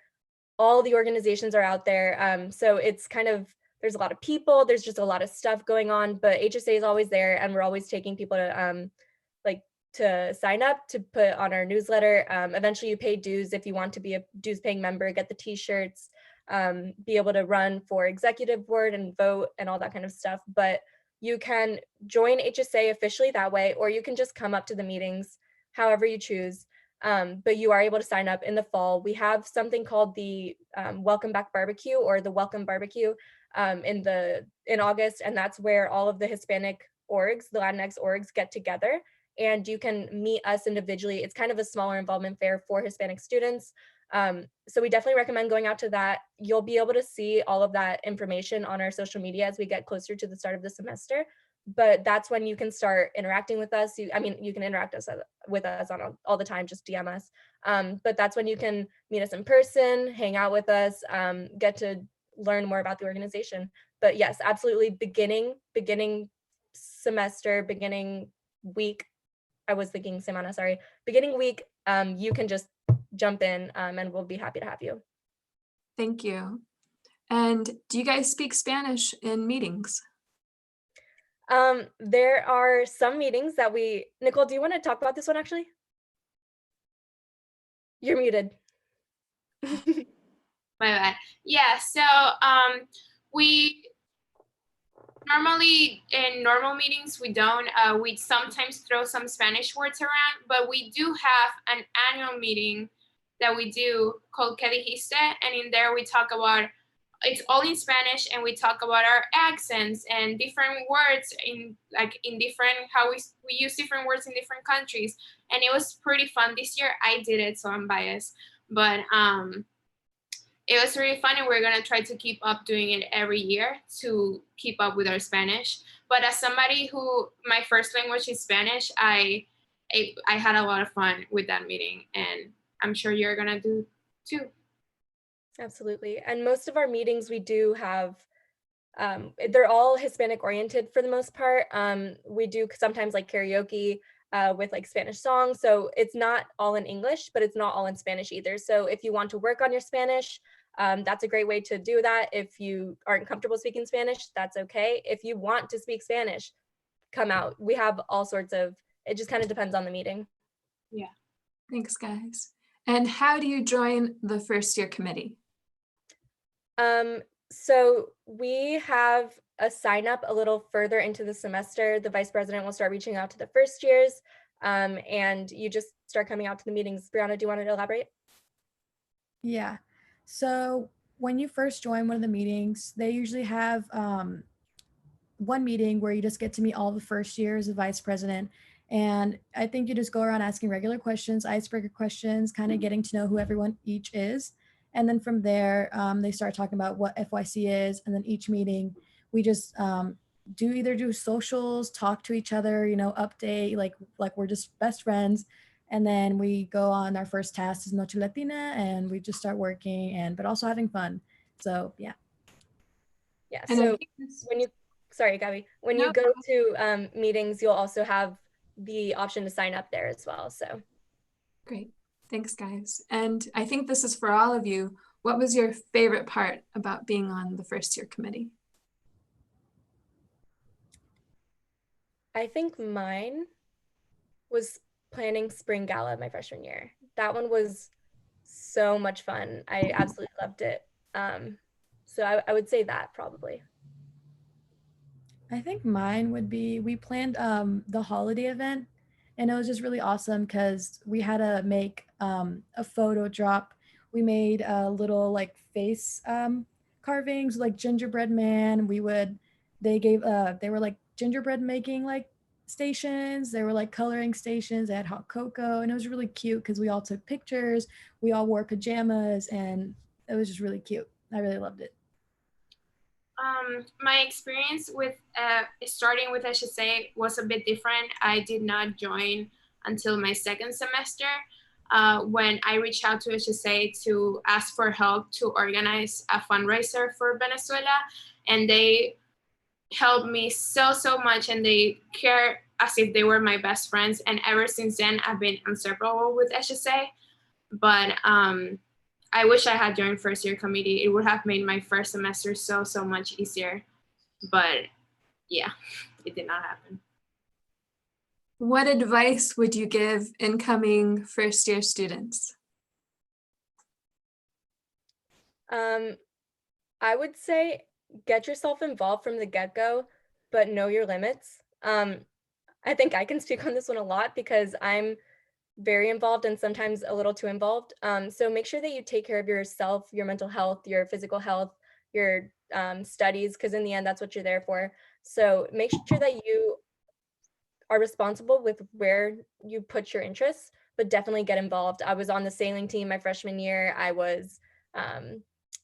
[SPEAKER 15] All the organizations are out there. So it's kind of, there's a lot of people, there's just a lot of stuff going on, but HSA is always there, and we're always taking people to to sign up, to put on our newsletter. Eventually you pay dues if you want to be a dues paying member, get the t-shirts, be able to run for executive board and vote and all that kind of stuff. But you can join HSA officially that way, or you can just come up to the meetings, however you choose. But you are able to sign up in the fall. We have something called the Welcome Back Barbecue, or the Welcome Barbecue in August, and that's where all of the Hispanic orgs, the Latinx orgs, get together, and you can meet us individually. It's kind of a smaller involvement fair for Hispanic students. So we definitely recommend going out to that. You'll be able to see all of that information on our social media as we get closer to the start of the semester. But that's when you can start interacting with us. You can interact with us on all the time, just DM us. But that's when you can meet us in person, hang out with us, get to learn more about the organization. But yes, absolutely, beginning semester, beginning week, I was thinking semana, sorry, beginning week, you can just jump in, and we'll be happy to have you.
[SPEAKER 6] Thank you. And do you guys speak Spanish in meetings?
[SPEAKER 15] There are some meetings that Nicole, do you want to talk about this one actually? You're muted.
[SPEAKER 16] My bad. Yeah, so we normally, in normal meetings, we don't. We sometimes throw some Spanish words around, but we do have an annual meeting that we do called Que Dijiste, and in there we talk about, it's all in Spanish, and we talk about our accents and different words how we use different words in different countries. And it was pretty fun this year. I did it, so I'm biased, but it was really fun, and we're gonna try to keep up doing it every year to keep up with our Spanish. But as somebody who, my first language is Spanish, I had a lot of fun with that meeting, and I'm sure you're gonna do too.
[SPEAKER 15] Absolutely. And most of our meetings we do have, they're all Hispanic oriented for the most part. We do sometimes like karaoke with like Spanish songs. So it's not all in English, but it's not all in Spanish either. So if you want to work on your Spanish, that's a great way to do that. If you aren't comfortable speaking Spanish, that's okay. If you want to speak Spanish, come out. We have all sorts of, it just kind of depends on the meeting.
[SPEAKER 16] Yeah.
[SPEAKER 6] Thanks, guys. And how do you join the first year committee?
[SPEAKER 15] So we have a sign up a little further into the semester. The vice president will start reaching out to the first years, and you just start coming out to the meetings. Brianna, do you want to elaborate?
[SPEAKER 17] Yeah. So when you first join one of the meetings, they usually have one meeting where you just get to meet all the first years of vice president. And I think you just go around asking regular questions, icebreaker questions, kind of getting to know who everyone each is. And then from there, they start talking about what FYC is. And then each meeting, we just do socials, talk to each other, update, like we're just best friends. And then we go on our first task is Noche Latina, and we just start working but also having fun. So yeah.
[SPEAKER 15] Yeah,
[SPEAKER 6] And I
[SPEAKER 15] so
[SPEAKER 6] think this-
[SPEAKER 15] when you, sorry, Gabby, when
[SPEAKER 6] No,
[SPEAKER 15] you go to meetings, you'll also have the option to sign up there as well, so.
[SPEAKER 6] Great. Thanks, guys. And I think this is for all of you. What was your favorite part about being on the first year committee?
[SPEAKER 15] I think mine was planning spring gala my freshman year. That one was so much fun. I absolutely loved it. So I would say that probably.
[SPEAKER 17] I think mine would be, we planned the holiday event, and it was just really awesome because we had to make a photo drop. We made a little like face carvings, like gingerbread man. They were like gingerbread making like stations. They were like coloring stations. They had hot cocoa, and it was really cute because we all took pictures. We all wore pajamas, and it was just really cute. I really loved it.
[SPEAKER 16] My experience with starting with HSA was a bit different. I did not join until my second semester when I reached out to HSA to ask for help to organize a fundraiser for Venezuela. And they helped me so much, and they care as if they were my best friends. And ever since then, I've been inseparable with HSA. But I wish I had joined first year committee. It would have made my first semester so much easier. But yeah, it did not happen.
[SPEAKER 6] What advice would you give incoming first year students?
[SPEAKER 15] I would say get yourself involved from the get-go, but know your limits. I think I can speak on this one a lot because I'm very involved and sometimes a little too involved. So make sure that you take care of yourself, your mental health, your physical health, your studies, because in the end, that's what you're there for. So make sure that you are responsible with where you put your interests, but definitely get involved. I was on the sailing team my freshman year.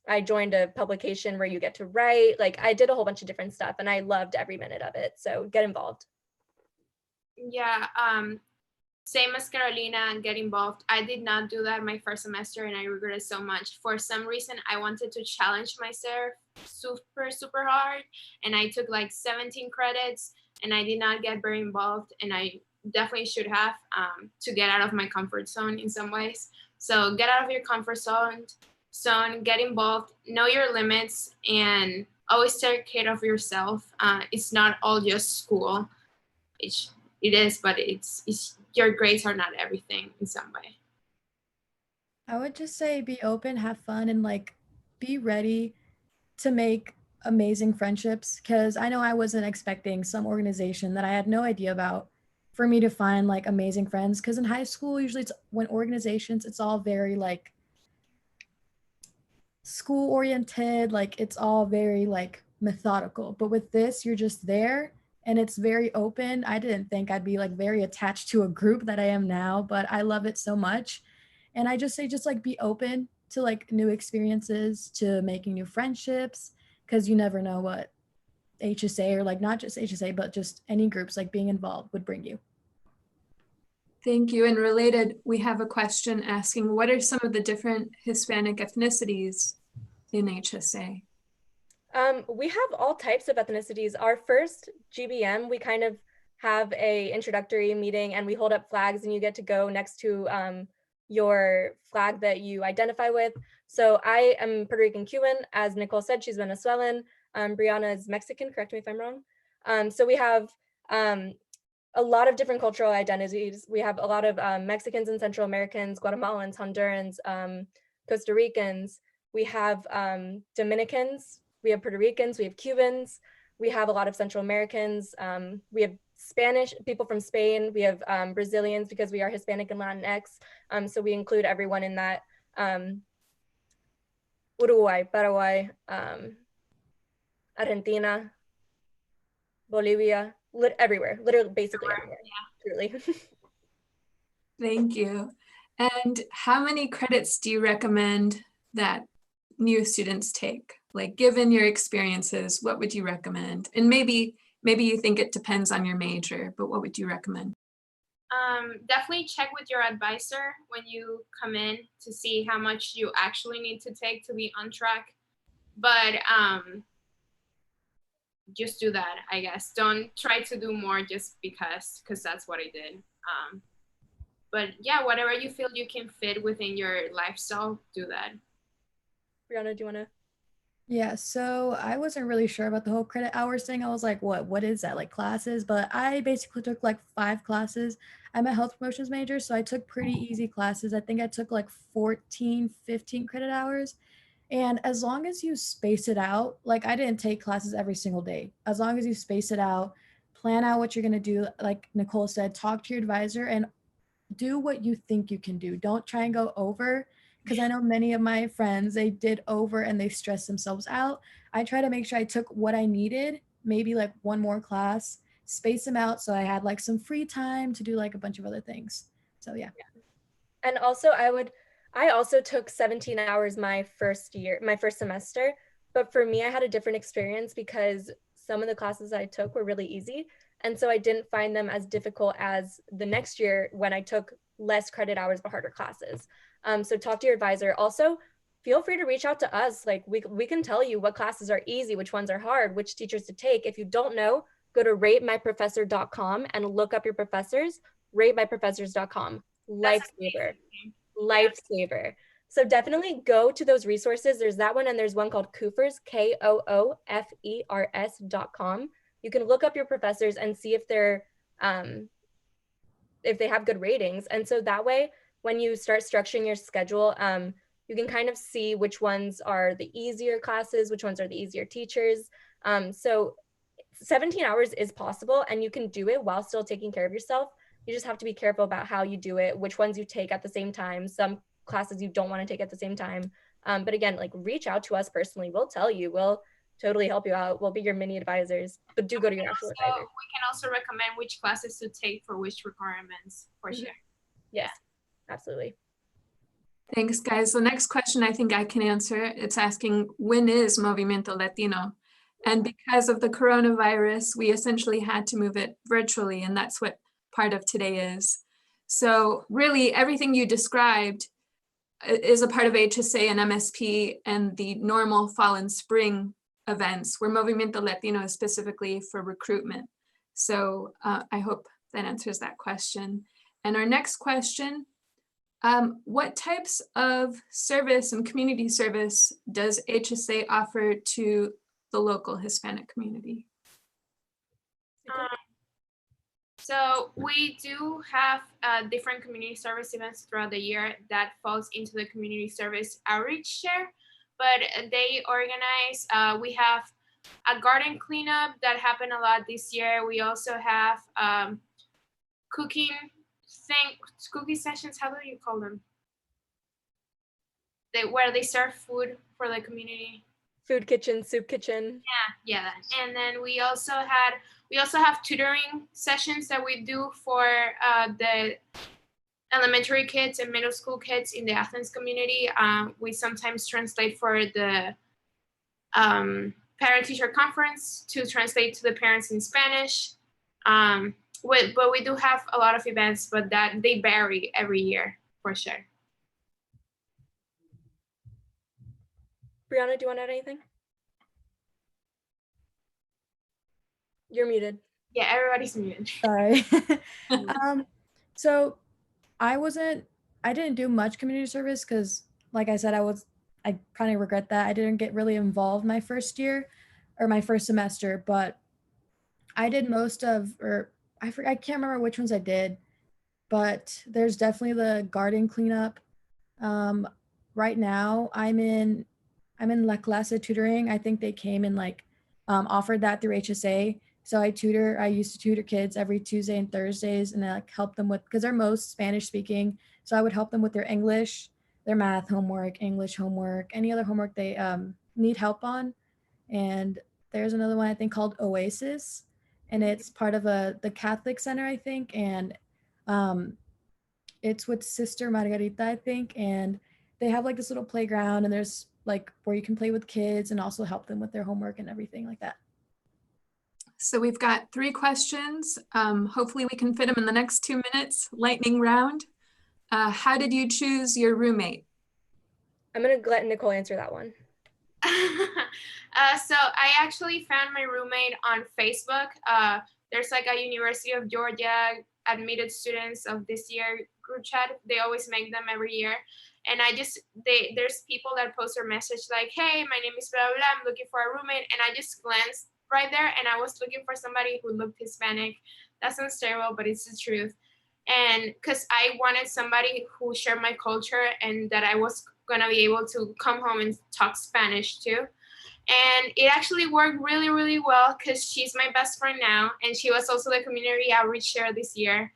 [SPEAKER 15] I joined a publication where you get to write. Like I did a whole bunch of different stuff and I loved every minute of it. So get involved.
[SPEAKER 16] Yeah, same as Carolina, and get involved. I did not do that my first semester and I regret it so much. For some reason, I wanted to challenge myself super hard, and I took like 17 credits and I did not get very involved, and I definitely should have to get out of my comfort zone in some ways. So get out of your comfort zone, get involved, know your limits, and always take care of yourself. It's not all just school. It is, but it's your grades are not everything in some way.
[SPEAKER 17] I would just say be open, have fun, and like be ready to make amazing friendships, because I know I wasn't expecting some organization that I had no idea about for me to find like amazing friends, because in high school usually it's when organizations it's all very like school oriented, like it's all very like methodical, but with this you're just there and it's very open. I didn't think I'd be like very attached to a group that I am now, but I love it so much. And I just say just like be open to like new experiences, to making new friendships, because you never know what HSA, or like not just HSA but just any groups, like being involved would bring you.
[SPEAKER 6] Thank you. And related, we have a question asking, what are some of the different Hispanic ethnicities in HSA?
[SPEAKER 15] We have all types of ethnicities. Our first GBM, we kind of have a introductory meeting and we hold up flags and you get to go next to your flag that you identify with. So I am Puerto Rican Cuban. As Nicole said, she's Venezuelan. Brianna is Mexican, correct me if I'm wrong. So we have a lot of different cultural identities. We have a lot of Mexicans and Central Americans, Guatemalans, Hondurans, Costa Ricans. We have Dominicans, we have Puerto Ricans, we have Cubans, we have a lot of Central Americans. We have Spanish, people from Spain, we have Brazilians because we are Hispanic and Latinx. So we include everyone in that. Uruguay, Paraguay, Argentina, Bolivia, everywhere, literally, basically everywhere, truly.
[SPEAKER 6] Thank you. And how many credits do you recommend that new students take? Like, given your experiences, what would you recommend? And maybe you think it depends on your major, but what would you recommend?
[SPEAKER 16] Definitely check with your advisor when you come in to see how much you actually need to take to be on track. But just do that, I guess. Don't try to do more just because that's what I did. But yeah, whatever you feel you can fit within your lifestyle, do that.
[SPEAKER 15] Brianna, do you want to?
[SPEAKER 17] Yeah, so I wasn't really sure about the whole credit hours thing. I was like, what is that, like classes? But I basically took like 5 classes. I'm a health promotions major, so I took pretty easy classes. I think I took like 14, 15 credit hours. And as long as you space it out, like I didn't take classes every single day. As long as you space it out, plan out what you're going to do, like Nicole said, talk to your advisor and do what you think you can do. Don't try and go over, because I know many of my friends, they did over and they stressed themselves out. I try to make sure I took what I needed, maybe like one more class, space them out so I had like some free time to do like a bunch of other things. So yeah.
[SPEAKER 15] And also I also took 17 hours my first semester, but for me, I had a different experience because some of the classes I took were really easy. And so I didn't find them as difficult as the next year when I took less credit hours but harder classes. So talk to your advisor. Also, feel free to reach out to us. Like we can tell you what classes are easy, which ones are hard, which teachers to take. If you don't know, go to ratemyprofessor.com and look up your professors, ratemyprofessors.com. Lifesaver. So definitely go to those resources. There's that one, and there's one called Koofers, KOOFERS.com. You can look up your professors and see if they're if they have good ratings. And so that way, when you start structuring your schedule, you can kind of see which ones are the easier classes, which ones are the easier teachers. So 17 hours is possible, and you can do it while still taking care of yourself. You just have to be careful about how you do it, which ones you take at the same time. Some classes you don't want to take at the same time. But again, like reach out to us personally. We'll tell you, we'll totally help you out. We'll be your mini advisors, but do go to your actual advisor.
[SPEAKER 16] We can also recommend which classes to take for which requirements, for sure.
[SPEAKER 15] Yes, absolutely.
[SPEAKER 6] Thanks, guys. The next question I think I can answer. It's asking, when is Movimiento Latino? And because of the coronavirus, we essentially had to move it virtually, and that's what part of today is. So really everything you described is a part of HSA and MSP and the normal fall and spring events, where Movimiento Latino is specifically for recruitment. So I hope that answers that question. And our next question, what types of service and community service does HSA offer to the local Hispanic community?
[SPEAKER 16] So we do have different community service events throughout the year that falls into the community service outreach share, but they organize, we have a garden cleanup that happened a lot this year. We also have cooking sessions, how do you call them? Where they serve food for the community.
[SPEAKER 15] Food kitchen, soup kitchen.
[SPEAKER 16] Yeah. And then we also have tutoring sessions that we do for the elementary kids and middle school kids in the Athens community. We sometimes translate for the parent-teacher conference to translate to the parents in Spanish. But we do have a lot of events, but that they vary every year for sure.
[SPEAKER 15] Brianna, do you want to add anything? You're muted.
[SPEAKER 16] Yeah, everybody's muted.
[SPEAKER 17] Sorry. So I didn't do much community service because, like I said, I kind of regret that. I didn't get really involved my first year or my first semester, but I did most of, or I can't remember which ones I did, but there's definitely the garden cleanup. Right now I'm in La Clase tutoring. I think they came and like offered that through HSA. So I used to tutor kids every Tuesday and Thursdays, and I like help them with, because they're most Spanish speaking. So I would help them with their English, their math homework, English homework, any other homework they need help on. And there's another one I think called Oasis, and it's part of the Catholic Center, I think. And it's with Sister Margarita, I think. And they have like this little playground, and there's like where you can play with kids and also help them with their homework and everything like that.
[SPEAKER 6] So we've got 3 questions. Hopefully we can fit them in the next 2 minutes. Lightning round. How did you choose your roommate?
[SPEAKER 15] I'm gonna let Nicole answer that one.
[SPEAKER 16] So I actually found my roommate on Facebook. There's like a University of Georgia admitted students of this year group chat. They always make them every year. And there's people that post their message like, hey, my name is blah, blah, blah, I'm looking for a roommate. And I just glanced right there and I was looking for somebody who looked Hispanic. That sounds terrible, but it's the truth. And because I wanted somebody who shared my culture and that I was gonna be able to come home and talk Spanish too. And it actually worked really, really well because she's my best friend now. And she was also the community outreach chair this year.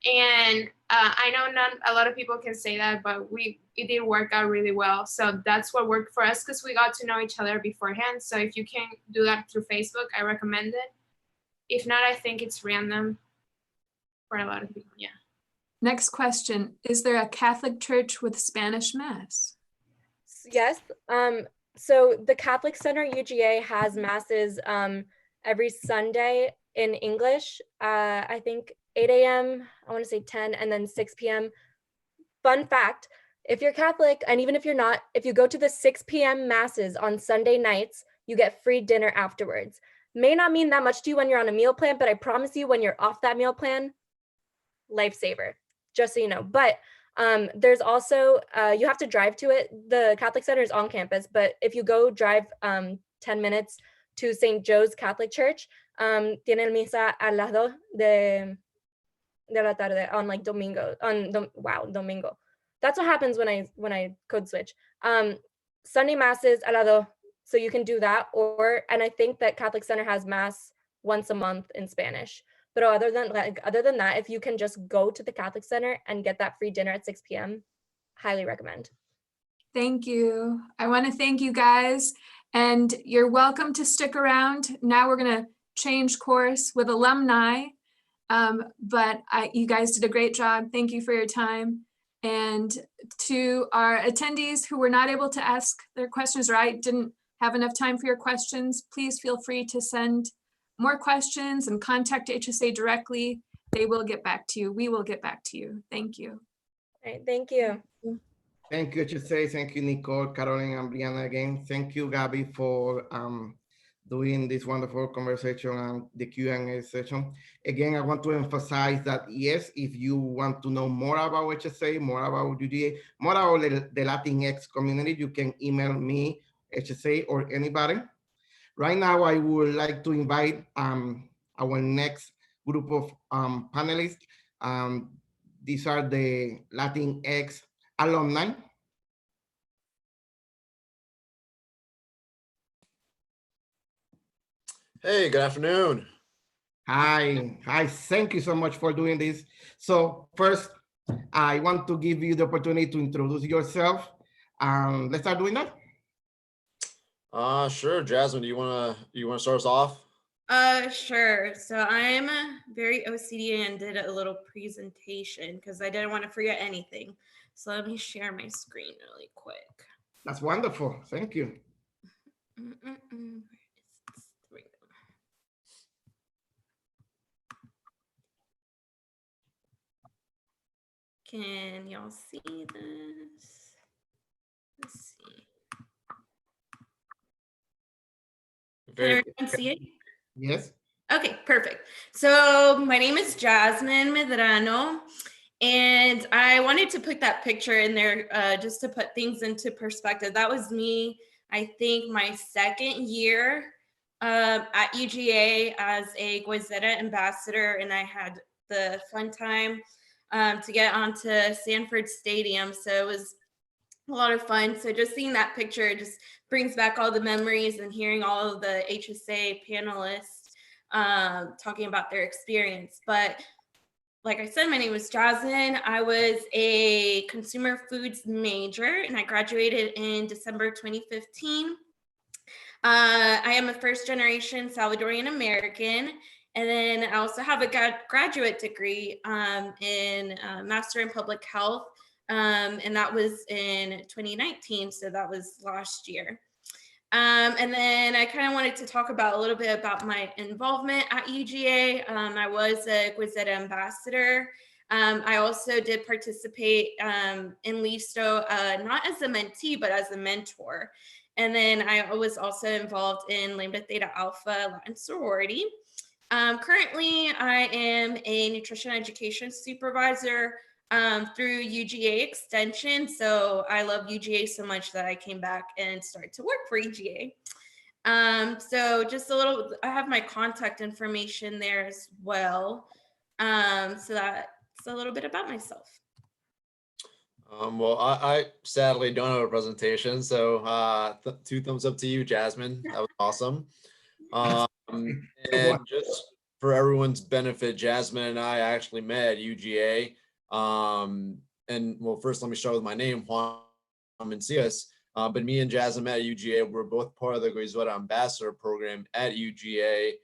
[SPEAKER 16] And I know not a lot of people can say that, but it did work out really well. So that's what worked for us because we got to know each other beforehand. So if you can do that through Facebook, I recommend it. If not, I think it's random for a lot of people, yeah.
[SPEAKER 6] Next question. Is there a Catholic church with Spanish Mass?
[SPEAKER 15] Yes. So the Catholic Center UGA has masses every Sunday in English. I think 8 a.m., I want to say 10, and then 6 p.m. Fun fact, if you're Catholic, and even if you're not, if you go to the 6 p.m. masses on Sunday nights, you get free dinner afterwards. May not mean that much to you when you're on a meal plan, but I promise you when you're off that meal plan, lifesaver, just so you know. But there's also, you have to drive to it. The Catholic Center is on campus, but if you go drive 10 minutes to St. Joe's Catholic Church, tienen misa a las 2 de la tarde on like domingo, domingo. That's what happens when I code switch. Sunday masses a las 2, so you can do that, and I think that Catholic Center has mass once a month in Spanish. But other than that, if you can just go to the Catholic Center and get that free dinner at 6 p.m., highly recommend.
[SPEAKER 6] Thank you. I want to thank you guys, and you're welcome to stick around. Now we're going to change course with alumni, but you guys did a great job. Thank you for your time. And to our attendees who were not able to ask their questions, or I didn't have enough time for your questions, please feel free to send more questions and contact HSA directly. They will get back to you. We will get back to you. Thank you.
[SPEAKER 15] All right, thank you.
[SPEAKER 1] Thank you, HSA. Thank you, Nicole, Caroline, and Brianna again. Thank you, Gabby, for doing this wonderful conversation and the Q&A session. Again, I want to emphasize that, yes, if you want to know more about HSA, more about UGA, more about the Latinx community, you can email me, HSA, or anybody. Right now, I would like to invite our next group of panelists. These are the Latinx alumni.
[SPEAKER 18] Hey, good afternoon.
[SPEAKER 1] Hi, thank you so much for doing this. So first, I want to give you the opportunity to introduce yourself. Let's start doing that.
[SPEAKER 18] Sure, Jasmine, do you wanna start us off?
[SPEAKER 19] Sure. So I'm very OCD and did a little presentation because I didn't want to forget anything. So let me share my screen really quick.
[SPEAKER 1] That's wonderful. Thank you.
[SPEAKER 19] Where is this? There we go. Can y'all see this? Let's see. Can everyone see it?
[SPEAKER 1] Yes.
[SPEAKER 19] Okay, perfect. So my name is Jasmine Medrano, and I wanted to put that picture in there just to put things into perspective. That was me, I think, my second year at UGA as a Guayzeta ambassador, and I had the fun time to get onto Sanford Stadium. So it was a lot of fun. So just seeing that picture just brings back all the memories, and hearing all of the HSA panelists talking about their experience. But like I said, my name was Jasmine. I was a consumer foods major, and I graduated in December 2015. I am a first generation Salvadorian American. And then I also have a graduate degree in Master in Public Health. And that was in 2019. So that was last year. And then I kind of wanted to talk about a little bit about my involvement at UGA. I was a Gazette ambassador. I also did participate in LISTO, not as a mentee, but as a mentor. And then I was also involved in Lambda Theta Alpha Latin sorority. Currently, I am a nutrition education supervisor through UGA Extension. So I love UGA so much that I came back and started to work for UGA. So just a little, I have my contact information there as well. So that's a little bit about myself.
[SPEAKER 18] Well, I sadly don't have a presentation, so 2 thumbs up to you, Jasmine. That was awesome. And just for everyone's benefit, Jasmine and I actually met at UGA. And well, first let me start with my name, Juan Mencias. But me and Jasmine met at UGA. We're both part of the Goizueta Ambassador Program at UGA.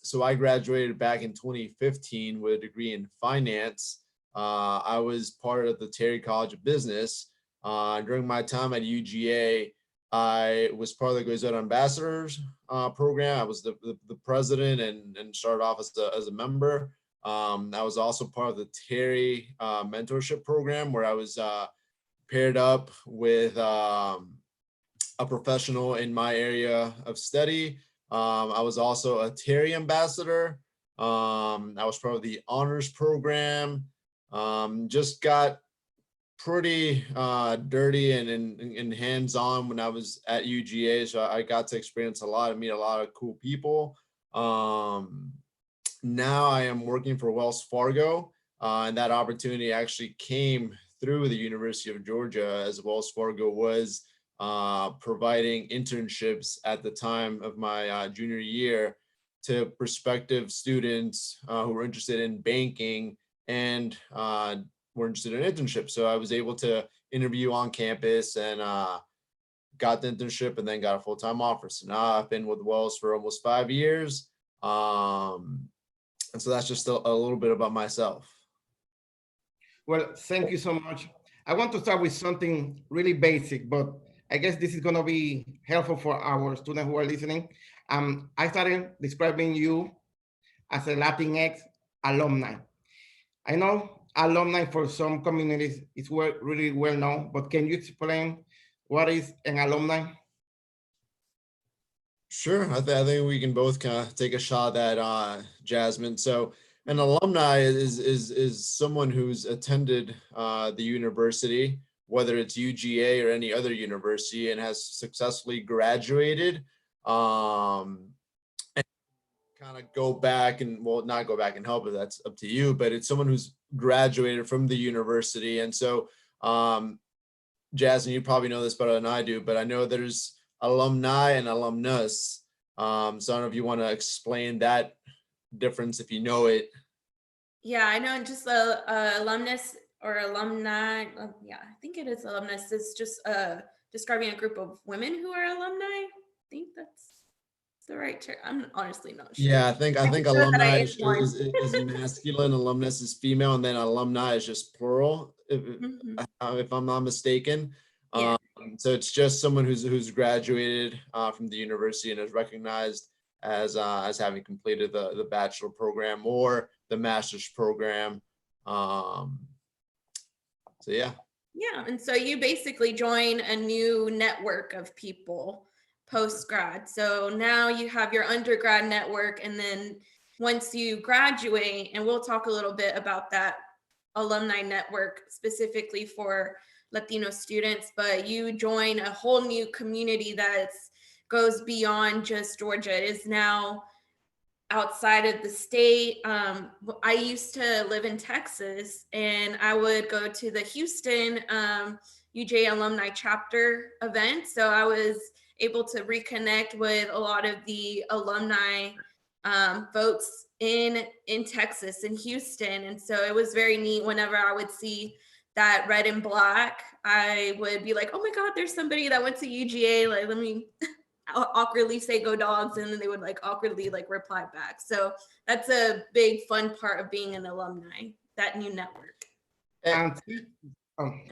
[SPEAKER 18] So I graduated back in 2015 with a degree in finance. I was part of the Terry College of Business. During my time at UGA, I was part of the Goizueta Ambassadors Program. I was the president and started off as a member. I was also part of the Terry mentorship program, where I was paired up with a professional in my area of study. I was also a Terry ambassador. I was part of the honors program. Just got pretty dirty and hands-on when I was at UGA, so I got to experience a lot and meet a lot of cool people. Now I am working for Wells Fargo, and that opportunity actually came through the University of Georgia, as Wells Fargo was providing internships at the time of my junior year to prospective students who were interested in banking and were interested in internships. So I was able to interview on campus and got the internship and then got a full-time offer. So now I've been with Wells for almost 5 years. And so that's just a little bit about myself.
[SPEAKER 1] Well, thank you so much. I want to start with something really basic, but I guess this is going to be helpful for our students who are listening. I started describing you as a Latinx alumni. I know alumni for some communities is really well known, but can you explain what is an alumni?
[SPEAKER 18] Sure, I think we can both kind of take a shot at Jasmine. So an alumni is someone who's attended the university, whether it's UGA or any other university, and has successfully graduated. And kind of go back and, well, not go back and help, but that's up to you, but it's someone who's graduated from the university. And so Jasmine, you probably know this better than I do, but I know there's alumni and alumnus. So I don't know if you want to explain that difference if you know it.
[SPEAKER 19] Yeah, I know just alumnus or alumni. Yeah, I think it is alumnus. It's just describing a group of women who are alumni. I think that's the right term. I'm honestly not sure.
[SPEAKER 18] Yeah, I think alumni is masculine, alumnus is female, and then alumni is just plural, if I'm not mistaken.
[SPEAKER 19] Yeah.
[SPEAKER 18] So it's just someone who's graduated from the university and is recognized as having completed the bachelor program or the master's program. So yeah.
[SPEAKER 19] Yeah, and so you basically join a new network of people post-grad. So now you have your undergrad network, and then once you graduate, and we'll talk a little bit about that alumni network specifically for Latino students, but you join a whole new community that goes beyond just Georgia. It is now outside of the state. I used to live in Texas, and I would go to the Houston UJ alumni chapter event. So I was able to reconnect with a lot of the alumni folks in Texas, in Houston. And so it was very neat. Whenever I would see that red and black, I would be like, oh my God, there's somebody that went to UGA. Like, let me awkwardly say go dogs, and then they would like awkwardly like reply back. So that's a big fun part of being an alumni, that new network.
[SPEAKER 1] And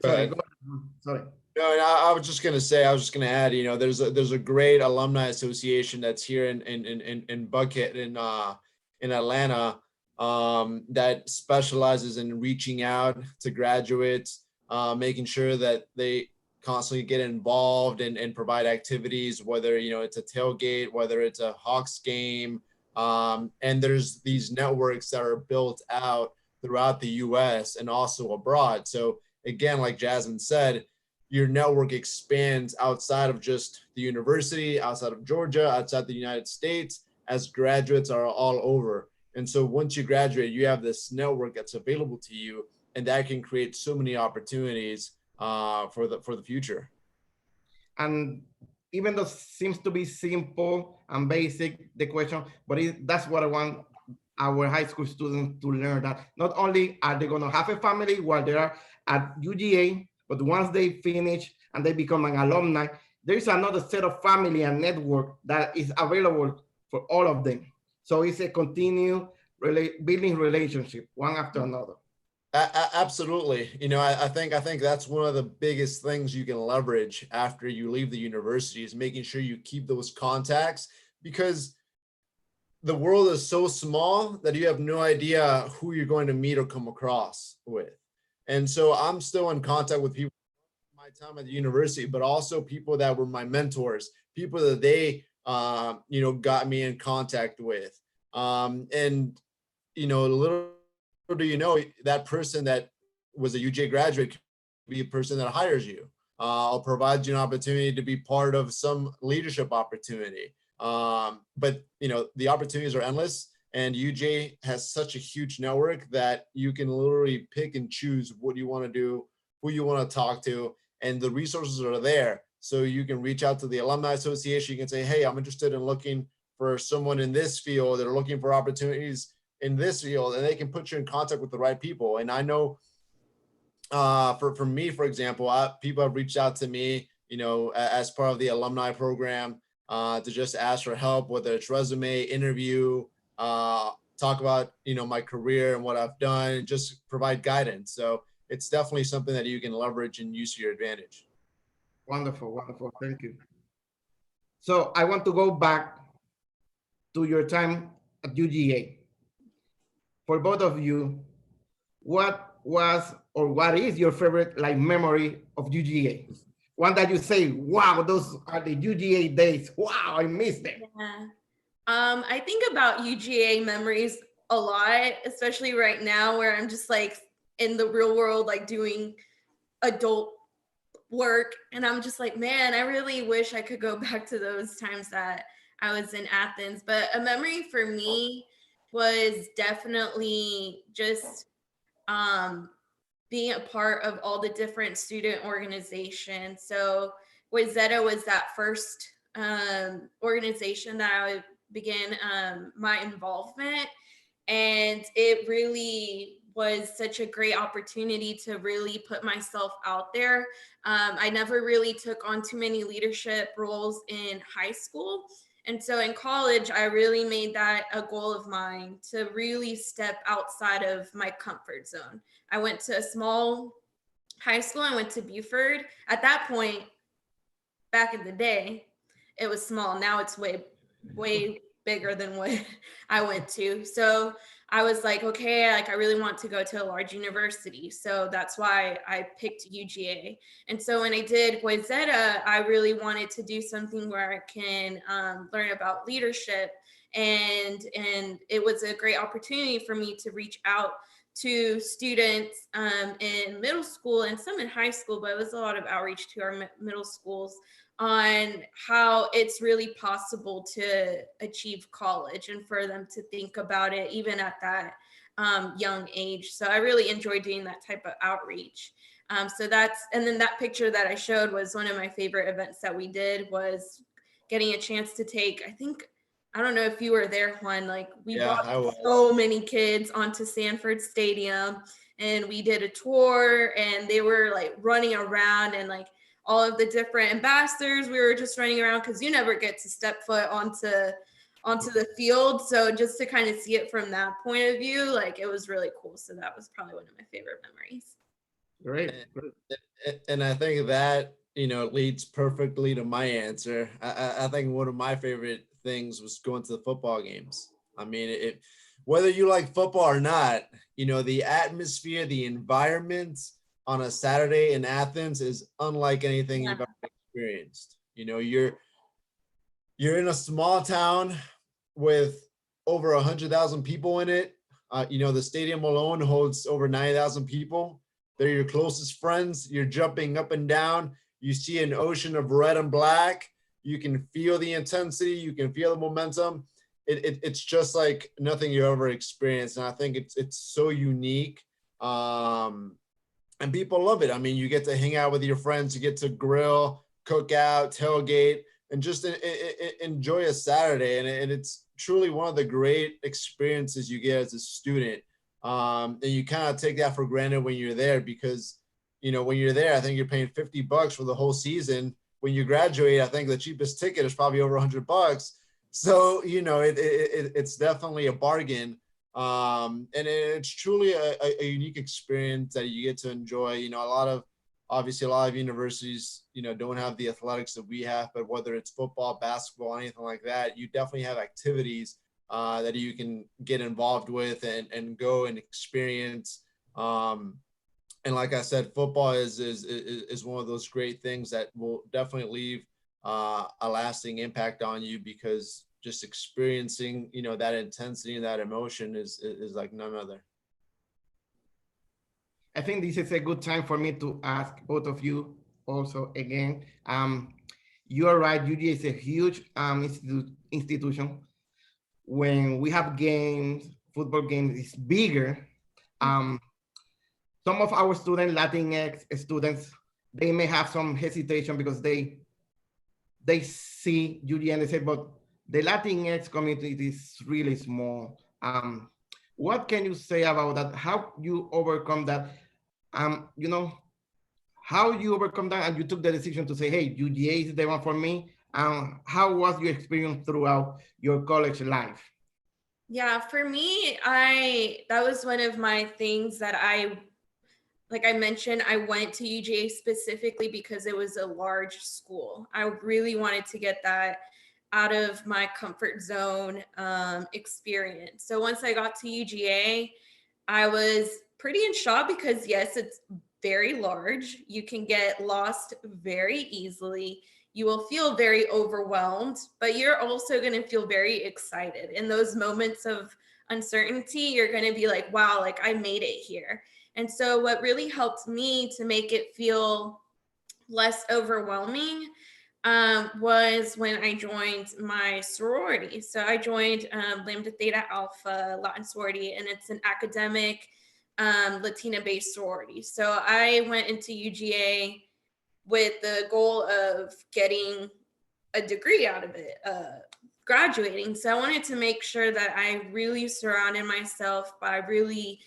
[SPEAKER 1] sorry.
[SPEAKER 18] No, and I was just gonna say, I was just gonna add, you know, there's a great alumni association that's here in Buckhead in Atlanta, that specializes in reaching out to graduates, making sure that they constantly get involved and provide activities, whether, you know, it's a tailgate, whether it's a Hawks game, and there's these networks that are built out throughout the U.S. and also abroad. So again, like Jasmine said, your network expands outside of just the university, outside of Georgia, outside the United States, as graduates are all over. And so once you graduate, you have this network that's available to you, and that can create so many opportunities for the future.
[SPEAKER 1] And even though it seems to be simple and basic, the question, but that's what I want our high school students to learn, that not only are they going to have a family while they are at UGA, but once they finish and they become an alumni, there is another set of family and network that is available for all of them. So it's a continued building relationship one after another.
[SPEAKER 18] Absolutely. You know, I think that's one of the biggest things you can leverage after you leave the university, is making sure you keep those contacts, because the world is so small that you have no idea who you're going to meet or come across with. And so I'm still in contact with people from my time at the university, but also people that were my mentors, people that they, you know, got me in contact with. And, you know, little do you know, that person that was a UJ graduate could be a person that hires you, or provides you an opportunity to be part of some leadership opportunity. But, you know, the opportunities are endless. And UJ has such a huge network that you can literally pick and choose what you want to do, who you want to talk to, and the resources are there. So you can reach out to the Alumni Association. You can say, hey, I'm interested in looking for someone in this field that are looking for opportunities in this field, and they can put you in contact with the right people. And I know for me, for example, people have reached out to me, you know, as part of the alumni program, to just ask for help, whether it's resume, interview, talk about, you know, my career and what I've done, and just provide guidance. So it's definitely something that you can leverage and use to your advantage.
[SPEAKER 1] Wonderful, wonderful. Thank you. So I want to go back to your time at UGA. For both of you, what was or what is your favorite like memory of UGA? One that you say, wow, those are the UGA days. Wow, I miss them.
[SPEAKER 19] Yeah. I think about UGA memories a lot, especially right now where I'm just like in the real world, like doing adult work. And I'm just like, man, I really wish I could go back to those times that I was in Athens. But a memory for me was definitely just being a part of all the different student organizations. So Wayzata was that first organization that I began my involvement. And it really was such a great opportunity to really put myself out there. I never really took on too many leadership roles in high school. And so in college, I really made that a goal of mine to really step outside of my comfort zone. I went to a small high school. I went to Buford. At that point, back in the day, it was small. Now it's way bigger than what I went to. So I was like, okay, like I really want to go to a large university. So that's why I picked UGA. And so when I did Wayzata, I really wanted to do something where I can learn about leadership. And it was a great opportunity for me to reach out to students in middle school and some in high school, but it was a lot of outreach to our middle schools on how it's really possible to achieve college and for them to think about it even at that young age. So I really enjoyed doing that type of outreach. So that's, and then that picture that I showed was one of my favorite events that we did, was getting a chance to take, I don't know if you were there, Juan, like we brought so many kids onto Sanford Stadium and we did a tour and they were like running around and like all of the different ambassadors, we were just running around because you never get to step foot onto the field. So just to kind of see it from that point of view, like it was really cool. So that was probably one of my favorite memories.
[SPEAKER 1] Great.
[SPEAKER 18] And I think that, leads perfectly to my answer. I think one of my favorite things was going to the football games. I mean, whether you like football or not, the atmosphere, the environment on a Saturday in Athens is unlike anything you've ever experienced. You're in a small town with over 100,000 people in it. The stadium alone holds over 90,000 people. They're your closest friends. You're jumping up and down. You see an ocean of red and black. You can feel the intensity. You can feel the momentum. It's just like nothing you ever experienced. And I think it's so unique. And people love it. I mean, you get to hang out with your friends. You get to grill, cook out, tailgate, and just enjoy a Saturday. And it's truly one of the great experiences you get as a student. And you kind of take that for granted when you're there because, when you're there, I think you're paying $50 for the whole season. When you graduate, I think the cheapest ticket is probably over $100. So, it's definitely a bargain. And it's truly a unique experience that you get to enjoy. Obviously a lot of universities, don't have the athletics that we have, but whether it's football, basketball, anything like that, you definitely have activities that you can get involved with and go and experience. And like I said, football is one of those great things that will definitely leave a lasting impact on you because just experiencing, that intensity and that emotion is like none other.
[SPEAKER 1] I think this is a good time for me to ask both of you also again. You are right, UGA is a huge institution. When we have games, football games, it's bigger. Some of our students, Latinx students, they may have some hesitation because they see UGA and they say, but the Latinx community is really small. What can you say about that? How you overcome that? How you overcome that and you took the decision to say, hey, UGA is the one for me. How was your experience throughout your college life?
[SPEAKER 19] Yeah, for me, that was one of my things that like I mentioned, I went to UGA specifically because it was a large school. I really wanted to get that out of my comfort zone experience. So once I got to UGA, I was pretty in shock because yes, it's very large. You can get lost very easily. You will feel very overwhelmed, but you're also going to feel very excited. In those moments of uncertainty, you're going to be like, wow, like I made it here. And so what really helped me to make it feel less overwhelming was when I joined my sorority. So I joined Lambda Theta Alpha Latin sorority, and it's an academic Latina-based sorority. So I went into UGA with the goal of getting a degree out of it, graduating. So I wanted to make sure that I really surrounded myself by really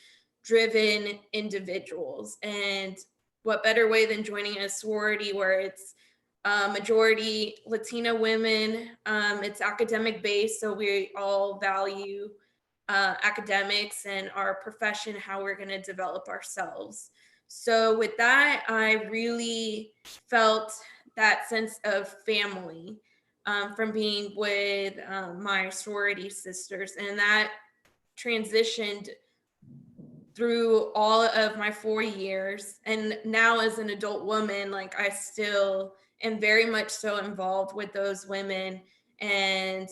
[SPEAKER 19] driven individuals. And what better way than joining a sorority where it's majority Latina women, it's academic based, so we all value academics and our profession, how we're going to develop ourselves. So with that, I really felt that sense of family from being with my sorority sisters, and that transitioned through all of my 4 years. And now as an adult woman, like I still am very much so involved with those women, and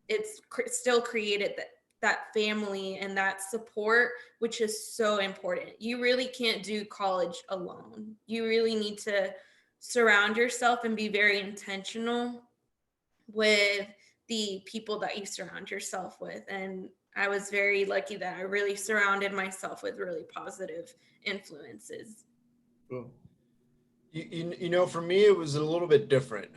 [SPEAKER 19] it's still created that family and that support, which is so important. You really can't do college alone. You really need to surround yourself and be very intentional with the people that you surround yourself with. And I was very lucky that I really surrounded myself with really positive influences.
[SPEAKER 1] Cool.
[SPEAKER 18] For me, it was a little bit different.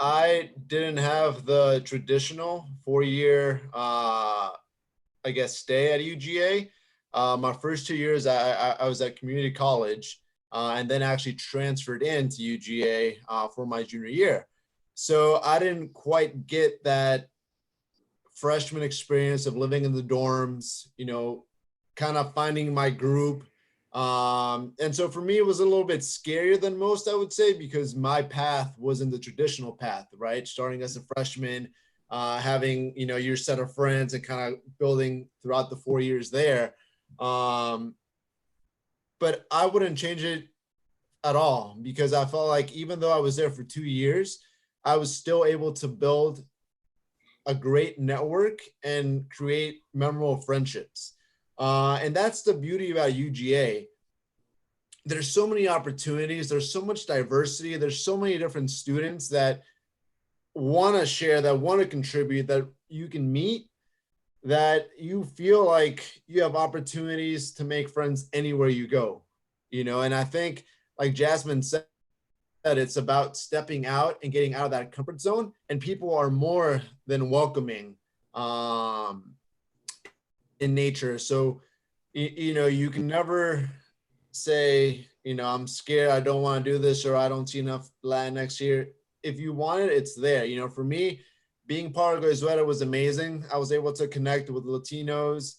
[SPEAKER 18] I didn't have the traditional 4-year, stay at UGA. My first 2 years, I was at community college and then actually transferred into UGA for my junior year. So I didn't quite get that freshman experience of living in the dorms, kind of finding my group, And so for me, it was a little bit scarier than most, I would say, because my path wasn't the traditional path, right? Starting as a freshman, having, you know, your set of friends and kind of building throughout the 4 years there. But I wouldn't change it at all, because I felt like even though I was there for 2 years, I was still able to build a great network and create memorable friendships. And that's the beauty about UGA. There's so many opportunities, there's so much diversity, there's so many different students that want to share, that want to contribute, that you can meet, that you feel like you have opportunities to make friends anywhere you go, you know. And I think, like Jasmine said, it's about stepping out and getting out of that comfort zone, and people are more than welcoming in nature. So, you know, you can never say, you know, I'm scared, I don't want to do this, or I don't see enough land next year. If you want it, it's there. You know, for me, being part of Goizueta was amazing. I was able to connect with Latinos.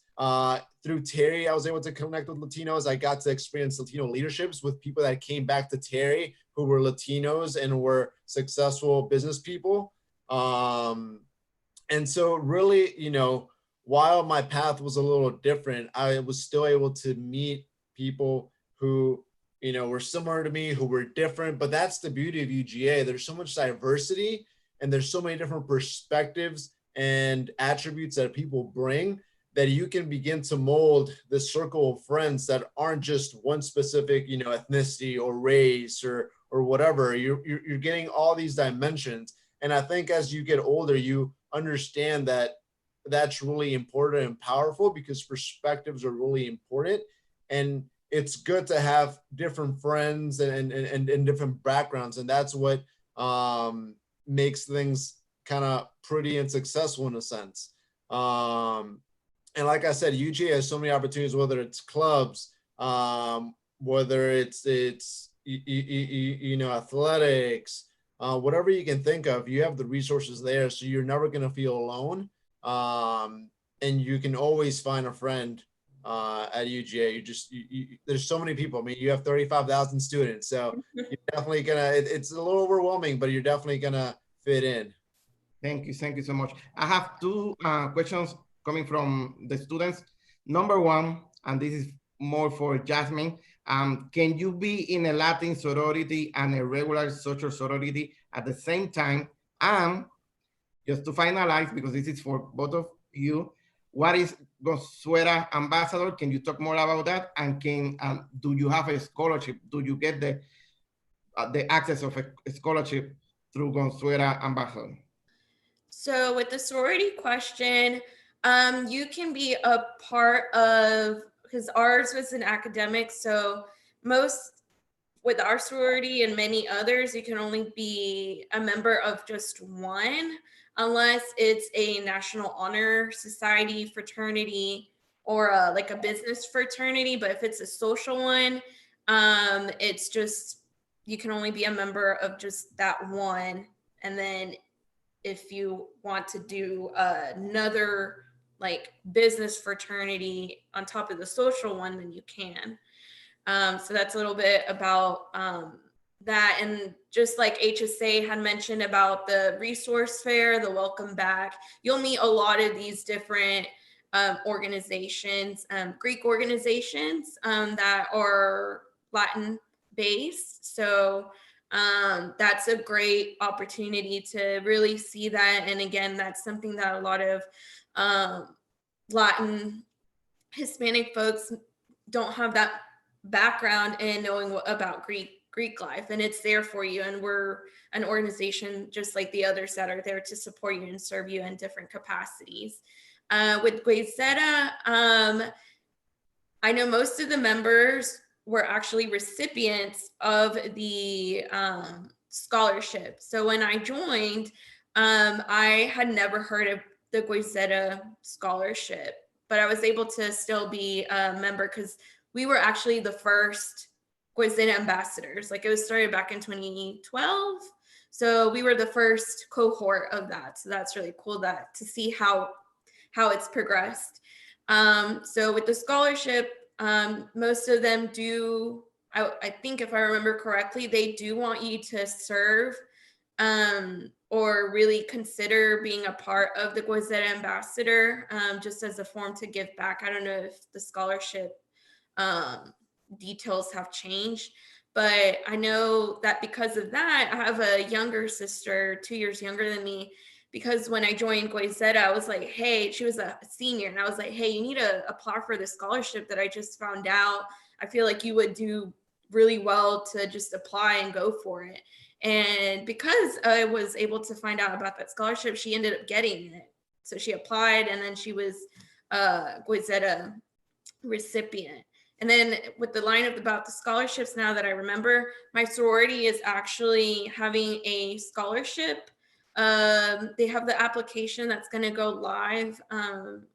[SPEAKER 18] Through Terry, I was able to connect with Latinos. I got to experience Latino leaderships with people that came back to Terry who were Latinos and were successful business people. And so really, you know, while my path was a little different, I was still able to meet people who, you know, were similar to me, who were different. But that's the beauty of UGA. There's so much diversity, and there's so many different perspectives and attributes that people bring, that you can begin to mold this circle of friends that aren't just one specific, you know, ethnicity or race or whatever. You're getting all these dimensions. And I think as you get older, you understand that that's really important and powerful, because perspectives are really important. And it's good to have different friends and different backgrounds. And that's what makes things kind of pretty and successful in a sense. And like I said, UGA has so many opportunities, whether it's clubs, whether it's you know, athletics, whatever you can think of, you have the resources there. So you're never going to feel alone. And you can always find a friend at UGA. There's so many people. I mean, you have 35,000 students. So you're definitely it's a little overwhelming, but you're definitely gonna fit in.
[SPEAKER 1] Thank you so much. I have two questions coming from the students. Number one, and this is more for Jasmine, can you be in a Latin sorority and a regular social sorority at the same time? And just to finalize, because this is for both of you, what is Goizueta Ambassador? Can you talk more about that? And do you have a scholarship? Do you get the access of a scholarship through Goizueta Ambassador?
[SPEAKER 19] So with the sorority question, you can be a part of, because ours was an academic, so most with our sorority and many others, you can only be a member of just one, unless it's a National Honor Society fraternity or like a business fraternity. But if it's a social one, it's just, you can only be a member of just that one. And then if you want to do another like business fraternity on top of the social one, then you can. So that's a little bit about that. And just like HSA had mentioned about the resource fair, the welcome back, you'll meet a lot of these different organizations, Greek organizations that are Latin based. So that's a great opportunity to really see that. And again, that's something that a lot of Latin Hispanic folks don't have that background in knowing about Greek life, and it's there for you. And we're an organization just like the others that are there to support you and serve you in different capacities. With Goizueta, I know most of the members were actually recipients of the scholarship. So when I joined, I had never heard of the Goizueta scholarship, but I was able to still be a member because we were actually the first Goizueta ambassadors. Like, it was started back in 2012. So we were the first cohort of that. So that's really cool to see how it's progressed. So with the scholarship, Most of them do, I think if I remember correctly, they do want you to serve or really consider being a part of the Goizueta Ambassador, just as a form to give back. I don't know if the scholarship details have changed, but I know that because of that, I have a younger sister, 2 years younger than me, because when I joined Goizueta, I was like, hey, she was a senior, and I was like, hey, you need to apply for the scholarship that I just found out. I feel like you would do really well to just apply and go for it. And because I was able to find out about that scholarship, she ended up getting it. So she applied, and then she was Goizueta recipient. And then with the line about the scholarships, now that I remember, my sorority is actually having a scholarship. They have the application that's going to go live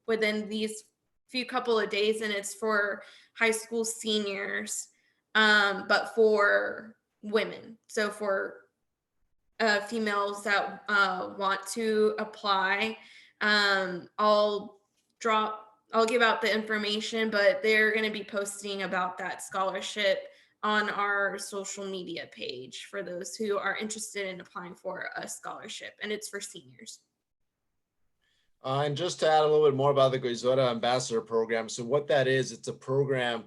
[SPEAKER 19] within these few couple of days, and it's for high school seniors, but for women. So for females that want to apply, I'll give out the information, but they're going to be posting about that scholarship on our social media page for those who are interested in applying for a scholarship, and it's for seniors.
[SPEAKER 18] And just to add a little bit more about the Goizueta Ambassador Program. So what that is, it's a program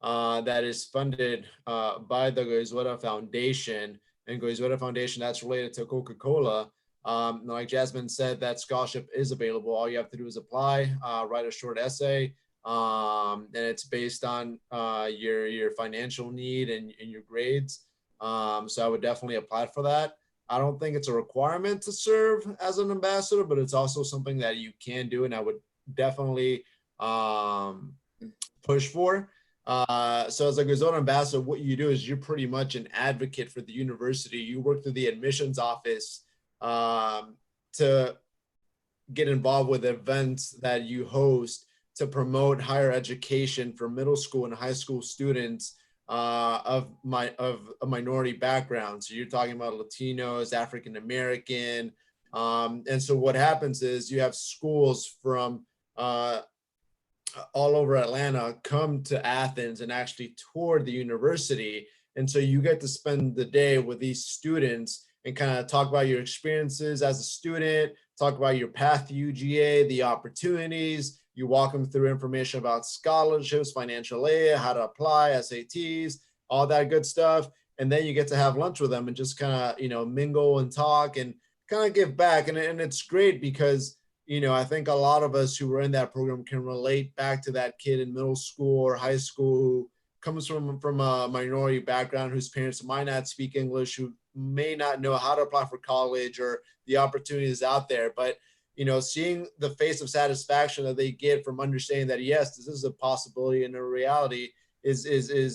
[SPEAKER 18] that is funded by the Goizueta Foundation. And Goizueta Foundation, that's related to Coca-Cola. Like Jasmine said, that scholarship is available. All you have to do is apply, write a short essay, and it's based on your financial need and your grades. So I would definitely apply for that. I don't think it's a requirement to serve as an ambassador, but it's also something that you can do, and I would definitely push for. So as a Goizueta ambassador, what you do is you're pretty much an advocate for the university. You work through the admissions office to get involved with events that you host to promote higher education for middle school and high school students of a minority background. So you're talking about Latinos, African American, and so what happens is you have schools from all over Atlanta come to Athens and actually tour the university. And so you get to spend the day with these students and kind of talk about your experiences as a student, talk about your path to UGA, the opportunities. You walk them through information about scholarships, financial aid, how to apply, SATs, all that good stuff. And then you get to have lunch with them and just kind of, mingle and talk and kind of give back. And it's great because I think a lot of us who were in that program can relate back to that kid in middle school or high school who comes from a minority background, whose parents might not speak English, who may not know how to apply for college or the opportunities out there. But, seeing the face of satisfaction that they get from understanding that, yes, this is a possibility and a reality is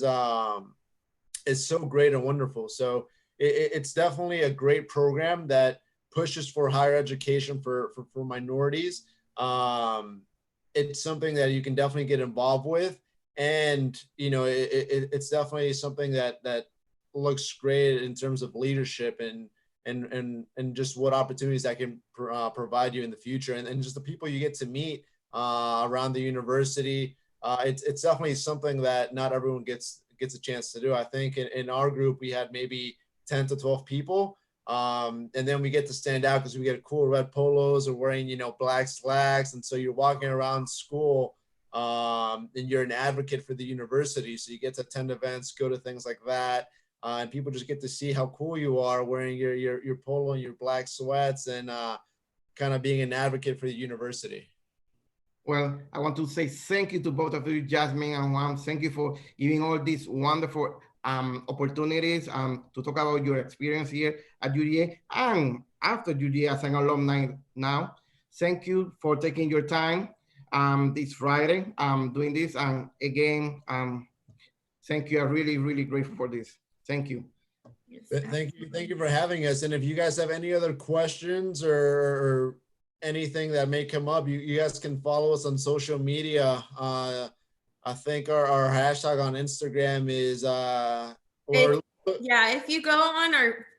[SPEAKER 18] so great and wonderful. So it's definitely a great program that pushes for higher education for minorities. It's something that you can definitely get involved with. And, it's definitely something that looks great in terms of leadership and just what opportunities that can provide you in the future. And just the people you get to meet around the university. It's definitely something that not everyone gets a chance to do. I think in our group, we had maybe 10 to 12 people. And then we get to stand out because we get cool red polos or wearing, black slacks. And so you're walking around school and you're an advocate for the university. So you get to attend events, go to things like that. And people just get to see how cool you are wearing your polo and your black sweats and kind of being an advocate for the university.
[SPEAKER 1] Well, I want to say thank you to both of you, Jasmine and Juan. Thank you for giving all these wonderful opportunities to talk about your experience here at UGA and after UGA as an alumni now. Thank you for taking your time this Friday doing this. And again, thank you. I'm really, really grateful for this. Thank you.
[SPEAKER 18] Thank you for having us. And if you guys have any other questions or anything that may come up, you guys can follow us on social media. I think our hashtag on Instagram is
[SPEAKER 19] if you go on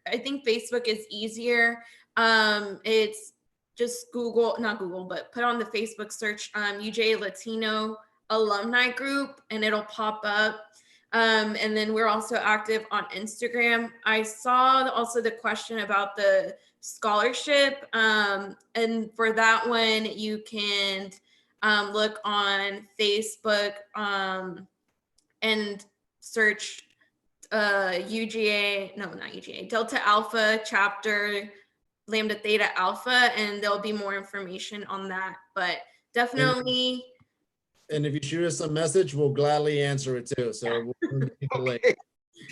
[SPEAKER 19] I think Facebook is easier. It's just not Google, but put on the Facebook search UJ Latino alumni group and it'll pop up. And then we're also active on Instagram. I saw also the question about the scholarship. And for that one, you can look on Facebook and search UGA, no, not UGA, Delta Alpha chapter Lambda Theta Alpha, and there'll be more information on that. But definitely.
[SPEAKER 18] And if you shoot us a message, we'll gladly answer it too. So we'll get the link.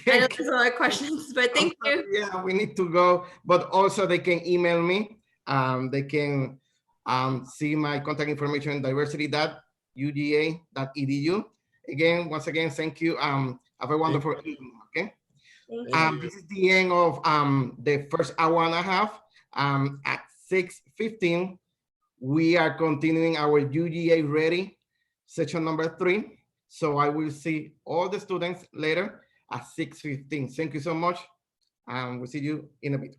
[SPEAKER 19] I know there's a lot of questions, but thank you.
[SPEAKER 1] Yeah, we need to go, but also they can email me. They can see my contact information, diversity.uga.edu. Again, once again, thank you. Have a wonderful evening, okay? This is the end of the first hour and a half. At 6:15, we are continuing our UGA Ready section number 3. So I will see all the students later at 6:15. Thank you so much. We'll see you in a bit.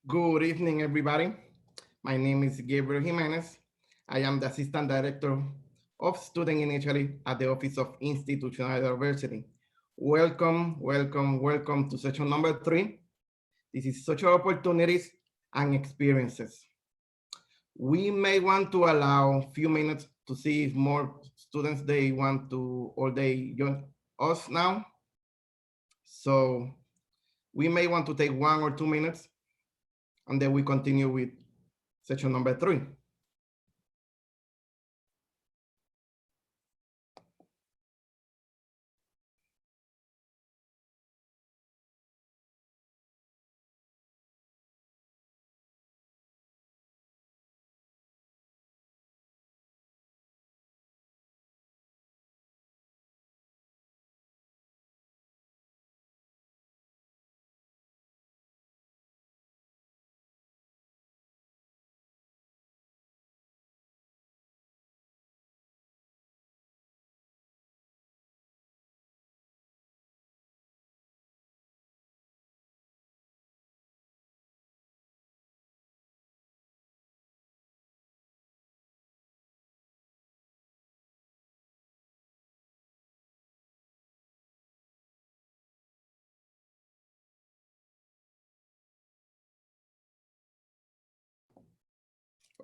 [SPEAKER 1] Good evening, everybody. My name is Gabriel Jimenez. I am the Assistant Director of Student Initiative at the Office of Institutional Diversity. Welcome, welcome, welcome to session number 3. This is social opportunities and experiences. We may want to allow a few minutes to see if more students they want to or they join us now. So we may want to take 1 or 2 minutes and then we continue with section number 3.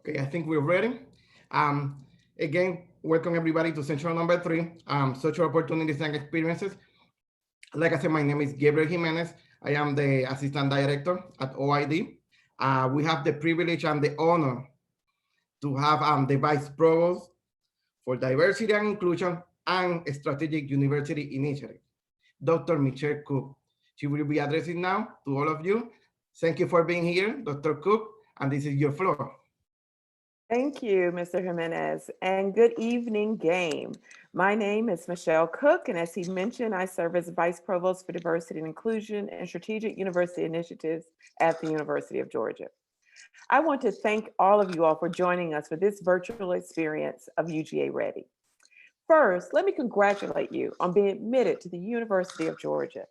[SPEAKER 1] Okay, I think we're ready. Again, welcome everybody to section number 3, social opportunities and experiences. Like I said, my name is Gabriel Jimenez. I am the Assistant Director at OID. We have the privilege and the honor to have the Vice Provost for Diversity and Inclusion and Strategic University Initiative, Dr. Michelle Cook. She will be addressing now to all of you. Thank you for being here, Dr. Cook, and this is your floor.
[SPEAKER 13] Thank you, Mr. Jimenez, and good evening, game. My name is Michelle Cook, and as he mentioned, I serve as Vice Provost for Diversity and Inclusion and Strategic University Initiatives at the University of Georgia. I want to thank all of you all for joining us for this virtual experience of UGA Ready. First, let me congratulate you on being admitted to the University of Georgia.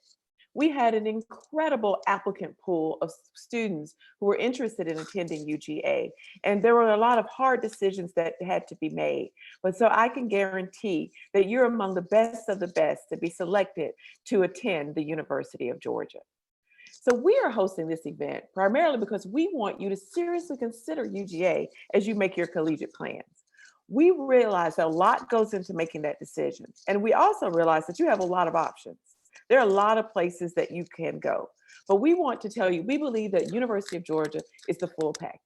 [SPEAKER 13] We had an incredible applicant pool of students who were interested in attending UGA, and there were a lot of hard decisions that had to be made. But so I can guarantee that you're among the best of the best to be selected to attend the University of Georgia. So we are hosting this event primarily because we want you to seriously consider UGA as you make your collegiate plans. We realize that a lot goes into making that decision, and we also realize that you have a lot of options. There are a lot of places that you can go, but we want to tell you, we believe that University of Georgia is the full package.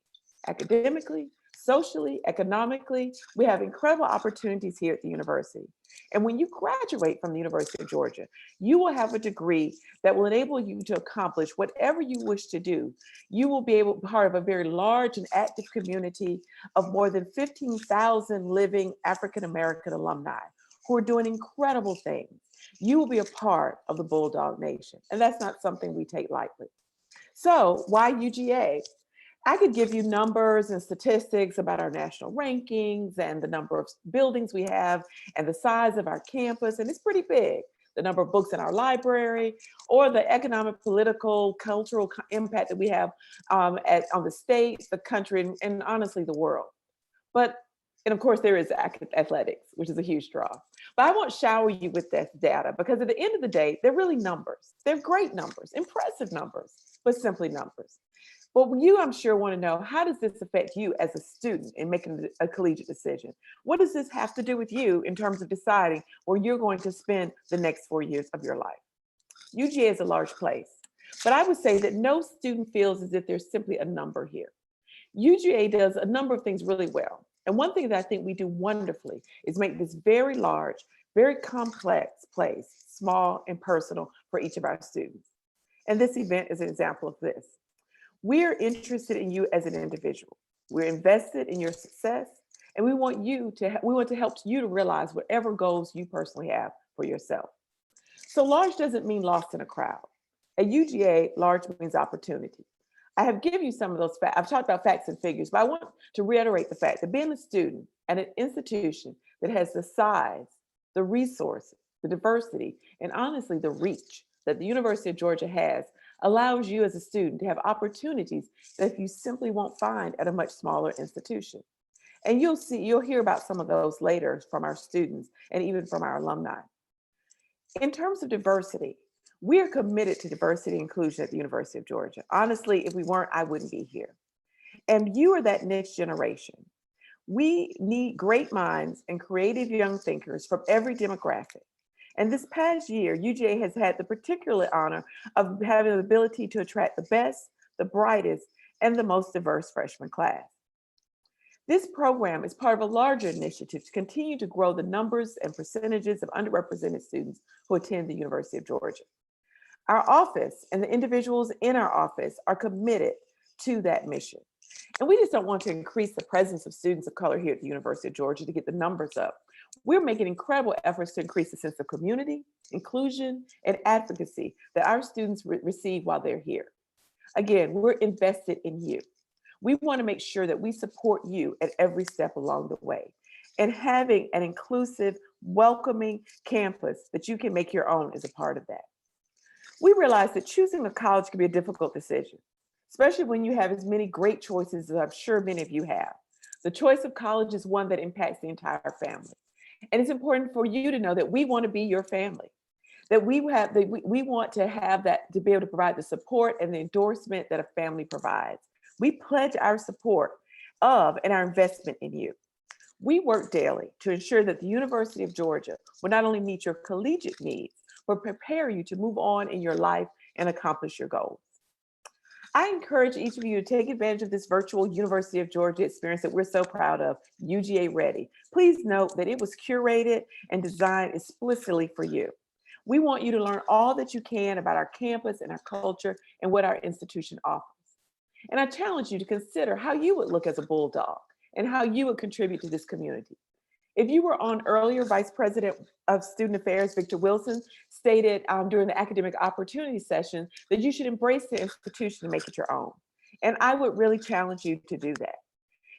[SPEAKER 13] Academically, socially, economically, we have incredible opportunities here at the university. And when you graduate from the University of Georgia, you will have a degree that will enable you to accomplish whatever you wish to do. You will be able to be part of a very large and active community of more than 15,000 living African-American alumni who are doing incredible things. You will be a part of the Bulldog Nation, and that's not something we take lightly. So why UGA? I could give you numbers and statistics about our national rankings and the number of buildings we have and the size of our campus, and it's pretty big. The number of books in our library, or the economic, political, cultural impact that we have on the state, the country, and honestly, the world. And of course, there is athletics, which is a huge draw. But I won't shower you with this data because at the end of the day, they're really numbers. They're great numbers, impressive numbers, but simply numbers. But you, I'm sure, want to know, how does this affect you as a student in making a collegiate decision? What does this have to do with you in terms of deciding where you're going to spend the next 4 years of your life? UGA is a large place, but I would say that no student feels as if there's simply a number here. UGA does a number of things really well. And one thing that I think we do wonderfully is make this very large, very complex place, small and personal for each of our students. And this event is an example of this. We're interested in you as an individual. We're invested in your success, and we want to help you to realize whatever goals you personally have for yourself. So large doesn't mean lost in a crowd. At UGA, large means opportunity. I have given you some of those facts. I've talked about facts and figures, but I want to reiterate the fact that being a student at an institution that has the size, the resources, the diversity, and honestly, the reach that the University of Georgia has, allows you as a student to have opportunities that you simply won't find at a much smaller institution. And you'll hear about some of those later from our students and even from our alumni. In terms of diversity, we are committed to diversity and inclusion at the University of Georgia. Honestly, if we weren't, I wouldn't be here. And you are that next generation. We need great minds and creative young thinkers from every demographic. And this past year, UGA has had the particular honor of having the ability to attract the best, the brightest, and the most diverse freshman class. This program is part of a larger initiative to continue to grow the numbers and percentages of underrepresented students who attend the University of Georgia. Our office and the individuals in our office are committed to that mission. And we just don't want to increase the presence of students of color here at the University of Georgia to get the numbers up. We're making incredible efforts to increase the sense of community, inclusion, and advocacy that our students receive while they're here. Again, we're invested in you. We want to make sure that we support you at every step along the way. And having an inclusive, welcoming campus that you can make your own is a part of that. We realize that choosing a college can be a difficult decision, especially when you have as many great choices as I'm sure many of you have. The choice of college is one that impacts the entire family. And it's important for you to know that we want to be your family, that we want to have that, to be able to provide the support and the endorsement that a family provides. We pledge our support of and our investment in you. We work daily to ensure that the University of Georgia will not only meet your collegiate needs, but prepare you to move on in your life and accomplish your goals. I encourage each of you to take advantage of this virtual University of Georgia experience that we're so proud of, UGA Ready. Please note that it was curated and designed explicitly for you. We want you to learn all that you can about our campus and our culture and what our institution offers. And I challenge you to consider how you would look as a bulldog and how you would contribute to this community. If you were on earlier, Vice President of Student Affairs, Victor Wilson, stated during the academic opportunity session that you should embrace the institution and make it your own. And I would really challenge you to do that.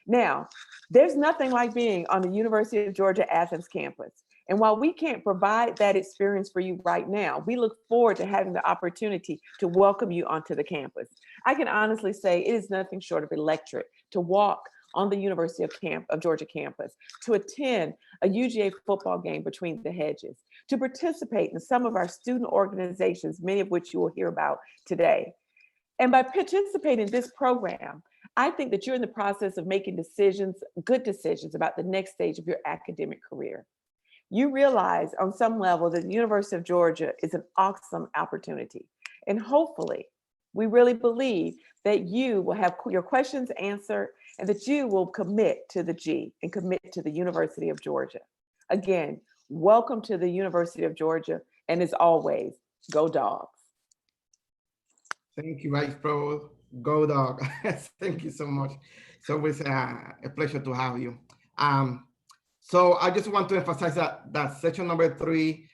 [SPEAKER 13] Now, there's nothing like being on the University of Georgia Athens campus. And while we can't provide that experience for you right now, we look forward to having the opportunity to welcome you onto the campus. I can honestly say it is nothing short of electric to walk on the University of Georgia campus, to attend a UGA football game between the hedges, to participate in some of our student organizations, many of which you will hear about today. And by participating in this program, I think that you're in the process of making decisions, good decisions about the next stage of your academic career. You realize on some level that the University of Georgia is an awesome opportunity. And hopefully, we really believe that you will have your questions answered and that you will commit to the G and commit to the University of Georgia. Again, welcome to the University of Georgia. And as always, go Dogs.
[SPEAKER 1] Thank you, Vice Pro. Go Dog. Thank you so much. It's always a pleasure to have you. So I just want to emphasize that section number 3,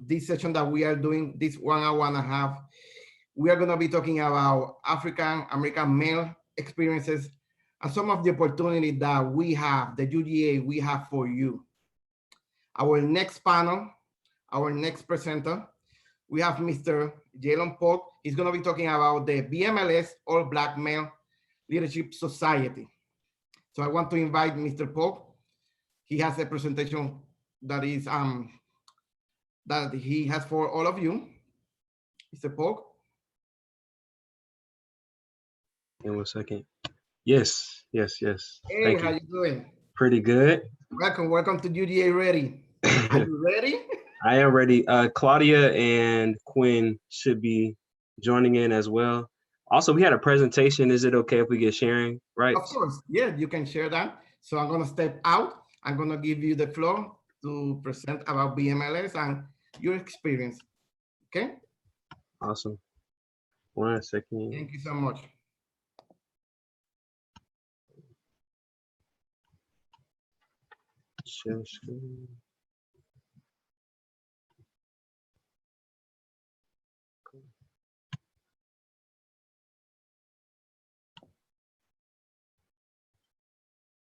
[SPEAKER 1] this session that we are doing, this 1 hour and a half, we are going to be talking about African American male experiences and some of the opportunities that we have, the UGA, we have for you. Our next panel, our next presenter, we have Mr. Jalen Polk. He's going to be talking about the BMLS, All Black Male Leadership Society. So I want to invite Mr. Polk. He has a presentation that is that he has for all of you. Mr. Polk.
[SPEAKER 20] In 1 second. Yes.
[SPEAKER 1] Hey,
[SPEAKER 20] Thank
[SPEAKER 1] how
[SPEAKER 20] you.
[SPEAKER 1] you doing?
[SPEAKER 20] Pretty good.
[SPEAKER 1] Welcome to UGA Ready. Are you ready?
[SPEAKER 20] I am ready. Claudia and Quinn should be joining in as well. Also, we had a presentation. Is it okay if we get sharing, right?
[SPEAKER 1] Of course, yeah, you can share that. So I'm gonna step out. I'm gonna give you the floor to present about BMLS and your experience, okay?
[SPEAKER 20] Awesome. 1 second.
[SPEAKER 1] Thank you so much.
[SPEAKER 20] Share screen.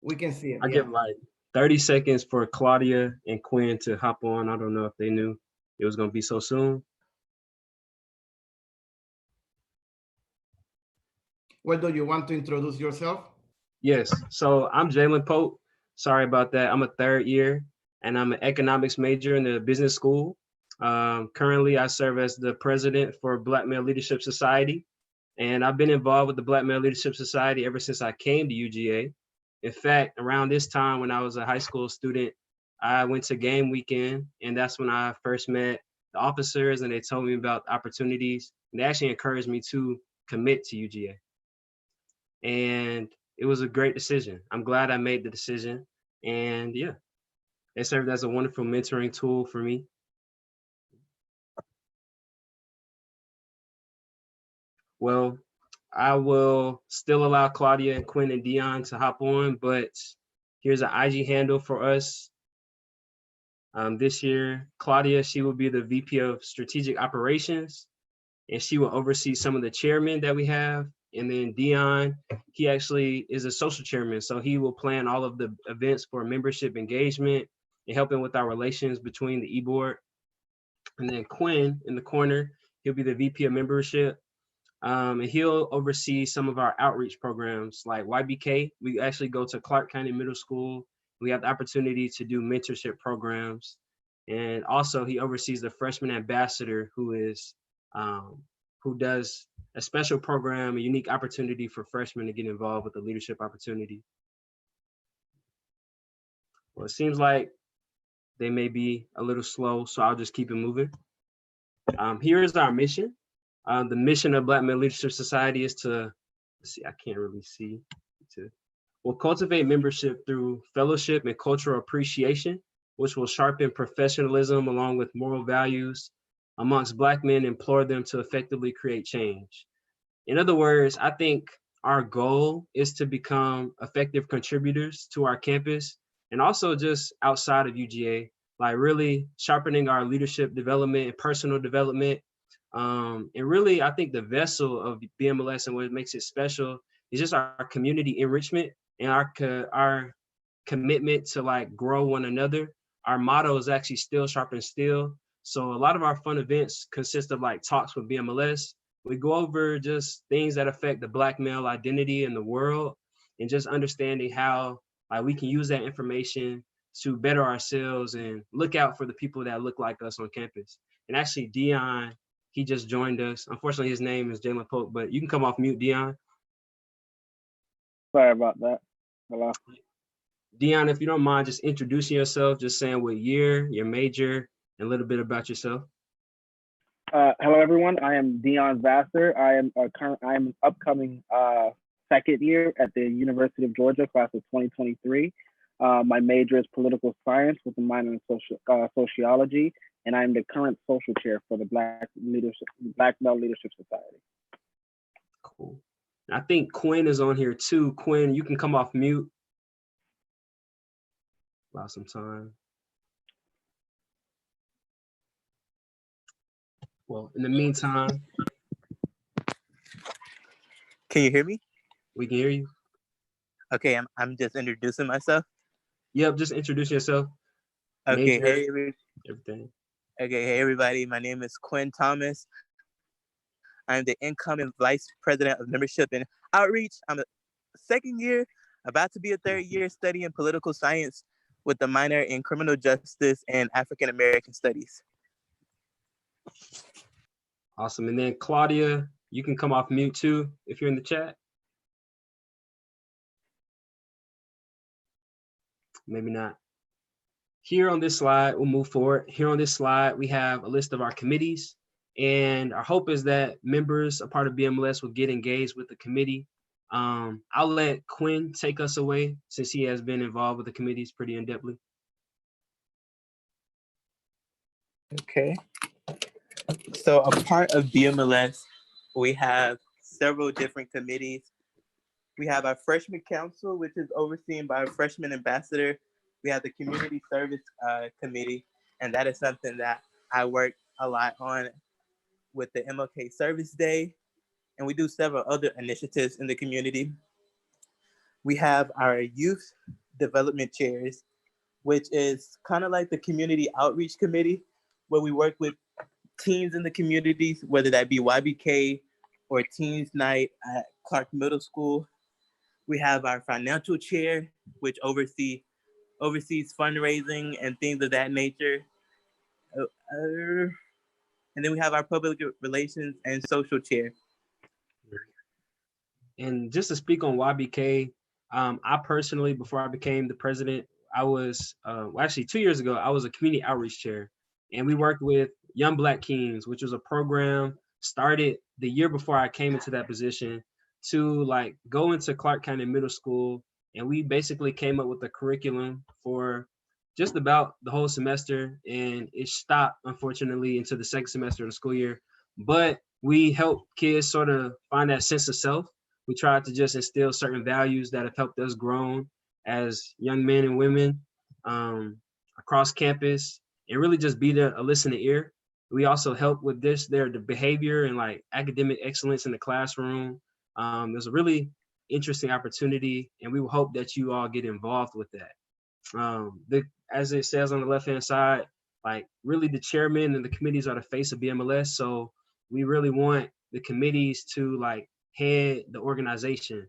[SPEAKER 1] We can see it.
[SPEAKER 20] I give like 30 seconds for Claudia and Quinn to hop on. I don't know if they knew it was going to be so soon.
[SPEAKER 1] Well, do you want to introduce yourself?
[SPEAKER 20] Yes. So I'm Jalen Pope. Sorry about that. I'm a third year and I'm an economics major in the business school. Currently, I serve as the president for Black Male Leadership Society. And I've been involved with the Black Male Leadership Society ever since I came to UGA. In fact, around this time when I was a high school student, I went to game weekend, and that's when I first met the officers, and they told me about the opportunities. And they actually encouraged me to commit to UGA. And it was a great decision. I'm glad I made the decision. And yeah, it served as a wonderful mentoring tool for me. Well, I will still allow Claudia and Quinn and Dion to hop on, but here's an IG handle for us. This year, Claudia, she will be the VP of Strategic Operations, and she will oversee some of the chairmen that we have. And then Dion, he actually is a social chairman, so he will plan all of the events for membership engagement and helping with our relations between the e-board. And then Quinn in the corner, he'll be the VP of membership. And he'll oversee some of our outreach programs like YBK. We actually go to Clark County Middle School. We have the opportunity to do mentorship programs. And also he oversees the freshman ambassador who does a special program, a unique opportunity for freshmen to get involved with the leadership opportunity. Well, it seems like they may be a little slow, so I'll just keep it moving. Here is our mission. The mission of Black Male Leadership Society is to, let's see, I can't really see. We'll cultivate membership through fellowship and cultural appreciation, which will sharpen professionalism along with moral values amongst Black men and implore them to effectively create change. In other words, I think our goal is to become effective contributors to our campus and also just outside of UGA, like really sharpening our leadership development and personal development. And really, I think the vessel of BMLS and what makes it special is just our community enrichment and our commitment to like grow one another. Our motto is actually still sharpen steel. So a lot of our fun events consist of like talks with BMLS. We go over just things that affect the Black male identity in the world and just understanding how we can use that information to better ourselves and look out for the people that look like us on campus. And actually Dion, he just joined us. Unfortunately, his name is Jalen Pope, but you can come off mute, Dion.
[SPEAKER 21] Sorry about that. Hello.
[SPEAKER 20] Dion, if you don't mind just introducing yourself, just saying what year, your major, and a little bit about yourself.
[SPEAKER 21] Hello, everyone. I am Dion Vassar. I am an upcoming second year at the University of Georgia, class of 2023. My major is political science with a minor in sociology, and I'm the current social chair for the Black Male Leadership Society.
[SPEAKER 20] Cool. I think Quinn is on here too. Quinn, you can come off mute. Allow some time. Well, in the meantime.
[SPEAKER 22] Can you hear me?
[SPEAKER 20] We can hear you.
[SPEAKER 22] Okay, I'm just introducing myself.
[SPEAKER 20] Yep, just introduce yourself.
[SPEAKER 22] Okay,
[SPEAKER 20] major, everything.
[SPEAKER 22] Okay, hey everybody, my name is Quinn Thomas. I'm the incoming Vice President of Membership and Outreach. I'm a second year, about to be a third year studying political science with a minor in criminal justice and African American studies.
[SPEAKER 20] Awesome, and then Claudia, you can come off mute too if you're in the chat. Maybe not. Here on this slide, we'll move forward. Here on this slide, we have a list of our committees, and our hope is that members, a part of BMLS, will get engaged with the committee. I'll let Quinn take us away since he has been involved with the committees pretty in-depthly.
[SPEAKER 22] Okay. So a part of BMLS, we have several different committees. We have our freshman council, which is overseen by our freshman ambassador. We have the community service committee, and that is something that I work a lot on with the MLK Service Day, and we do several other initiatives in the community. We have our youth development chairs, which is kind of like the community outreach committee, where we work with teens in the communities, whether that be YBK for Teens Night at Clark Middle School. We have our financial chair, which oversees fundraising and things of that nature. And then we have our public relations and social chair.
[SPEAKER 20] And just to speak on YBK, I personally, before I became the president, I was, well, actually 2 years ago, I was a community outreach chair. And we worked with Young Black Kings, which was a program started the year before I came into that position to like go into Clark County Middle School. And we basically came up with a curriculum for just about the whole semester. And it stopped, unfortunately, into the second semester of the school year. But we helped kids sort of find that sense of self. We tried to just instill certain values that have helped us grow as young men and women across campus, and really just be there, a listening ear. We also help with the behavior and like academic excellence in the classroom. There's a really interesting opportunity, and we hope that you all get involved with that. As it says on the left-hand side, like really the chairman and the committees are the face of BMLS. So we really want the committees to like head the organization.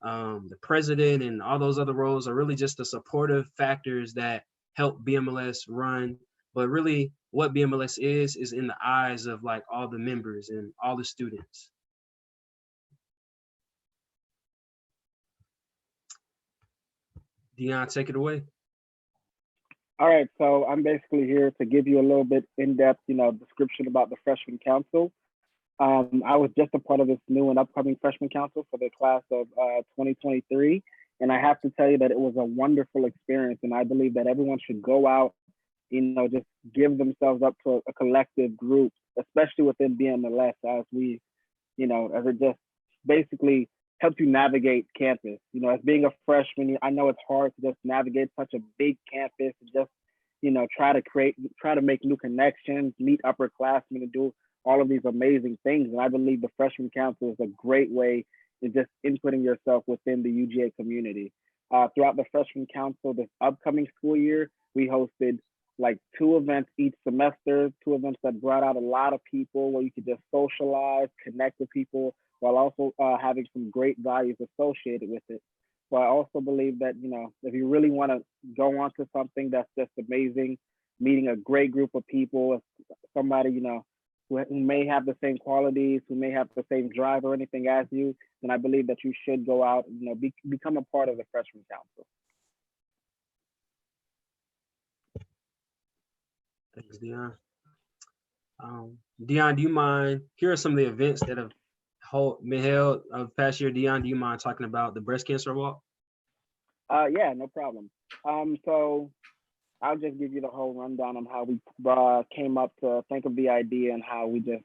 [SPEAKER 20] The president and all those other roles are really just the supportive factors that help BMLS run. But really what BMLS is in the eyes of like all the members and all the students. Dion, take it away.
[SPEAKER 21] All right, so I'm basically here to give you a little bit in-depth, description about the Freshman Council. I was just a part of this new and upcoming Freshman Council for the class of 2023. And I have to tell you that it was a wonderful experience. And I believe that everyone should go out, just give themselves up to a collective group, especially within BMLS, as we, as it just basically helps you navigate campus. As being a freshman, I know it's hard to just navigate such a big campus and just, try to make new connections, meet upperclassmen and do all of these amazing things. And I believe the Freshman Council is a great way in just inputting yourself within the UGA community. Throughout the Freshman Council this upcoming school year, we hosted like 2 events each semester, 2 events that brought out a lot of people where you could just socialize, connect with people, while also having some great values associated with it. So I also believe that, if you really want to go on to something that's just amazing, meeting a great group of people, somebody, who may have the same qualities, who may have the same drive or anything as you, then I believe that you should go out and become a part of the Freshman Council.
[SPEAKER 20] Thanks, Dion. Dion, do you mind? Here are some of the events that have been held past year. Dion, do you mind talking about the breast cancer walk?
[SPEAKER 21] Yeah, no problem. So I'll just give you the whole rundown on how we came up to think of the idea and how we just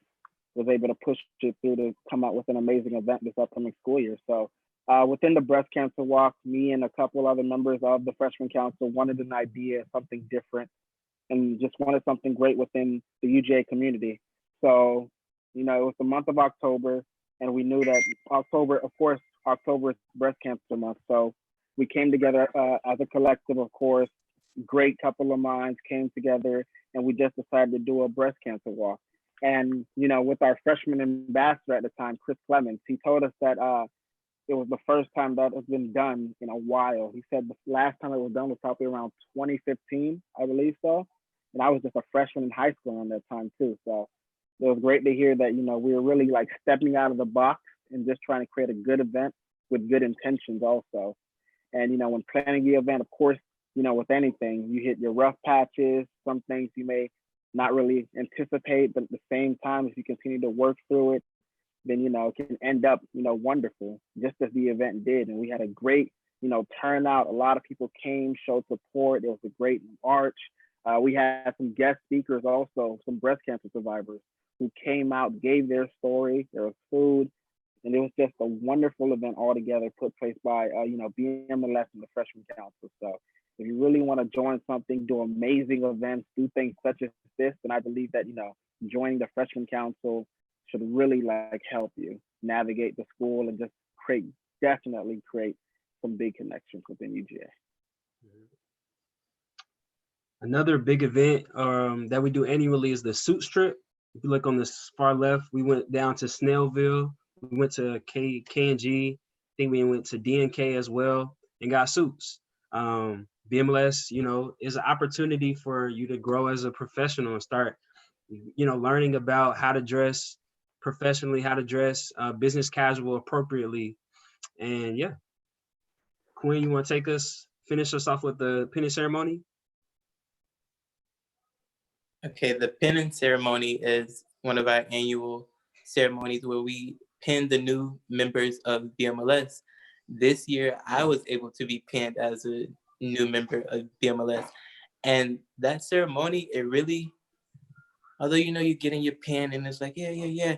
[SPEAKER 21] was able to push it through to come out with an amazing event this upcoming school year. So within the breast cancer walk, me and a couple other members of the Freshman Council wanted an idea, something different, and just wanted something great within the UGA community. So, it was the month of October, and we knew that October is breast cancer month. So we came together as a collective, of course. Great couple of minds came together, and we just decided to do a breast cancer walk. And with our freshman ambassador at the time, Chris Clemens, he told us that it was the first time that has been done in a while. He said the last time it was done was probably around 2015, I believe so. And I was just a freshman in high school around that time too. So it was great to hear that we were really like stepping out of the box and just trying to create a good event with good intentions also. And when planning the event, of course, with anything, you hit your rough patches, some things you may not really anticipate, but at the same time, if you continue to work through it, then, it can end up, wonderful, just as the event did. And we had a great, turnout. A lot of people came, showed support. It was a great march. We had some guest speakers also, some breast cancer survivors who came out, gave their story. There was food, and it was just a wonderful event altogether put place by, BMLS and the Freshman Council. So if you really want to join something, do amazing events, do things such as this, then I believe that, joining the Freshman Council should really help you navigate the school and just definitely create some big connections within UGA.
[SPEAKER 20] Another big event that we do annually is the Suit Strip. If you look on the far left, we went down to Snellville We went to K&G. I think we went to D&K as well and got suits. BMLS, you know, is an opportunity for you to grow as a professional and start, you know, learning about how to dress professionally, how to dress business casual appropriately. And yeah, Quinn, you want to finish us off with the pinning ceremony?
[SPEAKER 22] Okay, the pinning ceremony is one of our annual ceremonies where we pin the new members of BMLS. This year, I was able to be pinned as a new member of BMLS. And that ceremony, it really, although you know you're getting your pin and it's like, yeah,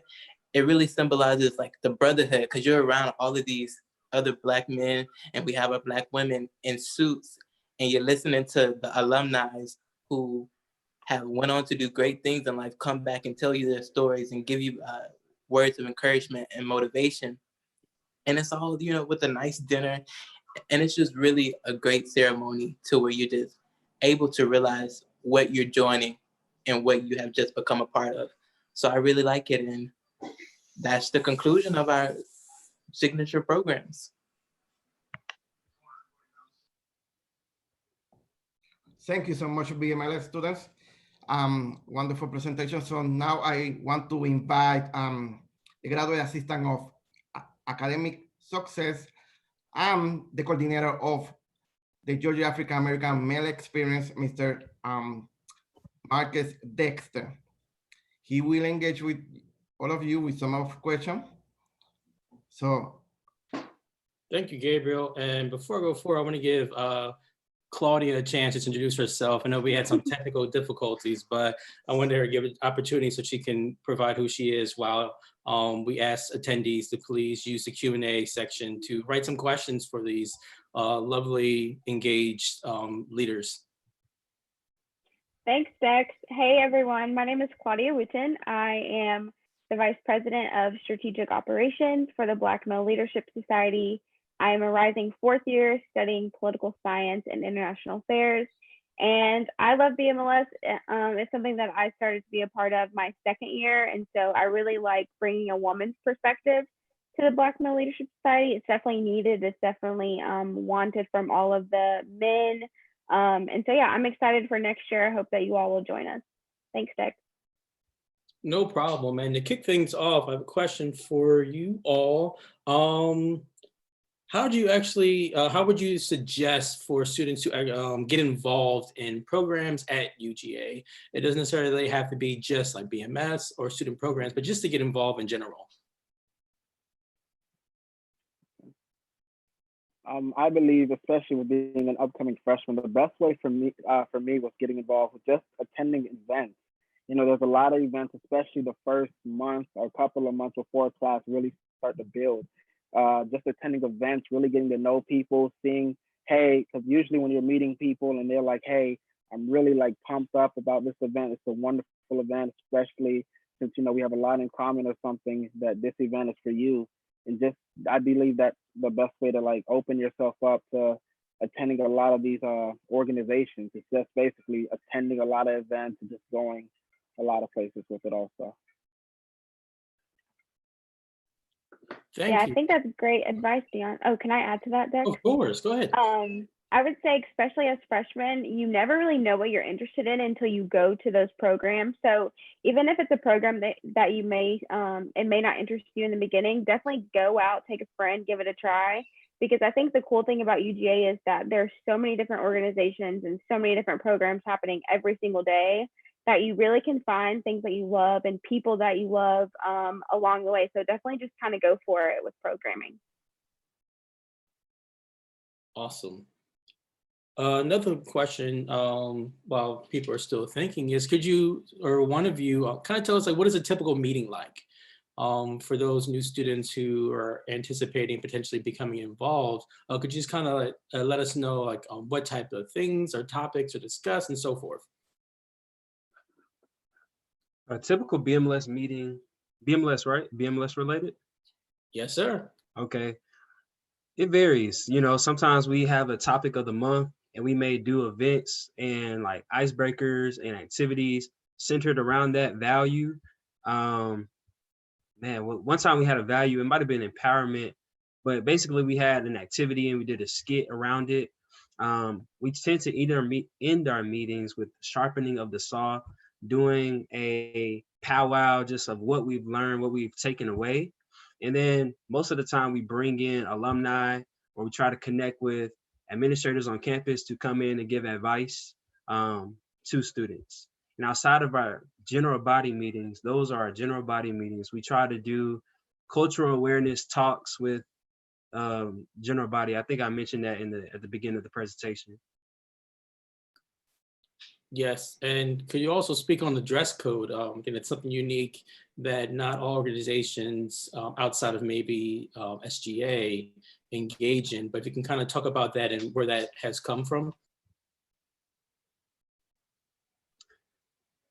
[SPEAKER 22] it really symbolizes like the brotherhood, because you're around all of these other Black men and we have our Black women in suits, and you're listening to the alumni who have went on to do great things in life come back and tell you their stories and give you words of encouragement and motivation. And it's all, you know, with a nice dinner. And it's just really a great ceremony to where you're just able to realize what you're joining and what you have just become a part of. So I really like it. And that's the conclusion of our signature programs.
[SPEAKER 1] Thank you so much, BMLS students. Wonderful presentation. So now I want to invite the graduate assistant of academic success and the coordinator of the Georgia African American Male Experience, Mr. Marcus Dexter. He will engage with all of you with some of questions. So.
[SPEAKER 4] Thank you, Gabriel. And before I go forward, I want to give Claudia a chance to introduce herself. I know we had some technical difficulties, but I wanted her to give an opportunity so she can provide who she is while we ask attendees to please use the Q&A section to write some questions for these lovely, engaged leaders.
[SPEAKER 5] Thanks, Dex. Hey, everyone. My name is Claudia Wooten. I am the Vice President of Strategic Operations for the Black Male Leadership Society. I am a rising fourth year studying political science and international affairs. And I love BMLS. It's something that I started to be a part of my second year. And so I really like bringing a woman's perspective to the Black Male Leadership Society. It's definitely needed. It's definitely wanted from all of the men. And so, yeah, I'm excited for next year. I hope that you all will join us. Thanks, Dex.
[SPEAKER 4] No problem. And to kick things off, I have a question for you all. How would you suggest for students to get involved in programs at UGA? It doesn't necessarily have to be just like BMS or student programs, but just to get involved in general.
[SPEAKER 21] I believe, especially with being an upcoming freshman, the best way for me was getting involved with just attending events. You know, there's a lot of events, especially the first month or a couple of months before class really start to build. Just attending events, really getting to know people, seeing, hey, because usually when you're meeting people and they're like, hey, I'm really like pumped up about this event. It's a wonderful event, especially since, you know, we have a lot in common or something, that this event is for you. And just, I believe that's the best way to like open yourself up to attending a lot of these organizations. It's just basically attending a lot of events and just going a lot of places with it also.
[SPEAKER 4] Thank
[SPEAKER 5] yeah,
[SPEAKER 4] you.
[SPEAKER 5] I think that's great advice, Dion. Oh, can I add to that, Dex?
[SPEAKER 4] Of course, go ahead.
[SPEAKER 5] I would say, especially as freshmen, you never really know what you're interested in until you go to those programs. So even if it's a program that you may, it may not interest you in the beginning, definitely go out, take a friend, give it a try. Because I think the cool thing about UGA is that there's so many different organizations and so many different programs happening every single day that you really can find things that you love and people that you love along the way. So definitely just kind of go for it with programming.
[SPEAKER 4] Awesome. Another question while people are still thinking is, could you, or one of you, kind of tell us, like, what is a typical meeting like for those new students who are anticipating potentially becoming involved? Could you just kind of let us know, like, what type of things or topics are discussed and so forth?
[SPEAKER 20] A typical BMLS meeting, BMLS, right? BMLS related?
[SPEAKER 4] Yes, sir.
[SPEAKER 20] Okay. It varies. You know, sometimes we have a topic of the month and we may do events and like icebreakers and activities centered around that value. man, one time we had a value, it might have been empowerment, but basically we had an activity and we did a skit around it. We tend to either end our meetings with sharpening of the saw, doing a powwow just of what we've learned, what we've taken away. And then most of the time we bring in alumni, or we try to connect with administrators on campus to come in and give advice to students. And outside of our general body meetings, those are our general body meetings. We try to do cultural awareness talks with general body. I think I mentioned that at the beginning of the presentation.
[SPEAKER 4] Yes, and could you also speak on the dress code? Again, it's something unique that not all organizations outside of maybe SGA engage in, but if you can kind of talk about that and where that has come from.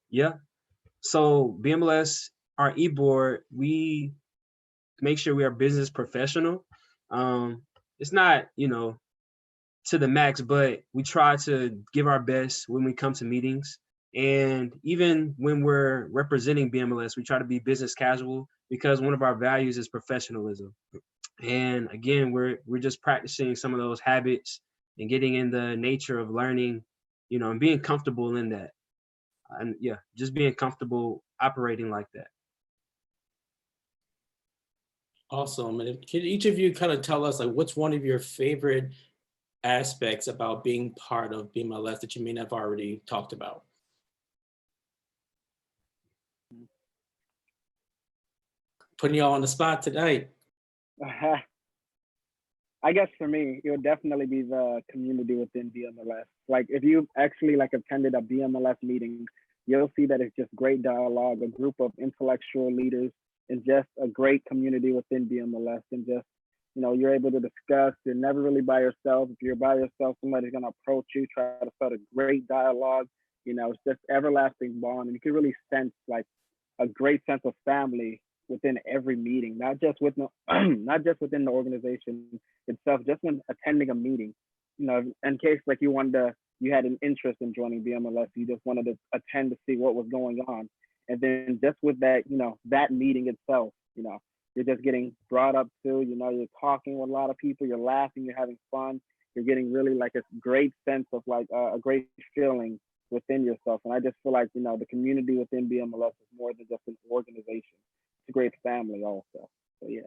[SPEAKER 20] Yeah, so BMLS, our e-board, we make sure we are business professional. It's not, to the max, but we try to give our best when we come to meetings. And even when we're representing BMLS, we try to be business casual because one of our values is professionalism. And again, we're just practicing some of those habits and getting in the nature of learning, and being comfortable in that. And yeah, just being comfortable operating like that.
[SPEAKER 4] Awesome. And can each of you kind of tell us, like, what's one of your favorite aspects about being part of BMLS that you may not have already talked about? Putting y'all on the spot tonight.
[SPEAKER 21] I guess for me, it would definitely be the community within BMLS. Like if you actually attended a BMLS meeting, you'll see that it's just great dialogue, a group of intellectual leaders, and just a great community within BMLS. And just, you're able to discuss. You're never really by yourself. If you're by yourself, somebody's gonna approach you, try to start a great dialogue. It's just everlasting bond, and you can really sense a great sense of family within every meeting, not just within the organization itself, just when attending a meeting. In case you had an interest in joining BMLS, you just wanted to attend to see what was going on. And then just with that, that meeting itself, you're just getting brought up to, you're talking with a lot of people, you're laughing, you're having fun, you're getting really a great sense of a great feeling within yourself. And I just feel like, the community within BMLS is more than just an organization. It's a great family also. So yeah.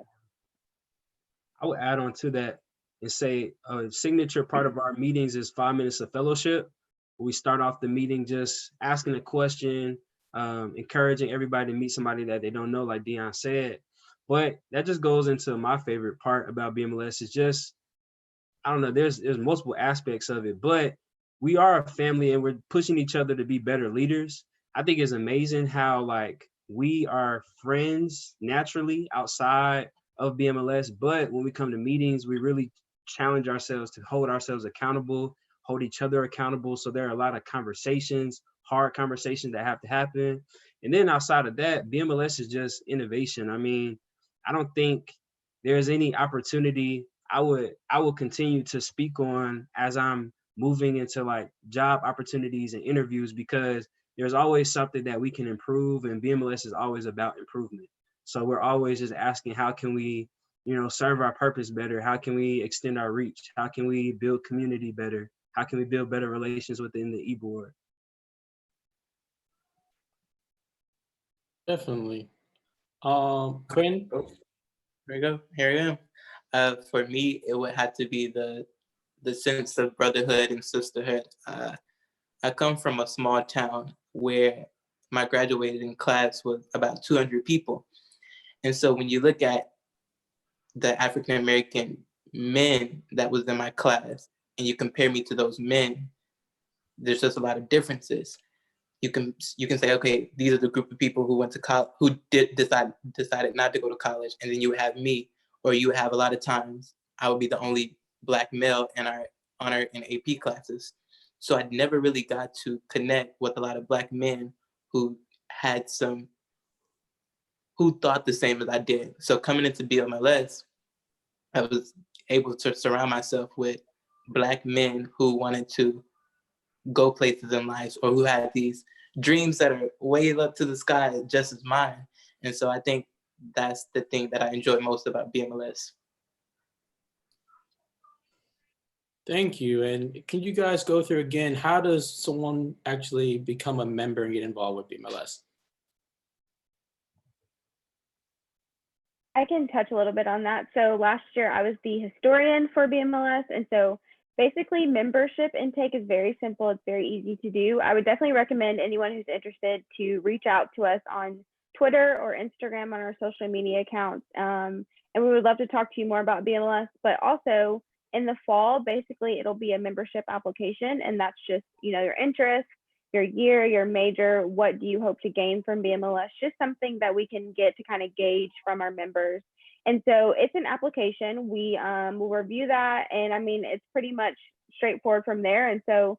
[SPEAKER 20] I would add on to that and say a signature part of our meetings is 5 minutes of fellowship. We start off the meeting just asking a question, encouraging everybody to meet somebody that they don't know, like Dion said. But that just goes into my favorite part about BMLS is just, I don't know, there's multiple aspects of it, but we are a family and we're pushing each other to be better leaders. I think it's amazing how we are friends naturally outside of BMLS, but when we come to meetings, we really challenge ourselves to hold ourselves accountable, hold each other accountable. So there are a lot of conversations, hard conversations that have to happen. And then outside of that, BMLS is just innovation. I mean, I don't think there's any opportunity I will continue to speak on as I'm moving into job opportunities and interviews, because there's always something that we can improve, and BMLS is always about improvement. So we're always just asking, how can we, serve our purpose better? How can we extend our reach? How can we build community better? How can we build better relations within the e-board?
[SPEAKER 4] Definitely. Quinn?
[SPEAKER 22] Oh, here we go. Here I am. For me, it would have to be the sense of brotherhood and sisterhood. I come from a small town where my graduating class was about 200 people. And so when you look at the African-American men that was in my class and you compare me to those men, there's just a lot of differences. You can say, okay, these are the group of people who went to college, who decided not to go to college, and then you would have me, or you would have a lot of times I would be the only Black male in our honor and AP classes. So I never really got to connect with a lot of Black men who thought the same as I did. So coming into BMLS, I was able to surround myself with Black men who wanted to go places in life, or who had these dreams that are way up to the sky just as mine. And so I think that's the thing that I enjoy most about BMLS.
[SPEAKER 4] Thank you. And can you guys go through again, how does someone actually become a member and get involved with BMLS?
[SPEAKER 5] I can touch a little bit on that. So last year I was the historian for BMLS. And so basically membership intake is very simple. It's very easy to do. I would definitely recommend anyone who's interested to reach out to us on Twitter or Instagram on our social media accounts. And we would love to talk to you more about BMLS, but also in the fall, basically it'll be a membership application, and that's just, you know, your interest, your year, your major, what do you hope to gain from BMLS, just something that we can get to kind of gauge from our members. And so it's an application. We will review that, and I mean, it's pretty much straightforward from there. And so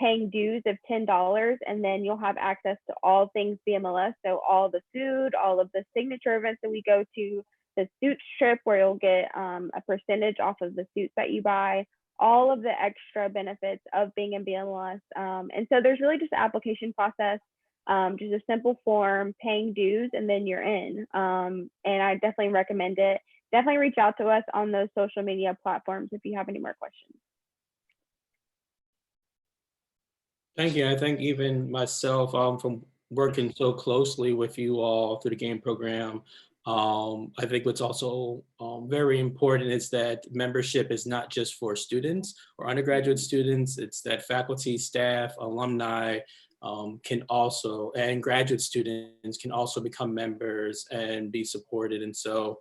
[SPEAKER 5] paying dues of $10, and then you'll have access to all things BMLS. So all the food, all of the signature events that we go to, the suit trip where you'll get a percentage off of the suits that you buy, all of the extra benefits of being in BMLS. And so there's really just an application process, just a simple form, paying dues, and then you're in. And I definitely recommend it. Definitely reach out to us on those social media platforms if you have any more questions.
[SPEAKER 4] Thank you. I think even myself, from working so closely with you all through the game program, I think what's also very important is that membership is not just for students or undergraduate students, it's that faculty, staff, alumni can also, and graduate students can also become members and be supported. And so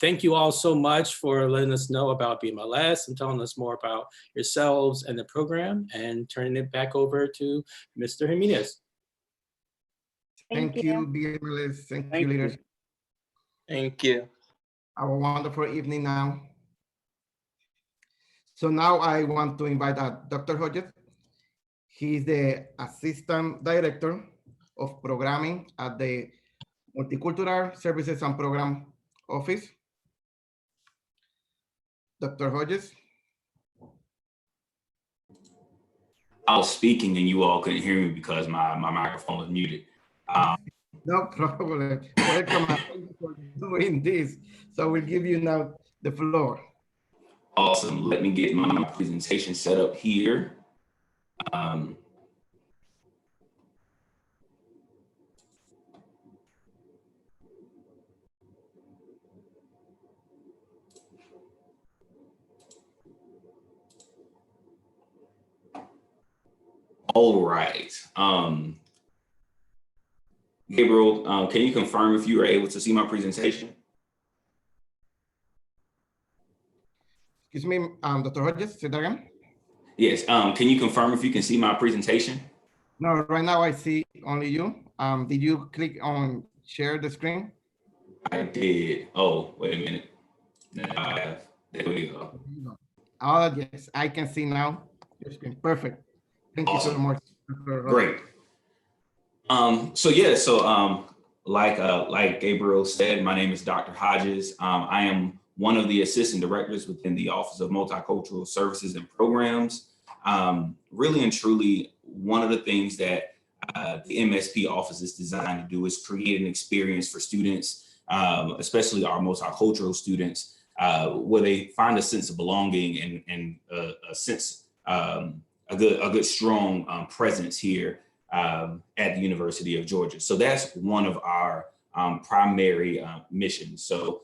[SPEAKER 4] thank you all so much for letting us know about BMLS and telling us more about yourselves and the program, and turning it back over to Mr. Jimenez.
[SPEAKER 1] Thank you, BMLS. Thank you, leaders.
[SPEAKER 22] Thank you.
[SPEAKER 1] Have a wonderful evening now. So now I want to invite Dr. Hodges. He's the Assistant Director of Programming at the Multicultural Services and Program Office. Dr. Hodges.
[SPEAKER 2] I was speaking and you all couldn't hear me because my microphone was muted.
[SPEAKER 1] No problem. Welcome. Thank you for doing this. So we'll give you now the floor.
[SPEAKER 2] Awesome. Let me get my presentation set up here. All right. Gabriel, can you confirm if you are able to see my presentation?
[SPEAKER 1] Excuse me, Dr. Hodges, say that again?
[SPEAKER 2] Yes. Can you confirm if you can see my presentation?
[SPEAKER 1] No, right now I see only you. Did you click on share the screen?
[SPEAKER 2] I did. Oh, wait a minute. No, I have. There we go.
[SPEAKER 1] Oh, yes, I can see now your screen. Perfect. Thank you so much.
[SPEAKER 2] Great. Like Gabriel said, my name is Dr. Hodges. I am one of the assistant directors within the Office of Multicultural Services and Programs. Really and truly, one of the things that the MSP office is designed to do is create an experience for students, especially our multicultural students, where they find a sense of belonging and a sense, a good strong presence here at the University of Georgia. So that's one of our primary missions. So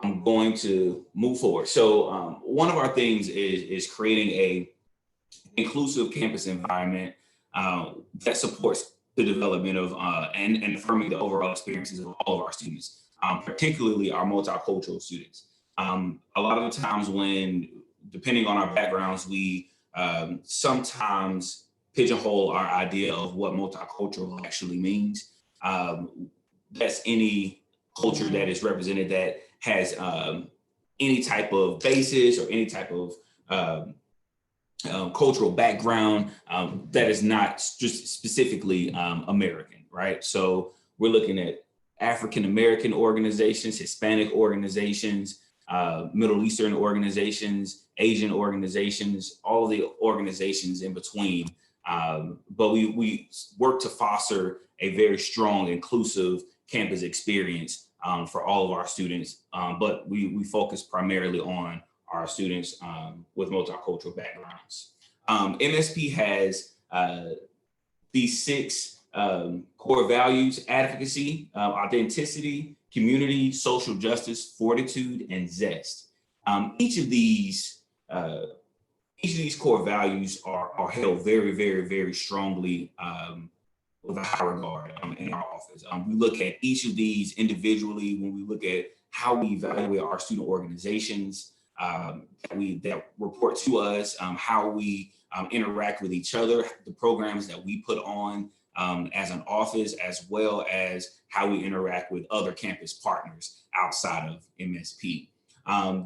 [SPEAKER 2] I'm going to move forward. So one of our things is creating a inclusive campus environment that supports the development of and affirming the overall experiences of all of our students, particularly our multicultural students. A lot of the times when, depending on our backgrounds, we sometimes pigeonhole our idea of what multicultural actually means. That's any culture that is represented that has any type of basis or any type of cultural background that is not just specifically American, right? So we're looking at African-American organizations, Hispanic organizations, Middle Eastern organizations, Asian organizations, all the organizations in between. But we work to foster a very strong, inclusive campus experience for all of our students, but we focus primarily on our students with multicultural backgrounds. MSP has these 6 core values: advocacy, authenticity, community, social justice, fortitude, and zest. Each of these core values are held very, very, very strongly with a high regard in our office. We look at each of these individually when we look at how we evaluate our student organizations that report to us, how we interact with each other, the programs that we put on as an office, as well as how we interact with other campus partners outside of MSP.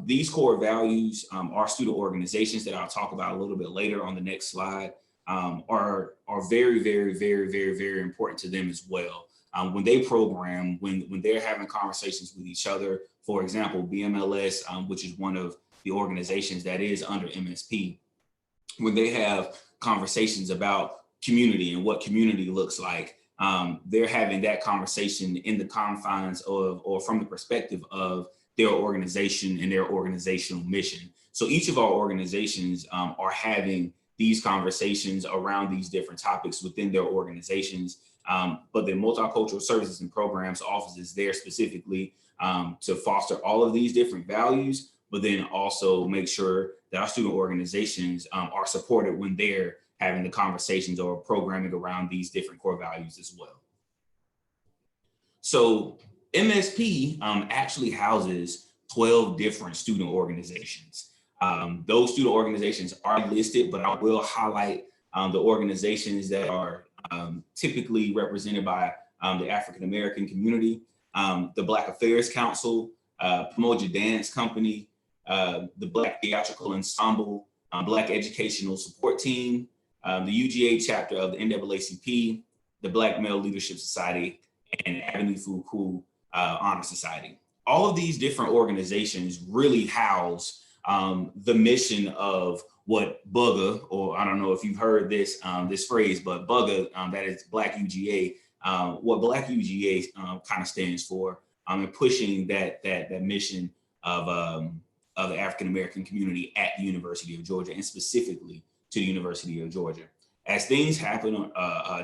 [SPEAKER 2] These core values, our student organizations that I'll talk about a little bit later on the next slide, are very, very, very, very, very important to them as well. When they program, when they're having conversations with each other, for example, BMLS, which is one of the organizations that is under MSP, when they have conversations about community and what community looks like, they're having that conversation in the confines of, or from the perspective of their organization and their organizational mission. So each of our organizations are having these conversations around these different topics within their organizations. But the Multicultural Services and Programs Office is there specifically to foster all of these different values, but then also make sure that our student organizations are supported when they're having the conversations or programming around these different core values as well. So MSP actually houses 12 different student organizations. Those student organizations are listed, but I will highlight the organizations that are typically represented by the African American community, the Black Affairs Council, Pamoja Dance Company, the Black Theatrical Ensemble, Black Educational Support Team, the UGA chapter of the NAACP, the Black Male Leadership Society, and Avenue Fuku Honor Society. All of these different organizations really house the mission of what BUGA, or I don't know if you've heard this this phrase, but BUGA, that is Black UGA, what Black UGA kind of stands for, and pushing that mission of the African American community at the University of Georgia, and specifically to the University of Georgia. As things happen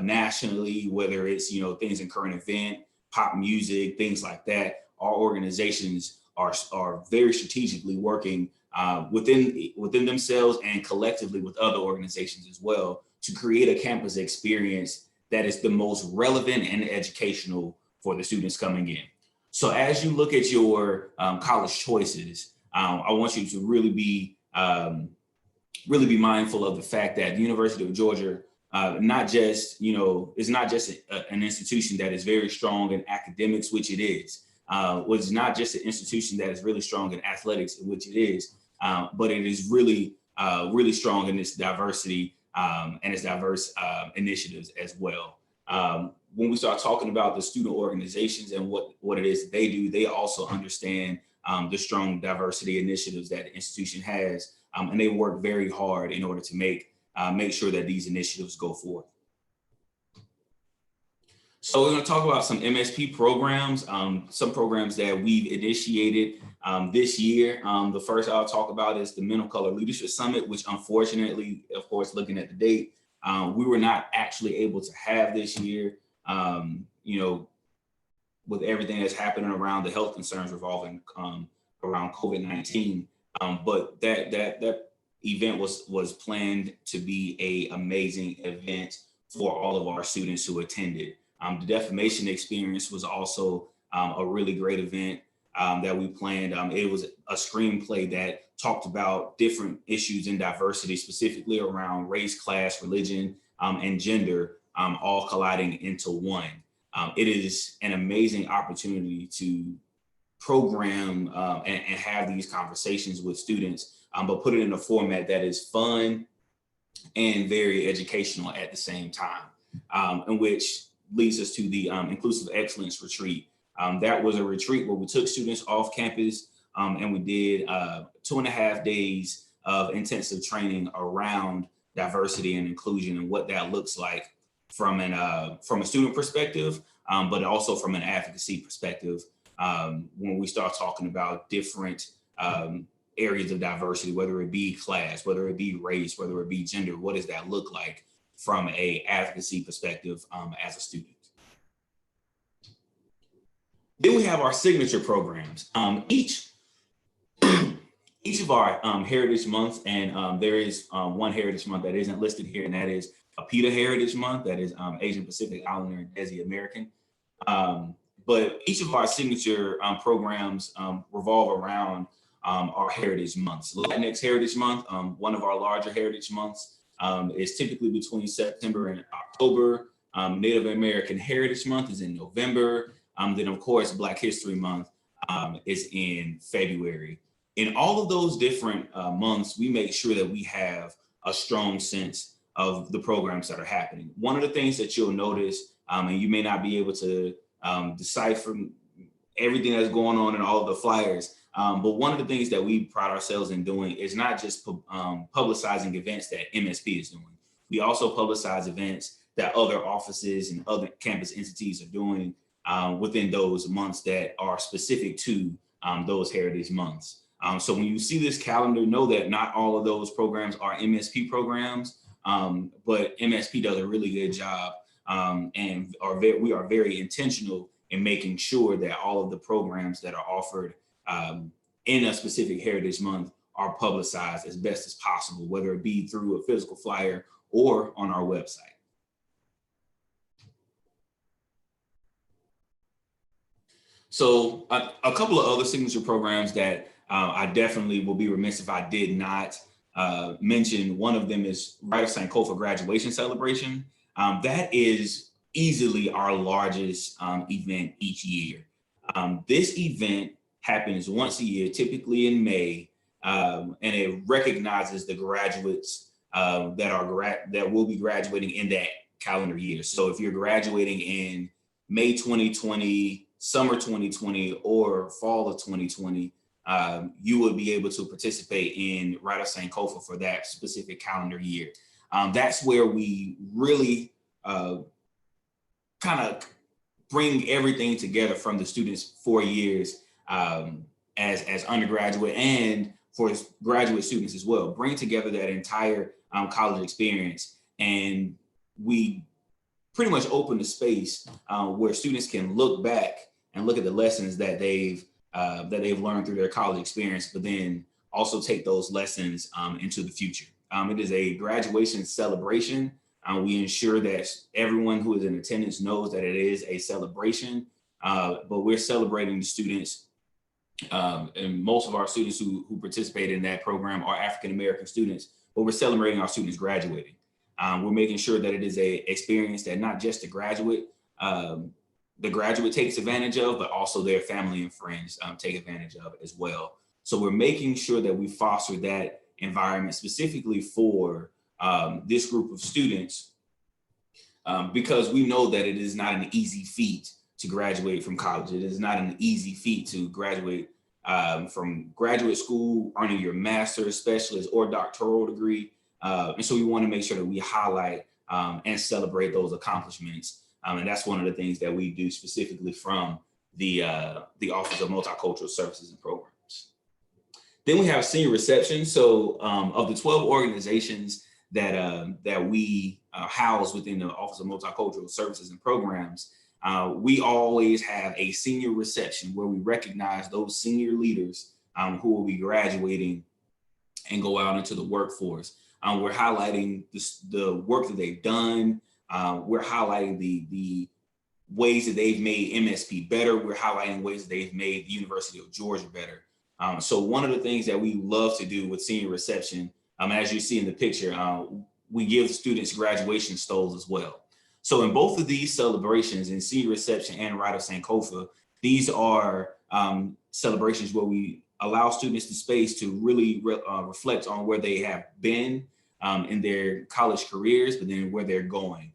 [SPEAKER 2] nationally, whether it's things in current event, pop music, things like that, our organizations are very strategically working within themselves and collectively with other organizations as well to create a campus experience that is the most relevant and educational for the students coming in. So as you look at your college choices, I want you to really be mindful of the fact that the University of Georgia is not just an institution that is very strong in academics, which it is. Was not just an institution that is really strong in athletics, which it is, but it is really, really strong in its diversity and its diverse initiatives as well. When we start talking about the student organizations and what it is that they do, they also understand the strong diversity initiatives that the institution has, and they work very hard in order to make sure that these initiatives go forth. So we're going to talk about some MSP programs, some programs that we've initiated this year. The first I'll talk about is the Men of Color Leadership Summit, which unfortunately, of course, looking at the date, we were not actually able to have this year, with everything that's happening around the health concerns revolving around COVID-19. But that event was planned to be an amazing event for all of our students who attended. The defamation experience was also a really great event that we planned. It was a screenplay that talked about different issues in diversity, specifically around race, class, religion, and gender, all colliding into one. It is an amazing opportunity to program and have these conversations with students, but put it in a format that is fun and very educational at the same time, in which leads us to the Inclusive Excellence Retreat. That was a retreat where we took students off campus and we did 2.5 days of intensive training around diversity and inclusion and what that looks like. from a student perspective, but also from an advocacy perspective. When we start talking about different areas of diversity, whether it be class, whether it be race, whether it be gender, what does that look like from a advocacy perspective as a student? Then we have our signature programs. Each of our Heritage Months, and there is one Heritage Month that isn't listed here, and that is a PETA Heritage Month, that is Asian Pacific Islander and Desi American. But each of our signature programs revolve around our Heritage Months. Latinx Heritage Month, one of our larger Heritage Months, is typically between September and October. Native American Heritage Month is in November. Then of course, Black History Month is in February. In all of those different months, we make sure that we have a strong sense of the programs that are happening. One of the things that you'll notice, and you may not be able to decipher everything that's going on in all of the flyers, but one of the things that we pride ourselves in doing is not just publicizing events that MSP is doing. We also publicize events that other offices and other campus entities are doing within those months that are specific to those Heritage Months. So when you see this calendar, know that not all of those programs are MSP programs, but MSP does a really good job, and we are very intentional in making sure that all of the programs that are offered in a specific Heritage Month are publicized as best as possible, whether it be through a physical flyer or on our website. So a couple of other signature programs that I definitely will be remiss if I did not mention. One of them is Rite of Sankofa graduation celebration. That is easily our largest event each year. This event happens once a year, typically in May, and it recognizes the graduates that will be graduating in that calendar year. So if you're graduating in May 2020, summer 2020, or fall of 2020, you would be able to participate in Rite of Sankofa for that specific calendar year. That's where we really kind of bring everything together from the students' 4 years as undergraduate and for graduate students as well. Bring together that entire college experience, and we pretty much open the space where students can look back and look at the lessons that they've learned through their college experience, but then also take those lessons into the future. It is a graduation celebration. We ensure that everyone who is in attendance knows that it is a celebration, but we're celebrating the students, and most of our students who participate in that program are African-American students, but we're celebrating our students graduating. We're making sure that it is an experience that not just the graduate takes advantage of, but also their family and friends take advantage of as well. So we're making sure that we foster that environment specifically for this group of students, because we know that it is not an easy feat to graduate from college. It is not an easy feat to graduate from graduate school, earning your master's, specialist, or doctoral degree. And so we want to make sure that we highlight and celebrate those accomplishments. And that's one of the things that we do specifically from the Office of Multicultural Services and Programs. Then we have senior reception. So of the 12 organizations that we house within the Office of Multicultural Services and Programs, we always have a senior reception where we recognize those senior leaders who will be graduating and go out into the workforce. We're highlighting the work that they've done. We're highlighting the ways that they've made MSP better. We're highlighting ways that they've made the University of Georgia better. So one of the things that we love to do with senior reception, as you see in the picture, we give students graduation stoles as well. So in both of these celebrations, in senior reception and Rite of Sankofa, these are celebrations where we allow students the space to really reflect on where they have been in their college careers, but then where they're going.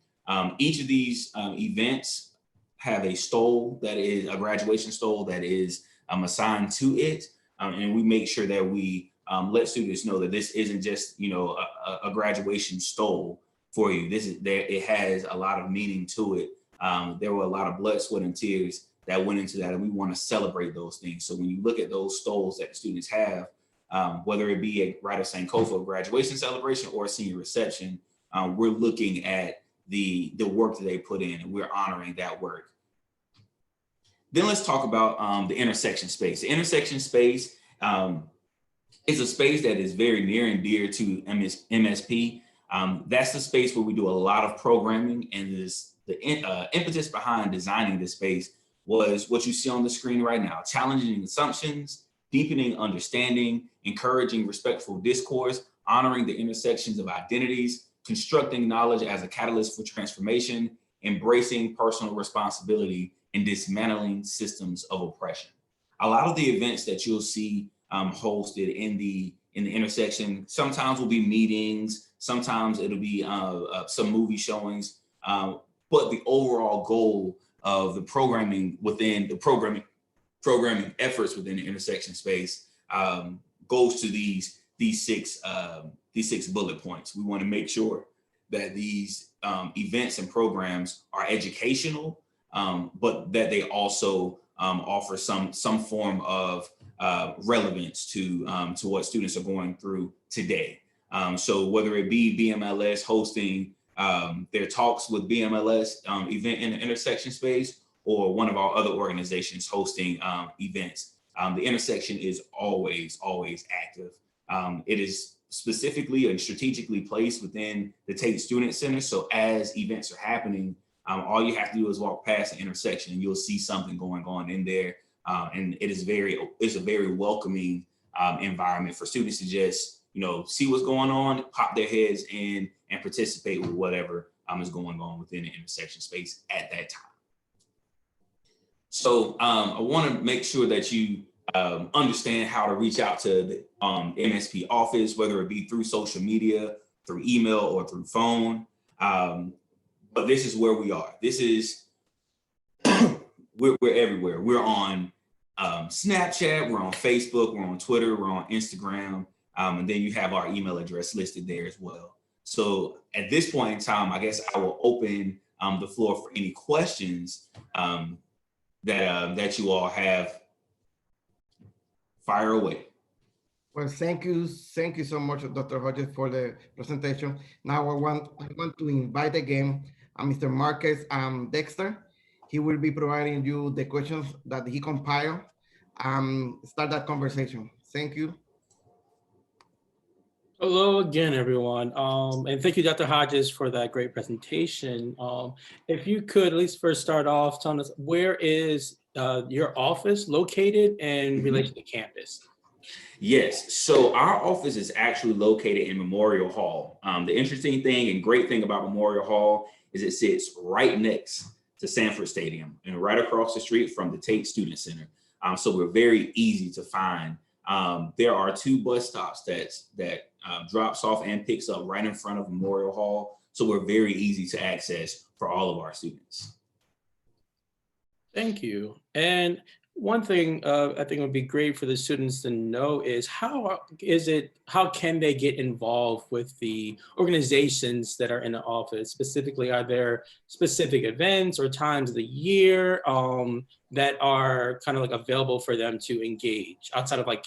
[SPEAKER 2] Each of these events have a stole that is a graduation stole that is assigned to it. And we make sure that we let students know that this isn't just, a graduation stole for you. It has a lot of meaning to it. There were a lot of blood, sweat, and tears that went into that, and we want to celebrate those things. So when you look at those stoles that the students have, whether it be a Rite of St. Kofa graduation celebration or a senior reception, we're looking at the work that they put in, and we're honoring that work. Then let's talk about the intersection space. The intersection space is a space that is very near and dear to MSP. That's the space where we do a lot of programming, and the impetus behind designing this space was what you see on the screen right now: challenging assumptions, deepening understanding, encouraging respectful discourse, honoring the intersections of identities, constructing knowledge as a catalyst for transformation, embracing personal responsibility, and dismantling systems of oppression. A lot of the events that you'll see hosted in the intersection sometimes will be meetings, sometimes it'll be some movie showings, but the overall goal of the programming within the programming efforts within the intersection space goes to these six bullet points. We want to make sure that these events and programs are educational, but that they also offer some form of relevance to what students are going through today. So whether it be BMLS hosting their talks with BMLS event in the intersection space, or one of our other organizations hosting events, the intersection is always active. It is specifically and strategically placed within the Tate Student Center. So as events are happening, all you have to do is walk past the intersection and you'll see something going on in there. And it's a very welcoming environment for students to just, see what's going on, pop their heads in and participate with whatever is going on within the intersection space at that time. So I want to make sure that you understand how to reach out to the MSP office, whether it be through social media, through email, or through phone. But this is where we are. This is, we're everywhere. We're on Snapchat, we're on Facebook, we're on Twitter, we're on Instagram, and then you have our email address listed there as well. So at this point in time, I guess I will open the floor for any questions that you all have. Fire away.
[SPEAKER 1] Well, thank you so much, Dr. Hodges, for the presentation. Now I want to invite again Mr. Marcus Dexter. He will be providing you the questions that he compiled. Start that conversation. Thank you.
[SPEAKER 4] Hello again, everyone. And thank you, Dr. Hodges, for that great presentation. If you could at least first start off telling us, where is your office located in relation to campus?
[SPEAKER 2] Yes, so our office is actually located in Memorial Hall. The interesting thing and great thing about Memorial Hall is it sits right next to Sanford Stadium and right across the street from the Tate Student Center. So we're very easy to find. There are 2 bus stops that drops off and picks up right in front of Memorial Hall. So we're very easy to access for all of our students.
[SPEAKER 4] Thank you. And one thing I think would be great for the students to know is how can they get involved with the organizations that are in the office? Specifically, are there specific events or times of the year that are kind of like available for them to engage outside of like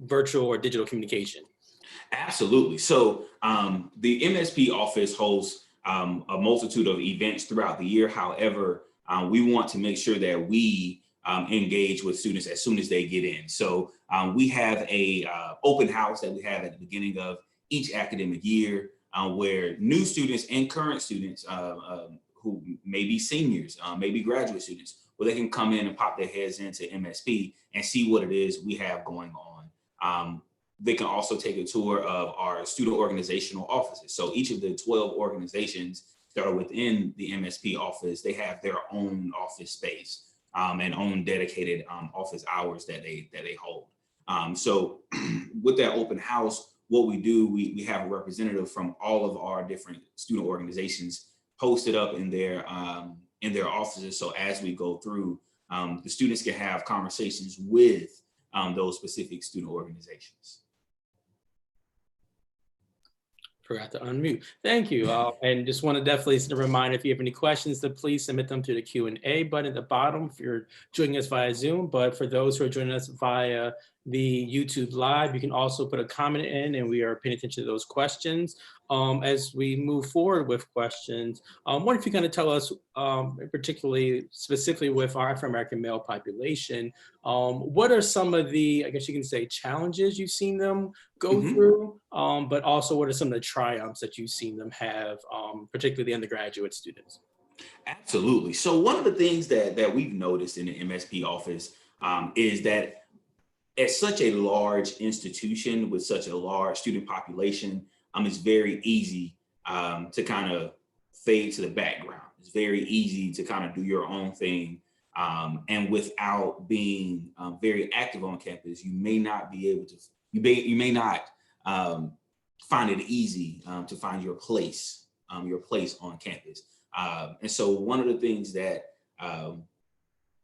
[SPEAKER 4] virtual or digital communication?
[SPEAKER 2] Absolutely. So the MSP office hosts a multitude of events throughout the year. However, we want to make sure that we engage with students as soon as they get in. So we have a open house that we have at the beginning of each academic year where new students and current students who may be seniors, maybe graduate students, where they can come in and pop their heads into MSP and see what it is we have going on. They can also take a tour of our student organizational offices. So each of the 12 organizations that are within the MSP office, they have their own office space and own dedicated office hours that they hold. So with that open house, what we do, we have a representative from all of our different student organizations posted up in their offices. So as we go through, the students can have conversations with those specific student organizations.
[SPEAKER 4] Forgot to unmute. Thank you. And just want to definitely remind, if you have any questions, to please submit them to the Q&A button at the bottom if you're joining us via Zoom. But for those who are joining us via the YouTube Live, you can also put a comment in, and we are paying attention to those questions. As we move forward with questions, what if you kind of tell us, particularly specifically with our African-American male population, what are some of the, I guess you can say, challenges you've seen them go through, but also what are some of the triumphs that you've seen them have, particularly the undergraduate students?
[SPEAKER 2] Absolutely. So one of the things that we've noticed in the MSP office is that at such a large institution with such a large student population, it's very easy to kind of fade to the background. It's very easy to kind of do your own thing. And without being very active on campus, you may not be able to, you may not find it easy to find your place on campus. And so one of the things that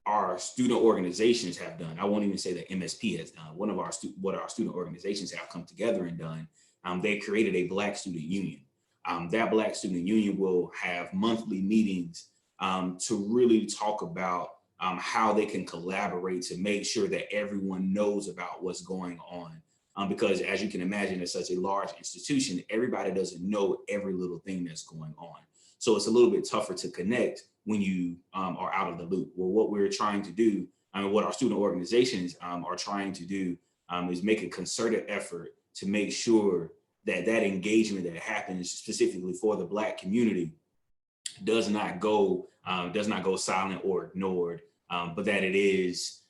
[SPEAKER 2] our student organizations have done, I won't even say that MSP has done, what our student organizations have come together and done, they created a Black Student Union. That Black Student Union will have monthly meetings to really talk about how they can collaborate to make sure that everyone knows about what's going on. Because as you can imagine, it's such a large institution, everybody doesn't know every little thing that's going on. So it's a little bit tougher to connect when you are out of the loop. Well, what we're trying to do, what our student organizations are trying to do is make a concerted effort to make sure that that engagement that happens specifically for the Black community does not go silent or ignored, but that it is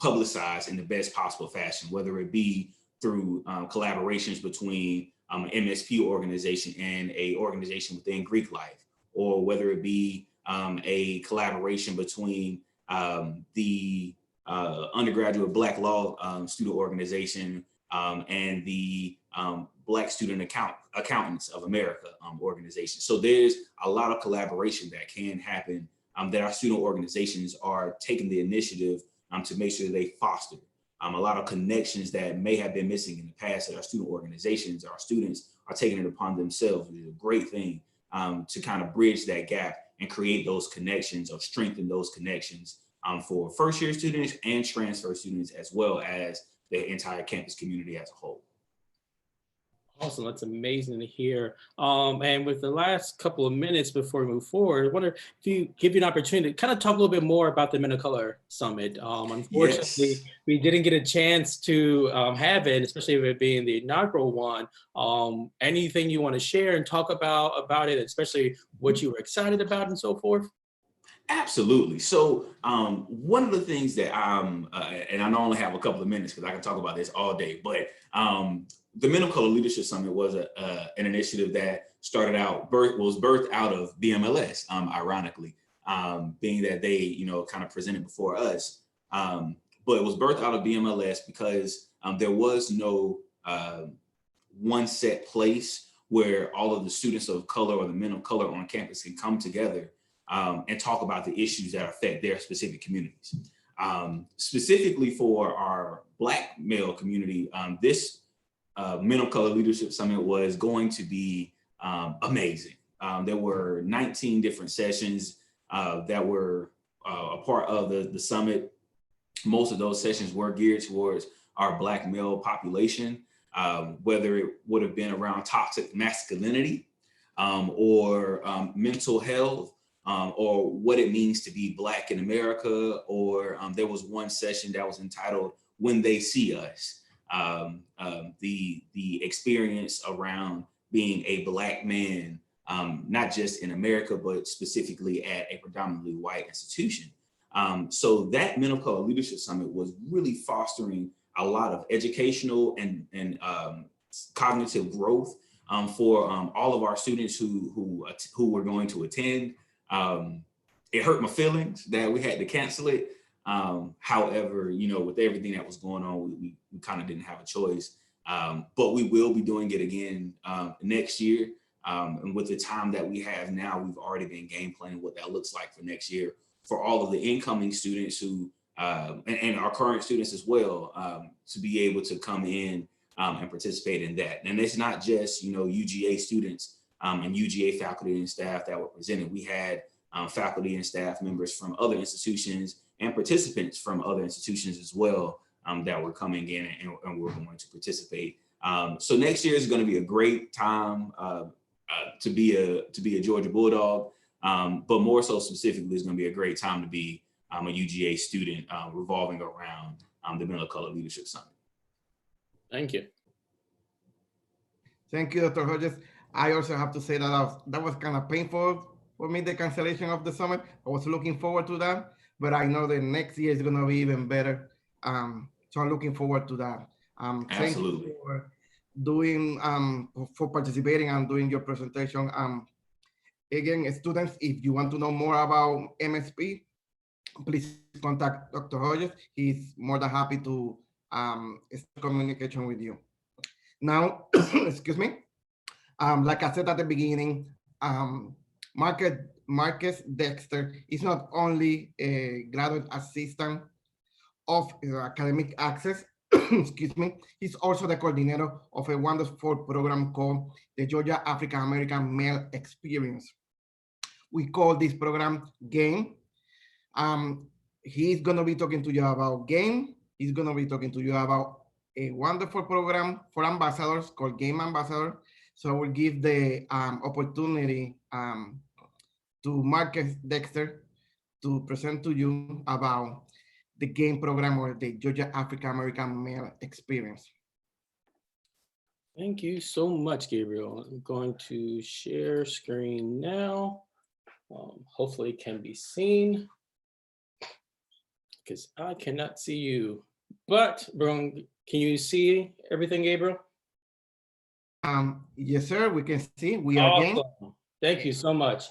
[SPEAKER 2] publicized in the best possible fashion, whether it be through collaborations between an MSP organization and a organization within Greek life, or whether it be a collaboration between the undergraduate Black Law student organization and the Black Student Accountants of America organization. So there's a lot of collaboration that can happen that our student organizations are taking the initiative to make sure they foster. A lot of connections that may have been missing in the past that our student organizations, our students are taking it upon themselves, which is a great thing to kind of bridge that gap and create those connections or strengthen those connections for first year students and transfer students, as well as the entire campus community as a whole.
[SPEAKER 4] Awesome, that's amazing to hear. And with the last couple of minutes before we move forward, I wonder if you give you an opportunity to kind of talk a little bit more about the Men of Color Summit. Unfortunately,
[SPEAKER 2] Yes.
[SPEAKER 4] we didn't get a chance to have it, especially with it being the inaugural one. Anything you want to share and talk about it, especially what you were excited about and so forth?
[SPEAKER 2] Absolutely. So one of the things that and I only have a couple of minutes because I can talk about this all day, but the Men of Color Leadership Summit was an initiative that was birthed out of BMLS, ironically, being that they, kind of presented before us. But it was birthed out of BMLS because there was no one set place where all of the students of color or the men of color on campus can come together and talk about the issues that affect their specific communities. Specifically for our Black male community, this Men of Color Leadership Summit was going to be amazing. There were 19 different sessions that were a part of the summit. Most of those sessions were geared towards our Black male population, whether it would have been around toxic masculinity or mental health, or what it means to be Black in America, or there was one session that was entitled When They See Us. The experience around being a Black man, not just in America, but specifically at a predominantly white institution. So that Men of Color Leadership Summit was really fostering a lot of educational and cognitive growth for all of our students who were going to attend. It hurt my feelings that we had to cancel it. However, with everything that was going on, we kind of didn't have a choice. But we will be doing it again next year. And with the time that we have now, we've already been game planning what that looks like for next year for all of the incoming students who, and our current students as well, to be able to come in and participate in that. And it's not just, UGA students and UGA faculty and staff that were presented. We had faculty and staff members from other institutions and participants from other institutions as well that were coming in and were going to participate. So next year is going to be a great time to be a Georgia Bulldog, but more so specifically, it's going to be a great time to be a UGA student revolving around the Men of Color Leadership Summit.
[SPEAKER 4] Thank you.
[SPEAKER 1] Thank you, Dr. Hodges. I also have to say that was kind of painful for me, the cancellation of the summit. I was looking forward to that, but I know the next year is going to be even better. So I'm looking forward to that. Thank you for doing, for participating and doing your presentation. Again, students, if you want to know more about MSP, please contact Dr. Hodges. He's more than happy to start communication with you. Now, excuse me. Like I said at the beginning, Marcus Dexter is not only a graduate assistant of academic access, excuse me, he's also the coordinator of a wonderful program called the Georgia African American Male Experience. We call this program GAME. He's gonna be talking to you about GAME. He's gonna be talking to you about a wonderful program for ambassadors called Game Ambassador. So we'll give the opportunity to Marcus Dexter to present to you about the GAME program or the Georgia African American Male Experience.
[SPEAKER 4] Thank you so much, Gabriel. I'm going to share screen now. Hopefully it can be seen because I cannot see you. But can you see everything, Gabriel?
[SPEAKER 1] Yes, sir, we can see. We are GAME.
[SPEAKER 4] Thank you so much.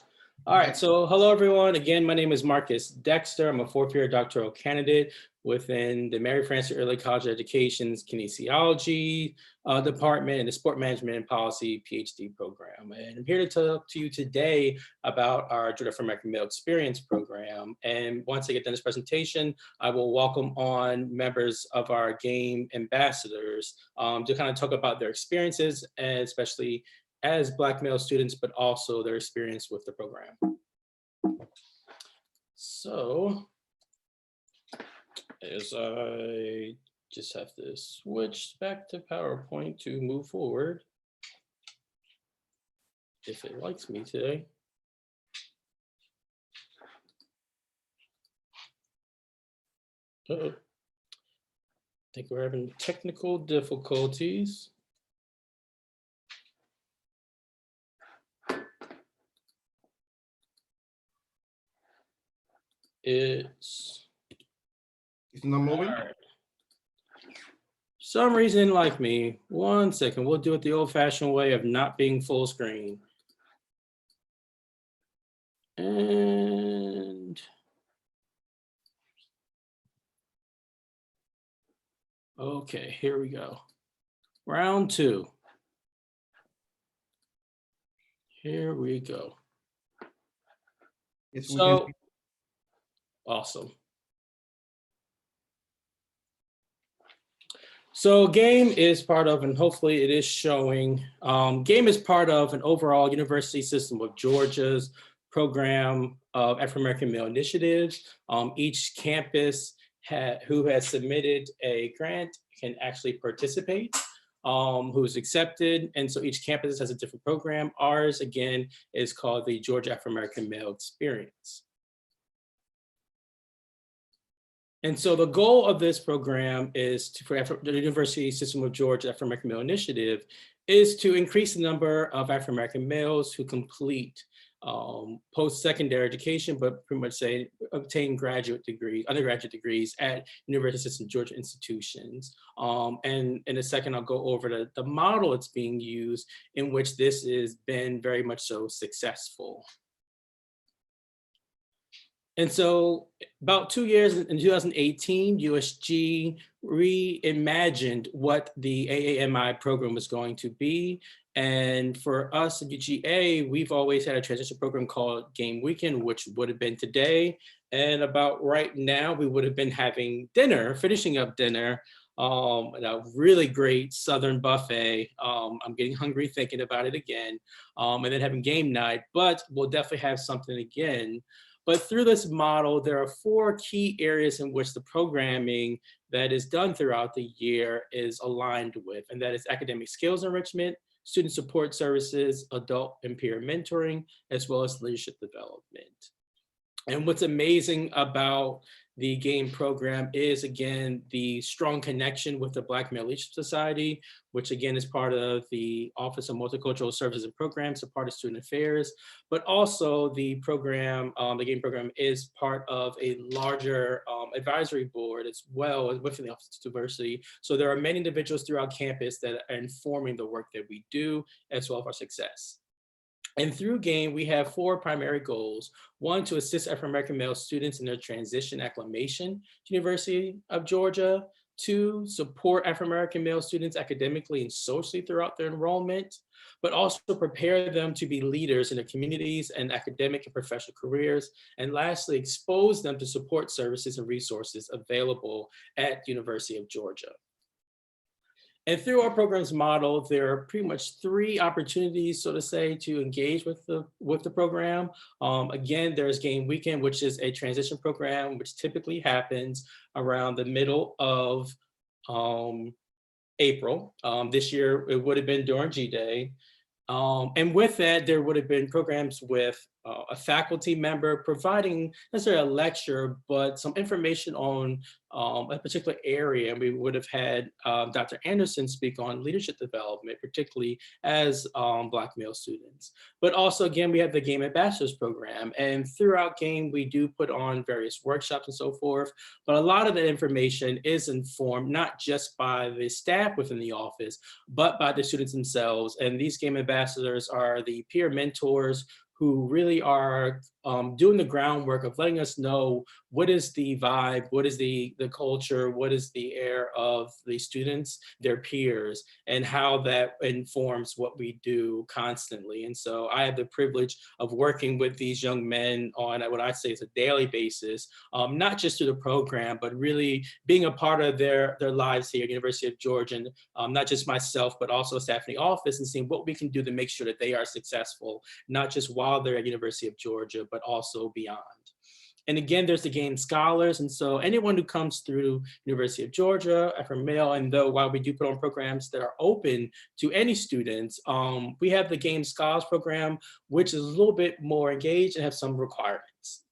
[SPEAKER 4] All right, so hello everyone. Again, my name is Marcus Dexter. I'm a fourth-year doctoral candidate within the Mary Frances Early College Education's Kinesiology Department and the Sport Management and Policy PhD program. And I'm here to talk to you today about our Georgia African American Male Experience program. And once I get done this presentation, I will welcome on members of our GAME ambassadors to kind of talk about their experiences, and especially as Black male students, but also their experience with the program. So, as I just have to switch back to PowerPoint to move forward, if it likes me today. Uh-oh. I think we're having technical difficulties. It's
[SPEAKER 1] not moving.
[SPEAKER 4] Right. Some reason like me. 1 second, we'll do it the old-fashioned way of not being full screen. And okay, here we go. Round 2. Here we go. So awesome. So GAME is part of, and hopefully it is showing, GAME is part of an overall University System of Georgia's program of African American Male Initiatives. Each campus who has submitted a grant can actually participate, who is accepted. And so each campus has a different program. Ours, again, is called the Georgia African American Male Experience. And so the goal of this program is for the University System of Georgia African American Male Initiative is to increase the number of African American males who complete post-secondary education, but pretty much say obtain undergraduate degrees at University System of Georgia institutions. And in a second, I'll go over the model it's being used in which this has been very much so successful. And so about 2 years in 2018, USG reimagined what the AAMI program was going to be. And for us at UGA, we've always had a transition program called Game Weekend, which would have been today. And about right now, we would have been having dinner, finishing up dinner and a really great Southern buffet. I'm getting hungry thinking about it again. And then having game night, but we'll definitely have something again. But through this model, there are 4 key areas in which the programming that is done throughout the year is aligned with, and that is academic skills enrichment, student support services, adult and peer mentoring, as well as leadership development. And what's amazing about the GAME program is, again, the strong connection with the Black Male Leadership Society, which again is part of the Office of Multicultural Services and Programs, a part of Student Affairs, but also the program, the GAME program is part of a larger advisory board as well within the Office of Diversity. So there are many individuals throughout campus that are informing the work that we do as well as our success. And through GAME, we have 4 primary goals. 1, to assist African-American male students in their transition acclimation to University of Georgia. 2, support African-American male students academically and socially throughout their enrollment, but also prepare them to be leaders in their communities and academic and professional careers. And lastly, expose them to support services and resources available at University of Georgia. And through our programs model, there are pretty much 3 opportunities, so to say, to engage with the program. Again, there's Game Weekend, which is a transition program, which typically happens around the middle of April. This year, it would have been during G-Day. And with that, there would have been programs with a faculty member providing not necessarily a lecture, but some information on a particular area. And we would have had Dr. Anderson speak on leadership development, particularly as Black male students. But also, again, we have the GAME Ambassadors program. And throughout GAME, we do put on various workshops and so forth. But a lot of that information is informed not just by the staff within the office, but by the students themselves. And these GAME Ambassadors are the peer mentors who really are doing the groundwork of letting us know what is the vibe, what is the culture, what is the air of the students, their peers, and how that informs what we do constantly. And so I have the privilege of working with these young men on what I say is a daily basis, not just through the program, but really being a part of their lives here at University of Georgia, and not just myself, but also staff in the office, and seeing what we can do to make sure that they are successful, not just while they're at University of Georgia, but also beyond. And again, there's the GAME Scholars. And so anyone who comes through University of Georgia, African male, and though while we do put on programs that are open to any students, we have the GAME Scholars program, which is a little bit more engaged and have some requirements.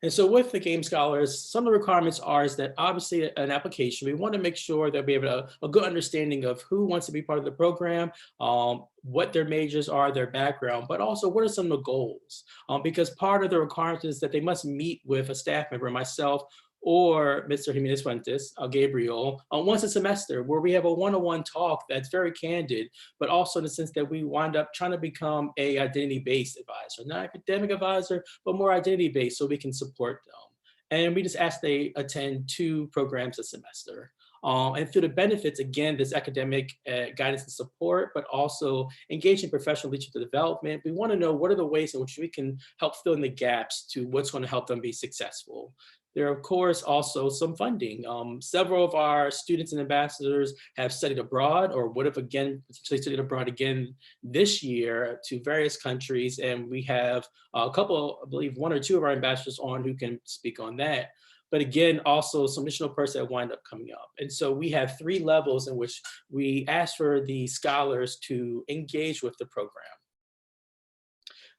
[SPEAKER 4] And so with the GAME Scholars, some of the requirements are is that obviously an application, we want to make sure that we have a good understanding of who wants to be part of the program, what their majors are, their background, but also what are some of the goals? Because part of the requirement is that they must meet with a staff member, myself, or Mr. Jimenez Fuentes, Gabriel, once a semester, where we have a one-on-one talk that's very candid, but also in the sense that we wind up trying to become a identity-based advisor, not academic advisor, but more identity-based so we can support them. And we just ask they attend 2 programs a semester. And through the benefits, again, this academic guidance and support, but also engaging professional leadership development. We want to know what are the ways in which we can help fill in the gaps to what's going to help them be successful. There are, of course, also some funding. Several of our students and ambassadors have studied abroad or would have, again, potentially studied abroad again this year to various countries. And we have a couple, I believe 1 or 2 of our ambassadors on who can speak on that. But again, also some additional persons that wind up coming up. And so we have 3 levels in which we ask for the scholars to engage with the program.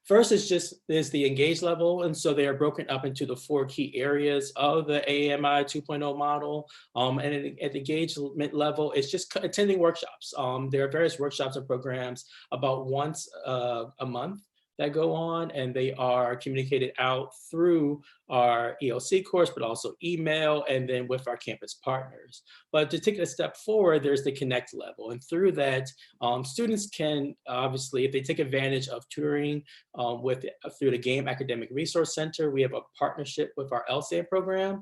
[SPEAKER 4] First is the engage level. And so they are broken up into the 4 key areas of the AMI 2.0 model. And at the engagement level, it's just attending workshops. There are various workshops and programs about once a month that go on, and they are communicated out through our ELC course, but also email, and then with our campus partners. But to take it a step forward, there's the connect level. And through that, students can obviously, if they take advantage of tutoring through the GAME Academic Resource Center, we have a partnership with our LSAM program,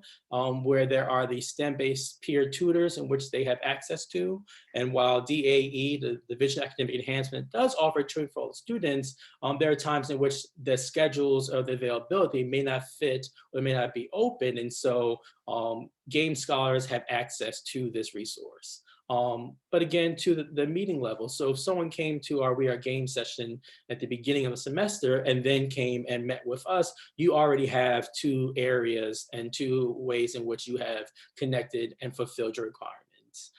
[SPEAKER 4] where there are the STEM-based peer tutors in which they have access to. And while DAE, the Division of Academic Enhancement, does offer tutoring for all the students, there are times in which the schedules or the availability may not fit or may not be open. And so game scholars have access to this resource. But again, to the meeting level. So if someone came to our We Are Game session at the beginning of the semester and then came and met with us, you already have 2 areas and 2 ways in which you have connected and fulfilled your requirements.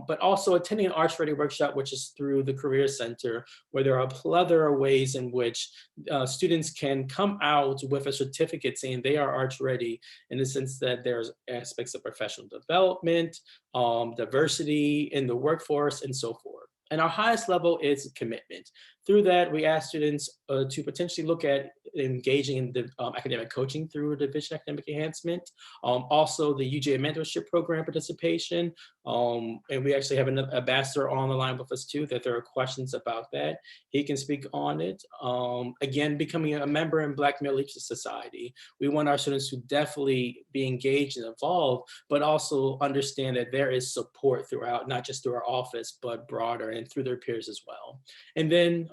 [SPEAKER 4] But also attending an Arts Ready workshop, which is through the Career Center, where there are a plethora of ways in which students can come out with a certificate saying they are Arts Ready, in the sense that there's aspects of professional development, diversity in the workforce, and so forth. And our highest level is commitment. Through that, we ask students to potentially look at engaging in the academic coaching through a division academic enhancement. Also the UGA mentorship program participation. And we actually have an ambassador on the line with us too, that there are questions about that. He can speak on it. Again, becoming a member in Black Male Leadership Society. We want our students to definitely be engaged and involved, but also understand that there is support throughout, not just through our office, but broader and through their peers as well. And then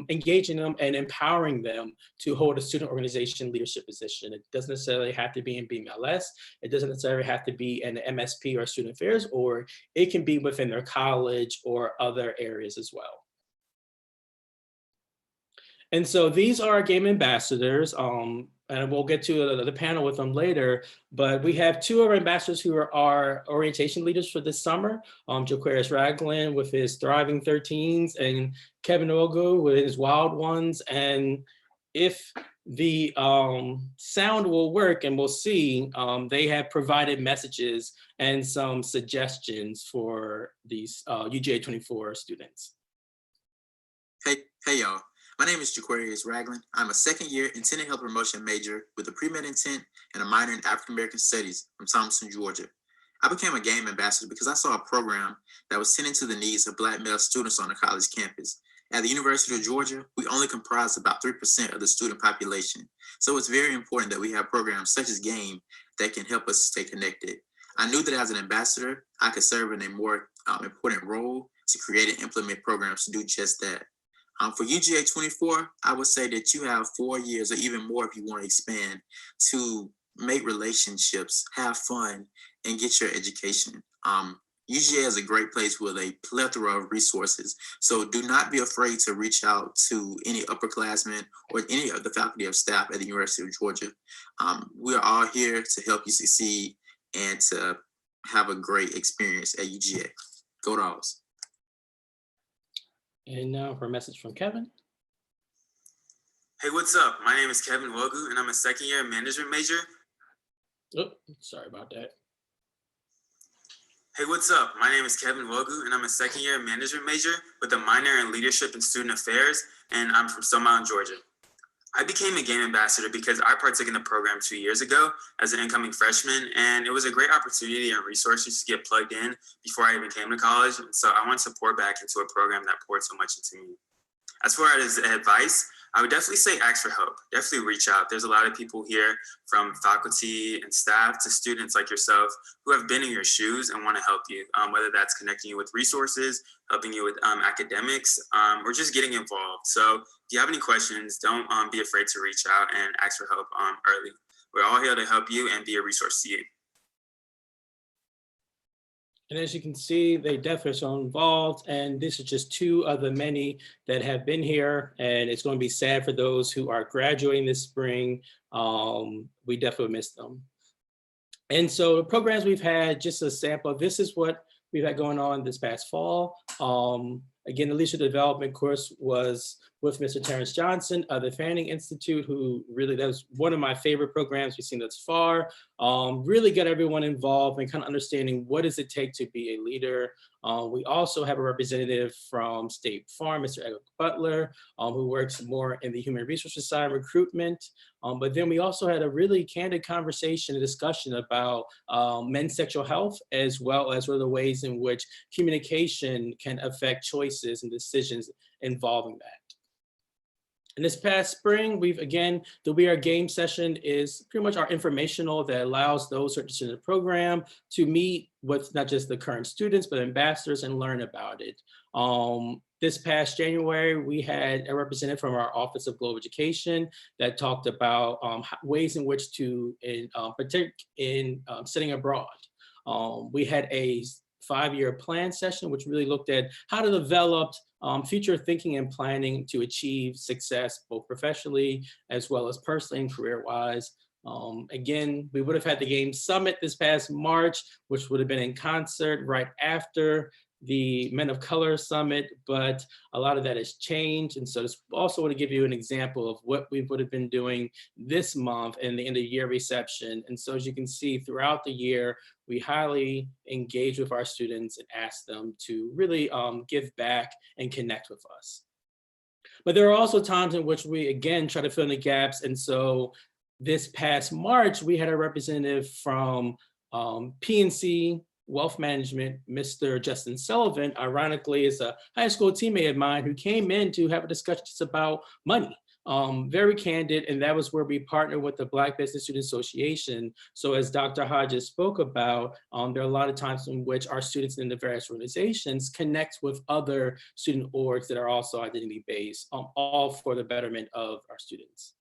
[SPEAKER 4] engaging them and empowering them to hold a student organization leadership position. It doesn't necessarily have to be in BMLS. It doesn't necessarily have to be in MSP or student affairs, or it can be within their college or other areas as well. And so these are our game ambassadors. And we'll get to the panel with them later, but we have 2 of our ambassadors who are our orientation leaders for this summer. Jaquarius Ragland with his Thriving 13s and Kevin Ogu with his Wild Ones. And if the sound will work, and we'll see, they have provided messages and some suggestions for these UGA 24 students.
[SPEAKER 7] Hey y'all. My name is Jaquarius Ragland. I'm a 2nd-year Intent and Health Promotion major with a pre-med intent and a minor in African American Studies from Thomaston, Georgia. I became a game ambassador because I saw a program that was tending to the needs of Black male students on the college campus. At the University of Georgia, we only comprise about 3% of the student population. So it's very important that we have programs such as GAME that can help us stay connected. I knew that as an ambassador, I could serve in a more important role to create and implement programs to do just that. For UGA 24, I would say that you have 4 years or even more if you want to expand to make relationships, have fun, and get your education. UGA is a great place with a plethora of resources. So do not be afraid to reach out to any upperclassmen or any of the faculty or staff at the University of Georgia. We are all here to help you succeed and to have a great experience at UGA. Go Dogs.
[SPEAKER 4] And now for a message from Kevin.
[SPEAKER 8] Hey, what's up? My name is Kevin Wogu, and I'm a 2nd-year management major.
[SPEAKER 4] Oh, sorry about that.
[SPEAKER 8] Hey, what's up? My name is Kevin Wogu, and I'm a 2nd-year management major with a minor in leadership and student affairs, and I'm from Stone Mountain, Georgia. I became a game ambassador because I partook in the program 2 years ago as an incoming freshman, and it was a great opportunity and resources to get plugged in before I even came to college. And so I want to pour back into a program that poured so much into me. As far as advice, I would definitely say ask for help. Definitely reach out. There's a lot of people here, from faculty and staff to students like yourself, who have been in your shoes and want to help you, whether that's connecting you with resources, helping you with academics, or just getting involved. So if you have any questions, don't be afraid to reach out and ask for help early. We're all here to help you and be a resource to you.
[SPEAKER 4] And as you can see, they definitely are so involved, and this is just 2 of the many that have been here, and it's going to be sad for those who are graduating this spring. We definitely miss them. And so the programs we've had, just a sample, this is what we've had going on this past fall. Again, the leadership development course was with Mr. Terrence Johnson of the Fanning Institute, who really, that was one of my favorite programs we've seen thus far. Really got everyone involved and kind of understanding what does it take to be a leader. We also have a representative from State Farm, Mr. Edward Butler, who works more in the human resources side, recruitment. But then we also had a really candid conversation and discussion about men's sexual health, as well as the ways in which communication can affect choices and decisions involving that. And this past spring, we've again, the We Are Game session is pretty much our informational that allows those who are interested in the program to meet with not just the current students, but ambassadors and learn about it. This past January, we had a representative from our Office of Global Education that talked about ways in which to, studying abroad. We had a 5-year plan session, which really looked at how to develop future thinking and planning to achieve success, both professionally as well as personally and career-wise. Again, we would have had the Game Summit this past March, which would have been in concert right after the Men of Color Summit, but a lot of that has changed. And so this also want to give you an example of what we would have been doing this month in the end of year reception. And so as you can see throughout the year, we highly engage with our students and ask them to really give back and connect with us. But there are also times in which we, again, try to fill in the gaps. And so this past March, we had a representative from PNC Wealth Management, Mr. Justin Sullivan, ironically is a high school teammate of mine who came in to have a discussion just about money. Very candid, and that was where we partnered with the Black Business Student Association. So as Dr. Hodges spoke about, there are a lot of times in which our students in the various organizations connect with other student orgs that are also identity-based, all for the betterment of our students.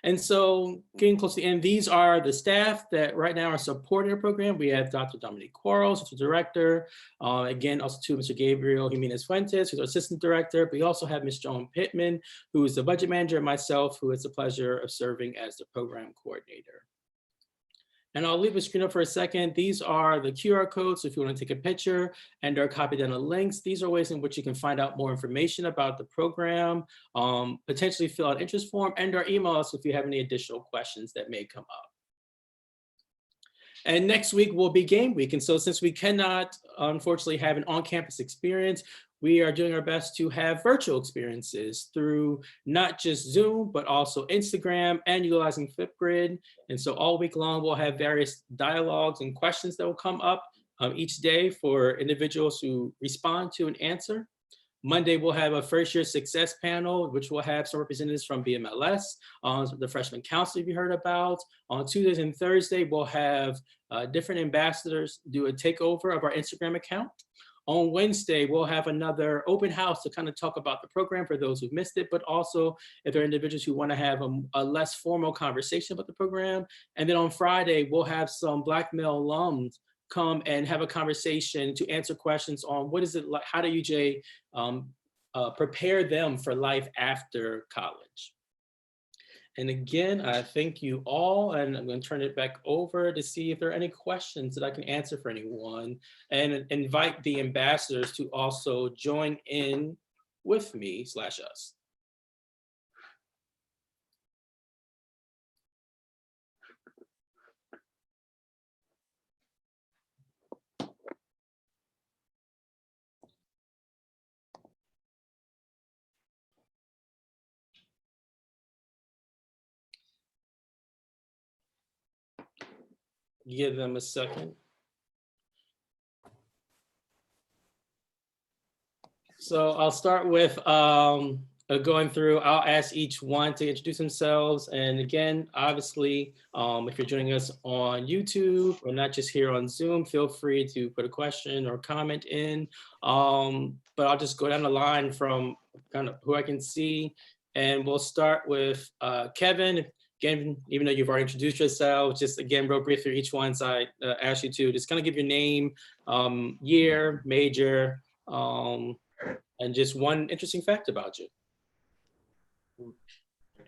[SPEAKER 4] And so getting close to the end, these are the staff that right now are supporting the program. We have Dr. Dominique Quarles, who's the director. Again, also to Mr. Gabriel Jimenez Fuentes, who's our assistant director. We also have Ms. Joan Pittman, who is the budget manager, and myself, who has the pleasure of serving as the program coordinator. And I'll leave the screen up for a second. These are the QR codes, so if you want to take a picture, and are copied down the links. These are ways in which you can find out more information about the program, potentially fill out interest form, and or email us if you have any additional questions that may come up. And next week will be game week. And so since we cannot, unfortunately, have an on-campus experience, we are doing our best to have virtual experiences through not just Zoom, but also Instagram and utilizing Flipgrid. And so all week long, we'll have various dialogues and questions that will come up each day for individuals who respond to and answer. Monday, we'll have a first year success panel, which will have some representatives from BMLS, the freshman council you heard about. On Tuesdays and Thursday, we'll have different ambassadors do a takeover of our Instagram account. On Wednesday, we'll have another open house to kind of talk about the program for those who've missed it, but also if there are individuals who want to have a less formal conversation about the program. And then on Friday, we'll have some Black male alums come and have a conversation to answer questions on what is it like, how do UJ prepare them for life after college. And again, I thank you all, and I'm going to turn it back over to see if there are any questions that I can answer for anyone, and invite the ambassadors to also join in with me / us. Give them a second. So I'll start with going through, I'll ask each one to introduce themselves. And again, obviously, if you're joining us on YouTube or not just here on Zoom, feel free to put a question or comment in. But I'll just go down the line from kind of who I can see. And we'll start with Kevin. Again, even though you've already introduced yourself, just again, real brief for each one. So I ask you to just kind of give your name, year, major, and just one interesting fact about you.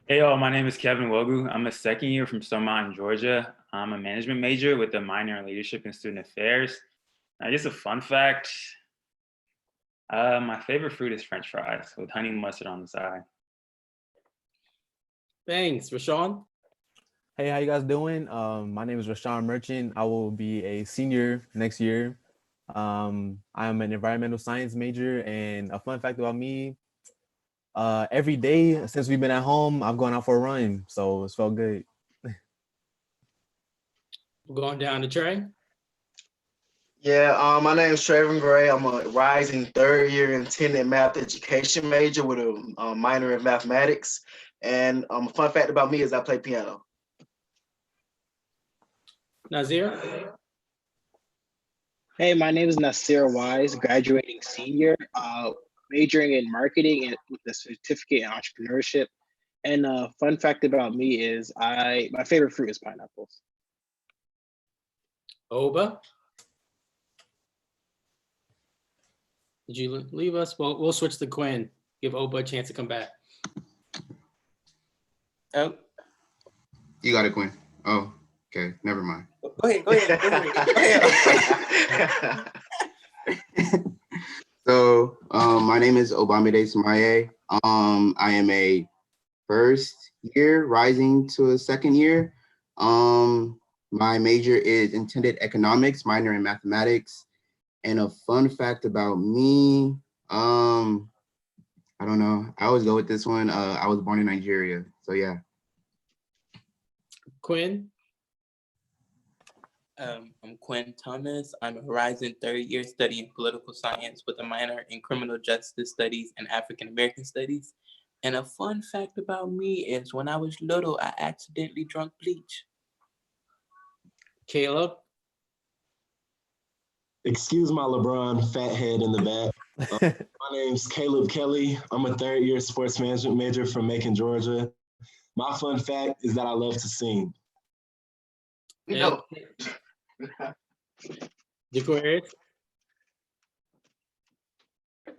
[SPEAKER 9] Hey y'all, my name is Kevin Wogu. I'm a second year from Stone Mountain, Georgia. I'm a management major with a minor in leadership and student affairs. I guess a fun fact, my favorite fruit is French fries with honey mustard on the side.
[SPEAKER 4] Thanks, Rashawn.
[SPEAKER 11] Hey, how you guys doing? My name is Rashawn Merchant. I will be a senior next year. I am an environmental science major, and a fun fact about me, every day since we've been at home, I've gone out for a run, so it's felt good.
[SPEAKER 4] Going down to Trey.
[SPEAKER 23] Yeah, my name is Trayvon Gray. I'm a rising third year intended math education major with a minor in mathematics. And a fun fact about me is I play piano.
[SPEAKER 4] Nazir.
[SPEAKER 24] Hey, my name is Nasir Wise, graduating senior.
[SPEAKER 21] majoring in marketing and with a certificate in entrepreneurship. And a fun fact about me is my favorite fruit is pineapples.
[SPEAKER 4] Oba, did you leave us? Well, we'll switch to Quinn. Give Oba a chance to come back.
[SPEAKER 3] Oh,
[SPEAKER 10] You got it, Quinn. Oh, okay. Never mind.
[SPEAKER 3] go ahead. Go ahead.
[SPEAKER 10] So, my name is Obamide Samaye. I am a first year rising to a second year. My major is intended economics, minor in mathematics. And a fun fact about me, I don't know. I always go with this one. I was born in Nigeria. So yeah.
[SPEAKER 4] Quinn?
[SPEAKER 3] I'm Quinn Thomas. I'm a rising third year studying political science with a minor in criminal justice studies and African American studies. And a fun fact about me is when I was little, I accidentally drank bleach.
[SPEAKER 4] Caleb?
[SPEAKER 12] Excuse my LeBron fat head in the back. My name's Caleb Kelly. I'm a third year sports management major from Macon, Georgia. My fun fact is that I love to sing.
[SPEAKER 4] No. Jaquarius?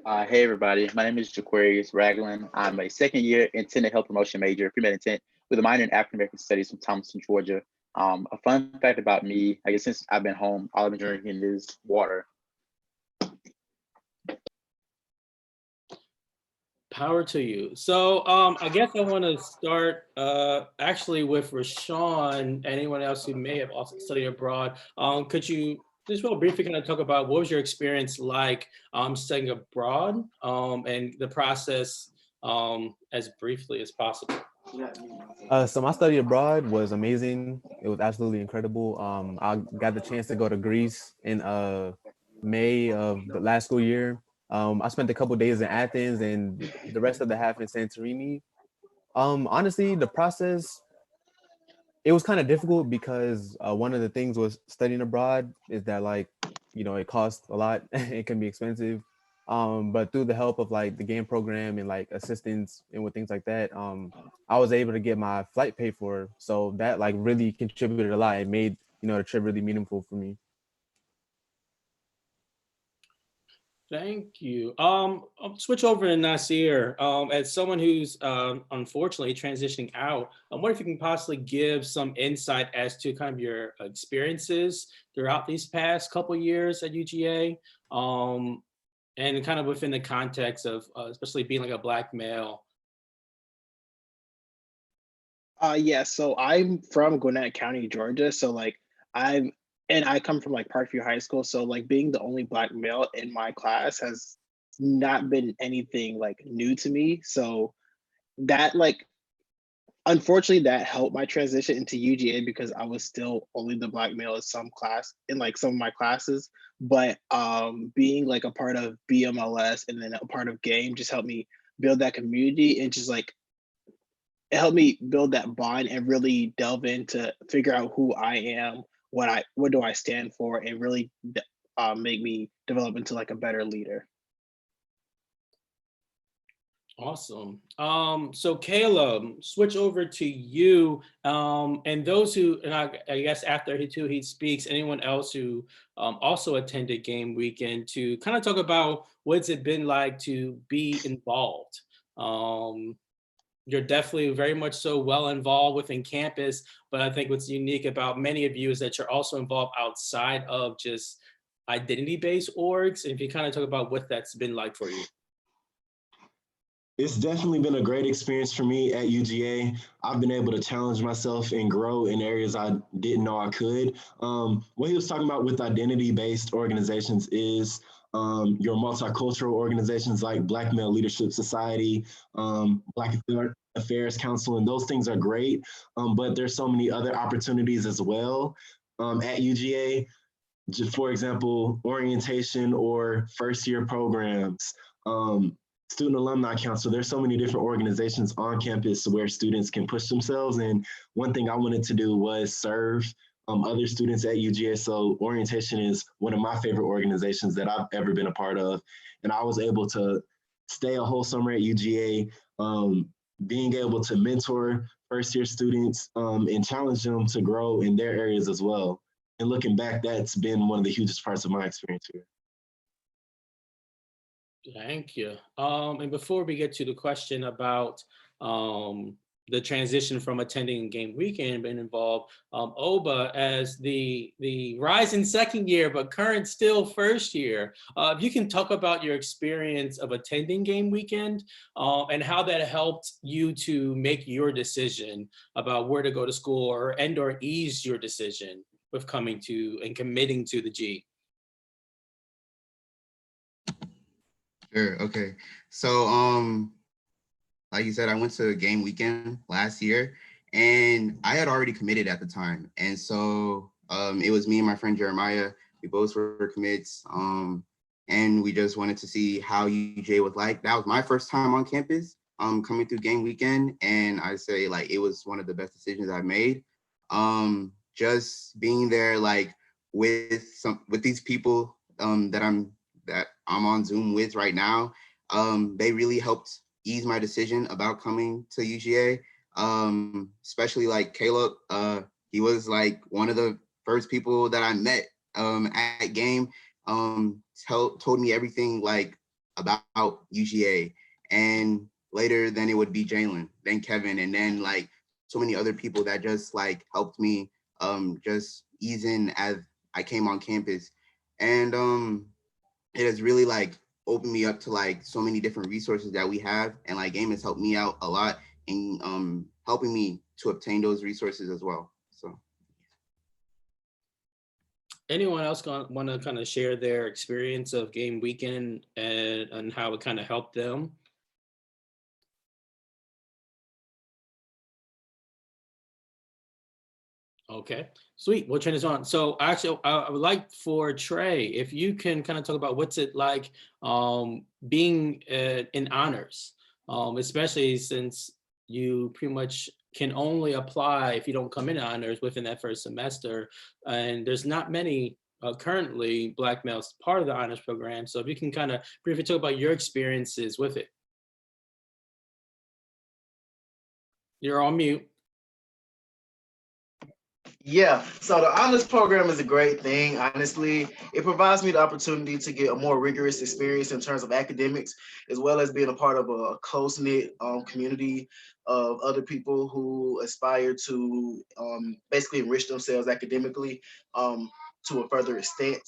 [SPEAKER 24] Hey everybody, my name is Jaquarius Ragland. I'm a second year intended health promotion major, pre-med intent, with a minor in African American studies from Thomaston, Georgia. A fun fact about me, I guess since I've been home, all I've been drinking is water.
[SPEAKER 4] Power to you. So I guess I want to start actually with Rashawn. Anyone else who may have also studied abroad, could you just real briefly kind of talk about what was your experience like studying abroad and the process as briefly as possible?
[SPEAKER 11] So my study abroad was amazing. It was absolutely incredible. I got the chance to go to Greece in May of the last school year. I spent a couple days in Athens and the rest of the half in Santorini. Honestly, the process, it was kind of difficult because one of the things was studying abroad is that it costs a lot. It can be expensive. But through the help of like the game program and like assistance and with things like that, I was able to get my flight paid for. So that like really contributed a lot. It made, the trip really meaningful for me.
[SPEAKER 4] Thank you. I'll switch over to Nasir. As someone who's unfortunately transitioning out, I wonder if you can possibly give some insight as to kind of your experiences throughout these past couple years at UGA, and kind of within the context of especially being like a Black male.
[SPEAKER 21] Yeah, so I'm from Gwinnett County, Georgia. So like I come from like Parkview High School. So like being the only Black male in my class has not been anything like new to me. So that like unfortunately that helped my transition into UGA because I was still only the Black male in some of my classes. But being like a part of BMLS and then a part of game just helped me build that community and just like it helped me build that bond and really delve into figure out who I am, what do I stand for, and really make me develop into like a better leader.
[SPEAKER 4] Awesome. So Caleb, switch over to you. And those who, and I guess after he speaks, anyone else who also attended game weekend to kind of talk about what's it been like to be involved. You're definitely very much so well involved within campus, but I think what's unique about many of you is that you're also involved outside of just identity-based orgs. And if you kind of talk about what that's been like for you.
[SPEAKER 12] It's definitely been a great experience for me at UGA. I've been able to challenge myself and grow in areas I didn't know I could. What he was talking about with identity-based organizations is your multicultural organizations like Black Male Leadership Society, Black Affairs Council, and those things are great. But there's so many other opportunities as well at UGA. For example, orientation or first year programs, Student Alumni Council. There's so many different organizations on campus where students can push themselves. And one thing I wanted to do was serve other students at UGA. So orientation is one of my favorite organizations that I've ever been a part of. And I was able to stay a whole summer at UGA, being able to mentor first year students and challenge them to grow in their areas as well. And looking back, that's been one of the hugest parts of my experience here.
[SPEAKER 4] Thank you. And before we get to the question about the transition from attending game weekend and involved Oba as the rising second year, but current still first year. If you can talk about your experience of attending game weekend and how that helped you to make your decision about where to go to school or ease your decision with coming to and committing to the G.
[SPEAKER 10] Sure. Okay. So, like you said, I went to a game weekend last year, and I had already committed at the time. And so, it was me and my friend Jeremiah. We both were commits, and we just wanted to see how UJ was like. That was my first time on campus, coming through game weekend, and I say like it was one of the best decisions I've made. Just being there, like with these people, that I'm on Zoom with right now, they really helped ease my decision about coming to UGA. Especially like Caleb, he was like one of the first people that I met at game. Told me everything like about UGA, and later then it would be Jalen, then Kevin, and then like so many other people that just like helped me just ease in as I came on campus. And it has really like opened me up to like so many different resources that we have, and like game has helped me out a lot in helping me to obtain those resources as well. So
[SPEAKER 4] anyone else want to kind of share their experience of game weekend and how it kind of helped them? Okay, sweet. We'll turn this on. So actually, I would like for Trey, if you can kind of talk about what's it like being in honors, especially since you pretty much can only apply if you don't come in honors within that first semester. And there's not many currently Black males part of the honors program. So if you can kind of briefly talk about your experiences with it. You're on mute.
[SPEAKER 23] Yeah, so the honors program is a great thing. Honestly, it provides me the opportunity to get a more rigorous experience in terms of academics, as well as being a part of a close-knit community of other people who aspire to basically enrich themselves academically to a further extent.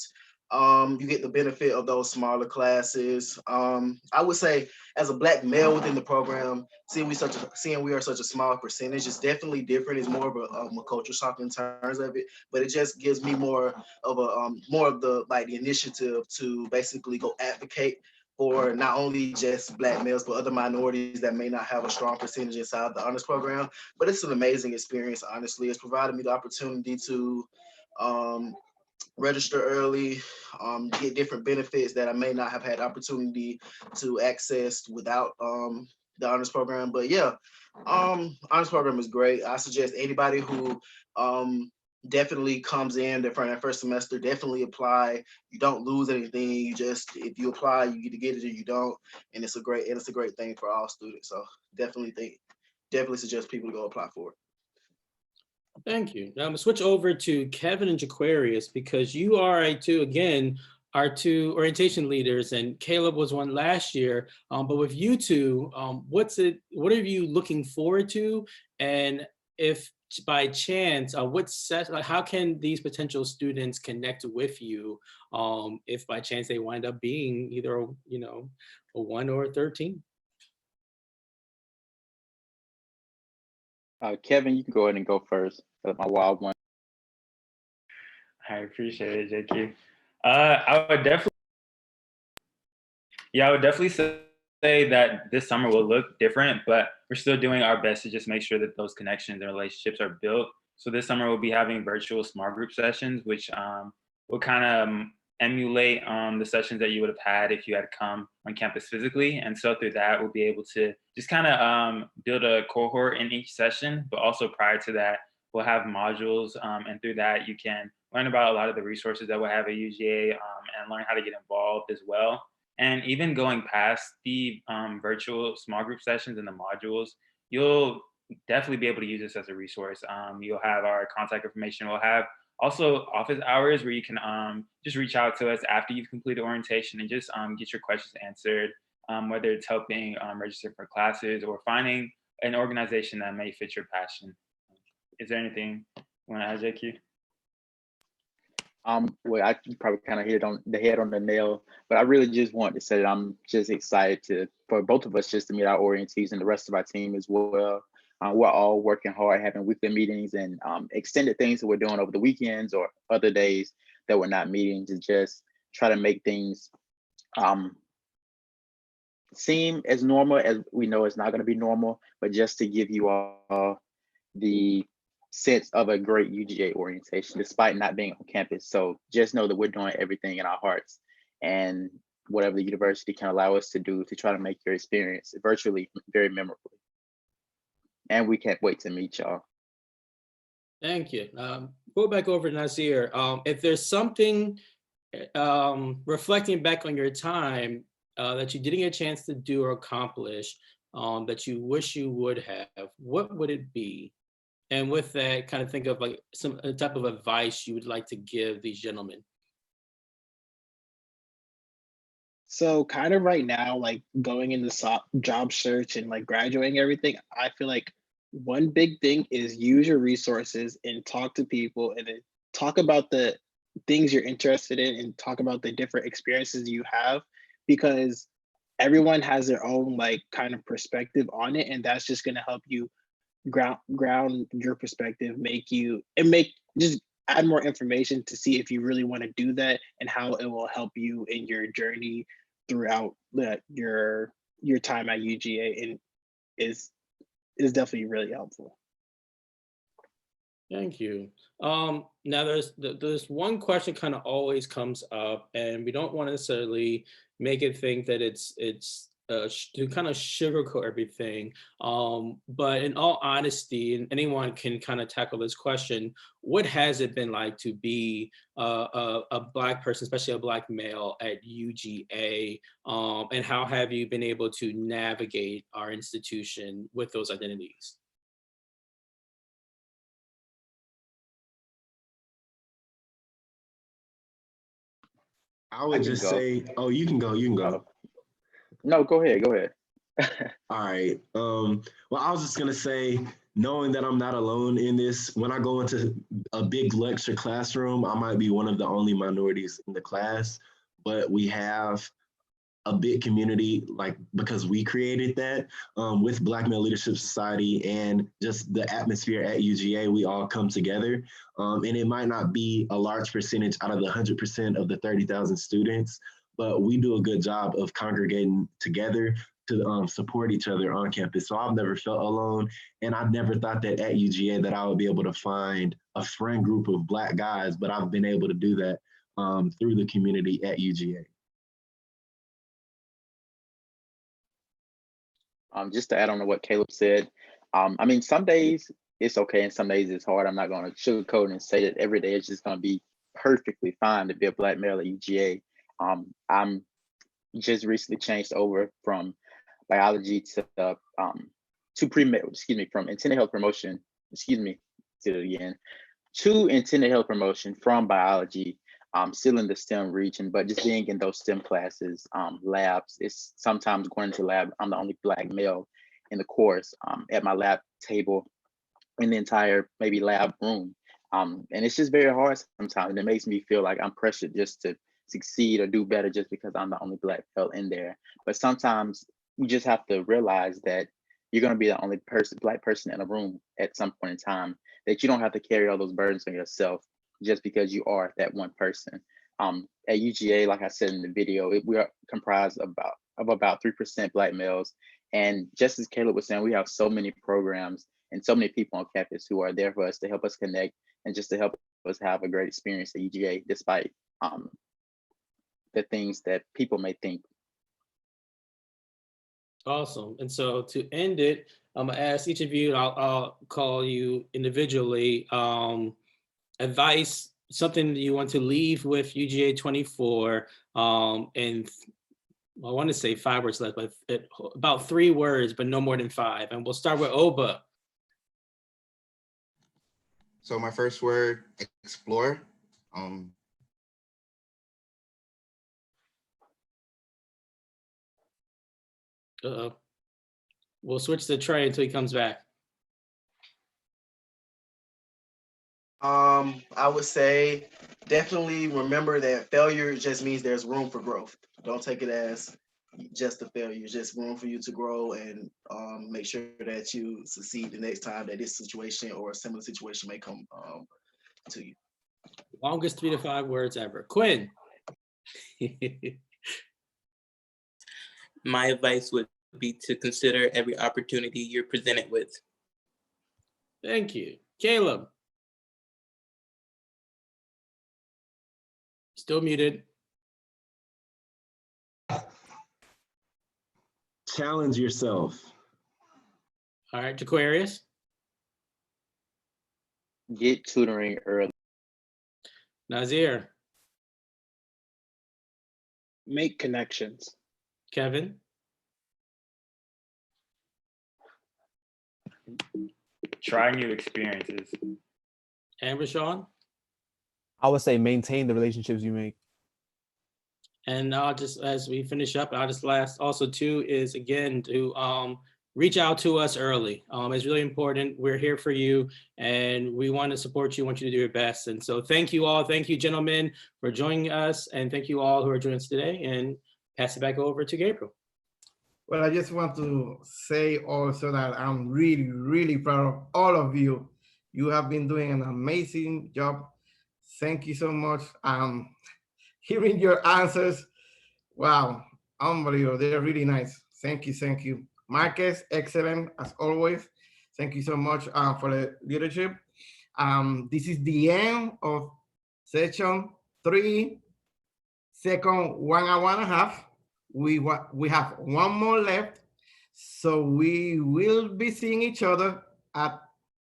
[SPEAKER 23] You get the benefit of those smaller classes. I would say, as a Black male within the program, seeing we are such a small percentage, it's definitely different. It's more of a culture shock in terms of it, but it just gives me more of the like the initiative to basically go advocate for not only just Black males, but other minorities that may not have a strong percentage inside the honors program. But it's an amazing experience, honestly. It's provided me the opportunity to register early, get different benefits that I may not have had opportunity to access without the honors program. But yeah, honors program is great. I suggest anybody who definitely comes in for that first semester, definitely apply. You don't lose anything. You just, if you apply, you get to get it or you don't. And it's a great thing for all students. So definitely suggest people to go apply for it.
[SPEAKER 4] Thank you. Now I'm gonna switch over to Kevin and Jaquarius because you are our two orientation leaders, and Caleb was one last year. But with you two, what are you looking forward to? And if by chance, how can these potential students connect with you if by chance they wind up being either a 1 or a 13?
[SPEAKER 24] Kevin, you can go ahead and go first. My wild one.
[SPEAKER 9] I appreciate it, JQ. I would definitely say that this summer will look different, but we're still doing our best to just make sure that those connections and relationships are built. So this summer we'll be having virtual small group sessions, which will kind of emulate the sessions that you would have had if you had come on campus physically. And so through that, we'll be able to just kind of build a cohort in each session, but also prior to that, we'll have modules. And through that, you can learn about a lot of the resources that we'll have at UGA and learn how to get involved as well. And even going past the virtual small group sessions and the modules, you'll definitely be able to use this as a resource. You'll have our contact information. We'll have also office hours where you can just reach out to us after you've completed orientation and just get your questions answered, whether it's helping register for classes or finding an organization that may fit your passion. Is there anything you want to add, JQ?
[SPEAKER 24] Well, I probably kind of hit on the head on the nail, but I really just want to say that I'm just excited for both of us just to meet our orientees and the rest of our team as well. We're all working hard, having weekly meetings and extended things that we're doing over the weekends or other days that we're not meeting to just try to make things seem as normal as we know it's not going to be normal, but just to give you all the sense of a great UGA orientation, despite not being on campus. So just know that we're doing everything in our hearts and whatever the university can allow us to do to try to make your experience virtually very memorable. And we can't wait to meet y'all.
[SPEAKER 4] Thank you. Go back over to Nazir. If there's something reflecting back on your time that you didn't get a chance to do or accomplish that you wish you would have, what would it be? And with that, kind of think of like some type of advice you would like to give these gentlemen.
[SPEAKER 21] So kind of right now, like going into job search and like graduating everything, I feel like one big thing is use your resources and talk to people and then talk about the things you're interested in and talk about the different experiences you have, because everyone has their own like kind of perspective on it. And that's just gonna help you ground your perspective, just add more information to see if you really want to do that and how it will help you in your journey throughout your time at UGA, and is definitely really helpful.
[SPEAKER 4] Thank you. Now there's one question kind of always comes up, and we don't want to necessarily make it think that it's to kind of sugarcoat everything. But in all honesty, and anyone can kind of tackle this question, what has it been like to be a Black person, especially a Black male at UGA? And how have you been able to navigate our institution with those identities?
[SPEAKER 12] I would just say, oh, you can go.
[SPEAKER 24] No, go ahead.
[SPEAKER 12] All right. Well, I was just gonna say, knowing that I'm not alone in this, when I go into a big lecture classroom, I might be one of the only minorities in the class, but we have a big community, like, because we created that with Black Male Leadership Society and just the atmosphere at UGA, we all come together. And it might not be a large percentage out of the 100% of the 30,000 students, but we do a good job of congregating together to support each other on campus. So I've never felt alone. And I never thought that at UGA that I would be able to find a friend group of Black guys, but I've been able to do that through the community at UGA.
[SPEAKER 24] Just to add on to what Caleb said, I mean, some days it's okay and some days it's hard. I'm not going to sugarcoat and say that every day it's just going to be perfectly fine to be a Black male at UGA. I'm just recently changed over from biology to pre-med, from intended health promotion, to intended health promotion from biology. Still in the STEM region, but just being in those STEM classes, labs, it's sometimes going into lab, I'm the only Black male in the course at my lab table in the entire maybe lab room. And it's just very hard sometimes. And it makes me feel like I'm pressured just to succeed or do better just because I'm the only Black male in there. But sometimes you just have to realize that you're going to be the only Black person in a room at some point in time, that you don't have to carry all those burdens on yourself just because you are that one person. At UGA, like I said in the video, we are comprised of about 3% Black males. And just as Caleb was saying, we have so many programs and so many people on campus who are there for us to help us connect and just to help us have a great experience at UGA, despite the things that people may think.
[SPEAKER 4] Awesome. And so to end it, I'm gonna ask each of you, I'll call you individually, advice, something that you want to leave with UGA 24, and I want to say 5 words left, but about 3 words, but no more than 5. And we'll start with Oba.
[SPEAKER 10] So my first word, explore.
[SPEAKER 4] Uh-oh. We'll switch to Trey until he comes back.
[SPEAKER 23] I would say definitely remember that failure just means there's room for growth. Don't take it as just a failure, just room for you to grow and make sure that you succeed the next time that this situation or a similar situation may come to you.
[SPEAKER 4] Longest 3 to 5 words ever. Quinn.
[SPEAKER 3] My advice would be to consider every opportunity you're presented with.
[SPEAKER 4] Thank you. Caleb. Still muted.
[SPEAKER 12] Challenge yourself.
[SPEAKER 4] All right, Jaquarius.
[SPEAKER 24] Get tutoring early.
[SPEAKER 4] Nazir.
[SPEAKER 21] Make connections.
[SPEAKER 4] Kevin.
[SPEAKER 9] Try new experiences.
[SPEAKER 4] And Rashawn.
[SPEAKER 11] I would say maintain the relationships you make.
[SPEAKER 4] And I'll just, as we finish up, I'll just last also too is again to reach out to us early. It's really important. We're here for you and we want to support you, want you to do your best. And so thank you all. Thank you, gentlemen, for joining us. And thank you all who are joining us today, and pass it back over to Gabriel.
[SPEAKER 1] Well, I just want to say also that I'm really, really proud of all of you. You have been doing an amazing job. Thank you so much. Hearing your answers, wow, unbelievable. They're really nice. Thank you, thank you. Marcus, excellent as always. Thank you so much for the leadership. This is the end of session 3, second 1 hour and a half. We have one more left, so we will be seeing each other at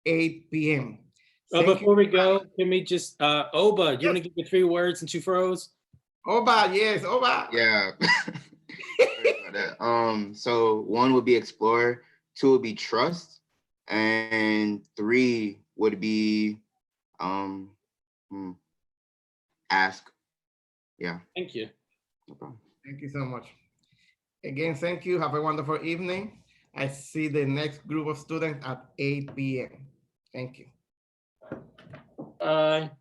[SPEAKER 1] 8 p.m.
[SPEAKER 4] Before we go, can we just, Oba, do you want to give me 3 words and 2 froze?
[SPEAKER 1] Oba, yes, Oba.
[SPEAKER 10] Yeah. Sorry about that. So 1 would be explore, 2 would be trust, and 3 would be ask. Yeah.
[SPEAKER 4] Thank you.
[SPEAKER 10] No problem.
[SPEAKER 1] Thank you so much. Again, thank you. Have a wonderful evening. I see the next group of students at 8 p.m. Thank you.
[SPEAKER 4] Bye.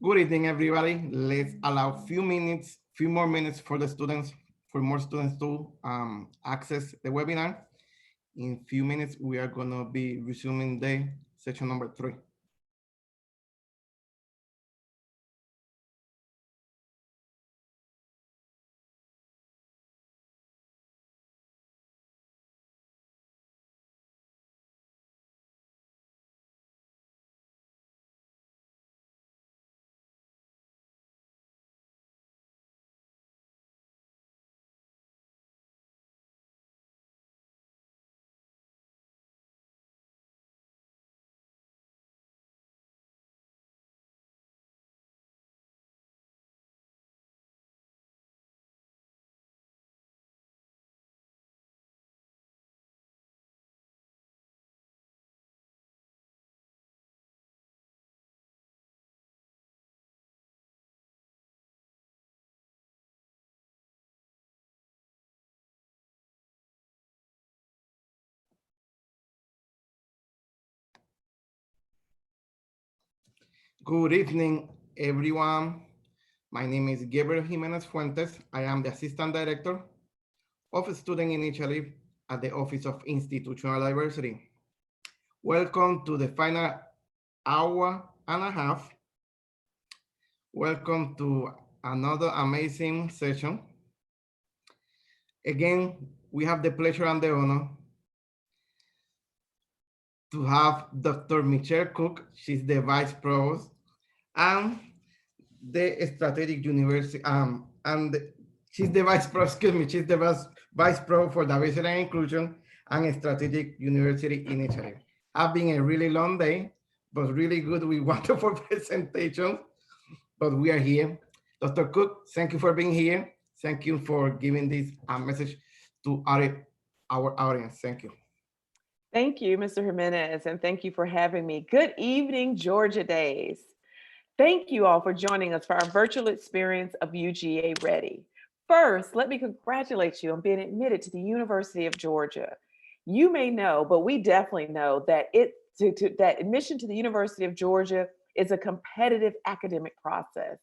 [SPEAKER 1] Good evening, everybody. Let's allow few more minutes for the students, for more students to access the webinar. In few minutes, we are gonna be resuming the section number 3. Good evening, everyone. My name is Gabriel Jimenez Fuentes. I am the Assistant Director of Student Initiative at the Office of Institutional Diversity. Welcome to the final hour and a half. Welcome to another amazing session. Again, we have the pleasure and the honor to have Dr. Michelle Cook. She's the Vice Provost and the Strategic University, she's the Vice Pro, excuse me, she's the Vice Pro for Diversity and Inclusion and Strategic University Initiative. Have been a really long day, but really good with wonderful presentations, but we are here. Dr. Cook, thank you for being here. Thank you for giving this message to our audience. Thank you.
[SPEAKER 13] Thank you, Mr. Jimenez, and thank you for having me. Good evening, Georgia Days. Thank you all for joining us for our virtual experience of UGA Ready. First, let me congratulate you on being admitted to the University of Georgia. You may know, but we definitely know that that admission to the University of Georgia is a competitive academic process,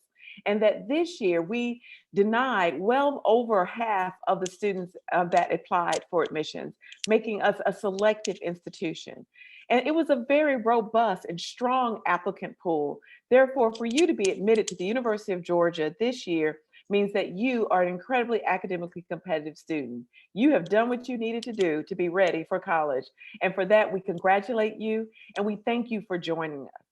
[SPEAKER 13] and that this year we denied well over half of the students that applied for admissions, making us a selective institution. And it was a very robust and strong applicant pool. Therefore, for you to be admitted to the University of Georgia this year means that you are an incredibly academically competitive student. You have done what you needed to do to be ready for college. And for that, we congratulate you and we thank you for joining us.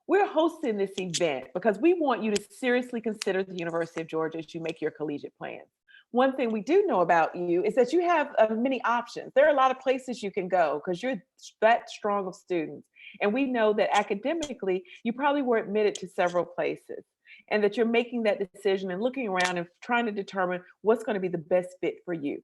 [SPEAKER 13] We're hosting this event because we want you to seriously consider the University of Georgia as you make your collegiate plans. One thing we do know about you is that you have many options. There are a lot of places you can go because you're that strong of students. And we know that academically, you probably were admitted to several places and that you're making that decision and looking around and trying to determine what's going to be the best fit for you.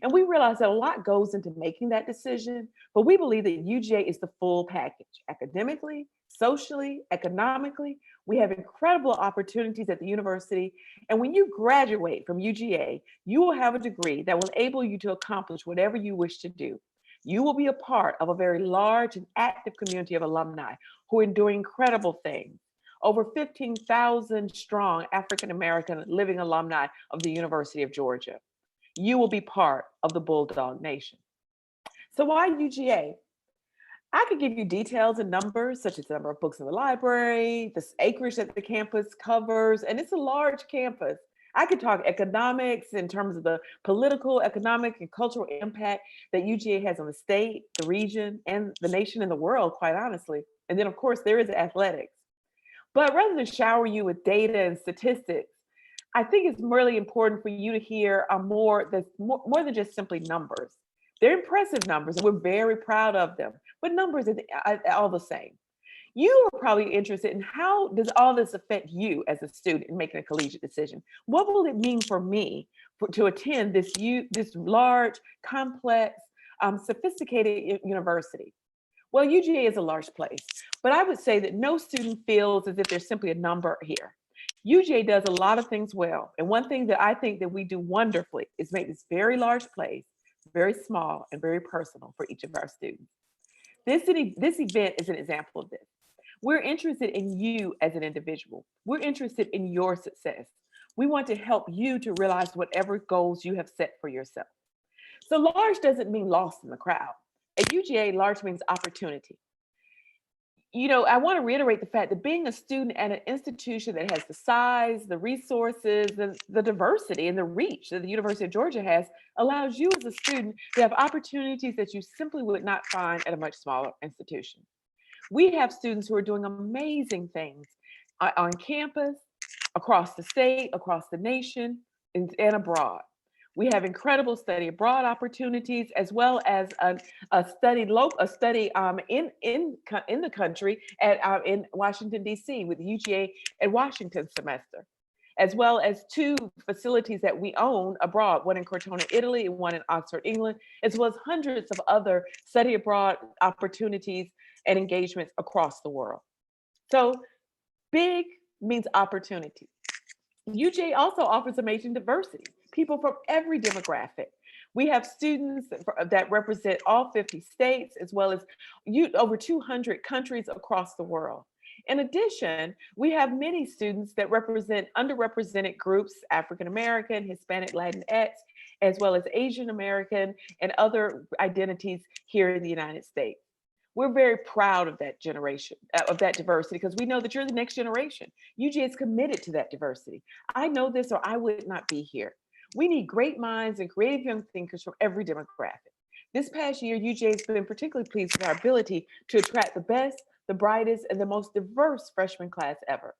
[SPEAKER 13] And we realize that a lot goes into making that decision, but we believe that UGA is the full package. Academically, socially, economically, we have incredible opportunities at the university. And when you graduate from UGA, you will have a degree that will enable you to accomplish whatever you wish to do. You will be a part of a very large and active community of alumni who are doing incredible things. Over 15,000 strong African-American living alumni of the University of Georgia. You will be part of the Bulldog Nation. So why UGA? I could give you details and numbers, such as the number of books in the library, the acreage that the campus covers, and it's a large campus. I could talk economics in terms of the political, economic, and cultural impact that UGA has on the state, the region, and the nation and the world, quite honestly. And then, of course, there is athletics. But rather than shower you with data and statistics, I think it's really important for you to hear more than just simply numbers. They're impressive numbers and we're very proud of them, but numbers are all the same. You are probably interested in how does all this affect you as a student in making a collegiate decision? What will it mean for me to attend this large, complex, sophisticated university? Well, UGA is a large place, but I would say that no student feels as if there's simply a number here. UGA does a lot of things well. And one thing that I think that we do wonderfully is make this very large place, very small and very personal for each of our students. This event is an example of this. We're interested in you as an individual. We're interested in your success. We want to help you to realize whatever goals you have set for yourself. So large doesn't mean lost in the crowd. At UGA, large means opportunity. You know, I want to reiterate the fact that being a student at an institution that has the size, the resources, the diversity, and the reach that the University of Georgia has allows you as a student to have opportunities that you simply would not find at a much smaller institution. We have students who are doing amazing things on campus, across the state, across the nation, and abroad. We have incredible study abroad opportunities, as well as a study in the country at in Washington D.C. with UGA at Washington semester, as well as 2 facilities that we own abroad, one in Cortona, Italy, and one in Oxford, England, as well as hundreds of other study abroad opportunities and engagements across the world. So big means opportunity. UGA also offers amazing diversity, people from every demographic. We have students that represent all 50 states, as well as over 200 countries across the world. In addition, we have many students that represent underrepresented groups, African American, Hispanic, Latinx, as well as Asian American and other identities here in the United States. We're very proud of that generation, of that diversity, because we know that you're the next generation. UGA is committed to that diversity. I know this or I would not be here. We need great minds and creative young thinkers from every demographic. This past year, UGA has been particularly pleased with our ability to attract the best, the brightest, and the most diverse freshman class ever.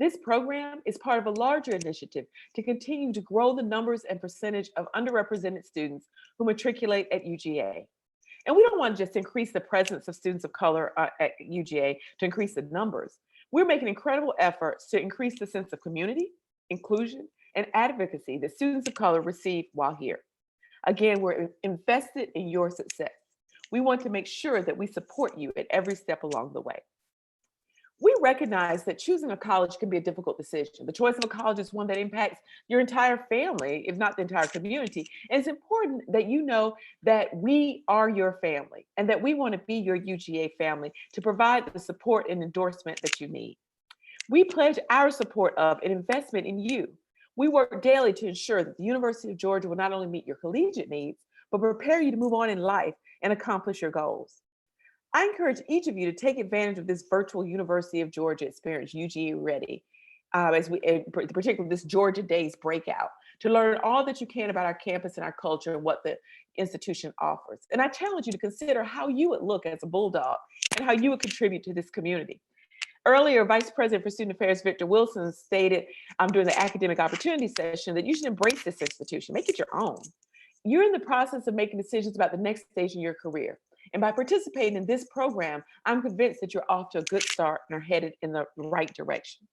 [SPEAKER 13] This program is part of a larger initiative to continue to grow the numbers and percentage of underrepresented students who matriculate at UGA. And we don't want to just increase the presence of students of color at UGA to increase the numbers. We're making incredible efforts to increase the sense of community, inclusion, and advocacy that students of color receive while here. Again, we're invested in your success. We want to make sure that we support you at every step along the way. We recognize that choosing a college can be a difficult decision. The choice of a college is one that impacts your entire family, if not the entire community. And it's important that you know that we are your family and that we want to be your UGA family to provide the support and endorsement that you need. We pledge our support of and investment in you. We work daily to ensure that the University of Georgia will not only meet your collegiate needs, but prepare you to move on in life and accomplish your goals. I encourage each of you to take advantage of this virtual University of Georgia experience, Uga Ready, particularly this Georgia Days breakout, to learn all that you can about our campus and our culture and what the institution offers. And I challenge you to consider how you would look as a Bulldog and how you would contribute to this community. Earlier, Vice President for Student Affairs, Victor Wilson, stated during the academic opportunity session that you should embrace this institution, make it your own. You're in the process of making decisions about the next stage in your career. And by participating in this program, I'm convinced that you're off to a good start and are headed in the right direction.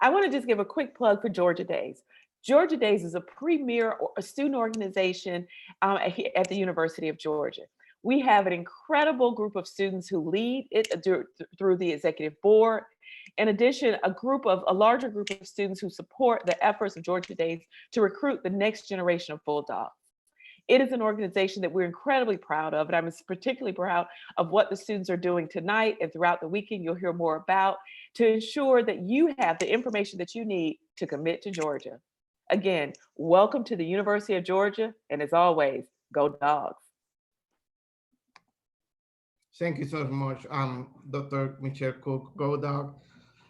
[SPEAKER 13] I want to just give a quick plug for Georgia Days. Georgia Days is a premier student organization at the University of Georgia. We have an incredible group of students who lead it through the executive board. In addition, a larger group of students who support the efforts of Georgia Days to recruit the next generation of Bulldogs. It is an organization that we're incredibly proud of, and I'm particularly proud of what the students are doing tonight and throughout the weekend. You'll hear more about to ensure that you have the information that you need to commit to Georgia. Again, welcome to the University of Georgia, and as always, go Dogs.
[SPEAKER 1] Thank you so much, Dr. Michelle Cook. Go Dog,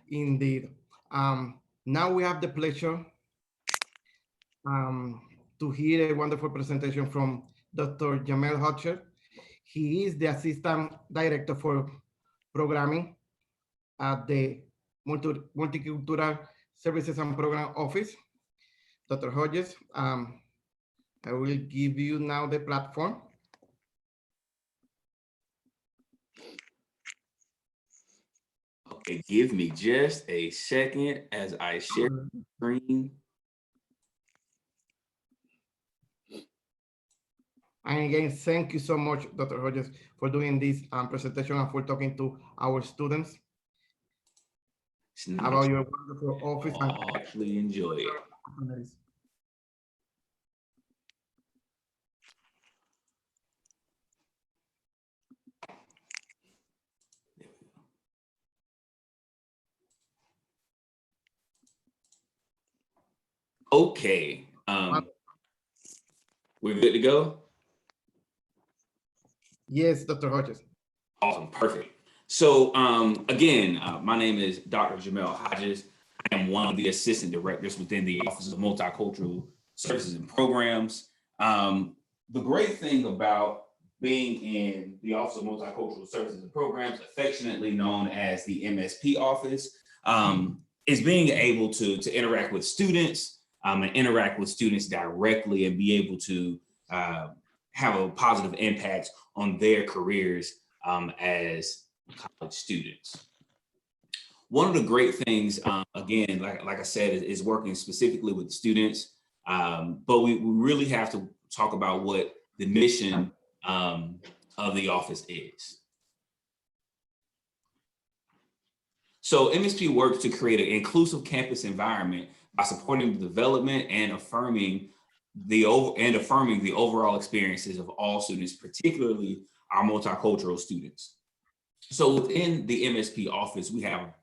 [SPEAKER 1] indeed. Now we have the pleasure to hear a wonderful presentation from Dr. Jamel Hutcher. He is the Assistant Director for Programming at the Multicultural Services and Program Office. Dr. Hodges, I will give you now the platform.
[SPEAKER 2] Okay, give me just a second as I share the screen.
[SPEAKER 1] And again, thank you so much, Dr. Hodges, for doing this presentation and for talking to our students about your wonderful office.
[SPEAKER 2] I actually enjoy it. Okay, we're good to go?
[SPEAKER 1] Yes, Dr. Hodges.
[SPEAKER 2] Awesome, perfect. So again, my name is Dr. Jamel Hodges. I am one of the assistant directors within the Office of Multicultural Services and Programs. The great thing about being in the Office of Multicultural Services and Programs, affectionately known as the MSP office, is being able to interact with students and interact with students directly and be able to have a positive impact on their careers as college students. One of the great things, again, like I said, is working specifically with students, but we really have to talk about what the mission of the office is. So MSP works to create an inclusive campus environment by supporting the development and affirming the overall experiences of all students, particularly our multicultural students. So within the MSP office, we have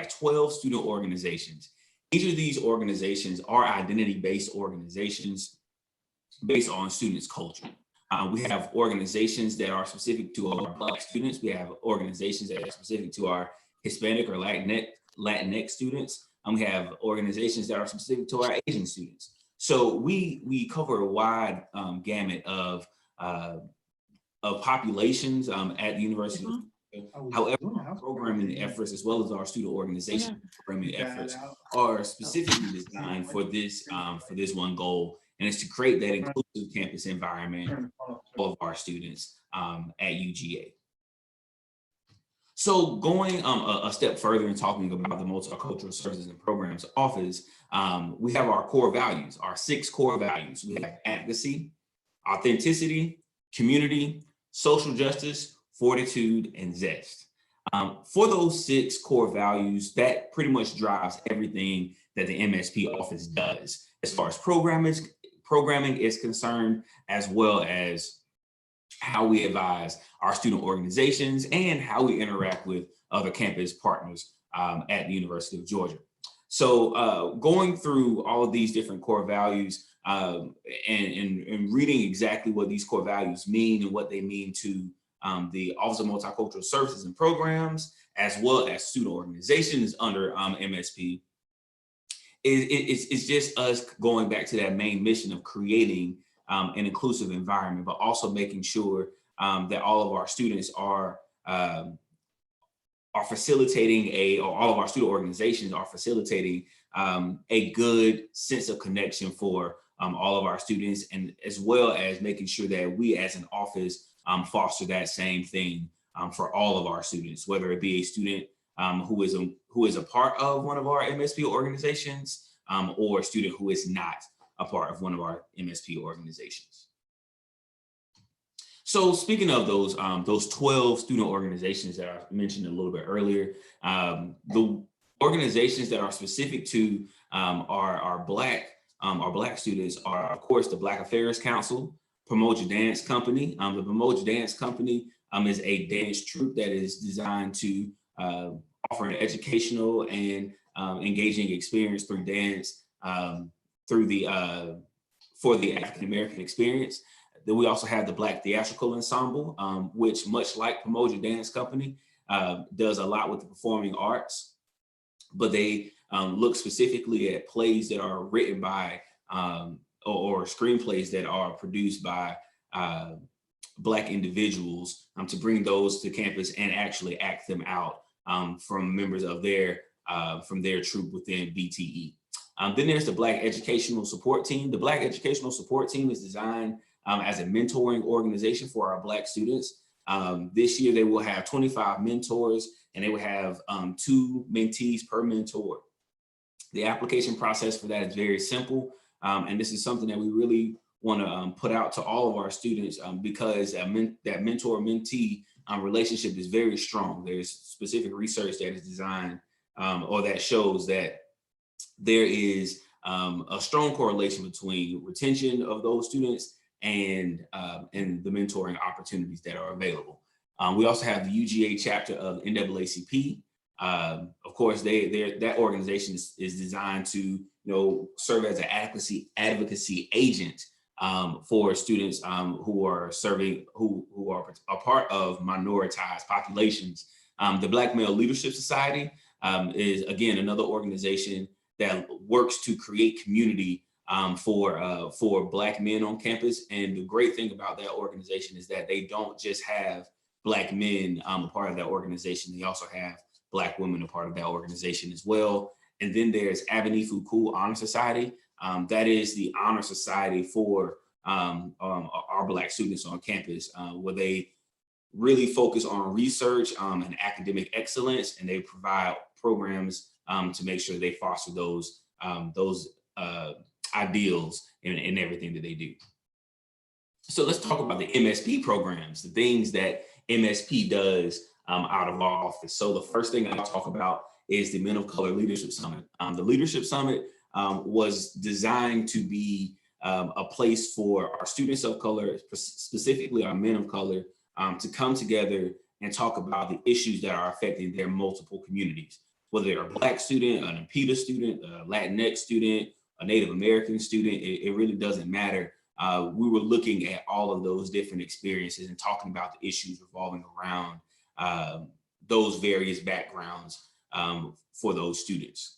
[SPEAKER 2] 12 student organizations. Each of these organizations are identity-based organizations based on students' culture. We have organizations that are specific to our Black students. We have organizations that are specific to our Hispanic or Latinx students. And we have organizations that are specific to our Asian students. So we cover a wide gamut of populations at the University. However, our programming efforts, as well as our student organization programming efforts, are specifically designed for this one goal, and it's to create that inclusive campus environment for our students at UGA. So going a step further and talking about the Multicultural Services and Programs Office, we have our core values, our 6 core values. We have advocacy, authenticity, community, social justice, fortitude, and zest. For those 6 core values, that pretty much drives everything that the MSP office does as far as programming is concerned, as well as how we advise our student organizations and how we interact with other campus partners at the University of Georgia. So going through all of these different core values and reading exactly what these core values mean and what they mean to the Office of Multicultural Services and Programs, as well as student organizations under MSP, it's just us going back to that main mission of creating an inclusive environment, but also making sure that all of our students are facilitating or all of our student organizations are facilitating a good sense of connection for all of our students, and as well as making sure that we as an office foster that same thing for all of our students, whether it be a student who is a part of one of our MSP organizations or a student who is not a part of one of our MSP organizations. So speaking of those 12 student organizations that I mentioned a little bit earlier, the organizations that are specific to our Black students are, of course, the Black Affairs Council, Promote Dance Company. The Promote Dance Company is a dance troupe that is designed to offer an educational and engaging experience through dance for the African American experience. Then we also have the Black Theatrical Ensemble, which, much like Promote Dance Company, does a lot with the performing arts, but they look specifically at plays that are written by or screenplays that are produced by Black individuals to bring those to campus and actually act them out from members of their troupe within BTE. Then there's the Black Educational Support Team. The Black Educational Support Team is designed as a mentoring organization for our Black students. This year they will have 25 mentors and they will have 2 mentees per mentor. The application process for that is very simple. And this is something that we really want to put out to all of our students because that mentor-mentee relationship is very strong. There's specific research that is designed or that shows that there is a strong correlation between retention of those students and the mentoring opportunities that are available. We also have the UGA chapter of NAACP, Of course, that organization is designed to serve as an advocacy agent for students who are serving, who are a part of minoritized populations. The Black Male Leadership Society is, again, another organization that works to create community for Black men on campus. And the great thing about that organization is that they don't just have Black men a part of that organization, they also have Black women a part of that organization as well. And then there's Abinifu Honor Society. That is the honor society for our Black students on campus, where they really focus on research and academic excellence, and they provide programs to make sure they foster those ideals in everything that they do. So let's talk about the MSP programs, the things that MSP does out of our office. So the first thing I'll talk about is the Men of Color Leadership Summit. The Leadership Summit was designed to be a place for our students of color, specifically our men of color, to come together and talk about the issues that are affecting their multiple communities, whether they're a Black student, an APITA student, a Latinx student, a Native American student, it really doesn't matter. We were looking at all of those different experiences and talking about the issues revolving around those various backgrounds for those students.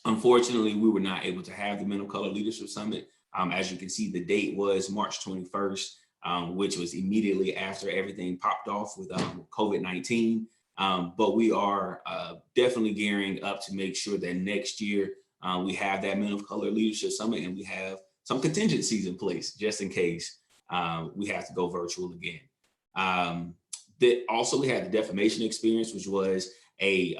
[SPEAKER 2] Unfortunately, we were not able to have the Men of Color Leadership Summit. As you can see, the date was March 21st, which was immediately after everything popped off with COVID-19. But we are definitely gearing up to make sure that next year we have that Men of Color Leadership Summit, and we have some contingencies in place just in case we have to go virtual again. Also, we had the Defamation Experience, which was a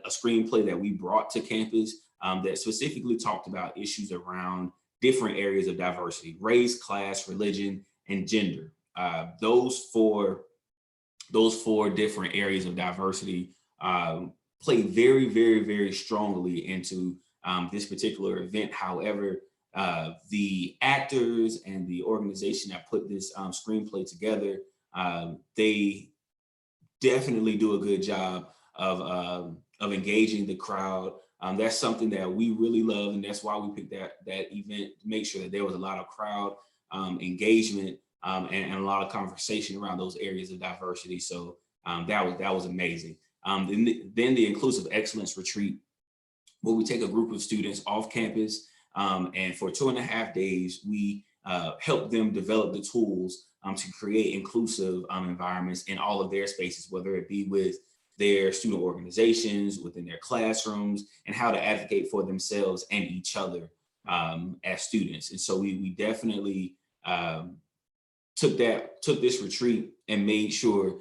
[SPEAKER 2] screenplay that we brought to campus that specifically talked about issues around different areas of diversity: race, class, religion, and gender. Those four different areas of diversity play very, very, very strongly into this particular event. However, the actors and the organization that put this screenplay together, they definitely do a good job of engaging the crowd. That's something that we really love, and that's why we picked that event, to make sure that there was a lot of crowd engagement and a lot of conversation around those areas of diversity. So that was amazing. Then the Inclusive Excellence Retreat, where we take a group of students off campus, and for 2.5 days, we help them develop the tools to create inclusive environments in all of their spaces, whether it be with their student organizations, within their classrooms, and how to advocate for themselves and each other as students. And so we definitely took this retreat and made sure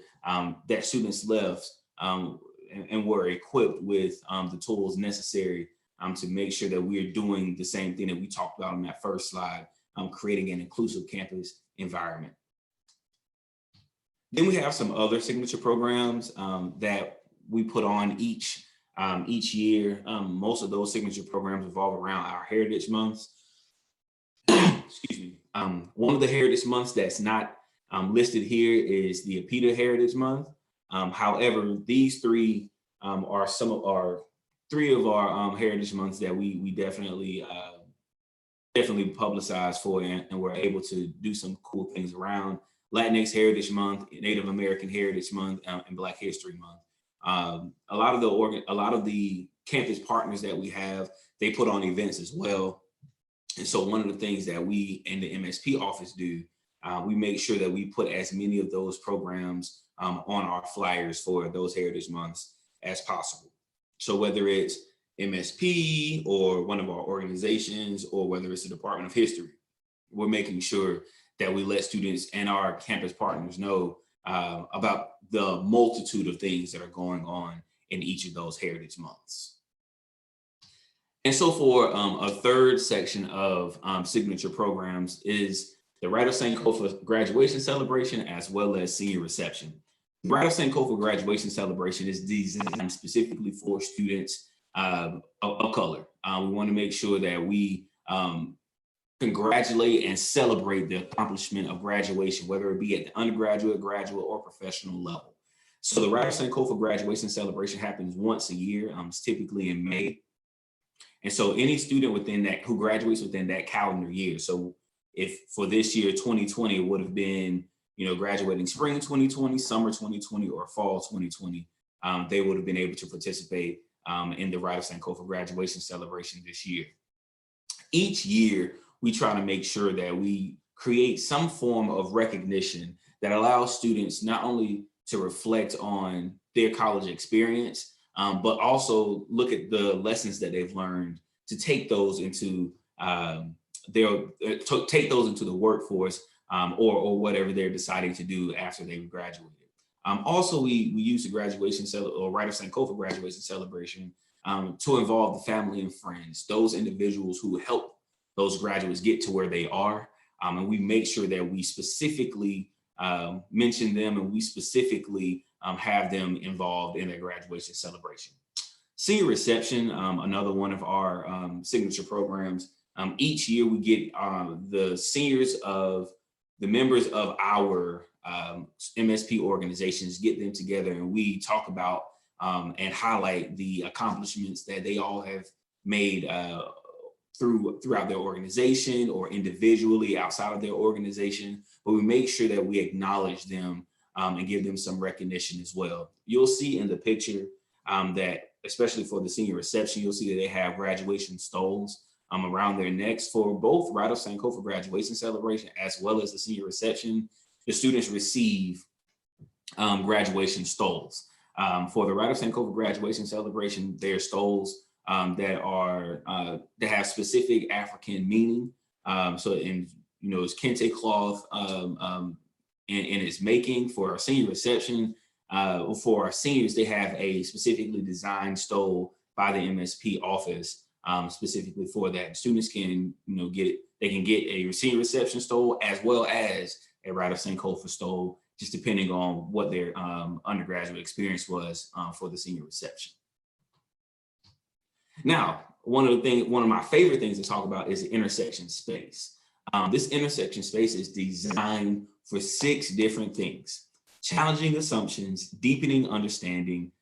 [SPEAKER 2] that students left and were equipped with the tools necessary to make sure that we are doing the same thing that we talked about on that first slide, creating an inclusive campus environment. Then we have some other signature programs that we put on each year. Most of those signature programs revolve around our Heritage Months. Excuse me. One of the Heritage Months that's not listed here is the APITA Heritage Month. However, these three are three of our Heritage Months that we definitely publicize for, and we're able to do some cool things around: Latinx Heritage Month, Native American Heritage Month, and Black History Month. A lot of the campus partners that we have, they put on events as well. And so one of the things that we in the MSP office do, we make sure that we put as many of those programs on our flyers for those Heritage Months as possible. So whether it's MSP or one of our organizations, or whether it's the Department of History, we're making sure that we let students and our campus partners know about the multitude of things that are going on in each of those Heritage Months. And so for a third section of signature programs is the Rite of St. Kofa graduation celebration, as well as senior reception. The Rite of St. Kofa graduation celebration is designed specifically for students of color. We want to make sure that we congratulate and celebrate the accomplishment of graduation, whether it be at the undergraduate, graduate, or professional level. So the Ryder Sankofa graduation celebration happens once a year. It's typically in May. And so any student within that who graduates within that calendar year. So if for this year, 2020, it would have been, graduating spring 2020, summer 2020, or fall 2020, they would have been able to participate in the Ryder Sankofa graduation celebration this year. Each year, we try to make sure that we create some form of recognition that allows students not only to reflect on their college experience, but also look at the lessons that they've learned to take those into the workforce or whatever they're deciding to do after they've graduated. Also, we use the graduation or Ryder Sankofa graduation celebration to involve the family and friends, those individuals who help those graduates get to where they are. And we make sure that we specifically mention them and we specifically have them involved in their graduation celebration. Senior reception, another one of our signature programs. Each year we get the seniors of the members of our MSP organizations, get them together and we talk about and highlight the accomplishments that they all have made throughout their organization or individually outside of their organization, but we make sure that we acknowledge them and give them some recognition as well. You'll see in the picture that, especially for the senior reception, you'll see that they have graduation stoles around their necks for both Ryder Sankofa graduation celebration as well as the senior reception. The students receive graduation stoles. For the Ryder Sankofa graduation celebration, they're stoles that have specific African meaning. So it's kente cloth in its making. For our senior reception, for our seniors, they have a specifically designed stole by the MSP office specifically for that. Students can get a senior reception stole as well as a Ryder Sankofa stole, just depending on what their undergraduate experience was for the senior reception. Now, one of my favorite things to talk about is the intersection space. This intersection space is designed for 6 different things: challenging assumptions, deepening understanding,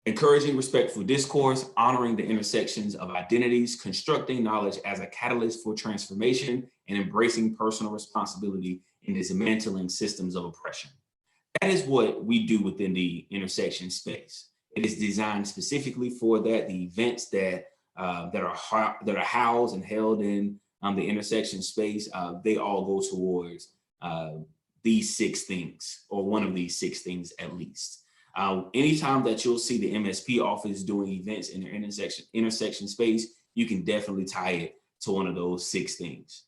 [SPEAKER 2] encouraging respectful discourse, honoring the intersections of identities, constructing knowledge as a catalyst for transformation, and embracing personal responsibility in dismantling systems of oppression. That is what we do within the intersection space. It is designed specifically for that. The events that are housed and held in the intersection space, they all go towards these 6 things, or one of these 6 things at least. Anytime that you'll see the MSP office doing events in their intersection space, you can definitely tie it to one of those 6 things.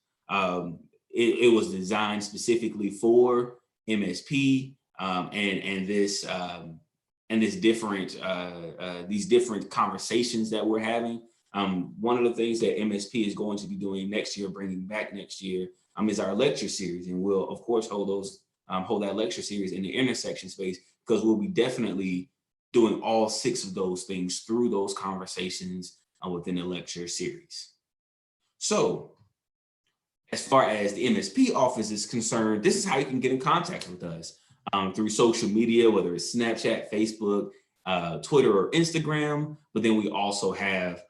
[SPEAKER 2] It was designed specifically for MSP and these different conversations that we're having. One of the things that MSP is going to be doing next year, bringing back next year, is our lecture series, and we'll of course hold that lecture series in the intersection space, because we'll be definitely doing all 6 of those things through those conversations within the lecture series. So as far as the MSP office is concerned, this is how you can get in contact with us through social media, whether it's Snapchat, Facebook, Twitter, or Instagram. But then we also have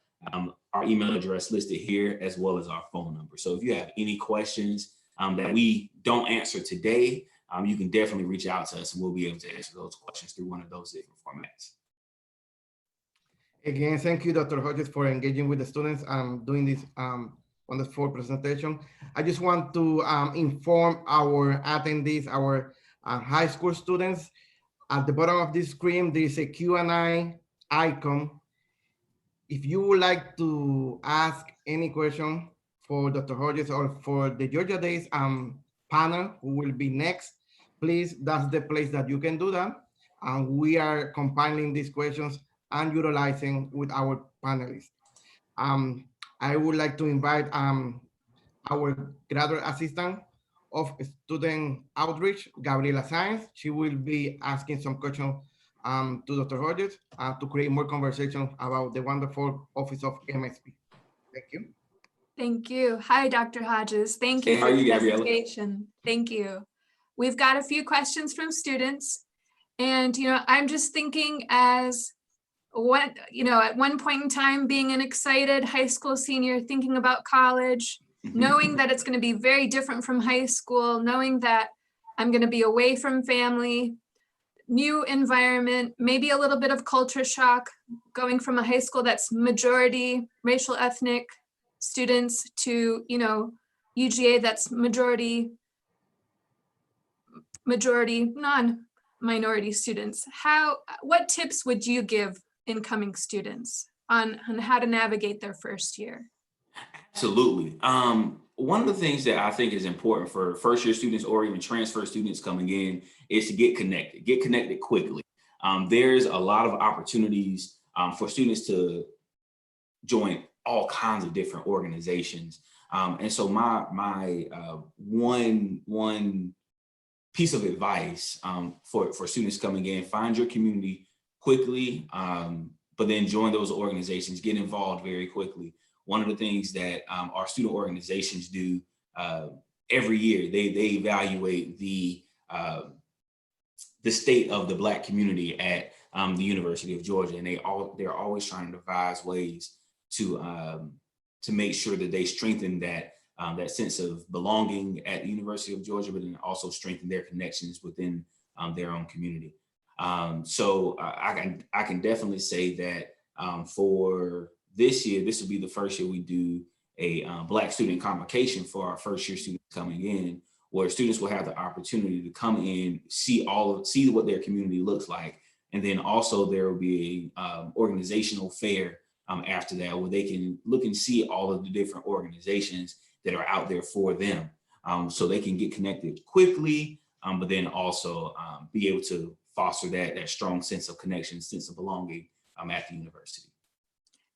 [SPEAKER 2] our email address listed here, as well as our phone number. So if you have any questions that we don't answer today, you can definitely reach out to us and we'll be able to answer those questions through one of those different formats.
[SPEAKER 1] Again, thank you, Dr. Hodges, for engaging with the students and doing this wonderful presentation. I just want to inform our attendees, our high school students. At the bottom of this screen, there is a Q&A icon. If you would like to ask any question for Dr. Hodges or for the Georgia Days panel, who will be next, please, that's the place that you can do that. And we are compiling these questions and utilizing with our panelists. I would like to invite our graduate assistant of student outreach, Gabriela Saenz. She will be asking some questions to Dr. Hodges to create more conversation about the wonderful office of MSP. Thank you.
[SPEAKER 6] Thank you. Hi, Dr. Hodges. Thank you
[SPEAKER 2] Hey, how
[SPEAKER 6] for
[SPEAKER 2] are
[SPEAKER 6] the
[SPEAKER 2] you, Gabriela?
[SPEAKER 6] presentation. Thank you. We've got a few questions from students. And, I'm just thinking as at one point in time, being an excited high school senior, thinking about college, knowing that it's going to be very different from high school, knowing that I'm going to be away from family, new environment, maybe a little bit of culture shock, going from a high school that's majority racial ethnic students to, UGA that's majority non-minority students. What tips would you give incoming students on how to navigate their first year?
[SPEAKER 2] Absolutely. One of the things that I think is important for first year students or even transfer students coming in is to get connected quickly. There's a lot of opportunities for students to join all kinds of different organizations. And so my one piece of advice for students coming in, find your community quickly, but then join those organizations, get involved very quickly. One of the things that our student organizations do every year, they evaluate the state of the Black community at the University of Georgia, and they're always trying to devise ways to make sure that they strengthen that sense of belonging at the University of Georgia, but then also strengthen their connections within their own community. So I can definitely say that for this year, this will be the first year we do a Black student convocation for our first year students coming in, where students will have the opportunity to come in, see what their community looks like. And then also there will be a organizational fair after that, where they can look and see all of the different organizations that are out there for them. So they can get connected quickly, but then also be able to foster that strong sense of connection, sense of belonging at the university.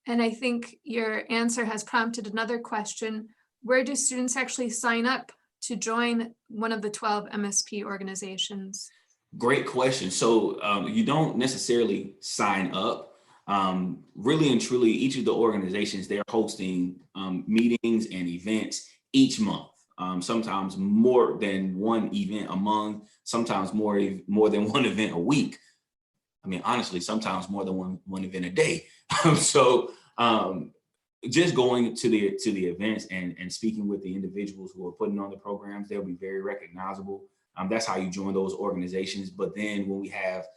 [SPEAKER 6] And I think your answer has prompted another question. Where do students actually sign up to join one of the 12 MSP organizations?
[SPEAKER 2] Great question. So you don't necessarily sign up. Really and truly, each of the organizations, they're hosting meetings and events each month. Sometimes more than one event a month, sometimes more than one event a week. I mean, honestly, sometimes more than one event a day. So just going to the events and speaking with the individuals who are putting on the programs, they'll be very recognizable. That's how you join those organizations. But then when we have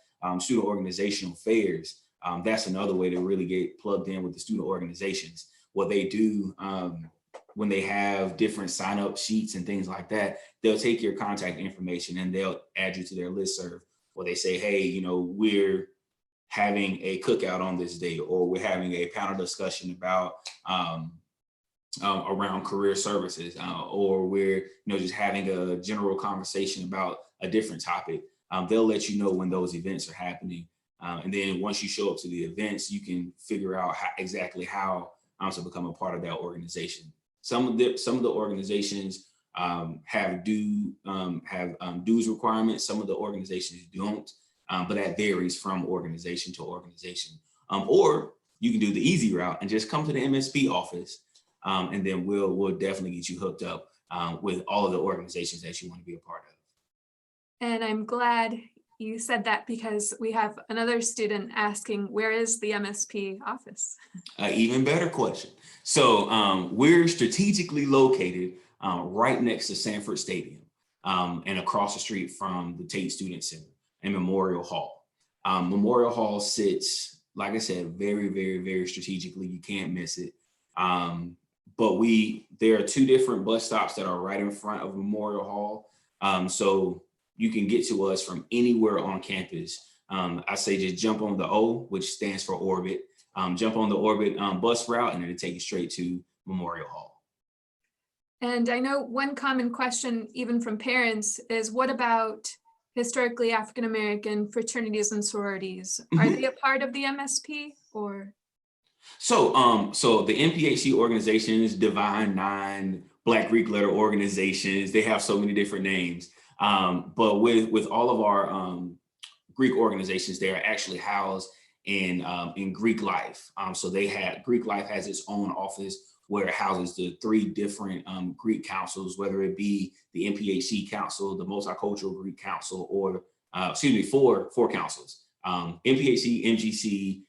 [SPEAKER 2] student organizational fairs, that's another way to really get plugged in with the student organizations. What they do when they have different sign-up sheets and things like that, they'll take your contact information and they'll add you to their listserv, or they say, hey, we're having a cookout on this day, or we're having a panel discussion about around career services, or we're just having a general conversation about a different topic. They'll let you know when those events are happening. And then once you show up to the events, you can figure out exactly how to become a part of that organization. Some of the organizations have dues requirements. Some of the organizations don't, but that varies from organization to organization. Or you can do the easy route and just come to the MSP office, and then we'll definitely get you hooked up with all of the organizations that you want to be a part of.
[SPEAKER 6] And I'm glad you said that, because we have another student asking, where is the MSP office?
[SPEAKER 2] Even better question. So we're strategically located right next to Sanford Stadium and across the street from the Tate Student Center and Memorial Hall. Memorial Hall sits, like I said, very, very, very strategically. You can't miss it. But there are two different bus stops that are right in front of Memorial Hall. So you can get to us from anywhere on campus. I say just jump on the O, which stands for Orbit. Jump on the Orbit bus route, and it'll take you straight to Memorial Hall.
[SPEAKER 6] And I know one common question, even from parents, is what about historically African-American fraternities and sororities? Are they a part of the MSP, or?
[SPEAKER 2] So the NPHC organizations, Divine Nine, Black Greek Letter organizations, they have so many different names. But with all of our Greek organizations, they are actually housed in Greek Life. So Greek Life has its own office where it houses the three different Greek councils, whether it be the NPHC Council, the Multicultural Greek Council, or four councils, MPHC, MGC,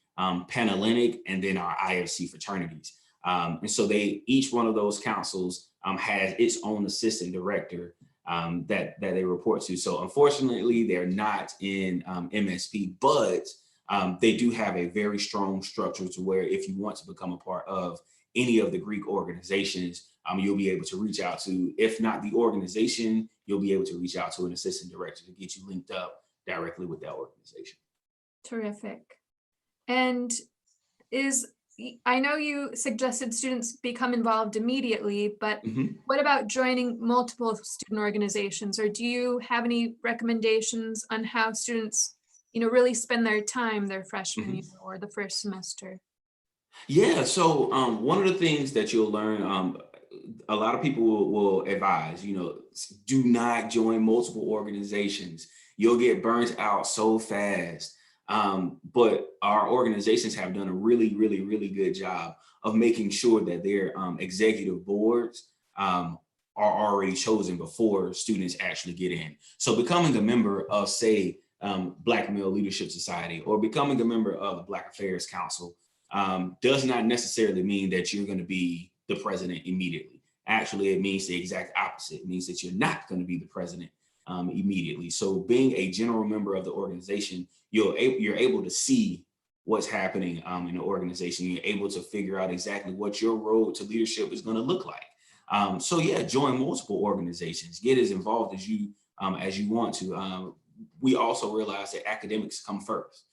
[SPEAKER 2] Panhellenic, and then our IFC fraternities. And so each one of those councils has its own assistant director that they report to. So unfortunately, they're not in MSP, but they do have a very strong structure to where if you want to become a part of any of the Greek organizations, you'll be able to reach out to, if not the organization, you'll be able to reach out to an assistant director to get you linked up directly with that organization.
[SPEAKER 6] Terrific. And I know you suggested students become involved immediately, but what about joining multiple student organizations? Or do you have any recommendations on how students, really spend their time their freshman year or the first semester?
[SPEAKER 2] Yeah, so one of the things that you'll learn, a lot of people will advise, do not join multiple organizations. You'll get burnt out so fast. But our organizations have done a really, really, really good job of making sure that their executive boards are already chosen before students actually get in. So becoming a member of, say, Black Male Leadership Society or becoming a member of the Black Affairs Council does not necessarily mean that you're going to be the president immediately. Actually, it means the exact opposite. It means that you're not going to be the president immediately. So being a general member of the organization, you're able to see what's happening in the organization. You're able to figure out exactly what your road to leadership is going to look like. So yeah, join multiple organizations. Get as involved as you want to. We also realize that academics come first.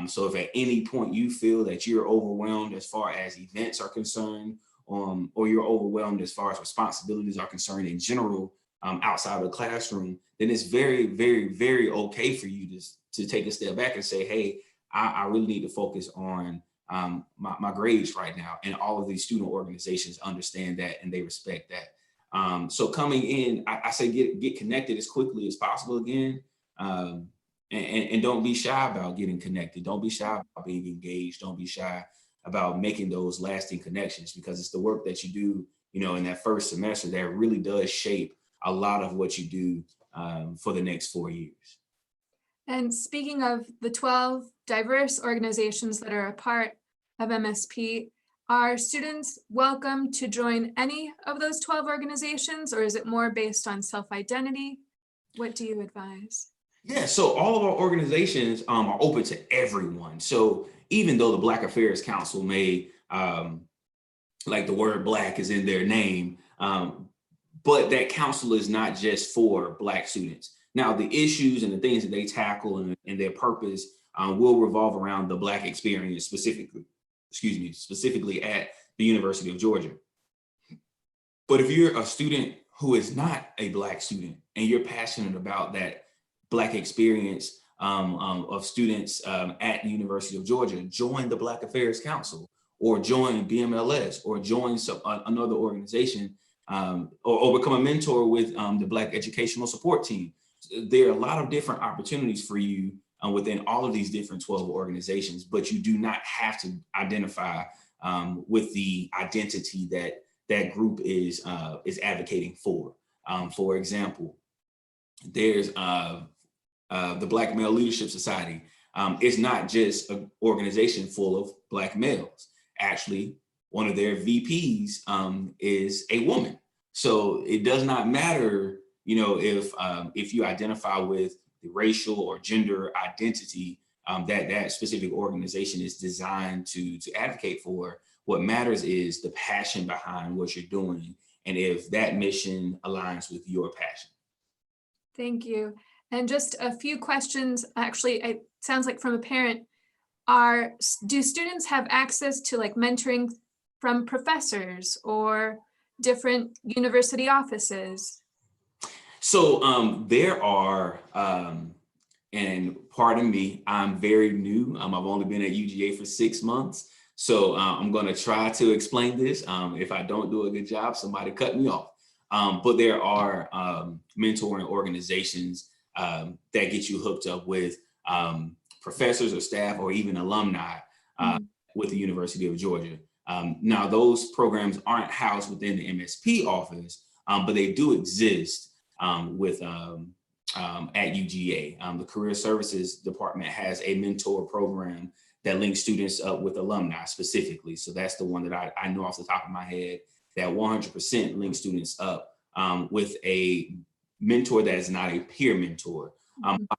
[SPEAKER 2] So if at any point you feel that you're overwhelmed as far as events are concerned, or you're overwhelmed as far as responsibilities are concerned in general, outside of the classroom, then it's very, very, very okay for you to take a step back and say, hey, I really need to focus on my grades right now. And all of these student organizations understand that and they respect that. So coming in, I say get connected as quickly as possible again. And don't be shy about getting connected. Don't be shy about being engaged. Don't be shy about making those lasting connections, because it's the work that you do, in that first semester that really does shape a lot of what you do for the next 4 years.
[SPEAKER 6] And speaking of the 12 diverse organizations that are a part of MSP, are students welcome to join any of those 12 organizations, or is it more based on self-identity? What do you advise?
[SPEAKER 2] Yeah, so all of our organizations are open to everyone. So even though the Black Affairs Council may, like the word Black is in their name, but that council is not just for Black students. Now, the issues and the things that they tackle and their purpose will revolve around the Black experience specifically at the University of Georgia. But if you're a student who is not a Black student and you're passionate about that Black experience of students at the University of Georgia, join the Black Affairs Council or join BMLS or join another organization or become a mentor with the Black Educational Support Team. There are a lot of different opportunities for you within all of these different 12 organizations, but you do not have to identify with the identity that that group is advocating for. For example, there's the Black Male Leadership Society. It's not just an organization full of Black males. Actually, one of their VPs is a woman. So it does not matter, if you identify with the racial or gender identity that specific organization is designed to advocate for. What matters is the passion behind what you're doing, and if that mission aligns with your passion.
[SPEAKER 6] Thank you. And just a few questions, actually, it sounds like from a parent, do students have access to like mentoring from professors or different university offices?
[SPEAKER 2] So there are, and pardon me, I'm very new. I've only been at UGA for 6 months. So I'm going to try to explain this. If I don't do a good job, somebody cut me off. But there are mentoring organizations that get you hooked up with professors or staff or even alumni with the University of Georgia. Now, those programs aren't housed within the MSP office, but they do exist with at UGA. The Career Services Department has a mentor program that links students up with alumni specifically. So that's the one that I know off the top of my head, that 100% links students up with a mentor that is not a peer mentor.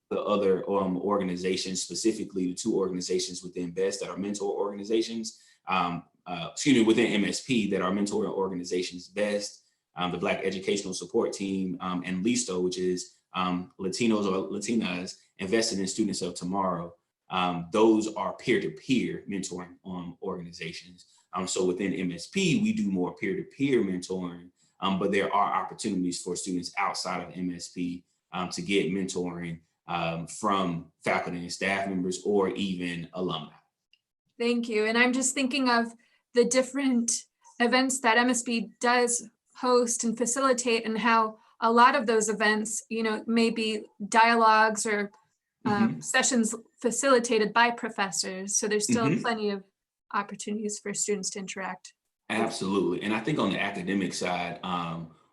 [SPEAKER 2] The other organizations, specifically the two organizations within BEST that are mentor organizations, within MSP that are mentor organizations, BEST, the Black Educational Support Team, and LISTO, which is Latinos or Latinas invested in students of tomorrow. Those are peer-to-peer mentoring organizations. So within MSP, we do more peer-to-peer mentoring, but there are opportunities for students outside of MSP to get mentoring from faculty and staff members or even alumni.
[SPEAKER 6] Thank you. And I'm just thinking of the different events that MSP does host and facilitate, and how a lot of those events, may be dialogues or sessions facilitated by professors. So there's still plenty of opportunities for students to interact.
[SPEAKER 2] Absolutely. And I think on the academic side,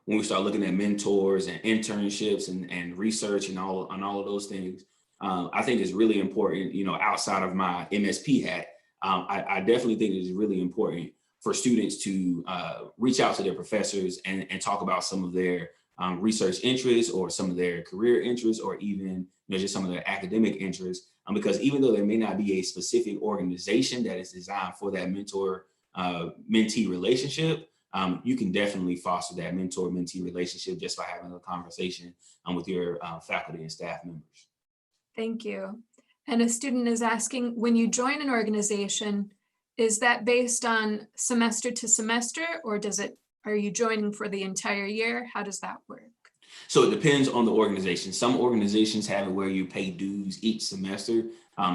[SPEAKER 2] when we start looking at mentors and internships and research and all of those things, I think it's really important, outside of my MSP hat, I definitely think it's really important for students to reach out to their professors and talk about some of their research interests or some of their career interests, or even just some of their academic interests. Because even though there may not be a specific organization that is designed for that mentor-mentee relationship, you can definitely foster that mentor-mentee relationship just by having a conversation with your faculty and staff members.
[SPEAKER 6] Thank you. And a student is asking, when you join an organization, is that based on semester to semester, or are you joining for the entire year? How does that work?
[SPEAKER 2] So it depends on the organization. Some organizations have it where you pay dues each semester.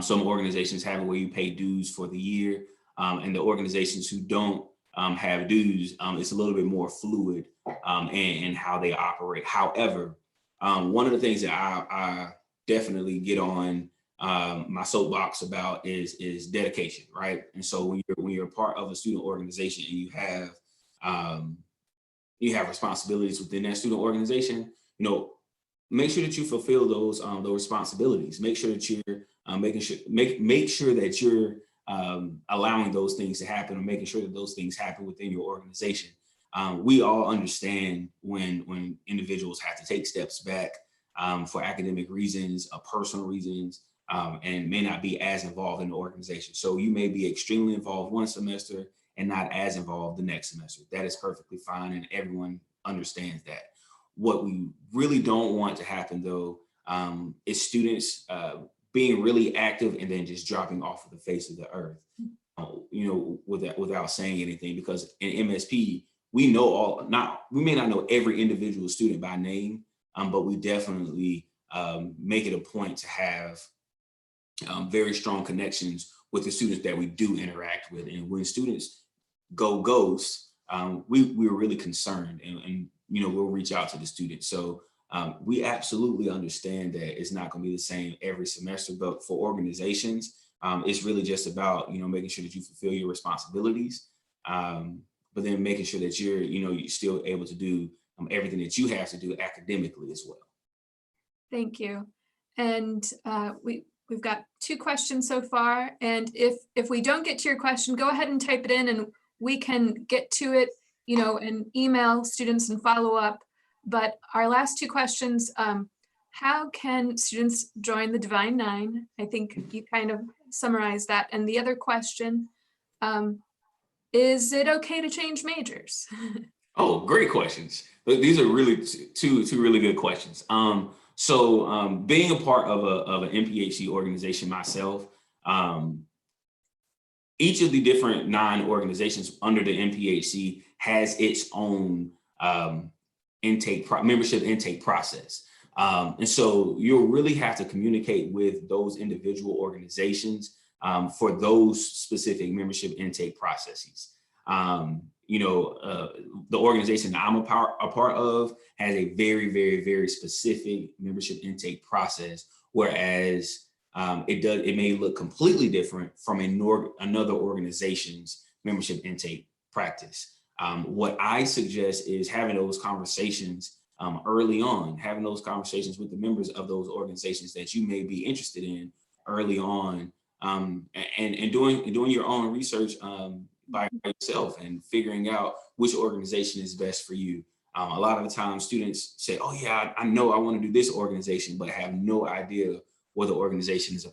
[SPEAKER 2] Some organizations have it where you pay dues for the year. And the organizations who don't have dues, it's a little bit more fluid in how they operate. However, one of the things that I definitely get on my soapbox about is dedication, right? And so when you're part of a student organization and you have responsibilities within that student organization, make sure that you fulfill those responsibilities. Make sure that you're make sure that you're allowing those things to happen, or making sure that those things happen within your organization. We all understand when individuals have to take steps back for academic reasons, personal reasons, and may not be as involved in the organization. So you may be extremely involved one semester and not as involved the next semester. That is perfectly fine, and everyone understands that. What we really don't want to happen, though, is students being really active and then just dropping off of the face of the earth, without saying anything. Because in MSP, we may not know every individual student by name, but we definitely make it a point to have very strong connections with the students that we do interact with. And when students go ghost, we're really concerned, and we'll reach out to the students. So we absolutely understand that it's not going to be the same every semester, but for organizations, it's really just about making sure that you fulfill your responsibilities, but then making sure that you're still able to do everything that you have to do academically as well.
[SPEAKER 6] Thank you. And we've got 2 questions so far. And if we don't get to your question, go ahead and type it in and we can get to it, and email students and follow up. But our last 2 questions, how can students join the Divine Nine? I think you kind of summarized that. And the other question, is it okay to change majors?
[SPEAKER 2] Oh, great questions. These are really two really good questions. So being a part of an MPHC organization myself, each of the different 9 organizations under the MPHC has its own membership intake process. And so you'll really have to communicate with those individual organizations for those specific membership intake processes. The organization that I'm a part of has a very, very, very specific membership intake process, whereas it may look completely different from another organization's membership intake practice. What I suggest is having those conversations early on, having those conversations with the members of those organizations that you may be interested in early on, and doing your own research by yourself and figuring out which organization is best for you. A lot of the time students say, oh yeah, I know I want to do this organization, but have no idea what the organization is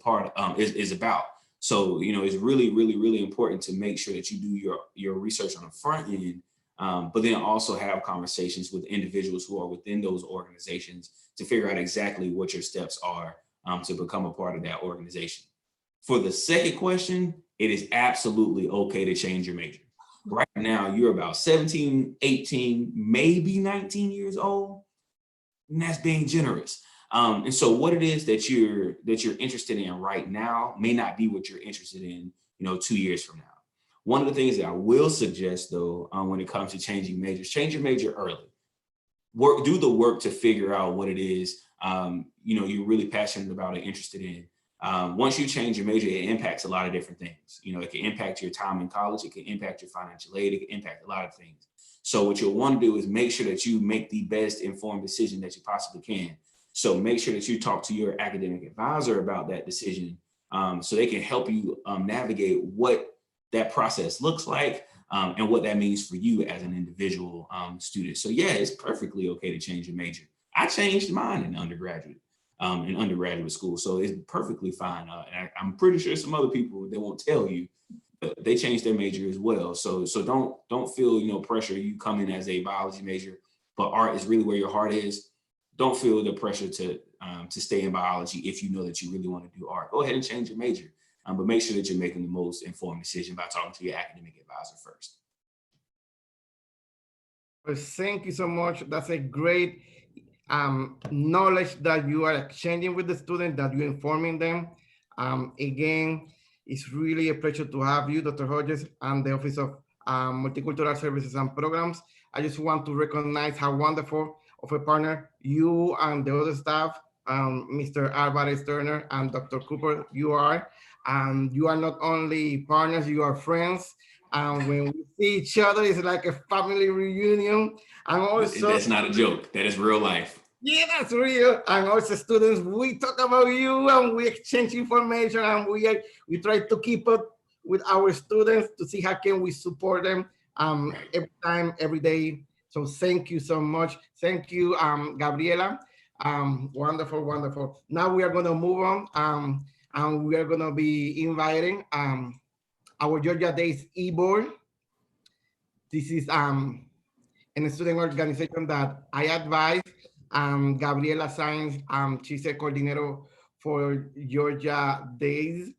[SPEAKER 2] is about. So, it's really, really, really important to make sure that you do your research on the front end, but then also have conversations with individuals who are within those organizations to figure out exactly what your steps are to become a part of that organization. For the second question, it is absolutely okay to change your major. Right now, you're about 17, 18, maybe 19 years old, and that's being generous. And so what it is that you're interested in right now may not be what you're interested in, 2 years from now. One of the things that I will suggest though, when it comes to changing majors, change your major early. Do the work to figure out what it is, you're really passionate about and interested in. Once you change your major, it impacts a lot of different things. It can impact your time in college, it can impact your financial aid, it can impact a lot of things. So what you'll want to do is make sure that you make the best informed decision that you possibly can. So make sure that you talk to your academic advisor about that decision, so they can help you navigate what that process looks like, and what that means for you as an individual student. So yeah, it's perfectly okay to change your major. I changed mine in undergraduate school, so it's perfectly fine. And I'm pretty sure some other people, they won't tell you, but they changed their major as well. So don't feel pressure. You come in as a biology major, but art is really where your heart is. Don't feel the pressure to stay in biology if you know that you really want to do art. Go ahead and change your major. But make sure that you're making the most informed decision by talking to your academic advisor first.
[SPEAKER 1] Well, thank you so much. That's a great knowledge that you are exchanging with the student, that you're informing them. Again, it's really a pleasure to have you, Dr. Hodges, and the Office of Multicultural Services and Programs. I just want to recognize how wonderful of a partner you and the other staff, Mr. Alvarez Turner and Dr. Cooper, you are. You are not only partners, you are friends. And when we see each other, it's like a family reunion. And also,
[SPEAKER 2] that's not a joke. That is real life.
[SPEAKER 1] Yeah, that's real. And also, students, we talk about you and we exchange information, and we try to keep up with our students to see how can we support them every time, every day. So thank you so much. Thank you, Gabriela. Wonderful, wonderful. Now we are going to move on, and we are going to be inviting our Georgia Days e-board. This is a student organization that I advise. Gabriela Sainz, she's a coordinator for Georgia Days.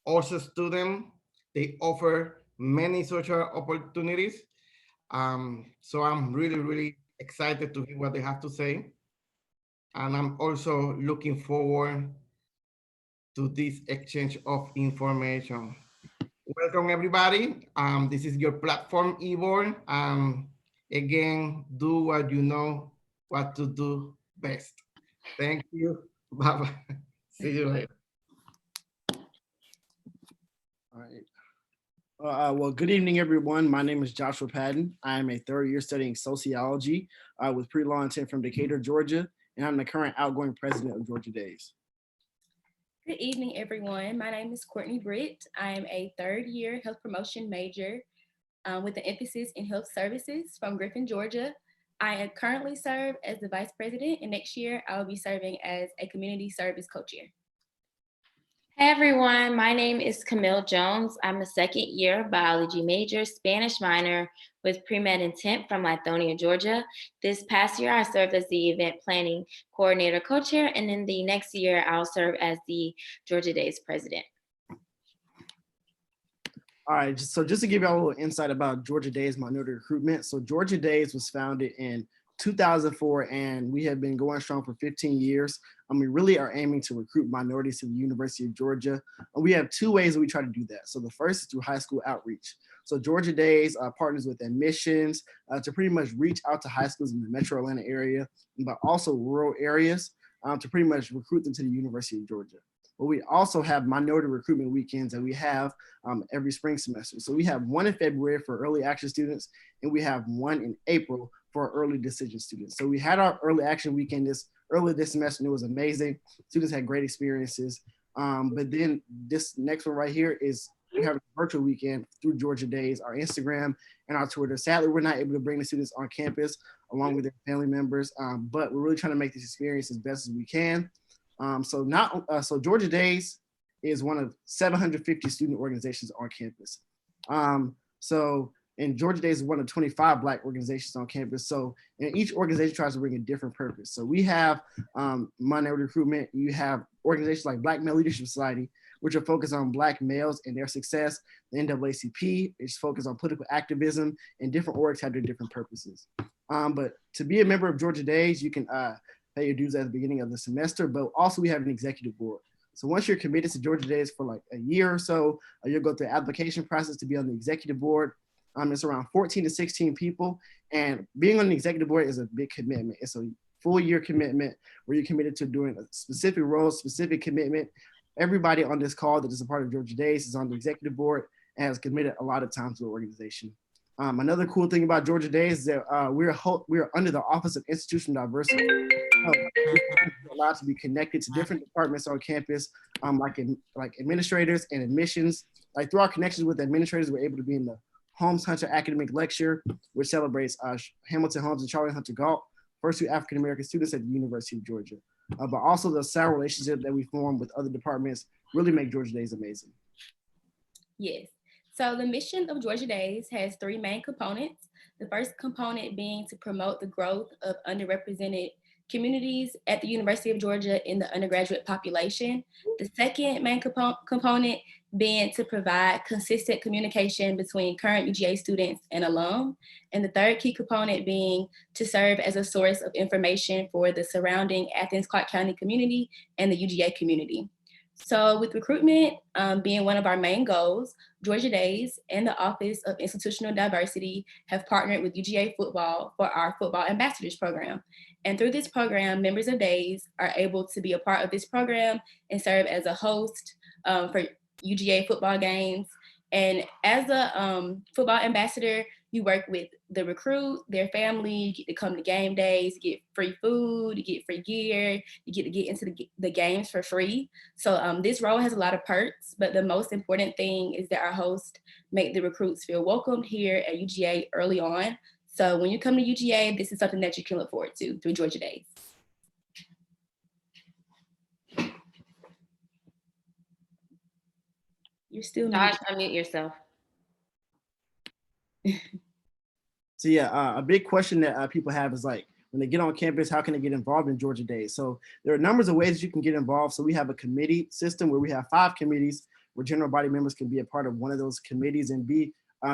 [SPEAKER 1] Also student, they offer many social opportunities. So I'm really, really excited to hear what they have to say. And I'm also looking forward to this exchange of information. Welcome everybody. This is your platform, e-board. Again, do what you know what to do best. Thank you. Bye-bye. See you later.
[SPEAKER 14] All right. Well, good evening, everyone. My name is Joshua Patton. I am a third year studying sociology with pre-law intent from Decatur, Georgia, and I'm the current outgoing president of Georgia Days.
[SPEAKER 15] Good evening, everyone. My name is Courtney Britt. I am a third year health promotion major with an emphasis in health services from Griffin, Georgia. I currently serve as the vice president, and next year I will be serving as a community service co-chair.
[SPEAKER 16] Hey everyone, my name is Camille Jones. I'm a second year biology major, Spanish minor with pre-med intent from Lithonia, Georgia. This past year, I served as the event planning coordinator co-chair, and in the next year, I'll serve as the Georgia Days president.
[SPEAKER 14] All right, so just to give you all a little insight about Georgia Days minority recruitment. So Georgia Days was founded in 2004, and we have been going strong for 15 years. And we really are aiming to recruit minorities to the University of Georgia. And we have two ways that we try to do that. So the first is through high school outreach. So Georgia Days partners with admissions to pretty much reach out to high schools in the metro Atlanta area, but also rural areas to pretty much recruit them to the University of Georgia. But we also have minority recruitment weekends that we have every spring semester. So we have one in February for early action students, and we have one in April for early decision students. So we had our early action weekend early this semester, and it was amazing. Students had great experiences. But then this next one right here is we have a virtual weekend through Georgia Days, our Instagram and our Twitter. Sadly, we're not able to bring the students on campus along with their family members, but we're really trying to make this experience as best as we can. So Georgia Days is one of 750 student organizations on campus. And Georgia Days is one of 25 Black organizations on campus. So and each organization tries to bring a different purpose. So we have minority recruitment. You have organizations like Black Male Leadership Society, which are focused on Black males and their success. The NAACP is focused on political activism, and different orgs have their different purposes. But to be a member of Georgia Days, you can pay your dues at the beginning of the semester, but also we have an executive board. So once you're committed to Georgia Days for like a year or so, you'll go through the application process to be on the executive board. It's around 14 to 16 people, and being on the executive board is a big commitment. It's a full year commitment where you're committed to doing a specific role, specific commitment. Everybody on this call that is a part of Georgia Days is on the executive board and has committed a lot of time to the organization. Another cool thing about Georgia Days is that we're under the Office of Institutional Diversity. We're allowed to be connected to different departments on campus, like administrators and admissions. Like through our connections with administrators, we're able to be in the Holmes Hunter Academic Lecture, which celebrates Hamilton Holmes and Charlie Hunter Galt, first two African-American students at the University of Georgia. But also the sound relationship that we form with other departments really make Georgia Days amazing.
[SPEAKER 15] Yes. So the mission of Georgia Days has three main components. The first component being to promote the growth of underrepresented communities at the University of Georgia in the undergraduate population. The second main component being to provide consistent communication between current UGA students and alum. And the third key component being to serve as a source of information for the surrounding Athens-Clarke County community and the UGA community. So with recruitment being one of our main goals, Georgia Days and the Office of Institutional Diversity have partnered with UGA Football for our Football Ambassadors program. And through this program, members of Days are able to be a part of this program and serve as a host for UGA football games. And as a football ambassador, you work with the recruit, their family, you get to come to game days, you get free food, you get free gear, you get to get into the games for free. So this role has a lot of perks, but the most important thing is that our hosts make the recruits feel welcomed here at UGA early on. So when you come to UGA, this is something that you can look forward to through Georgia Days. You're still
[SPEAKER 16] Josh, unmute yourself.
[SPEAKER 14] So yeah, a big question that people have is like, when they get on campus, how can they get involved in Georgia Days? So there are numbers of ways you can get involved. So we have a committee system where we have 5 committees where general body members can be a part of one of those committees and be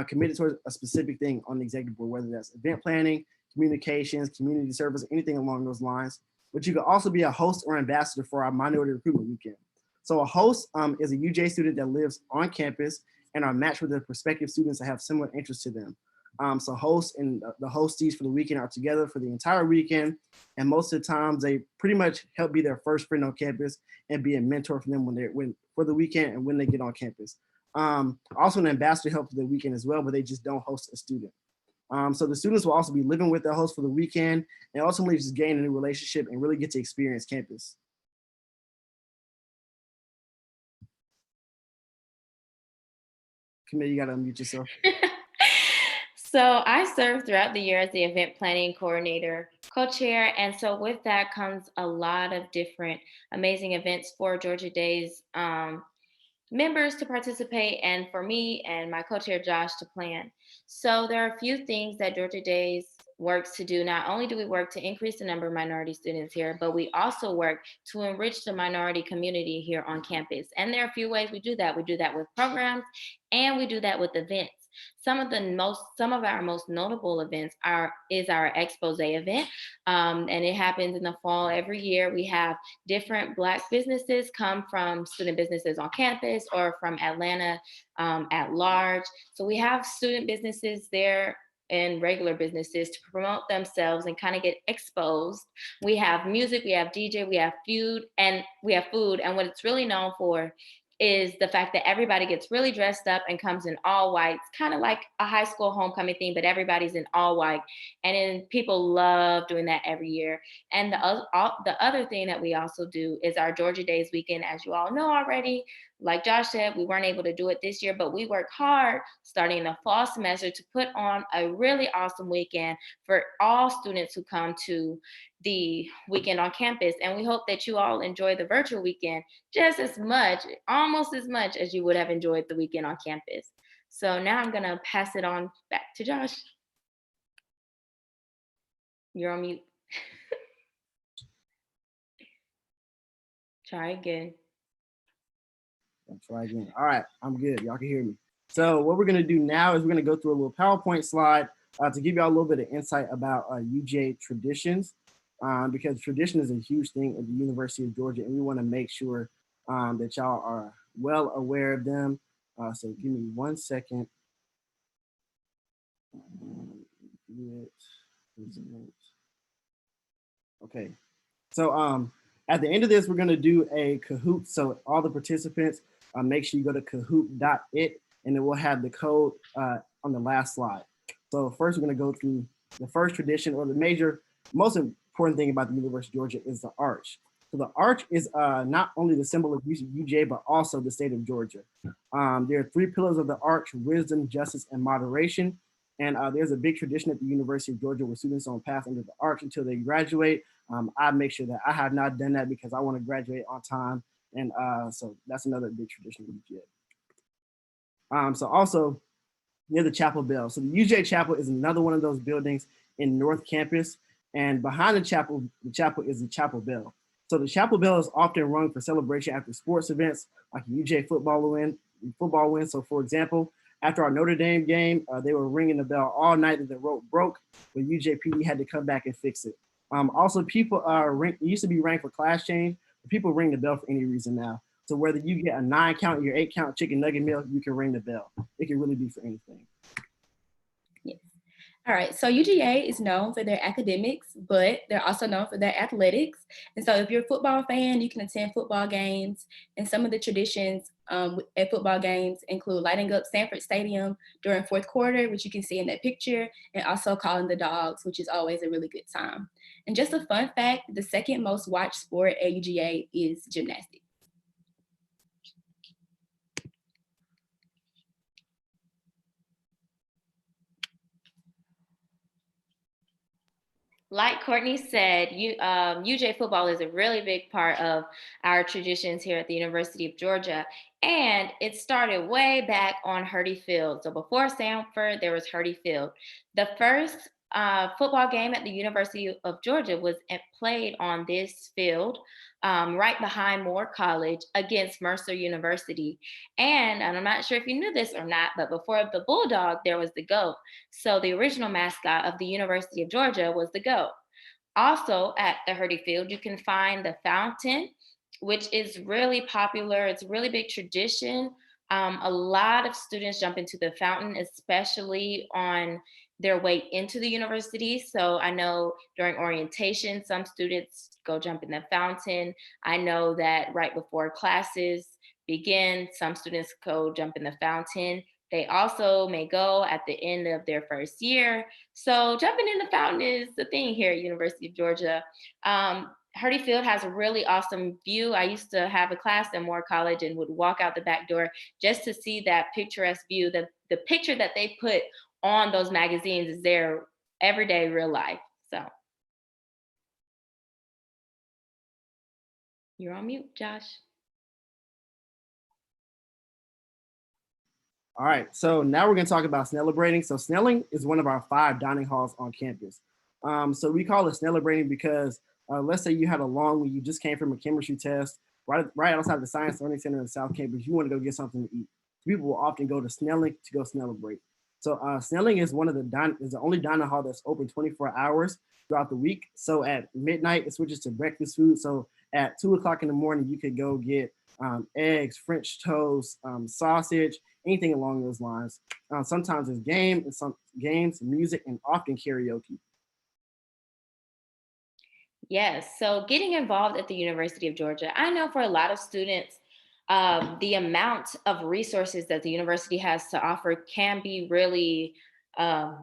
[SPEAKER 14] committed towards a specific thing on the executive board, whether that's event planning, communications, community service, anything along those lines. But you can also be a host or ambassador for our minority recruitment weekend. So a host is a UJ student that lives on campus and are matched with the prospective students that have similar interests to them. So hosts and the hosties for the weekend are together for the entire weekend. And most of the times they pretty much help be their first friend on campus and be a mentor for them for the weekend and when they get on campus. Also an ambassador helps for the weekend as well, but they just don't host a student. So the students will also be living with their host for the weekend and ultimately just gain a new relationship and really get to experience campus. Camille, you gotta unmute yourself.
[SPEAKER 16] So I served throughout the year as the event planning coordinator, co-chair, and so with that comes a lot of different amazing events for Georgia Days members to participate and for me and my co-chair Josh to plan. So there are a few things that Georgia Days works to do. Not only do we work to increase the number of minority students here, but we also work to enrich the minority community here on campus. And there are a few ways we do that. We do that with programs and we do that with events. Some of our most notable events is our expose event, and it happens in the fall every year. We have different Black businesses come from student businesses on campus or from Atlanta at large. So we have student businesses there and regular businesses to promote themselves and kind of get exposed. We have music, we have DJ, we have food, and what it's really known for is the fact that everybody gets really dressed up and comes in all white. It's kind of like a high school homecoming theme, but everybody's in all white. And then people love doing that every year. And the other thing that we also do is our Georgia Days weekend, as you all know already. Like Josh said, we weren't able to do it this year, but we work hard starting the fall semester to put on a really awesome weekend for all students who come to the weekend on campus. And we hope that you all enjoy the virtual weekend just as much, almost as much as you would have enjoyed the weekend on campus. So now I'm gonna pass it on back to Josh. You're on mute. Try again.
[SPEAKER 14] I'll try again. All right, I'm good. Y'all can hear me. So what we're gonna do now is we're gonna go through a little PowerPoint slide to give y'all a little bit of insight about UGA traditions, because tradition is a huge thing at the University of Georgia, and we want to make sure that y'all are well aware of them. So give me 1 second. Okay. So at the end of this, we're going to do a Kahoot. So all the participants, make sure you go to kahoot.it, and then we'll have the code on the last slide. So first, we're going to go through the first tradition, or the most important thing about the University of Georgia is the arch. So the arch is not only the symbol of UGA, but also the state of Georgia. There are 3 pillars of the arch: wisdom, justice, and moderation. And there's a big tradition at the University of Georgia where students don't pass under the arch until they graduate. I make sure that I have not done that because I want to graduate on time. And so that's another big tradition of UGA. So also near the chapel bell. So the UGA chapel is another one of those buildings in North Campus. And behind the chapel is the chapel bell. So the chapel bell is often rung for celebration after sports events like a UGA football win. So for example, after our Notre Dame game, they were ringing the bell all night and the rope broke, but UGA PD had to come back and fix it. Also, people it used to be ranked for class change, but people ring the bell for any reason now. So whether you get a 9 count or your 8 count chicken nugget meal, you can ring the bell. It can really be for anything.
[SPEAKER 15] Yes. All right, so UGA is known for their academics, but they're also known for their athletics. And so if you're a football fan, you can attend football games. And some of the traditions at football games include lighting up Sanford Stadium during fourth quarter, which you can see in that picture, and also calling the dogs, which is always a really good time. And just a fun fact, the second most watched sport at UGA is gymnastics.
[SPEAKER 16] Like Courtney said, UJ football is a really big part of our traditions here at the University of Georgia. And it started way back on Hurdy Field. So before Sanford, there was Hurdy Field. The first football game at the University of Georgia was played on this field right behind Moore College against Mercer University. And I'm not sure if you knew this or not, but before the Bulldog, there was the goat. So the original mascot of the University of Georgia was the goat. Also at the Hurdy Field, you can find the fountain, which is really popular. It's a really big tradition. A lot of students jump into the fountain, especially on their way into the university. So I know during orientation, some students go jump in the fountain. I know that right before classes begin, some students go jump in the fountain. They also may go at the end of their first year. So jumping in the fountain is the thing here at University of Georgia. Hurdy Field has a really awesome view. I used to have a class at Moore College and would walk out the back door just to see that picturesque view. The picture that they put on those magazines is their everyday real life. So you're on mute, Josh.
[SPEAKER 14] All right, so now we're going to talk about celebrating. So Snelling is one of our 5 dining halls on campus. So we call it celebrating because let's say you had a long week, you just came from a chemistry test, right outside the Science Learning Center in South Campus, you want to go get something to eat. People will often go to Snelling to go celebrate. So Snelling is the only dining hall that's open 24 hours throughout the week. So at midnight, it switches to breakfast food. So at 2 o'clock in the morning, you could go get eggs, French toast, sausage, anything along those lines. Sometimes there's games, music, and often karaoke.
[SPEAKER 16] Yes, so getting involved at the University of Georgia, I know for a lot of students, the amount of resources that the university has to offer can be really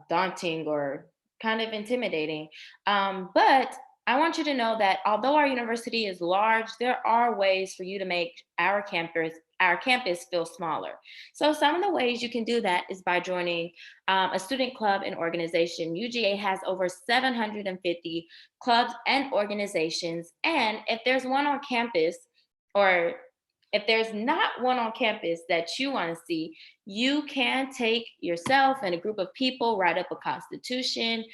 [SPEAKER 16] daunting or kind of intimidating. But I want you to know that although our university is large, there are ways for you to make our campus feel smaller. So some of the ways you can do that is by joining a student club and organization. UGA has over 750 clubs and organizations. And if there's one on campus, or if there's not one on campus that you want to see, you can take yourself and a group of people, write up a constitution,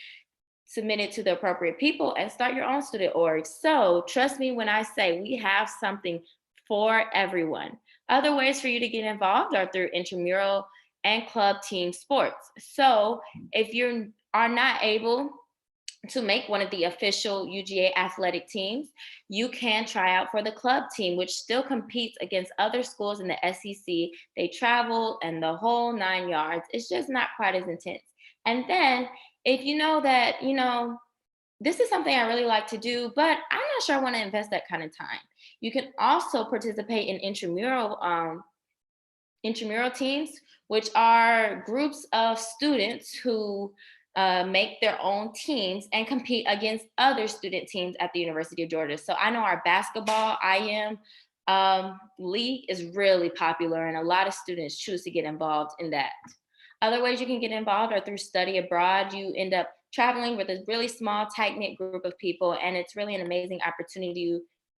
[SPEAKER 16] submit it to the appropriate people, and start your own student org. So trust me when I say we have something for everyone. Other ways for you to get involved are through intramural and club team sports. So if you are not able to make one of the official UGA athletic teams, you can try out for the club team, which still competes against other schools in the SEC. They travel and the whole 9 yards. It's just not quite as intense. And then if you know that, this is something I really like to do, but I'm not sure I want to invest that kind of time, you can also participate in intramural teams, which are groups of students who make their own teams and compete against other student teams at the University of Georgia. So I know our basketball IM league is really popular, and a lot of students choose to get involved in that. Other ways you can get involved are through study abroad. You end up traveling with a really small, tight-knit group of people, and it's really an amazing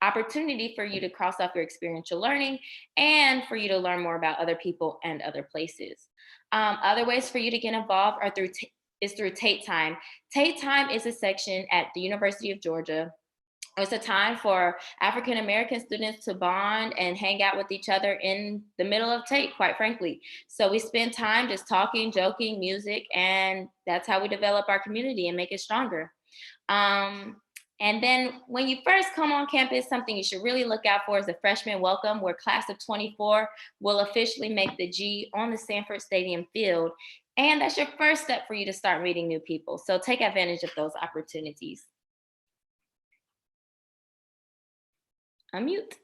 [SPEAKER 16] opportunity for you to cross off your experiential learning and for you to learn more about other people and other places. Other ways for you to get involved are through Tate Time. Tate Time is a section at the University of Georgia. It's a time for African American students to bond and hang out with each other in the middle of Tate, quite frankly. So we spend time just talking, joking, music, and that's how we develop our community and make it stronger. And then when you first come on campus, something you should really look out for is the freshman welcome, where class of 24 will officially make the G on the Sanford Stadium field. And that's your first step for you to start meeting new people. So take advantage of those opportunities. Unmute.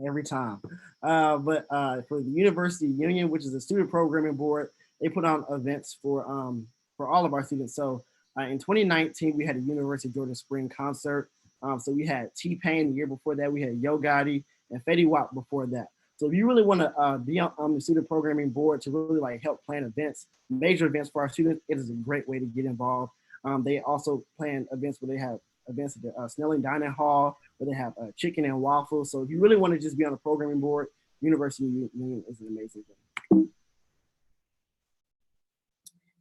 [SPEAKER 14] Every time. But for the University Union, which is the student programming board, they put on events for all of our students. So in 2019, we had a University of Georgia spring concert. So we had T-Pain the year before that. We had Yo Gotti and Fetty Wap before that. So if you really want to be on the student programming board to really like help plan events, major events for our students, it is a great way to get involved. They also plan events where they have events at the Snelling Dining Hall, where they have chicken and waffles. So if you really want to just be on the programming board, University Union is an amazing thing.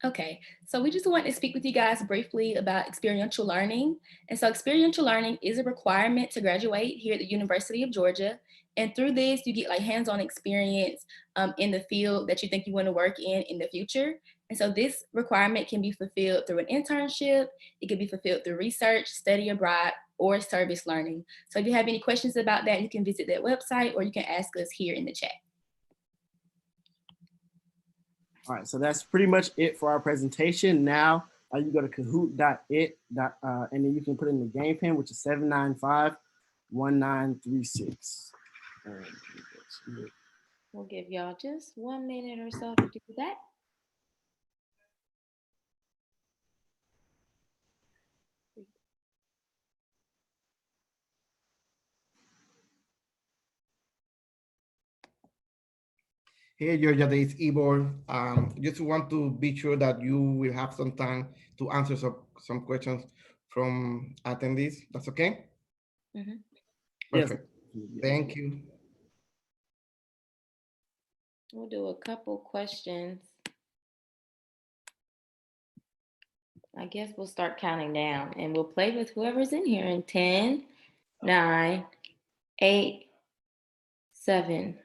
[SPEAKER 15] Okay, so we just want to speak with you guys briefly about experiential learning. And so experiential learning is a requirement to graduate here at the University of Georgia. And through this, you get like hands-on experience in the field that you think you want to work in the future. And so this requirement can be fulfilled through an internship. It can be fulfilled through research, study abroad, or service learning. So if you have any questions about that, you can visit that website or you can ask us here in the chat.
[SPEAKER 14] All right, so that's pretty much it for our presentation. Now you go to kahoot.it, and then you can put in the game pin, which is 795-1936.
[SPEAKER 16] We'll give y'all just 1 minute or so to do that.
[SPEAKER 1] Hey, Georgia, this is Ivor. Just want to be sure that you will have some time to answer some questions from attendees. That's okay?
[SPEAKER 16] Mm-hmm.
[SPEAKER 1] Perfect. Yes. Thank you.
[SPEAKER 16] We'll do a couple questions. I guess we'll start counting down and we'll play with whoever's in here in 10, 9, 8, 7.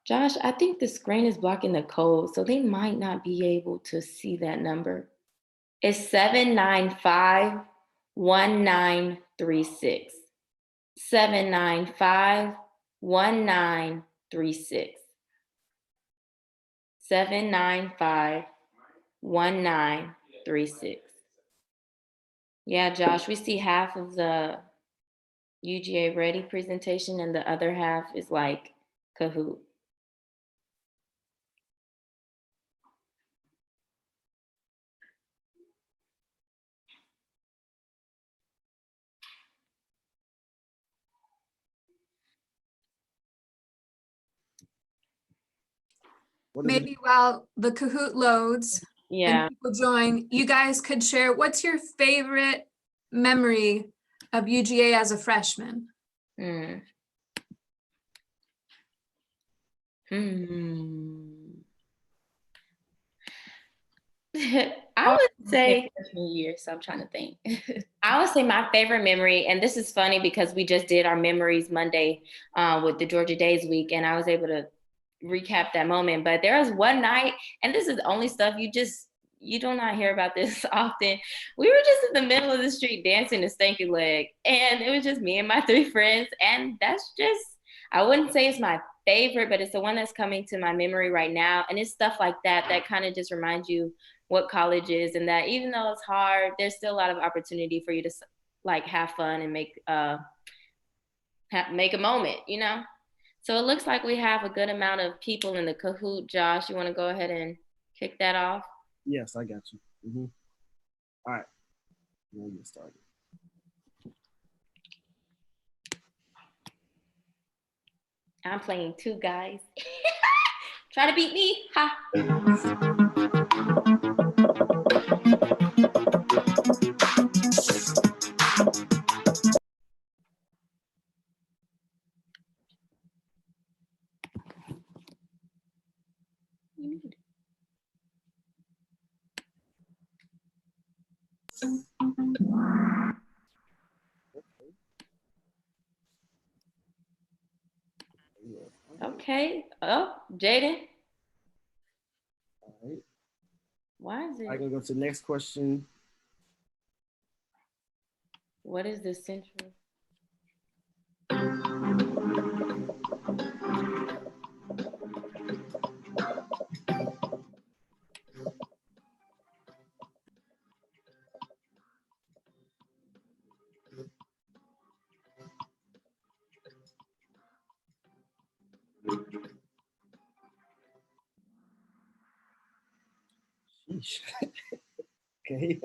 [SPEAKER 16] Josh, I think the screen is blocking the code, so they might not be able to see that number. It's 795-1936. 795-1936. 795-1936. Yeah, Josh, we see half of the UGA Ready presentation, and the other half is like Kahoot.
[SPEAKER 6] Maybe while the Kahoot loads
[SPEAKER 16] Yeah.
[SPEAKER 6] and people join, you guys could share what's your favorite memory of UGA as a freshman?
[SPEAKER 16] I would say
[SPEAKER 15] freshman year, so I'm trying to think.
[SPEAKER 16] I would say my favorite memory, and this is funny because we just did our memories Monday with the Georgia Days week, and I was able to recap that moment. But there was one night, and this is the only stuff you do not hear about this often. We were just in the middle of the street dancing to Stanky Leg, and it was just me and my 3 friends, and that's just, I wouldn't say it's my favorite, but it's the one that's coming to my memory right now. And it's stuff like that that kind of just reminds you what college is, and that even though it's hard, there's still a lot of opportunity for you to like have fun and make a moment, you know? So it looks like we have a good amount of people in the Kahoot. Josh, you want to go ahead and kick that off?
[SPEAKER 14] Yes, I got you. All right, we'll get started.
[SPEAKER 16] I'm playing 2 guys. Try to beat me, ha. Okay. Oh, Jaden.
[SPEAKER 14] All right.
[SPEAKER 16] Why is it?
[SPEAKER 14] I can go to the next question.
[SPEAKER 16] What is the central?
[SPEAKER 14] Sheesh. Okay.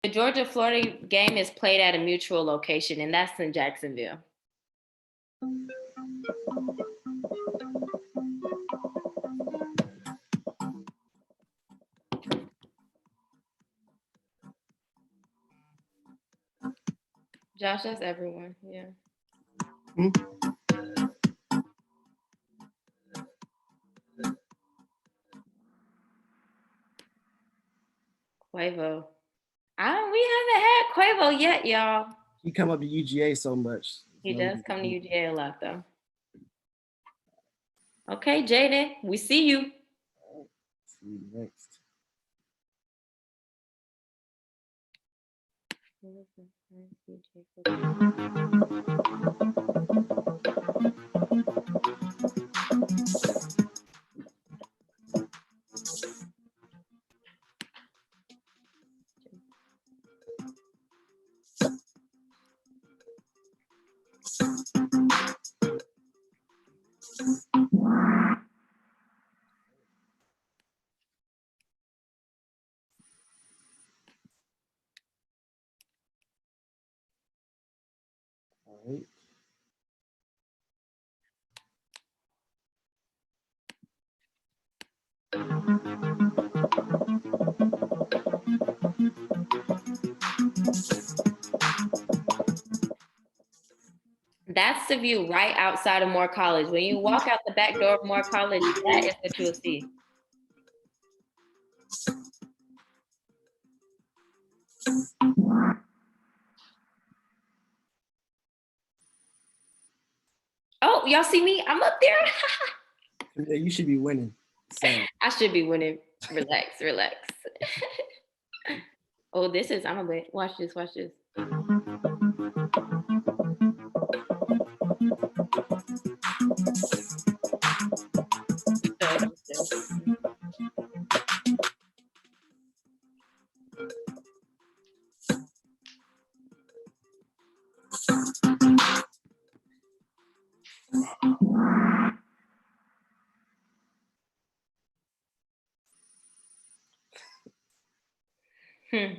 [SPEAKER 16] The Georgia-Florida game is played at a mutual location, and that's in Jacksonville. Josh, that's everyone. Yeah. Quavo. We haven't had Quavo yet, y'all.
[SPEAKER 14] He come up to UGA so much.
[SPEAKER 16] He does come to UGA a lot, though. Okay, Jaden, we see you.
[SPEAKER 14] See you next. All right.
[SPEAKER 16] That's the view right outside of Moore College. When you walk out the back door of Moore College, that is what you'll see. Oh, y'all see me? I'm up there.
[SPEAKER 14] Yeah, you should be winning. So.
[SPEAKER 16] I should be winning. Relax, relax. Oh, this is, I'm gonna wait. Watch this, watch this.
[SPEAKER 14] All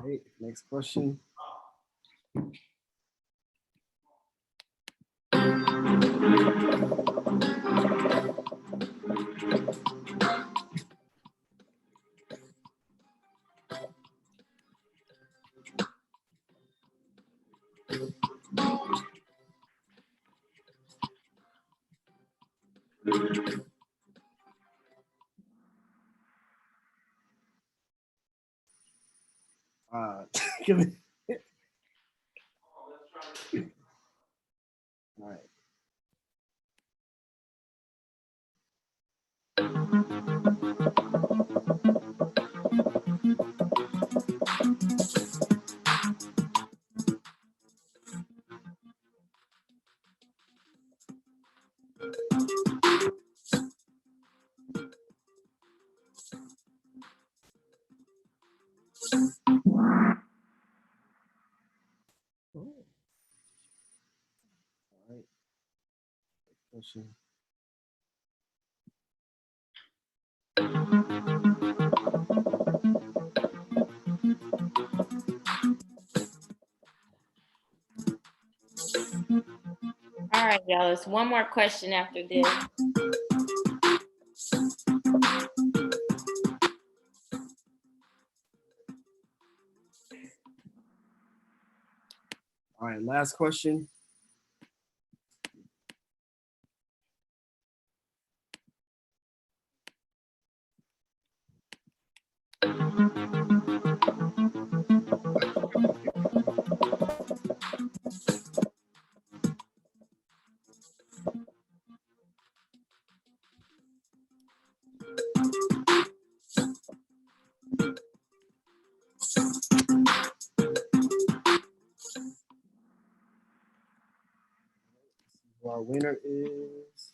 [SPEAKER 14] right, next question. Give me. All right. All right. Question.
[SPEAKER 16] All right, y'all. There's one more question after this.
[SPEAKER 14] All right, last question. Our winner is.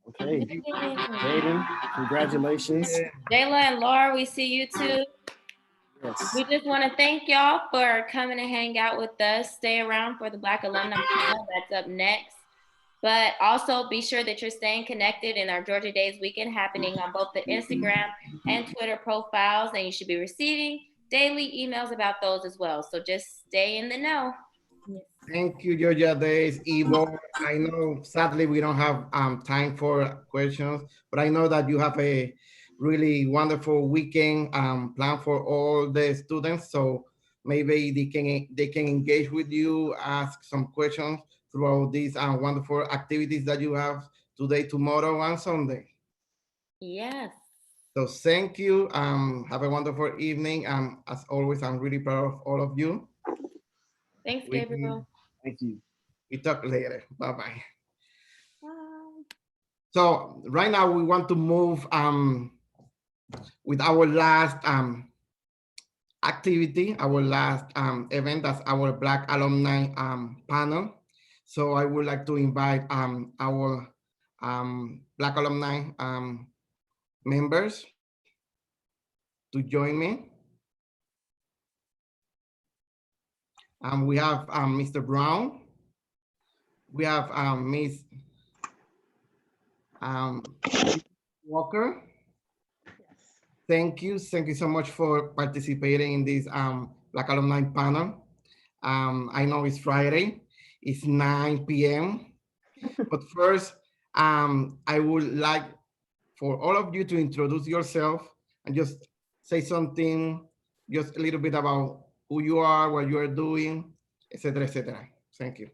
[SPEAKER 14] Okay, Jaden, congratulations.
[SPEAKER 16] Jayla and Laura, we see you too.
[SPEAKER 14] Yes.
[SPEAKER 16] We just want to thank y'all for coming to hang out with us. Stay around for the Black Alumni Panel that's up next. But also be sure that you're staying connected in our Georgia Days weekend happening on both the Instagram and Twitter profiles, and you should be receiving daily emails about those as well. So just stay in the know.
[SPEAKER 1] Thank you, Georgia Days, Ivo. I know, sadly, we don't have time for questions, but I know that you have a really wonderful weekend planned for all the students. So maybe they can engage with you, ask some questions throughout these wonderful activities that you have today, tomorrow, and Sunday.
[SPEAKER 16] Yes.
[SPEAKER 1] So thank you. Have a wonderful evening. As always, I'm really proud of all of you.
[SPEAKER 16] Thanks, Gabriel.
[SPEAKER 14] Thank you.
[SPEAKER 1] We talk later. Bye-bye.
[SPEAKER 16] Bye.
[SPEAKER 1] So right now we want to move with our last activity, our last event. That's our Black Alumni panel. So I would like to invite our Black Alumni members to join me. We have Mr. Brown. We have Miss Walker. Thank you so much for participating in this Black Alumni panel. I know it's Friday, it's 9 p.m. But first, I would like for all of you to introduce yourself and just say something, just a little bit about who you are, what you are doing, etc., etc. Thank you.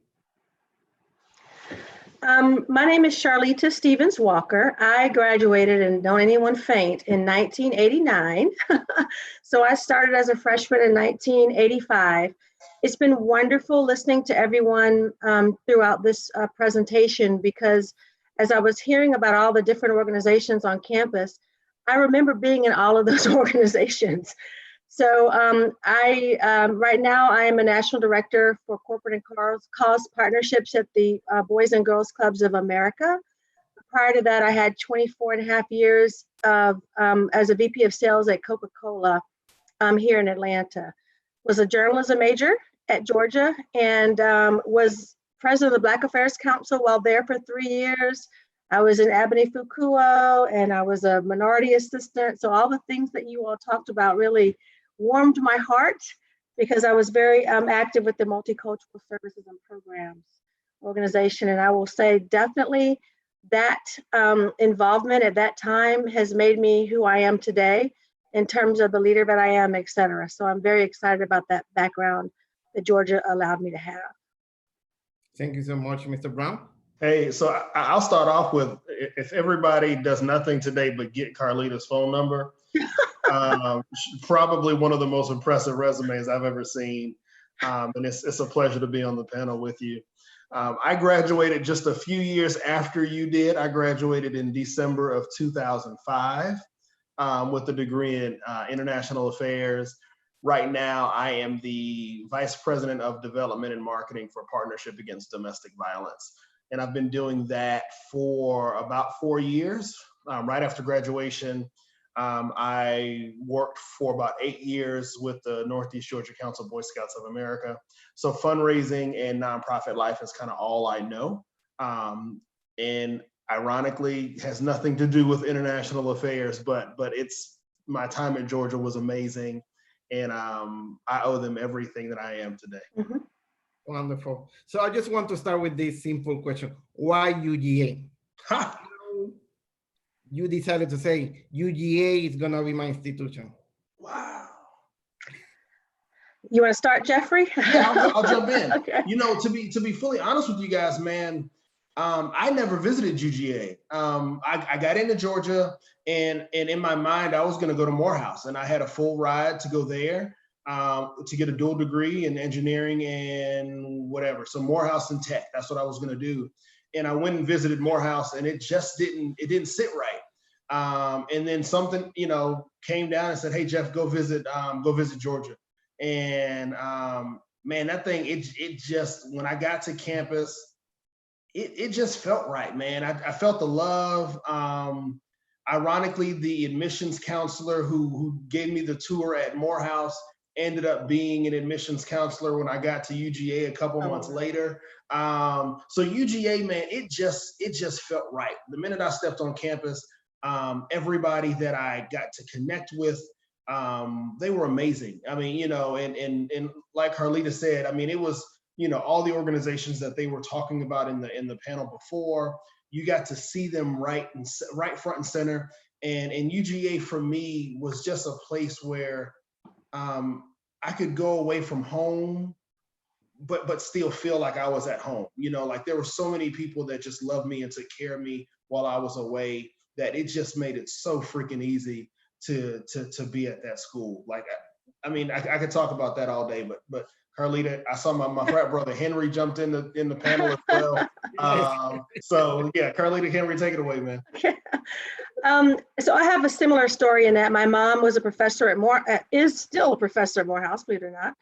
[SPEAKER 17] My name is Charlita Stevens Walker. I graduated, and don't anyone faint, in 1989. So I started as a freshman in 1985. It's been wonderful listening to everyone throughout this presentation, because as I was hearing about all the different organizations on campus, I remember being in all of those organizations. So right now I am a national director for corporate and cause partnerships at the Boys and Girls Clubs of America. Prior to that, I had 24.5 years of, as a VP of sales at Coca-Cola here in Atlanta. Was a journalism major at Georgia and was president of the Black Affairs Council while there for 3 years. I was in Ebony Fukuo, and I was a minority assistant. So all the things that you all talked about really warmed my heart because I was very active with the Multicultural Services and Programs organization. And I will say definitely that involvement at that time has made me who I am today in terms of the leader that I am, et cetera. So I'm very excited about that background that Georgia allowed me to have.
[SPEAKER 1] Thank you so much, Mr. Brown.
[SPEAKER 5] Hey, so I'll start off with, if everybody does nothing today but get Carlita's phone number, probably one of the most impressive resumes I've ever seen. And it's a pleasure to be on the panel with you. I graduated just a few years after you did. I graduated in December of 2005 with a degree in international affairs. Right now, I am the Vice President of Development and Marketing for Partnership Against Domestic Violence. And I've been doing that for about 4 years. Right after graduation, I worked for about 8 years with the Northeast Georgia Council of Boy Scouts of America. So fundraising and nonprofit life is kind of all I know. And ironically, has nothing to do with international affairs, but it's my time at Georgia was amazing. And I owe them everything that I am today.
[SPEAKER 17] Mm-hmm.
[SPEAKER 1] Wonderful. So I just want to start with this simple question. Why UGA? You decided to say UGA is gonna be my institution.
[SPEAKER 5] Wow.
[SPEAKER 17] You want to start, Jeffrey?
[SPEAKER 5] Yeah, I'll jump in.
[SPEAKER 17] Okay.
[SPEAKER 5] You know, to be fully honest with you guys, man, I never visited UGA. I got into Georgia, and in my mind, I was going to go to Morehouse, and I had a full ride to go there to get a dual degree in engineering and whatever. So Morehouse and tech, that's what I was going to do. And I went and visited Morehouse, and it just didn't sit right. And then something, came down and said, "Hey, Jeff, go visit Georgia." And man, that thing, it just, when I got to campus, it just felt right, man. I felt the love. Ironically, the admissions counselor who gave me the tour at Morehouse ended up being an admissions counselor when I got to UGA a couple months later. So UGA, man, it just felt right. The minute I stepped on campus, everybody that I got to connect with, they were amazing. I mean, and like Carlita said, I mean, it was, all the organizations that they were talking about in the panel before, you got to see them right front and center. And UGA for me was just a place where I could go away from home, but still feel like I was at home. Like there were so many people that just loved me and took care of me while I was away that it just made it so freaking easy to be at that school. Like, I mean, I could talk about that all day, but Carlita, I saw my frat brother Henry jumped in the panel as well. So yeah, Carlita, Henry, take it away, man.
[SPEAKER 17] So I have a similar story in that my mom was a professor is still a professor at Morehouse, believe it or not.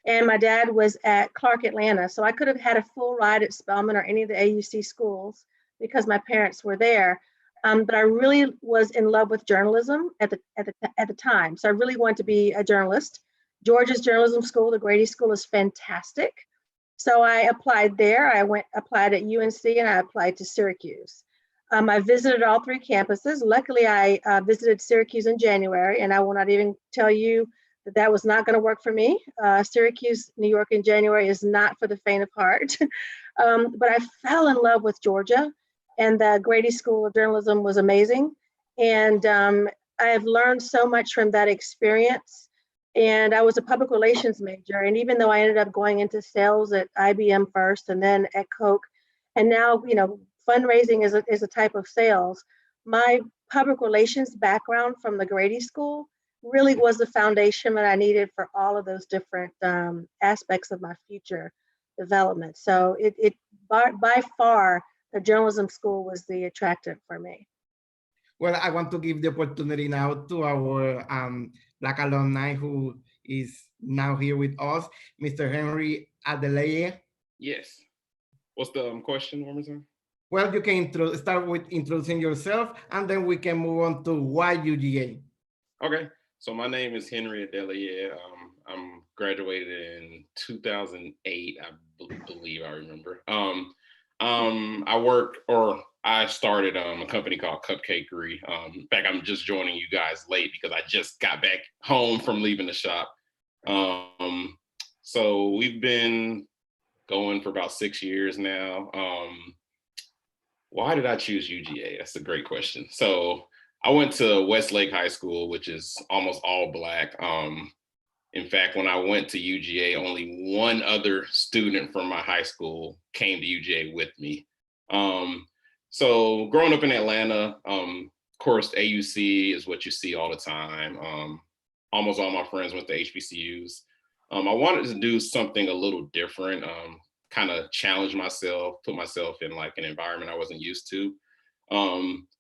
[SPEAKER 17] And my dad was at Clark Atlanta. So I could have had a full ride at Spelman or any of the AUC schools because my parents were there. But I really was in love with journalism at the time. So I really wanted to be a journalist. Georgia's journalism school, the Grady School, is fantastic. So I applied there. I applied at UNC and I applied to Syracuse. I visited all 3 campuses. Luckily, I visited Syracuse in January, and I will not even tell you that was not going to work for me. Syracuse, New York in January is not for the faint of heart. But I fell in love with Georgia, and the Grady School of Journalism was amazing. And I have learned so much from that experience. And I was a public relations major. And even though I ended up going into sales at IBM first and then at Coke, and now, fundraising is a type of sales, my public relations background from the Grady School really was the foundation that I needed for all of those different aspects of my future development. So it by far, the journalism school was the attractive for me.
[SPEAKER 1] Well, I want to give the opportunity now to our Black alumni who is now here with us, Mr. Henry Adeleye.
[SPEAKER 18] Yes. What's the question one more time?
[SPEAKER 1] Well, you can start with introducing yourself, and then we can move on to why UGA.
[SPEAKER 18] Okay. So my name is Henry Adeleye. I'm graduated in 2008, I believe I remember. I started a company called Cupcakery. In fact, I'm just joining you guys late because I just got back home from leaving the shop. So we've been going for about 6 years now. Why did I choose UGA? That's a great question. So I went to Westlake High School, which is almost all Black. In fact, when I went to UGA, only one other student from my high school came to UGA with me. So growing up in Atlanta, of course, AUC is what you see all the time. Almost all my friends went to HBCUs. I wanted to do something a little different, kind of challenge myself, put myself in like an environment I wasn't used to.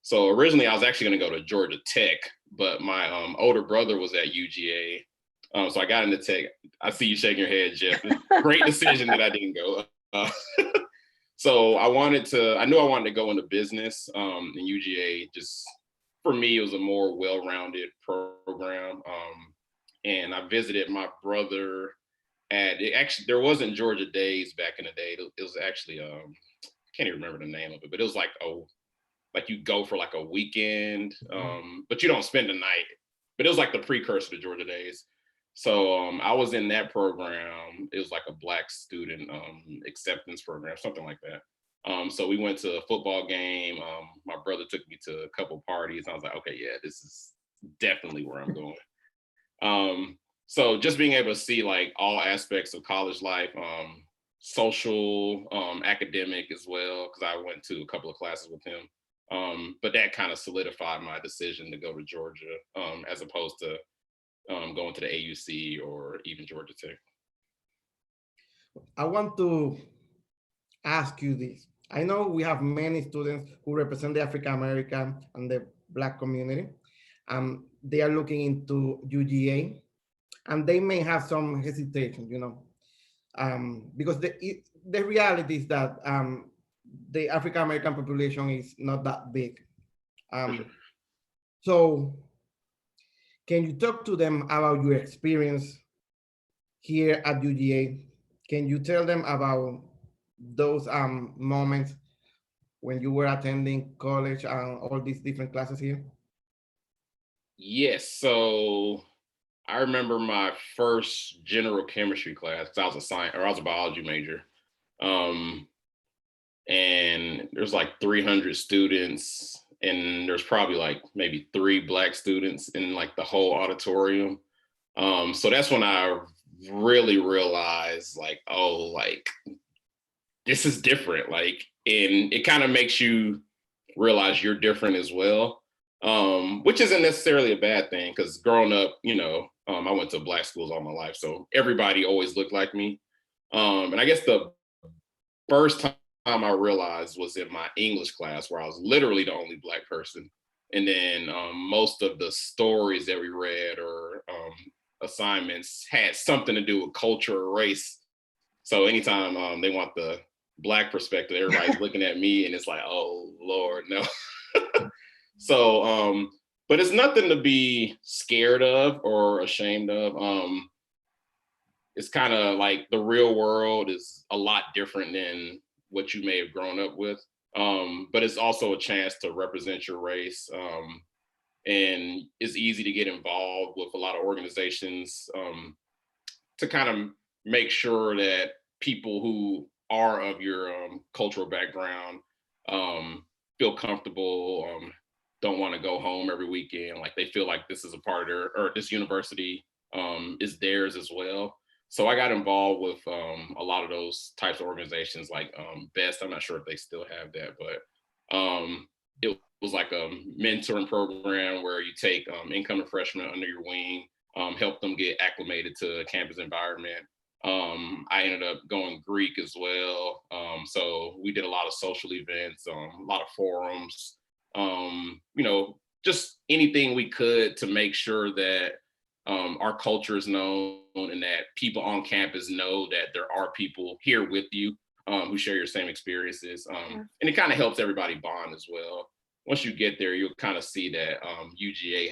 [SPEAKER 18] So originally I was actually gonna go to Georgia Tech, but my older brother was at UGA. So I got into tech. I see you shaking your head, Jeff. Great decision that I didn't go. So I knew I wanted to go into business, and UGA just, for me, it was a more well-rounded program. And I visited my brother there wasn't Georgia Days back in the day. It was actually, I can't even remember the name of it, but it was like you go for like a weekend, but you don't spend the night. But it was like the precursor to Georgia Days. So I was in that program. It was like a Black student acceptance program, something like that. So we went to a football game. My brother took me to a couple parties. I was like, okay, yeah, this is definitely where I'm going. So just being able to see like all aspects of college life, social, academic as well, because I went to a couple of classes with him. But that kind of solidified my decision to go to Georgia, as opposed to going to the AUC or even Georgia Tech.
[SPEAKER 1] I want to ask you this. I know we have many students who represent the African American and the Black community. They are looking into UGA, and they may have some hesitation, because the reality is that the African American population is not that big. So can you talk to them about your experience here at UGA? Can you tell them about those moments when you were attending college and all these different classes here?
[SPEAKER 18] Yes, so I remember my first general chemistry class, because I was a biology major. And there's like 300 students, and there's probably like maybe 3 Black students in like the whole auditorium. So that's when I really realized like, oh, like this is different. Like, and it kind of makes you realize you're different as well. Which isn't necessarily a bad thing, because growing up, I went to Black schools all my life, so everybody always looked like me. And I guess the first time I realized was in my English class, where I was literally the only Black person. And then most of the stories that we read or assignments had something to do with culture or race. So anytime they want the Black perspective, everybody's looking at me, and it's like, oh Lord, no. So, but it's nothing to be scared of or ashamed of. It's kind of like the real world is a lot different than what you may have grown up with. But it's also a chance to represent your race. And it's easy to get involved with a lot of organizations to kind of make sure that people who are of your cultural background feel comfortable, don't want to go home every weekend. Like they feel like this is a part of their, or this university is theirs as well. So I got involved with a lot of those types of organizations, like BEST. I'm not sure if they still have that, but it was like a mentoring program where you take incoming freshmen under your wing, help them get acclimated to a campus environment. I ended up going Greek as well. So we did a lot of social events, a lot of forums, just anything we could to make sure that our culture is known and that people on campus know that there are people here with you who share your same experiences. And it kind of helps everybody bond as well. Once you get there, you'll kind of see that UGA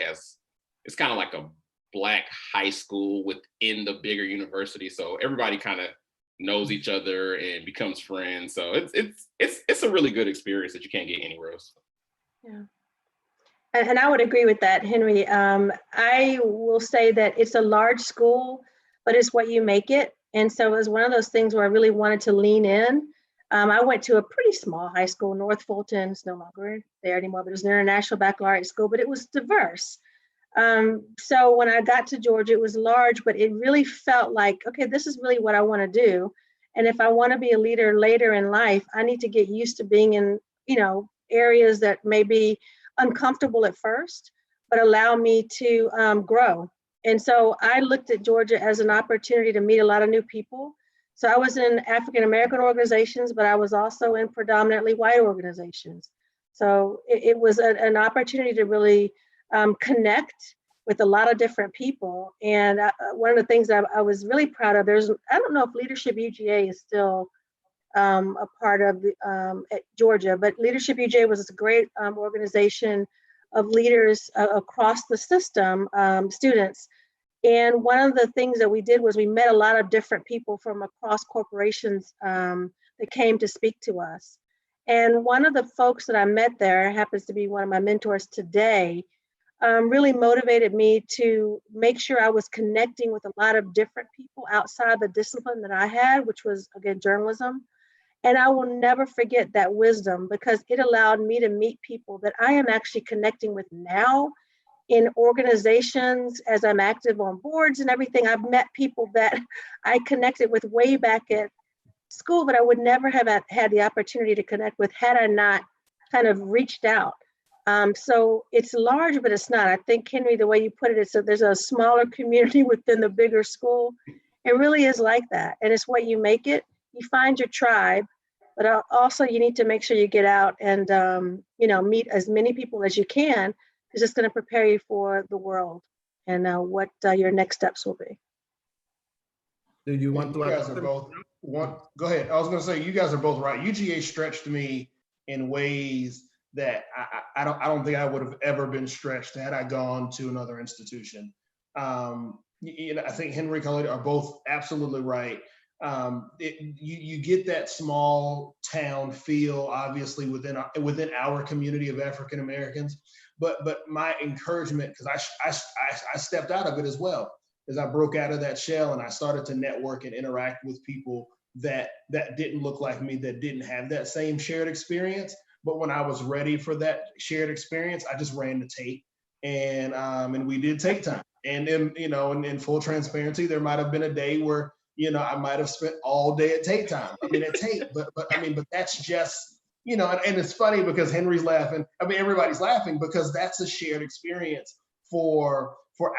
[SPEAKER 18] it's kind of like a Black high school within the bigger university. So everybody kind of knows each other and becomes friends. So it's a really good experience that you can't get anywhere else.
[SPEAKER 17] Yeah. And I would agree with that, Henry. I will say that it's a large school, but it's what you make it. And so it was one of those things where I really wanted to lean in. I went to a pretty small high school, North Fulton. It's no longer there anymore, but it was an international baccalaureate school, but it was diverse. So when I got to Georgia, it was large, but it really felt like, okay, this is really what I want to do. And if I want to be a leader later in life, I need to get used to being in, areas that may be uncomfortable at first, but allow me to grow. And so I looked at Georgia as an opportunity to meet a lot of new people. So I was in African-American organizations, but I was also in predominantly white organizations. So it was an opportunity to really connect with a lot of different people. And one of the things that I was really proud of, I don't know if Leadership UGA is still a part of at Georgia, but Leadership UGA was a great organization of leaders across the system, students. And one of the things that we did was we met a lot of different people from across corporations that came to speak to us. And one of the folks that I met there happens to be one of my mentors today, really motivated me to make sure I was connecting with a lot of different people outside the discipline that I had, which was, again, journalism. And I will never forget that wisdom, because it allowed me to meet people that I am actually connecting with now in organizations as I'm active on boards and everything. I've met people that I connected with way back at school, but I would never have had the opportunity to connect with had I not kind of reached out. So it's large, but it's not. I think, Henry, the way you put it, is that there's a smaller community within the bigger school. It really is like that. And it's what you make it. You find your tribe, but also you need to make sure you get out and, meet as many people as you can, because it's going to prepare you for the world and what your next steps will be.
[SPEAKER 1] Do you want to?
[SPEAKER 5] You guys are both go ahead. I was going to say, you guys are both right. UGA stretched me in ways that I don't think I would have ever been stretched had I gone to another institution. I think Henry and Khalid are both absolutely right. You get that small town feel, obviously, within our community of African Americans. But my encouragement, because I stepped out of it as well, as I broke out of that shell and I started to network and interact with people that didn't look like me, that didn't have that same shared experience. But when I was ready for that shared experience, I just ran the tape, and we did take time. And then, in full transparency, there might have been a day where, I might have spent all day at tape time. At tape, but that's just, and it's funny because Henry's laughing. Everybody's laughing because that's a shared experience for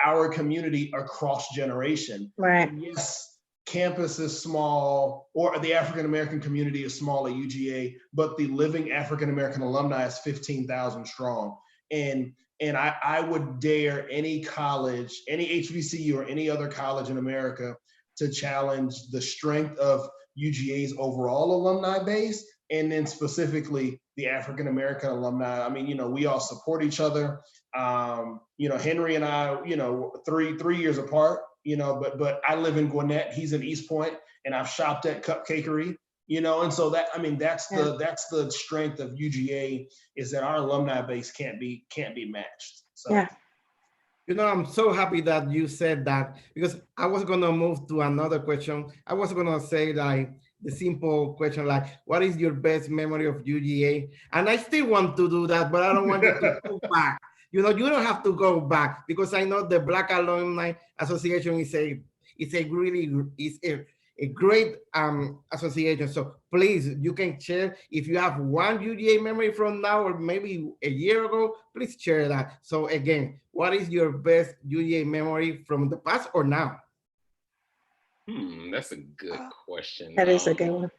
[SPEAKER 5] our community across generation.
[SPEAKER 17] Right.
[SPEAKER 5] And yes, campus is small, or the African American community is small at UGA, but the living African American alumni is 15,000 strong. And I would dare any college, any HBCU or any other college in America to challenge the strength of UGA's overall alumni base, and then specifically the African American alumni. We all support each other. Henry and I, three years apart, but I live in Gwinnett, he's in East Point, and I've shopped at Cupcakery, and so that's the strength of UGA, is that our alumni base can't be matched. So.
[SPEAKER 17] Yeah.
[SPEAKER 1] I'm so happy that you said that, because I was going to move to another question. I was going to say the simple question, like, what is your best memory of UGA? And I still want to do that, but I don't want you to go back. You don't have to go back, because I know the Black Alumni Association is a great association. So please, you can share, if you have one UGA memory from now or maybe a year ago, please share that. So again, what is your best UGA memory from the past or now?
[SPEAKER 18] That's a good question.
[SPEAKER 17] That is a good one.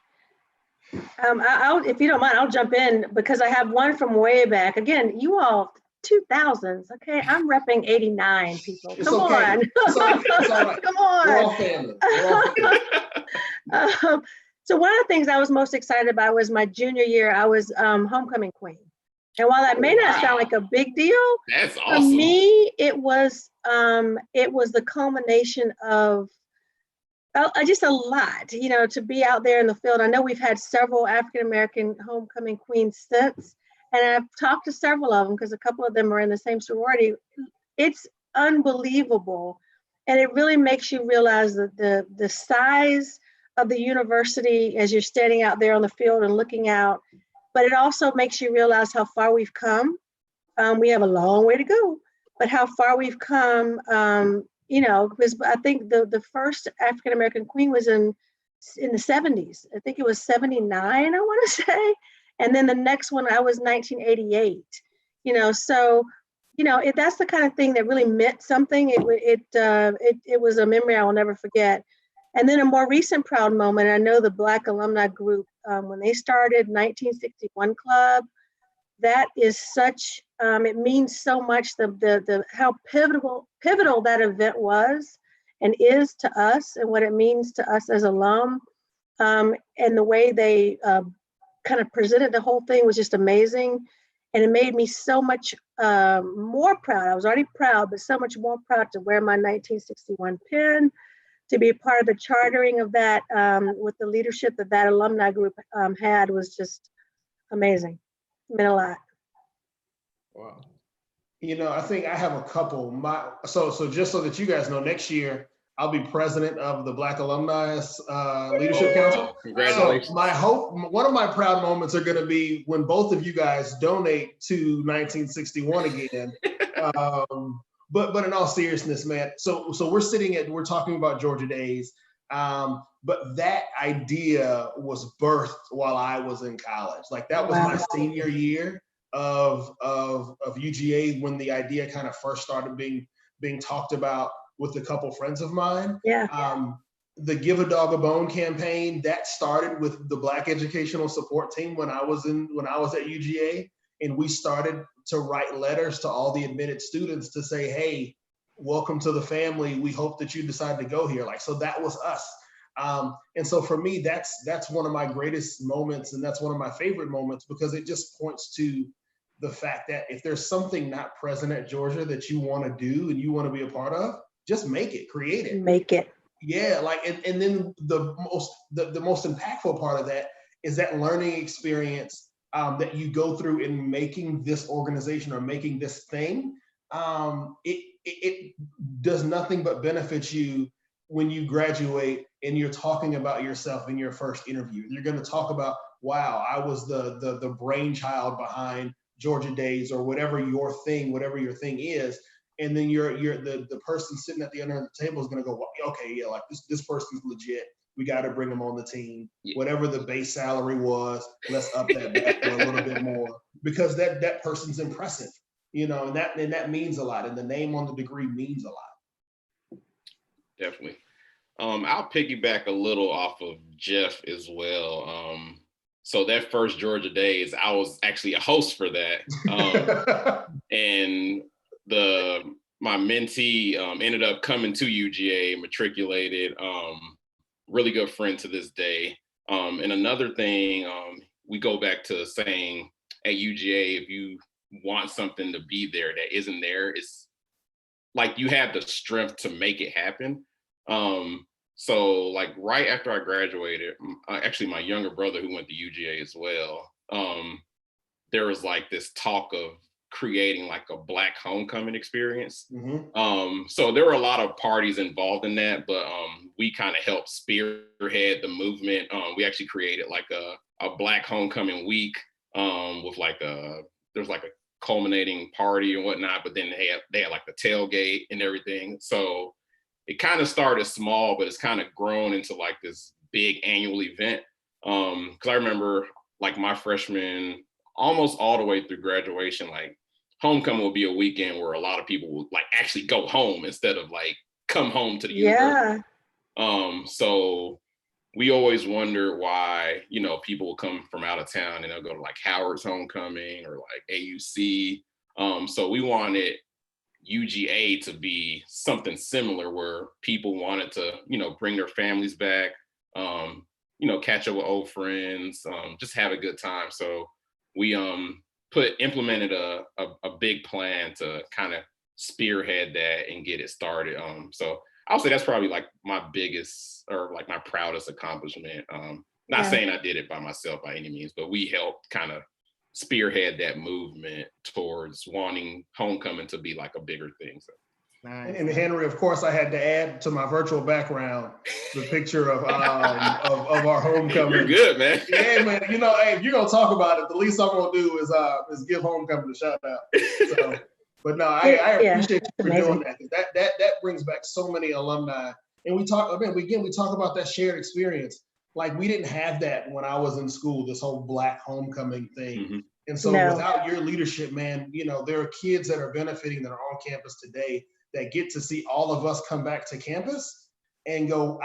[SPEAKER 17] If you don't mind, I'll jump in, because I have one from way back. Again, you all 2000s. Okay, I'm repping 89, people. Come on.
[SPEAKER 5] It's all right.
[SPEAKER 17] Come on.
[SPEAKER 5] We're all family.
[SPEAKER 17] So one of the things I was most excited about was my junior year. I was homecoming queen. And while that may not sound like a big deal,
[SPEAKER 18] that's awesome.
[SPEAKER 17] For me, it was the culmination of just a lot, to be out there in the field. I know we've had several African-American homecoming queens since, and I've talked to several of them because a couple of them are in the same sorority. It's unbelievable. And it really makes you realize that the size of the university as you're standing out there on the field and looking out, but it also makes you realize how far we've come. We have a long way to go, but how far we've come, because I think the first African-American queen was in the 70s. I think it was 79, I want to say. And then the next one, I was 1988, so, that's the kind of thing that really meant something. It was a memory I will never forget. And then a more recent proud moment, I know the Black Alumni Group, when they started 1961 Club, that is such, it means so much, how pivotal that event was and is to us and what it means to us as alum. And the way they kind of presented the whole thing was just amazing. And it made me so much more proud. I was already proud, but so much more proud to wear my 1961 pin, to be a part of the chartering of that with the leadership that alumni group had was just amazing. It meant a lot.
[SPEAKER 5] Wow. I think I have a couple. So just so that you guys know, next year I'll be president of the Black Alumni Leadership Council.
[SPEAKER 18] Congratulations.
[SPEAKER 5] So my hope, one of my proud moments are going to be when both of you guys donate to 1961 again. But in all seriousness, man. So we're talking about Georgia Days. But that idea was birthed while I was in college. Like that was my senior year of UGA when the idea kind of first started being talked about with a couple friends of mine.
[SPEAKER 17] Yeah.
[SPEAKER 5] The Give a Dog a Bone campaign that started with the Black Educational Support Team when I was at UGA, and we started to write letters to all the admitted students to say, hey, welcome to the family. We hope that you decide to go here. Like, so that was us. And so for me, that's one of my greatest moments, and that's one of my favorite moments because it just points to the fact that if there's something not present at Georgia that you want to do and you want to be a part of, just make it, create it.
[SPEAKER 17] Make it.
[SPEAKER 5] Yeah, and then the most impactful part of that is that learning experience that you go through in making this organization or making this thing. It does nothing but benefit you when you graduate and you're talking about yourself in your first interview. You're going to talk about, wow, I was the brainchild behind Georgia Days or whatever your thing is. And then the person sitting at the other end of the table is going to go, okay, yeah, like this person's legit. We got to bring them on the team. Yeah. Whatever the base salary was, let's up that back a little bit more because that person's impressive, and that means a lot. And the name on the degree means a lot.
[SPEAKER 18] Definitely. I'll piggyback a little off of Jeff as well. So that first Georgia Days, I was actually a host for that, and my mentee ended up coming to UGA, matriculated, really good friend to this day. And another thing, we go back to saying at UGA, if you want something to be there that isn't there, it's like you have the strength to make it happen. So like right after I graduated, actually my younger brother who went to UGA as well, there was like this talk of creating like a Black homecoming experience. Mm-hmm. So there were a lot of parties involved in that, but we kind of helped spearhead the movement. We actually created like a Black homecoming week with there's like a culminating party and whatnot, but then they had like the tailgate and everything. So it kind of started small, but it's kind of grown into like this big annual event. Cause I remember like my freshman, almost all the way through graduation, like homecoming will be a weekend where a lot of people will like actually go home instead of like come home to the university. So we always wonder why, people will come from out of town and they'll go to like Howard's homecoming or like AUC. So we wanted UGA to be something similar where people wanted to, bring their families back, catch up with old friends, just have a good time. So we implemented a big plan to kind of spearhead that and get it started. So I'll say that's probably like my biggest or like my proudest accomplishment. Not saying I did it by myself by any means, but we helped kind of spearhead that movement towards wanting homecoming to be like a bigger thing. So.
[SPEAKER 1] Nice.
[SPEAKER 5] And Henry, of course, I had to add to my virtual background the picture of our homecoming.
[SPEAKER 18] You're good, man.
[SPEAKER 5] Yeah, man. You know, hey, if you're gonna talk about it, the least I'm gonna do is give homecoming a shout out. So, but no, I appreciate you for doing that. That brings back so many alumni. And we talk about that shared experience. Like we didn't have that when I was in school, this whole Black homecoming thing.
[SPEAKER 18] Mm-hmm.
[SPEAKER 5] And so without your leadership, man, you know, there are kids that are benefiting that are on campus today that get to see all of us come back to campus and go,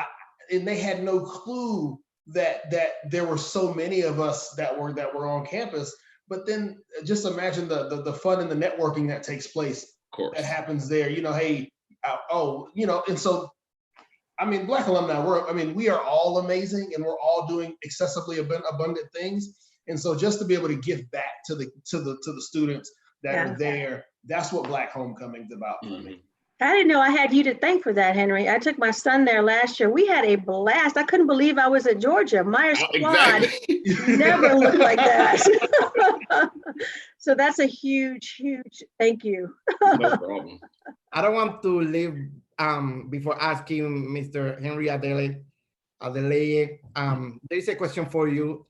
[SPEAKER 5] and they had no clue that there were so many of us that were on campus. But then just imagine the fun and the networking that takes place,
[SPEAKER 18] of course, that
[SPEAKER 5] happens there. You know, hey, you know, and so I mean, Black alumni, we are all amazing and we're all doing excessively abundant things. And so just to be able to give back to the students that are there, that's what Black homecoming's about for me.
[SPEAKER 17] I didn't know I had you to thank for that, Henry. I took my son there last year. We had a blast. I couldn't believe I was at Georgia. Myers Quad never looked like that. So that's a huge, huge thank you.
[SPEAKER 18] No problem.
[SPEAKER 1] I don't want to leave before asking Mr. Henry Adele, there is a question for you.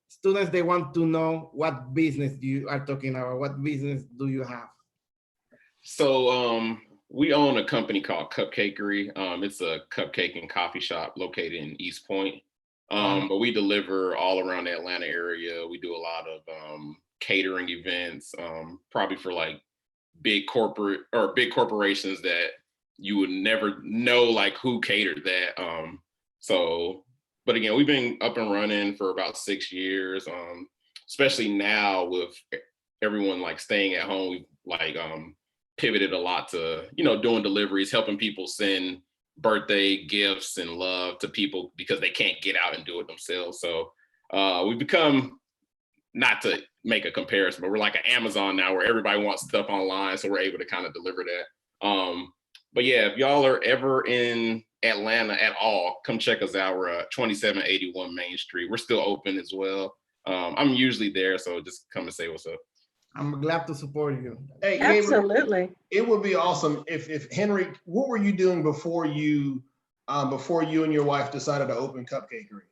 [SPEAKER 1] Students, they want to know what business you are talking about. What business do you have?
[SPEAKER 18] So we own a company called Cupcakery. It's a cupcake and coffee shop located in East Point. But we deliver all around the Atlanta area. We do a lot of catering events, probably for like big corporations that you would never know like who catered that. But again, we've been up and running for about 6 years. Especially now with everyone like staying at home, we've like pivoted a lot to, you know, doing deliveries, helping people send birthday gifts and love to people because they can't get out and do it themselves. So we've become, not to make a comparison, but we're like an Amazon now where everybody wants stuff online. So we're able to kind of deliver that. But yeah, if y'all are ever in Atlanta at all, come check us out. We're at 2781 Main Street. We're still open as well. I'm usually there, so just come and say what's up.
[SPEAKER 1] I'm glad to support you.
[SPEAKER 5] Hey,
[SPEAKER 17] absolutely.
[SPEAKER 5] It would be awesome if Henry, what were you doing before you and your wife decided to open Cupcakery?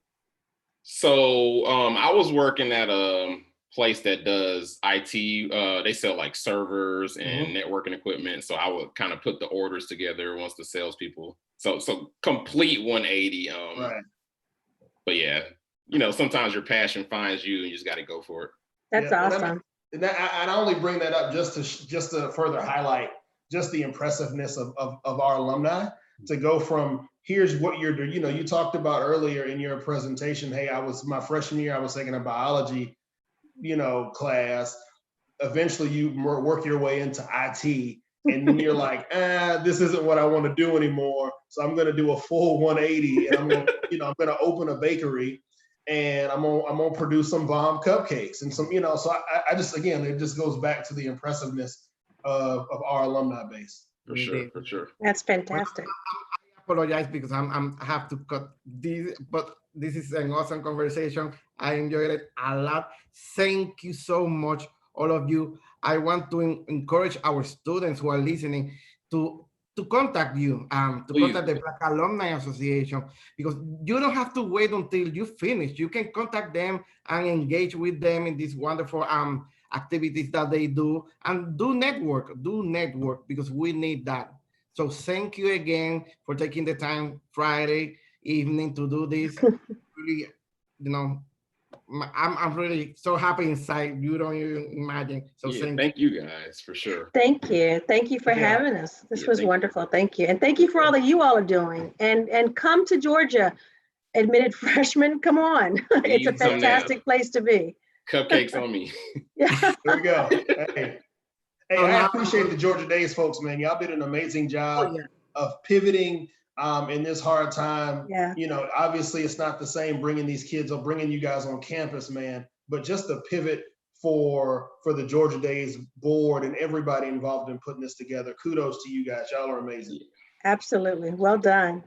[SPEAKER 18] So I was working at a place that does IT. They sell like servers and networking equipment. So I would kind of put the orders together once the salespeople. So complete 180.
[SPEAKER 5] Right.
[SPEAKER 18] But yeah, you know, sometimes your passion finds you and you just got to go for it.
[SPEAKER 17] That's awesome.
[SPEAKER 5] And I only bring that up just to further highlight just the impressiveness of our alumni, to go from here's what you're doing. You know, you talked about earlier in your presentation, hey, my freshman year, I was taking a biology, you know, class. Eventually you work your way into IT, and then you're like, this isn't what I want to do anymore. So I'm going to do a full 180, and I'm going to open a bakery, and I'm gonna produce some bomb cupcakes and some, you know. So I just, again, it just goes back to the impressiveness of our alumni base.
[SPEAKER 18] For sure.
[SPEAKER 17] That's fantastic.
[SPEAKER 1] I apologize because I have to cut this, but this is an awesome conversation. I enjoyed it a lot. Thank you so much, all of you. I want to encourage our students who are listening to contact you, contact the Black Alumni Association, because you don't have to wait until you finish. You can contact them and engage with them in these wonderful activities that they do, and do network because we need that. So thank you again for taking the time Friday evening to do this. Really, you know, I'm really so happy inside. You don't even imagine. So
[SPEAKER 18] thank you guys for sure.
[SPEAKER 17] Thank you for having us. This was wonderful. Thank you. And thank you for all that you all are doing. And come to Georgia, admitted freshmen. Come on. It's a fantastic place to be.
[SPEAKER 18] Cupcakes on me.
[SPEAKER 5] There we go. Hey, I appreciate the Georgia Days folks, man. Y'all did an amazing job of pivoting in this hard time. You know, obviously it's not the same bringing these kids or bringing you guys on campus, man, but just the pivot for the Georgia Days board and everybody involved in putting this together. Kudos to you guys. Y'all are amazing.
[SPEAKER 17] Absolutely. Well done.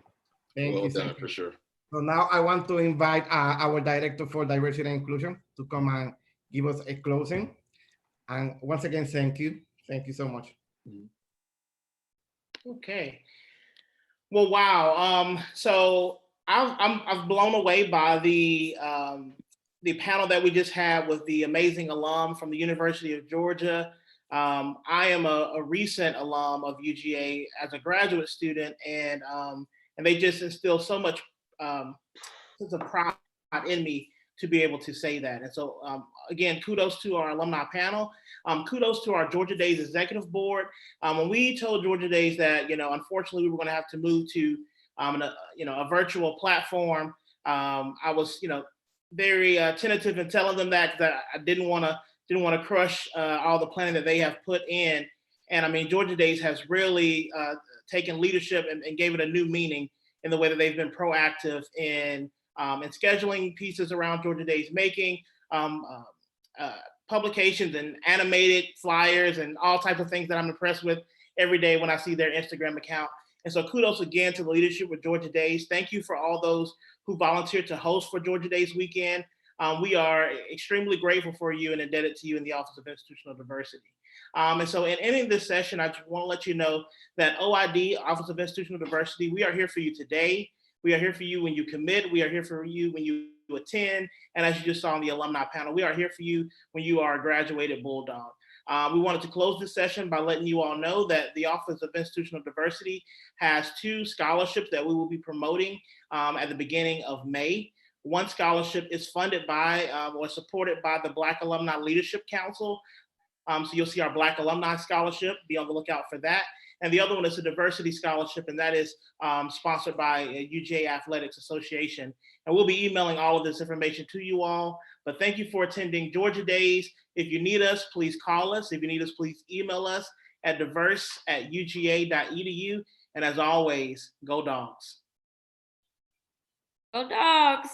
[SPEAKER 1] Thank
[SPEAKER 18] Well
[SPEAKER 1] you.
[SPEAKER 18] done,
[SPEAKER 1] Thank
[SPEAKER 18] for
[SPEAKER 1] you.
[SPEAKER 18] sure.
[SPEAKER 1] So now I want to invite our Director for Diversity and Inclusion to come and give us a closing. And once again, thank you. Thank you so much.
[SPEAKER 7] Okay. Well, wow. So I'm blown away by the panel that we just had with the amazing alum from the University of Georgia. I am a recent alum of UGA as a graduate student, and they just instill so much sense of pride in me to be able to say that. And so, again, kudos to our alumni panel. Kudos to our Georgia Days Executive Board. When we told Georgia Days that, unfortunately we were going to have to move to, a virtual platform, I was, very tentative in telling them that, because I didn't want to crush all the planning that they have put in. And I mean, Georgia Days has really taken leadership and gave it a new meaning in the way that they've been proactive in scheduling pieces around Georgia Days, making publications and animated flyers and all types of things that I'm impressed with every day when I see their Instagram account. And so kudos again to the leadership with Georgia Days. Thank you for all those who volunteered to host for Georgia Days weekend. We are extremely grateful for you and indebted to you in the Office of Institutional Diversity. And so in ending this session, I just want to let you know that OID, Office of Institutional Diversity, we are here for you today. We are here for you when you commit. We are here for you when you attend. And as you just saw on the alumni panel, we are here for you when you are a graduated Bulldog. We wanted to close this session by letting you all know that the Office of Institutional Diversity has 2 scholarships that we will be promoting at the beginning of May. One scholarship is funded by or supported by the Black Alumni Leadership Council. So you'll see our Black Alumni Scholarship, be on the lookout for that. And the other one is a diversity scholarship, and that is sponsored by UGA Athletics Association. And we'll be emailing all of this information to you all. But thank you for attending Georgia Days. If you need us, please call us. If you need us, please email us at diverse@uga.edu. And as always, go Dogs.
[SPEAKER 16] Go Dogs.